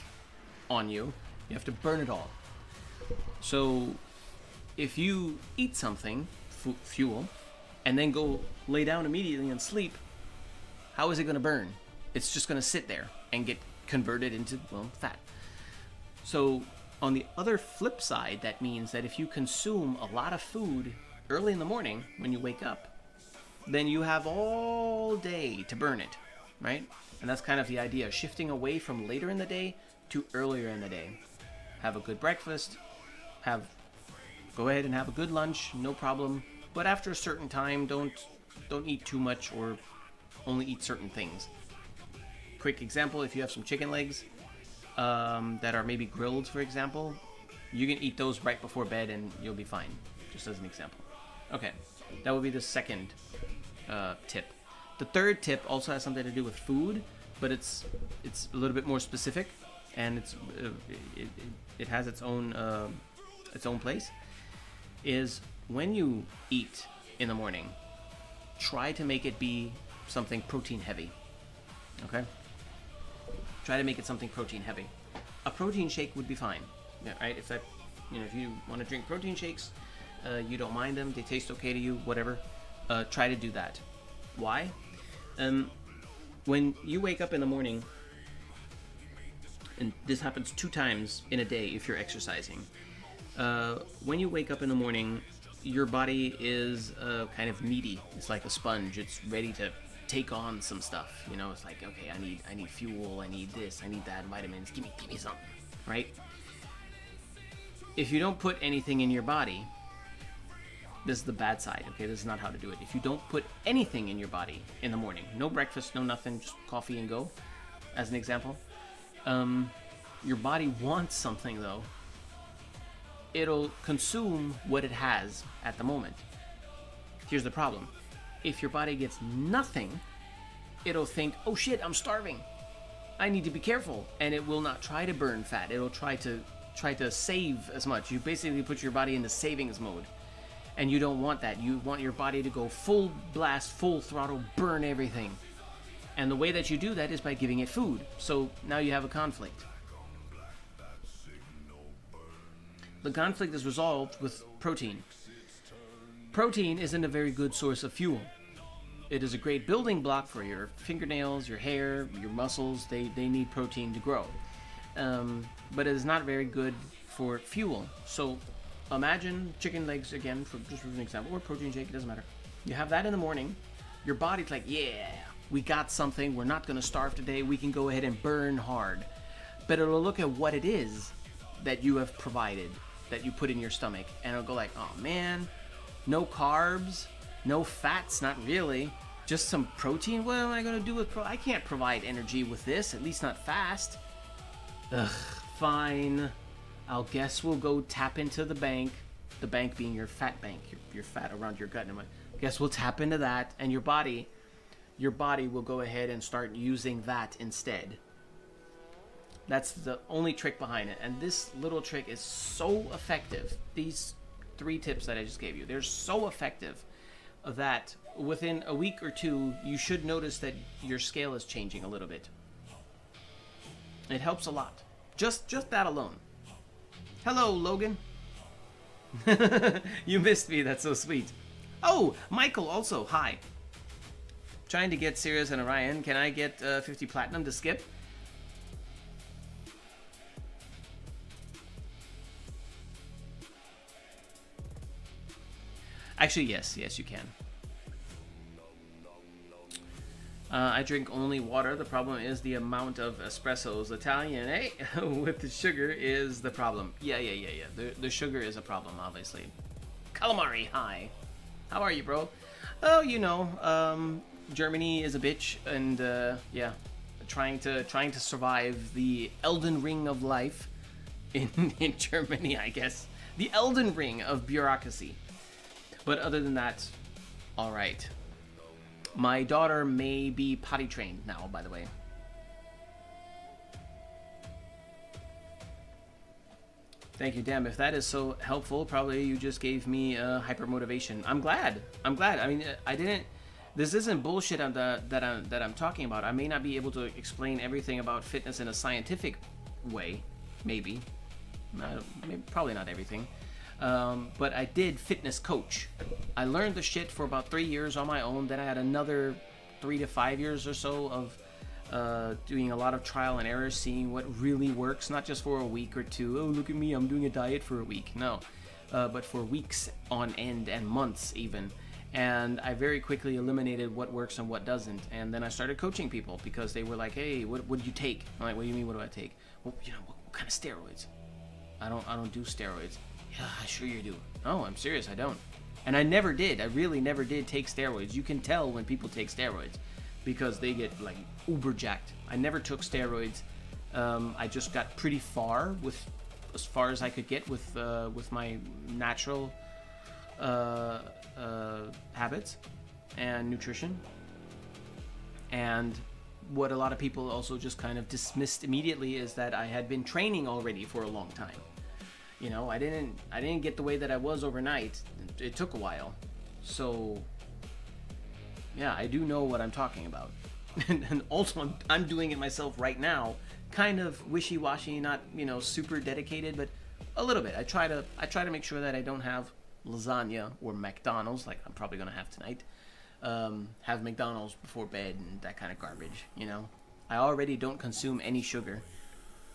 on you, you have to burn it all. So if you eat something, fuel, and then go lay down immediately and sleep, how is it going to burn? It's just going to sit there and get converted into, well, fat. So on the other flip side, that means that if you consume a lot of food early in the morning when you wake up, then you have all day to burn it, right? And that's kind of the idea, shifting away from later in the day to earlier in the day. Have a good breakfast, go ahead and have a good lunch, no problem. But after a certain time, don't eat too much or only eat certain things. Quick example, if you have some chicken legs that are maybe grilled, for example, you can eat those right before bed and you'll be fine, just as an example. Okay, that would be the second tip. The third tip also has something to do with food, but it's a little bit more specific, and it has its own place. Is when you eat in the morning, try to make it be something protein heavy. Okay? Try to make it something protein heavy. A protein shake would be fine. Yeah, right? If you want to drink protein shakes, you don't mind them, they taste okay to you, whatever. Try to do that. Why? When you wake up in the morning, and this happens 2 times in a day if you're exercising. When you wake up in the morning, your body is kind of needy. It's like a sponge. It's ready to take on some stuff. You know, it's like, okay, I need fuel, I need this, I need that, vitamins. Give me something, right? If you don't put anything in your body, this is the bad side. Okay, this is not how to do it. If you don't put anything in your body in the morning, no breakfast, no nothing, just coffee and go, as an example. Your body wants something though. It'll consume what it has at the moment. Here's the problem. If your body gets nothing, it'll think, oh shit, I'm starving. I need to be careful. And it will not try to burn fat. It'll try to save as much. You basically put your body into savings mode. And you don't want that. You want your body to go full blast, full throttle, burn everything. And the way that you do that is by giving it food. So now you have a conflict. The conflict is resolved with protein. Protein isn't a very good source of fuel. It is a great building block for your fingernails, your hair, your muscles. They need protein to grow. But it is not very good for fuel. So imagine chicken legs again, just for an example, or protein shake, it doesn't matter. You have that in the morning. Your body's like, yeah, we got something. We're not going to starve today. We can go ahead and burn hard. But it'll look at what it is that you have provided, that you put in your stomach, and it'll go like, oh man, no carbs, no fats, not really, just some protein. What am I going to do with I can't provide energy with this, at least not fast. Ugh, fine. I'll guess we'll go tap into the bank being your fat bank, your fat around your gut. And I'm like, guess we'll tap into that, and your body will go ahead and start using that instead. That's the only trick behind it. And this little trick is so effective. These 3 tips that I just gave you, they're so effective that within a week or 2, you should notice that your scale is changing a little bit. It helps a lot. Just that alone. Hello, Logan. You missed me. That's so sweet. Oh, Michael also. Hi. Trying to get Serius and Orion. Can I get 50 platinum to skip? Actually, yes, you can. I drink only water. The problem is the amount of espressos. Italian, eh? With the sugar is the problem. Yeah. The sugar is a problem, obviously. Calamari, hi. How are you, bro? Oh, you know, Germany is a bitch, and yeah, trying to survive the Elden Ring of life in Germany, I guess. The Elden Ring of bureaucracy. But other than that, all right. My daughter may be potty trained now, by the way. Thank you, damn. If that is so helpful, probably you just gave me hyper motivation. I'm glad. I mean, I didn't. This isn't bullshit that I'm talking about. I may not be able to explain everything about fitness in a scientific way, maybe. Probably not everything. But I did fitness coach. I learned the shit for about 3 years on my own. Then I had another 3 to 5 years or so of doing a lot of trial and error, seeing what really works, not just for a week or two. Oh, look at me, I'm doing a diet for a week. No, but for weeks on end and months even. And I very quickly eliminated what works and what doesn't. And then I started coaching people because they were like, hey, what do you take? I'm like, what do you mean, what do I take? Well, you know, what kind of steroids? I don't do steroids. Yeah, sure you do. No, I'm serious, I don't. And I never did. I really never did take steroids. You can tell when people take steroids because they get like uber jacked. I never took steroids. I just got pretty far with, as far as I could get with my natural habits and nutrition. And what a lot of people also just kind of dismissed immediately is that I had been training already for a long time. You know, I didn't get the way that I was overnight. It took a while. So yeah, I do know what I'm talking about. And also I'm doing it myself right now, kind of wishy-washy, not, you know, super dedicated, but a little bit. I try to make sure that I don't have lasagna or McDonald's like I'm probably going to have tonight. Have McDonald's before bed and that kind of garbage, you know. I already don't consume any sugar.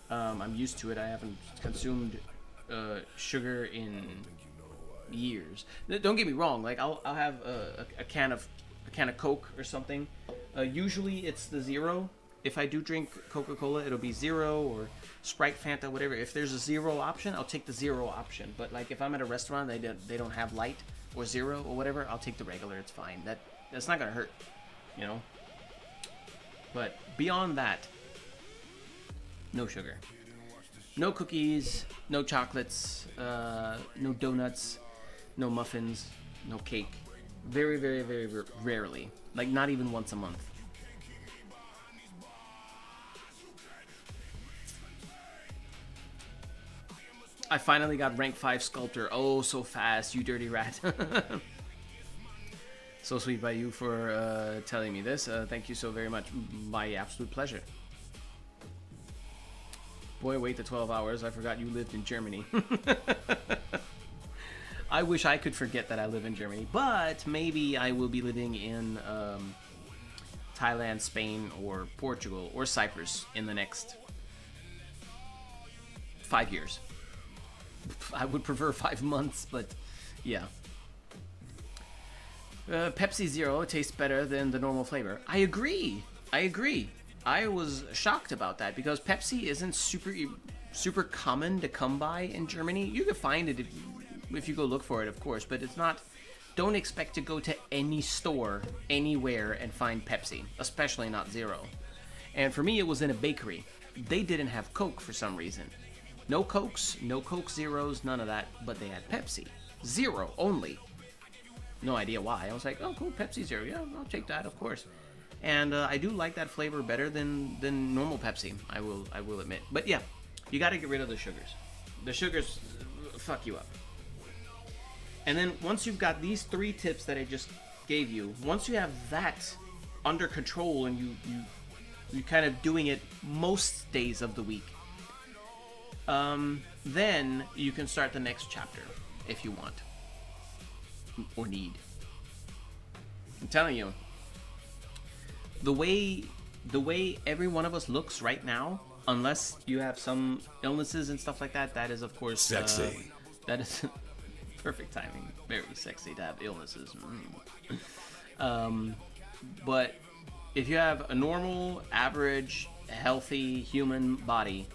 I'm used to it. I haven't consumed sugar in years. Don't get me wrong, like I'll have a can of Coke or something. Usually it's the zero. If I do drink Coca-Cola, it'll be zero or Sprite, Fanta, whatever. If there's a zero option, I'll take the zero option. But like if I'm at a restaurant, they don't have light or zero or whatever, I'll take the regular. It's fine. That's not gonna hurt, you know. But beyond that, no sugar. No cookies, no chocolates, no donuts, no muffins, no cake. Very, very, very rarely. Like not even once a month. I finally got rank 5 sculptor. Oh, so fast, you dirty rat. So sweet by you for telling me this. Thank you so very much. My absolute pleasure. Boy, wait the 12 hours. I forgot you lived in Germany. I wish I could forget that I live in Germany, but maybe I will be living in Thailand, Spain, or Portugal, or Cyprus in the next 5 years. I would prefer 5 months, but yeah. Pepsi Zero tastes better than the normal flavor. I agree. I was shocked about that because Pepsi isn't super common to come by in Germany. You can find it if you go look for it, of course, but it's not. Don't expect to go to any store anywhere and find Pepsi, especially not Zero. And for me, it was in a bakery. They didn't have Coke for some reason. No Cokes, no Coke Zeros, none of that, but they had Pepsi. Zero only. No idea why. I was like, oh cool, Pepsi Zero. Yeah, I'll take that, of course. And I do like that flavor better than normal Pepsi. I will admit. But yeah, you got to get rid of the sugars. The sugars fuck you up. And then once you've got these 3 tips that I just gave you, once you have that under control and you kind of doing it most days of the week, then you can start the next chapter if you want or need. I'm telling you, the way every one of us looks right now, unless you have some illnesses and stuff like that, that is of course sexy. That is Perfect timing. Very sexy to have illnesses. But if you have a normal, average, healthy human body,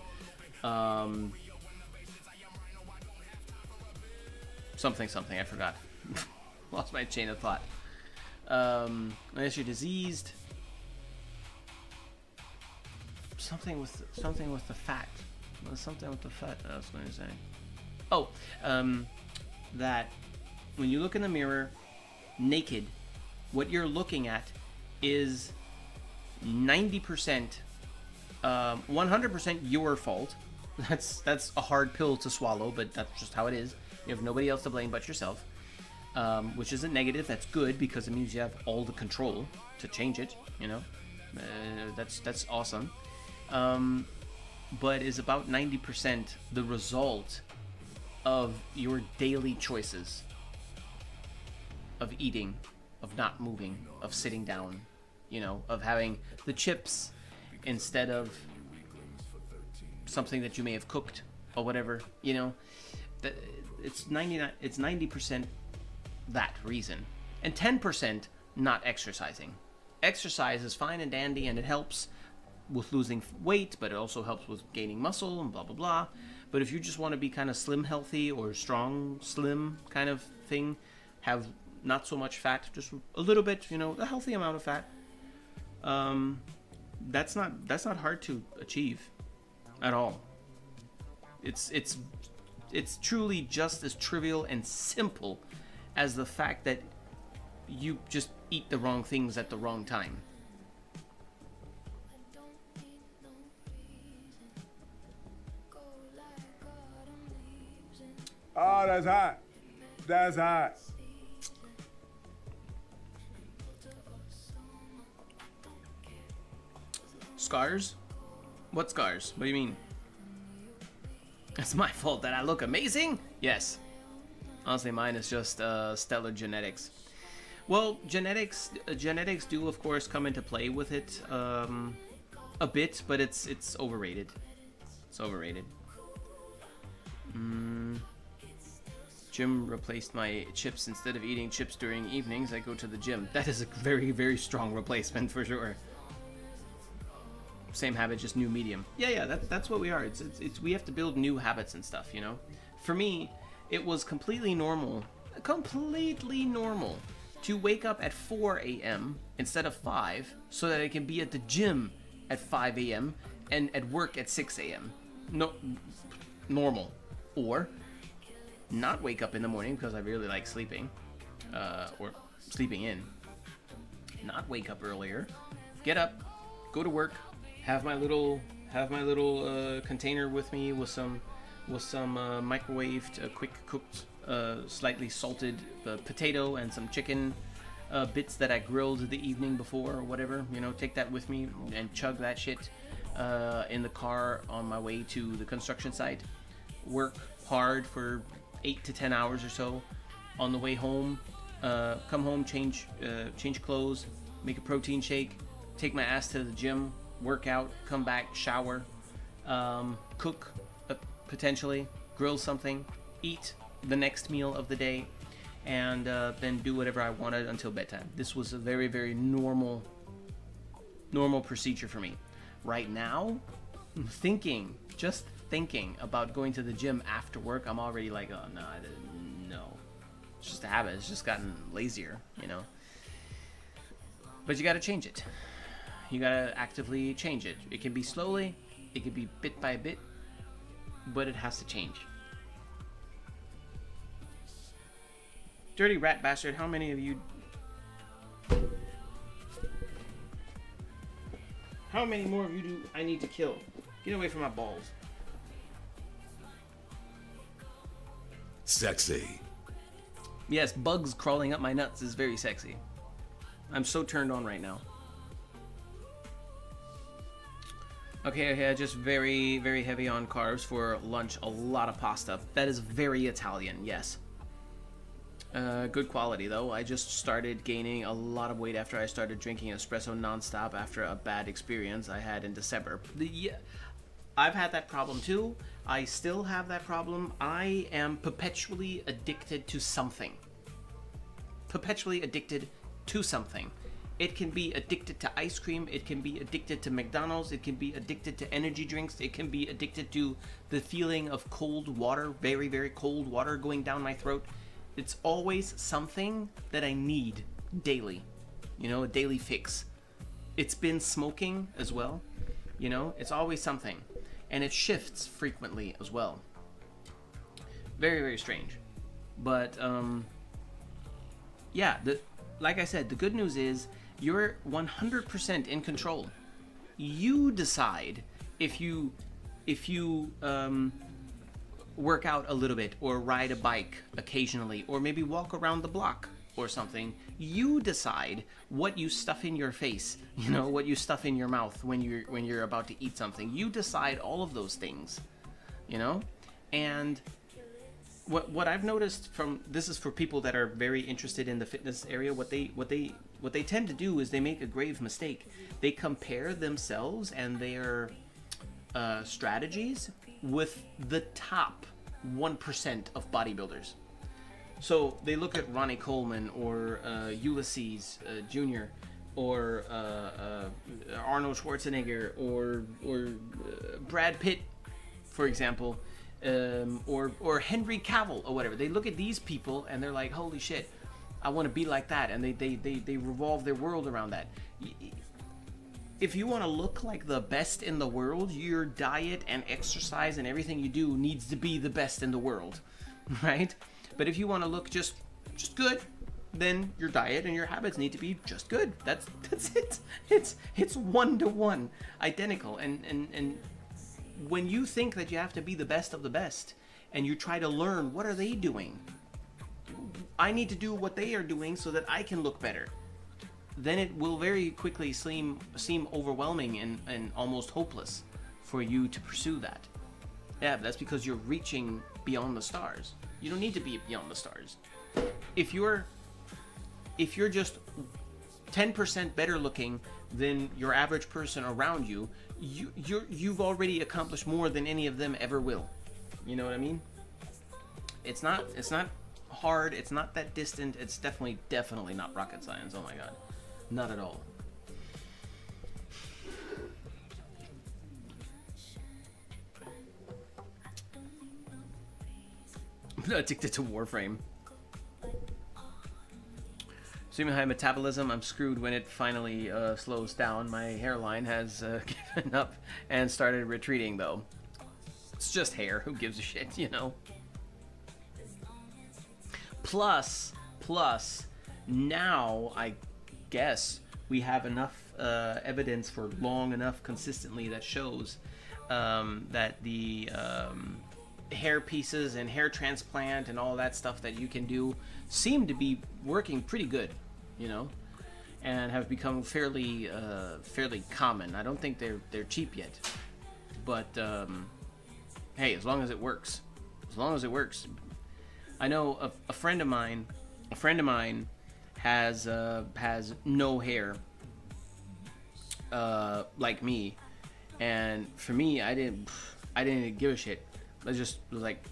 something, I forgot. Lost my chain of thought. Unless you're diseased, something with the fat. Something with the fat. I was going to say. Oh, that when you look in the mirror, naked, what you're looking at is 90%, 100% your fault. That's a hard pill to swallow, but that's just how it is. You have nobody else to blame but yourself, which isn't negative. That's good because it means you have all the control to change it. You know, that's awesome. But is about 90% the result of your daily choices of eating, of not moving, of sitting down, you know, of having the chips instead of something that you may have cooked or whatever, you know. It's 90% that reason, and 10% not exercising. Exercise is fine and dandy, and it helps with losing weight, but it also helps with gaining muscle and blah blah blah. But if you just want to be kind of slim healthy or strong slim kind of thing, have not so much fat, just a little bit, you know, a healthy amount of fat, that's not hard to achieve at all. It's truly just as trivial and simple as the fact that you just eat the wrong things at the wrong time. Oh, that's hot. That's hot. Scars? What scars? What do you mean? It's my fault that I look amazing? Yes. Honestly, mine is just stellar genetics. Well, genetics do, of course, come into play with it a bit, but it's overrated. It's overrated. Gym replaced my chips. Instead of eating chips during evenings, I go to the gym. That is a very, very strong replacement for sure. Same habit, just new medium. Yeah, that's what we are. It's we have to build new habits and stuff, you know. For me, it was completely normal to wake up at 4 a.m. instead of 5, so that I can be at the gym at 5 a.m. and at work at 6 a.m. No, normal. Or not wake up in the morning because I really like sleeping, or sleeping in. Not wake up earlier, get up, go to work, have my little container with me with some microwaved, quick cooked, slightly salted potato and some chicken bits that I grilled the evening before or whatever. You know, take that with me and chug that shit in the car on my way to the construction site. Work hard for 8 to 10 hours or so. On the way home, come home, change clothes, make a protein shake, take my ass to the gym, work out, come back, shower, cook, potentially, grill something, eat the next meal of the day, and then do whatever I wanted until bedtime. This was a very, very normal procedure for me. Right now, I'm thinking about going to the gym after work, I'm already like, oh no, it's just a habit. It's just gotten lazier, you know. But you got to change it. You got to actively change it. It can be slowly, it can be bit by bit, but it has to change. Dirty rat bastard, how many more of you do I need to kill? Get away from my balls. Sexy. Yes, bugs crawling up my nuts is very sexy. I'm so turned on right now. Okay, just very, very heavy on carbs for lunch. A lot of pasta. That is very Italian, yes. Good quality, though. I just started gaining a lot of weight after I started drinking espresso nonstop after a bad experience I had in December. I've had that problem too. I still have that problem. I am perpetually addicted to something. Perpetually addicted to something. It can be addicted to ice cream. It can be addicted to McDonald's. It can be addicted to energy drinks. It can be addicted to the feeling of cold water, very, very cold water going down my throat. It's always something that I need daily. You know, a daily fix. It's been smoking as well. You know, it's always something. And it shifts frequently as well. Very, very strange. But, yeah, like I said, the good news is you're 100% in control. You decide if you work out a little bit or ride a bike occasionally or maybe walk around the block or something. You decide what you stuff in your face, you know, what you stuff in your mouth when you're about to eat something. You decide all of those things, you know? And what I've noticed from this is for people that are very interested in the fitness area, what they tend to do is they make a grave mistake. They compare themselves and their strategies with the top 1% of bodybuilders. So they look at Ronnie Coleman or Ulysses Jr. or Arnold Schwarzenegger or Brad Pitt, for example, or Henry Cavill or whatever. They look at these people and they're like, holy shit, I want to be like that, and they revolve their world around that. If you want to look like the best in the world, your diet and exercise and everything you do needs to be the best in the world, right? But if you want to look just good, then your diet and your habits need to be just good. That's it. It's 1-to-1, identical. And when you think that you have to be the best of the best, and you try to learn what are they doing, I need to do what they are doing so that I can look better. Then it will very quickly seem overwhelming and almost hopeless for you to pursue that. Yeah, but that's because you're reaching beyond the stars. You don't need to be beyond the stars. If you're just 10% better looking than your average person around you, you've already accomplished more than any of them ever will. You know what I mean? It's not hard. It's not that distant. It's definitely not rocket science. Oh my god. Not at all. I'm not addicted to Warframe. Assuming high metabolism, I'm screwed when it finally slows down. My hairline has given up and started retreating, though. It's just hair. Who gives a shit, you know? Plus, now I guess we have enough evidence for long enough consistently that shows that the hair pieces and hair transplant and all that stuff that you can do seem to be working pretty good, you know, and have become fairly common. I don't think they're cheap yet, but hey, as long as it works, I know a friend of mine has no hair like me, and for me, I didn't give a shit. I just was like,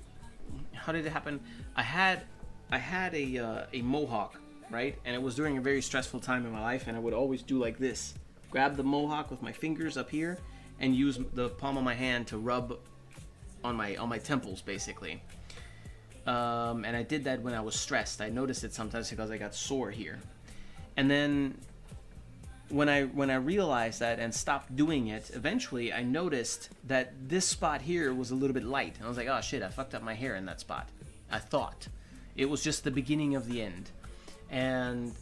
how did it happen? I had a mohawk, right? And it was during a very stressful time in my life, and I would always do like this, grab the mohawk with my fingers up here and use the palm of my hand to rub on my temples, basically. And I did that when I was stressed. I noticed it sometimes because I got sore here. And then when I realized that and stopped doing it, eventually I noticed that this spot here was a little bit light. And I was like, oh shit, I fucked up my hair in that spot. I thought. It was just the beginning of the end. And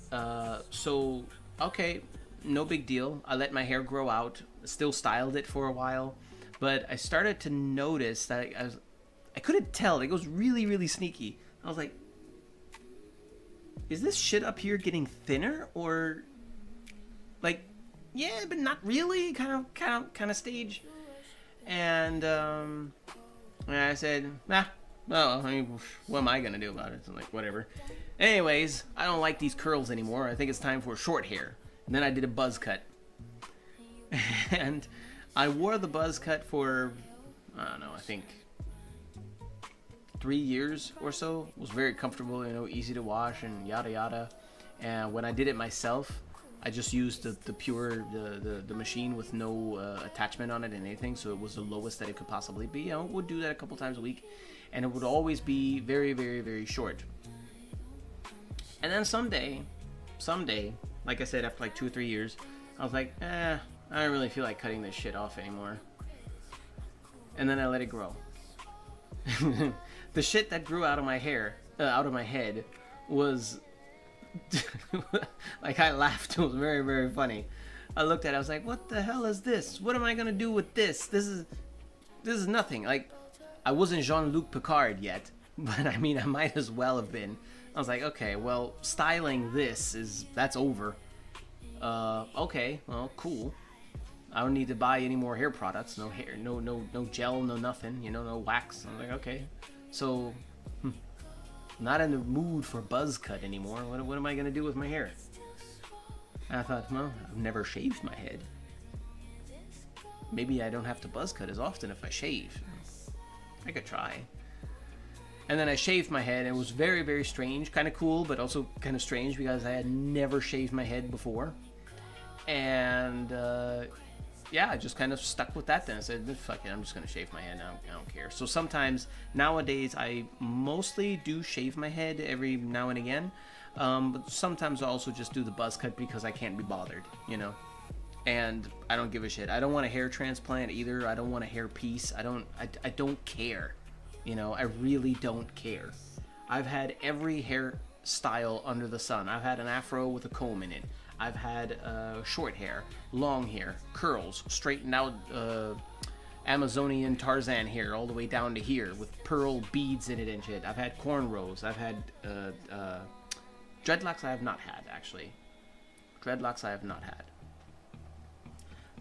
so, okay, no big deal. I let my hair grow out, still styled it for a while. But I started to notice that I couldn't tell. It goes really, really sneaky. I was like, is this shit up here getting thinner, or like, yeah, but not really, kind of stage. And I said, well, I mean, what am I gonna do about it? So I'm like, whatever. Anyways, I don't like these curls anymore. I think it's time for short hair. And then I did a buzz cut. And I wore the buzz cut for I don't know, I think 3 years or so. It was very comfortable, you know, easy to wash and yada yada. And when I did it myself, I just used the pure the machine with no attachment on it and anything, so it was the lowest that it could possibly be. You know, would do that a couple times a week, and it would always be very, very, very short. And then someday, like I said, after like 2 or 3 years, I was like, I don't really feel like cutting this shit off anymore. And then I let it grow. The shit that grew out of my hair, out of my head, was like, I laughed. It was very, very funny. I looked at it, I was like, what the hell is this? What am I gonna do with this? This is nothing. Like, I wasn't Jean-Luc Picard yet, but I mean, I might as well have been. I was like, okay, well, styling that's over. Okay, well, cool. I don't need to buy any more hair products. No hair, no gel, no nothing, you know, no wax. I'm like, okay. So, not in the mood for buzz cut anymore. What am I gonna do with my hair? And I thought, well, I've never shaved my head. Maybe I don't have to buzz cut as often if I shave. I could try. And then I shaved my head, and it was very, very strange. Kind of cool, but also kind of strange because I had never shaved my head before. And yeah, I just kind of stuck with that then. I said, fuck it, I'm just going to shave my head. I don't care. So sometimes, nowadays, I mostly do shave my head every now and again. But sometimes I also just do the buzz cut because I can't be bothered, you know. And I don't give a shit. I don't want a hair transplant either. I don't want a hair piece. I don't care. You know, I really don't care. I've had every hairstyle under the sun. I've had an afro with a comb in it. I've had short hair, long hair, curls, straightened out Amazonian Tarzan hair all the way down to here with pearl beads in it and shit. I've had cornrows. I've had dreadlocks. I have not had, actually. Dreadlocks I have not had.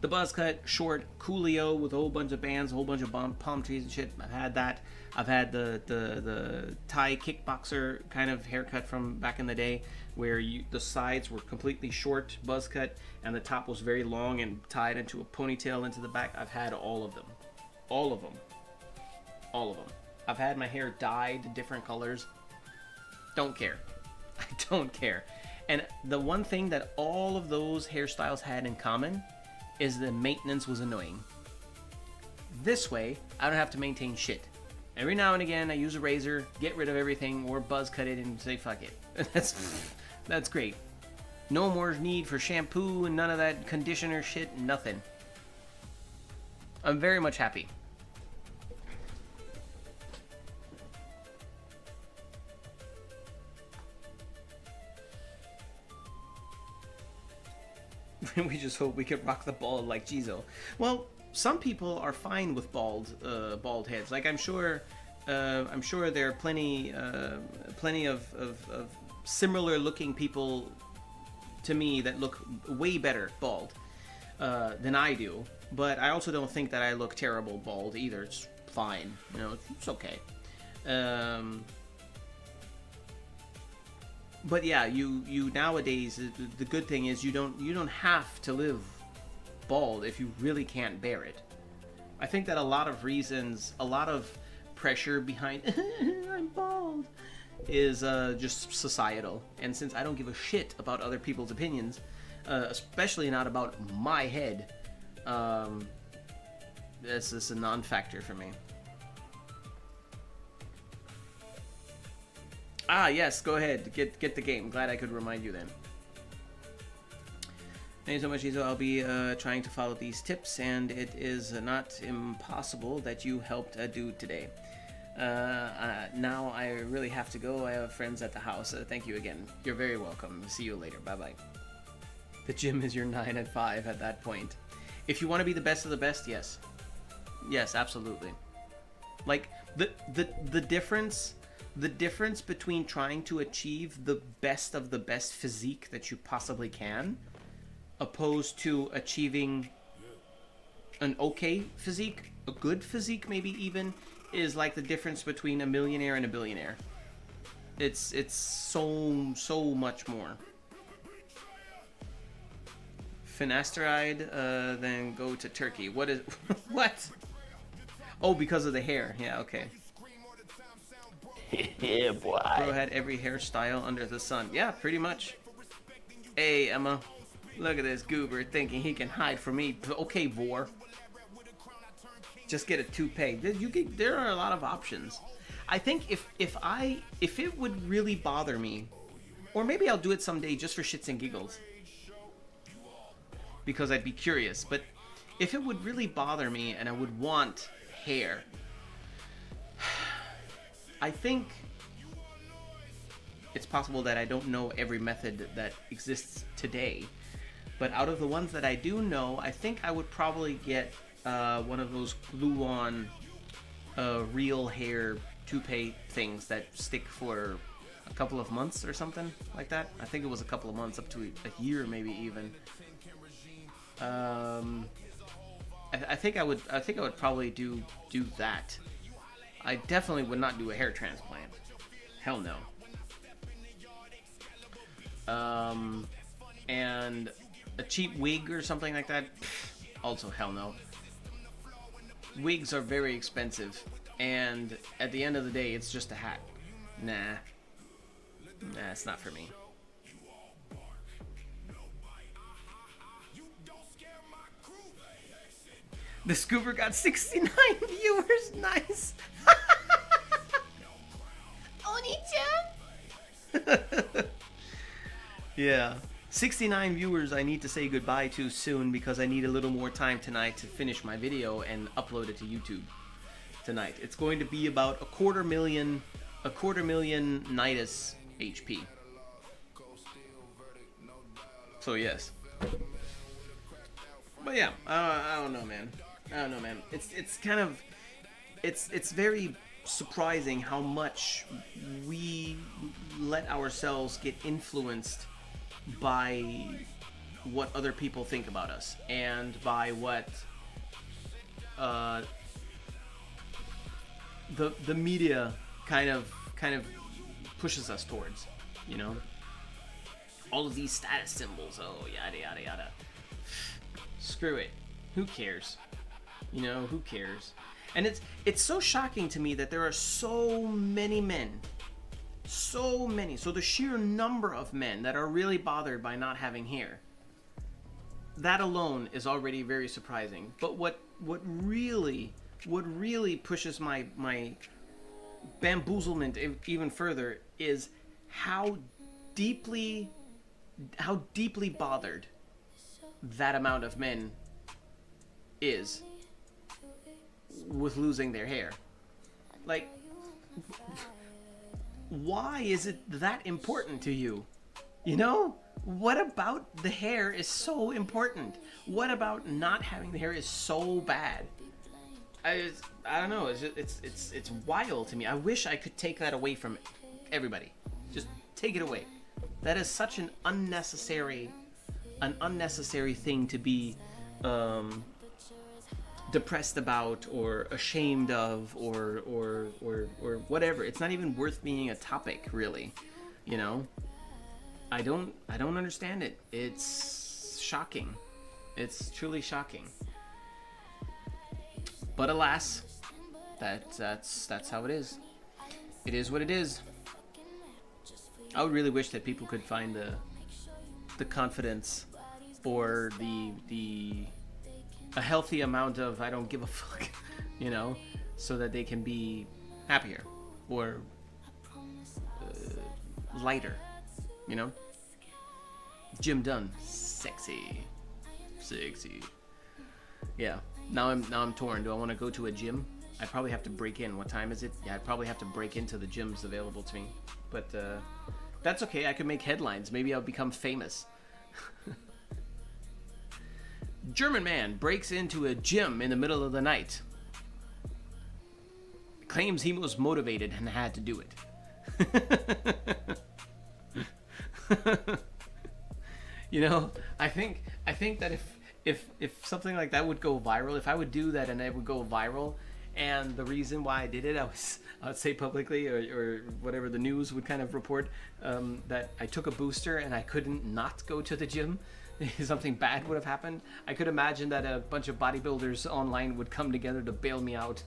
The buzz cut, short, coolio with a whole bunch of bands, a whole bunch of palm trees and shit. I've had that. I've had the Thai kickboxer kind of haircut from back in the day, where the sides were completely short, buzz cut, and the top was very long and tied into a ponytail into the back. I've had all of them. All of them. All of them. I've had my hair dyed different colors. Don't care. I don't care. And the one thing that all of those hairstyles had in common is the maintenance was annoying. This way, I don't have to maintain shit. Every now and again, I use a razor, get rid of everything, or buzz cut it and say fuck it. That's great. No more need for shampoo and none of that conditioner shit, nothing. I'm very much happy. We just hope we could rock the bald like Jizo. Well, some people are fine with bald heads. Like I'm sure there are plenty of similar looking people to me that look way better bald than I do. But I also don't think that I look terrible bald either. It's fine, you know. It's okay. But yeah, you nowadays, the good thing is you don't have to live bald if you really can't bear it. I think that a lot of reasons, a lot of pressure behind I'm bald is just societal. And since I don't give a shit about other people's opinions, especially not about my head, this is a non-factor for me. Ah, yes, go ahead. Get the game. Glad I could remind you then. Thank you so much, Izo. I'll be trying to follow these tips, and it is not impossible that you helped a dude today. Now I really have to go. I have friends at the house. Thank you again. You're very welcome. See you later. Bye-bye. The gym is your 9 at 5 at that point. If you want to be the best of the best, yes. Yes, absolutely. Like, the difference... The difference between trying to achieve the best of the best physique that you possibly can, opposed to achieving an okay physique, a good physique maybe even, is like the difference between a millionaire and a billionaire. It's so much more. Finasteride, then go to Turkey. What is... What? Oh, because of the hair. Yeah, okay. Yeah, boy. Bro had every hairstyle under the sun. Yeah, pretty much. Hey, Emma. Look at this goober thinking he can hide from me. Okay, Vor. Just get a toupee. There are a lot of options. I think if it would really bother me, or maybe I'll do it someday just for shits and giggles, because I'd be curious. But if it would really bother me and I would want hair, I think it's possible that I don't know every method that exists today. But out of the ones that I do know, I think I would probably get one of those glue-on real hair toupee things that stick for a couple of months or something like that. I think it was a couple of months, up to a year maybe even. I think I would probably do that. I definitely would not do a hair transplant. Hell no. And a cheap wig or something like that, also hell no. Wigs are very expensive, and at the end of the day, it's just a hat. Nah, it's not for me. The Scooper got 69 viewers. Nice. Oni-chan. Yeah. 69 viewers I need to say goodbye to soon, because I need a little more time tonight to finish my video and upload it to YouTube tonight. It's going to be about a quarter million Nidus HP. So yes. But yeah, I don't know, man. It's kind of, it's very surprising how much we let ourselves get influenced by what other people think about us, and by what the media kind of pushes us towards, you know, all of these status symbols. Oh, yada yada yada. Screw it. Who cares? You know, who cares? And it's so shocking to me that there are so many men. So many. So the sheer number of men that are really bothered by not having hair, that alone is already very surprising. But what really pushes my bamboozlement even further is how deeply bothered that amount of men is with losing their hair. Like, why is it that important to you? You know? What about the hair is so important? What about not having the hair is so bad? I don't know. It's wild to me. I wish I could take that away from everybody. Just take it away. That is such an unnecessary thing to be depressed about, or ashamed of, or whatever. It's not even worth being a topic, really. You know, I don't understand it. It's shocking. It's truly shocking. But alas, that's how it is. It is what it is. I would really wish that people could find the confidence, or a healthy amount of I don't give a fuck, you know, so that they can be happier, or lighter, you know. Jim Dunn, sexy. Yeah. Now I'm torn. Do I want to go to a gym? I probably have to break in. What time is it? Yeah, I'd probably have to break into the gyms available to me. But that's okay. I could make headlines. Maybe I'll become famous. German man breaks into a gym in the middle of the night. Claims he was motivated and had to do it. You know, I think that if something like that would go viral, if I would do that and it would go viral, and the reason why I did it, I would say publicly, or whatever the news would kind of report, that I took a booster and I couldn't not go to the gym, something bad would have happened, I could imagine that a bunch of bodybuilders online would come together to bail me out.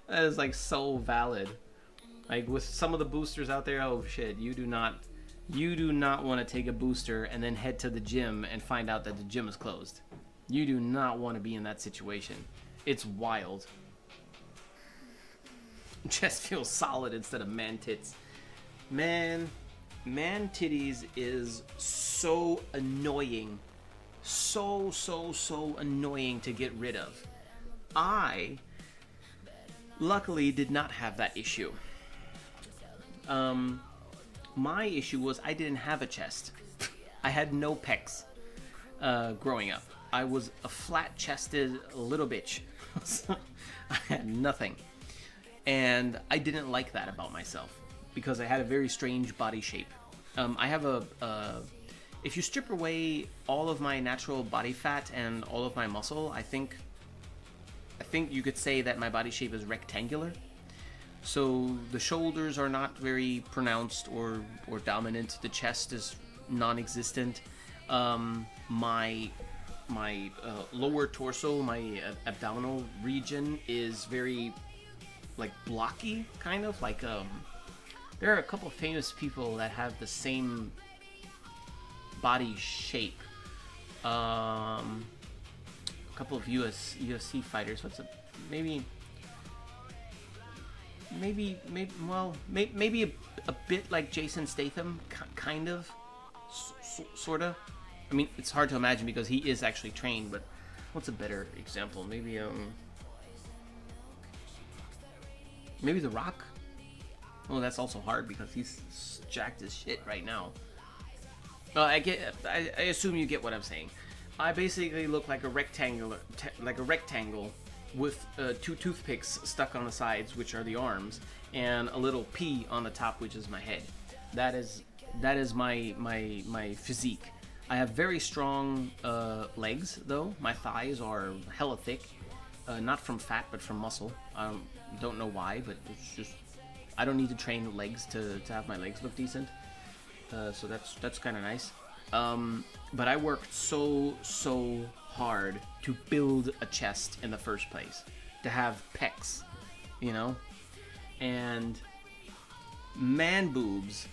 That is like so valid. Like with some of the boosters out there, oh shit, you do not want to take a booster and then head to the gym and find out that the gym is closed. You do not want to be in that situation. It's wild. Chest feels solid instead of man tits. Man titties is so annoying. So annoying to get rid of. I luckily did not have that issue. My issue was I didn't have a chest. I had no pecs growing up. I was a flat-chested little bitch. I had nothing. And I didn't like that about myself because I had a very strange body shape. I have if you strip away all of my natural body fat and all of my muscle, I think you could say that my body shape is rectangular. So the shoulders are not very pronounced or dominant. The chest is non-existent. My lower torso, my abdominal region is very like blocky, kind of like there are a couple of famous people that have the same body shape. A couple of UFC fighters. Maybe a bit like Jason Statham, kind of, sort of. I mean, it's hard to imagine because he is actually trained, but what's a better example? Maybe The Rock? Oh, that's also hard because he's jacked as shit right now. I assume you get what I'm saying. I basically look like a rectangle with two toothpicks stuck on the sides, which are the arms, and a little P on the top, which is my head. That is my physique. I have very strong legs, though. My thighs are hella thick, not from fat, but from muscle. I don't know why, but it's just I don't need to train legs to have my legs look decent. So that's kind of nice. But I worked so hard to build a chest in the first place, to have pecs, you know? And man boobs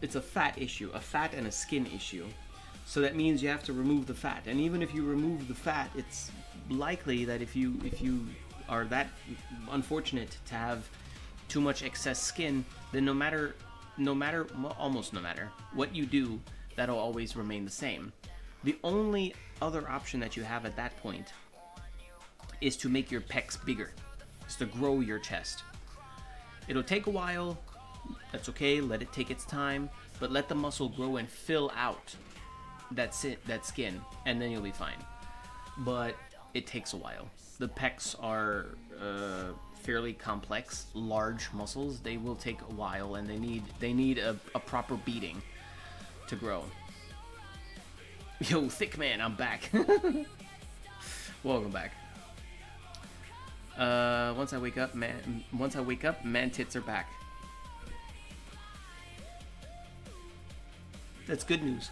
it's a fat issue, a fat and a skin issue. So that means you have to remove the fat. And even if you remove the fat, it's likely that if you are that unfortunate to have too much excess skin, then almost no matter what you do, that'll always remain the same. The only other option that you have at that point is to make your pecs bigger, is to grow your chest. It'll take a while, that's okay, let it take its time, but let the muscle grow and fill out that skin, and then you'll be fine. But it takes a while. The pecs are fairly complex, large muscles. They will take a while, and they need a proper beating to grow. Yo, thick man, I'm back. Welcome back. Once I wake up, man tits are back. That's good news.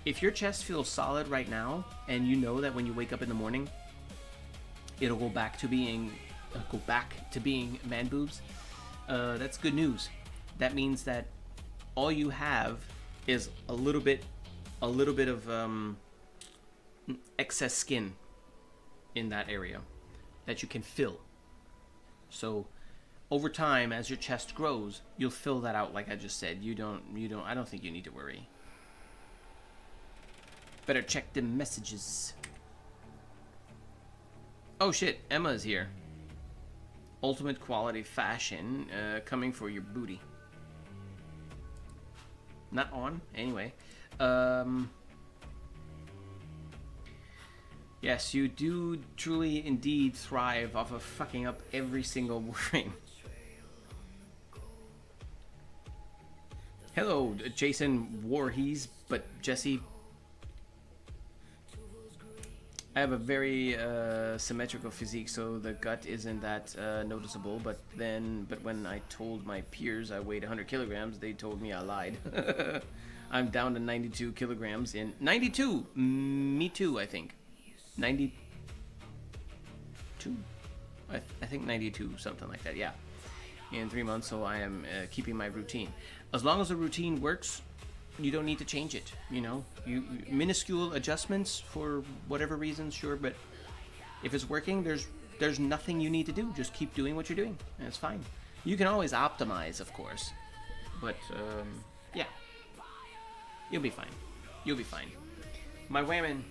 If your chest feels solid right now, and you know that when you wake up in the morning, it'll go back to being man boobs, that's good news. That means that all you have is a little bit of excess skin in that area that you can fill. So over time, as your chest grows, you'll fill that out, like I just said. I don't think you need to worry. Better check the messages. Oh shit, Emma's here. Ultimate quality fashion, coming for your booty. Not on, anyway. Yes, you do truly indeed thrive off of fucking up every single frame. Hello, Jason Voorhees, but Jesse. I have a very symmetrical physique, so the gut isn't that noticeable. But when I told my peers I weighed 100 kilograms, they told me I lied. I'm down to 92 kilograms in 92. Me too, I think. 92. I think 92, something like that. Yeah, in 3 months. So I am keeping my routine. As long as the routine works, you don't need to change it. You know, minuscule adjustments for whatever reasons, sure, but if it's working, there's nothing you need to do. Just keep doing what you're doing, and it's fine. You can always optimize, of course, but yeah, you'll be fine. You'll be fine. My women,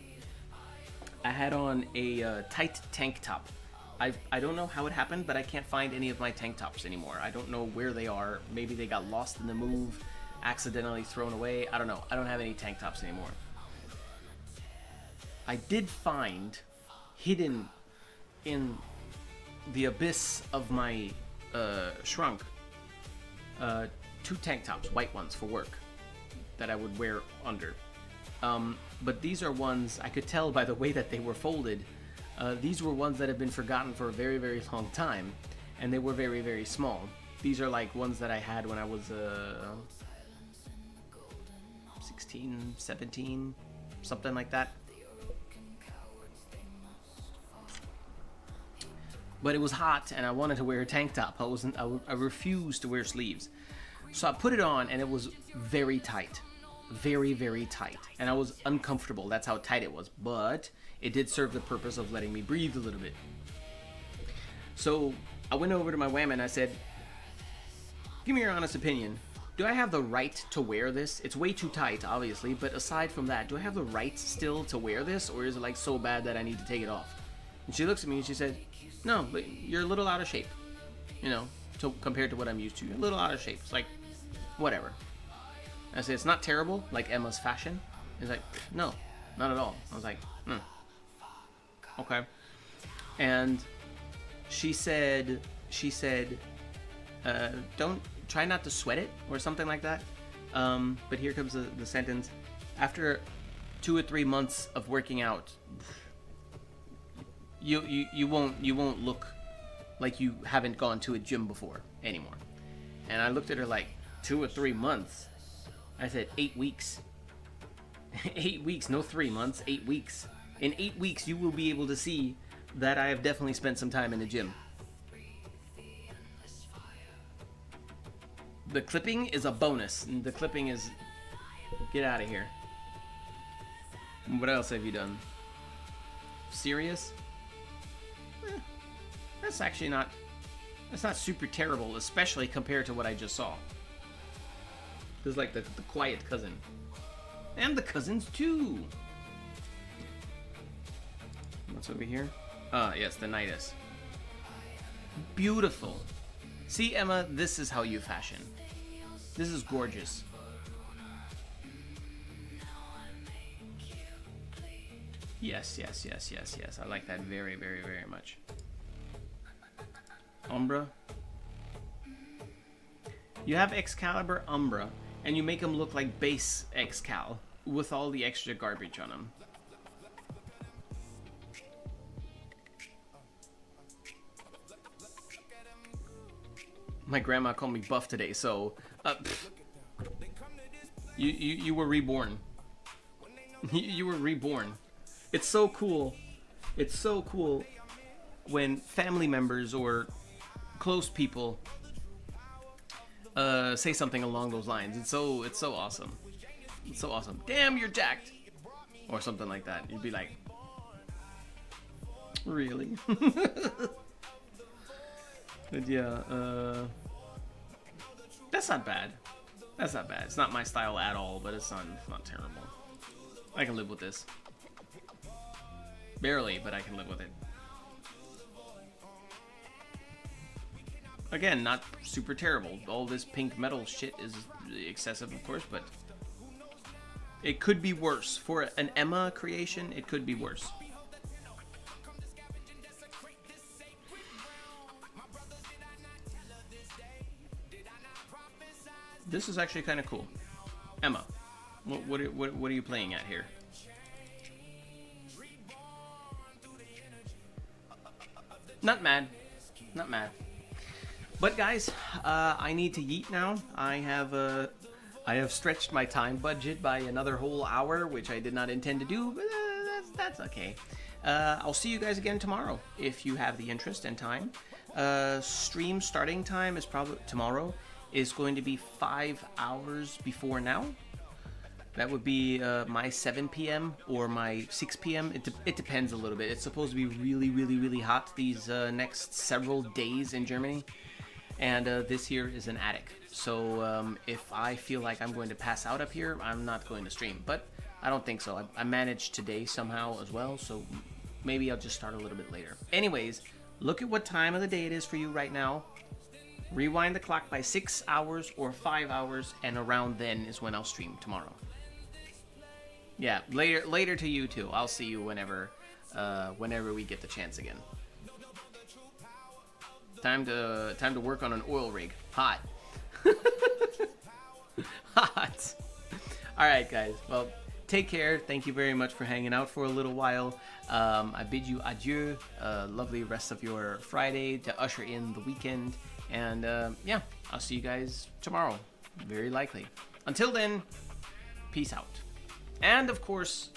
I had on a tight tank top. I don't know how it happened, but I can't find any of my tank tops anymore. I don't know where they are. Maybe they got lost in the move, accidentally thrown away. I don't know. I don't have any tank tops anymore. I did find hidden in the abyss of my shrunk 2 tank tops, white ones for work, that I would wear under. But these are ones, I could tell by the way that they were folded, these were ones that have been forgotten for a very, very long time, and they were very, very small. These are like ones that I had when I was 16, 17, something like that. But it was hot, and I wanted to wear a tank top. I refused to wear sleeves. So I put it on, and it was very tight. Very, very tight. And I was uncomfortable. That's how tight it was. But it did serve the purpose of letting me breathe a little bit. So I went over to my wham and I said, give me your honest opinion. Do I have the right to wear this? It's way too tight, obviously. But aside from that, do I have the right still to wear this? Or is it like so bad that I need to take it off? And she looks at me and she said, no, but you're a little out of shape. You know, compared to what I'm used to. You're a little out of shape. It's like, whatever. I said, it's not terrible, like Emma's fashion. He's like, no, not at all. I was like, okay. And she said, don't, try not to sweat it, or something like that. But here comes the sentence. After 2 or 3 months of working out, you won't look like you haven't gone to a gym before anymore. And I looked at her like, 2 or 3 months? I said 8 weeks. 8 weeks, no 3 months, 8 weeks. In 8 weeks, you will be able to see that I have definitely spent some time in the gym. The clipping is a bonus. The clipping is... Get out of here. What else have you done? Serious? That's actually not... That's not super terrible, especially compared to what I just saw. This is like the quiet cousin. And the cousins too! What's over here? Yes, the nidus. Beautiful. See, Emma, this is how you fashion. This is gorgeous. Yes. I like that very, very, very much. Umbra. You have Excalibur Umbra, and you make them look like base Excal with all the extra garbage on them. My grandma called me buff today, so you were reborn. You were reborn. It's so cool. It's so cool when family members or close people say something along those lines. It's so awesome. It's so awesome. Damn, you're jacked, or something like that. You'd be like, really? But yeah, that's not bad. That's not bad. It's not my style at all, but it's not terrible. I can live with this. Barely, but I can live with it. Again, not super terrible. All this pink metal shit is excessive, of course, but it could be worse. For an Emma creation, it could be worse. This is actually kind of cool. Emma, what are you playing at here? Not mad. Not mad. But guys, I need to yeet now. I have I have stretched my time budget by another whole hour, which I did not intend to do, but that's okay. I'll see you guys again tomorrow if you have the interest and time. Stream starting time is probably tomorrow is going to be 5 hours before now. That would be my 7 p.m. or my 6 p.m. It depends a little bit. It's supposed to be really, really, really hot these next several days in Germany. And this here is an attic. So if I feel like I'm going to pass out up here, I'm not going to stream. But I don't think so. I managed today somehow as well. So maybe I'll just start a little bit later. Anyways, look at what time of the day it is for you right now. Rewind the clock by 6 hours or 5 hours. And around then is when I'll stream tomorrow. Yeah, later to you too. I'll see you whenever we get the chance again. Time to work on an oil rig. Hot. Hot. All right, guys. Well, take care. Thank you very much for hanging out for a little while. I bid you adieu. Lovely rest of your Friday to usher in the weekend. And yeah, I'll see you guys tomorrow. Very likely. Until then, peace out. And of course,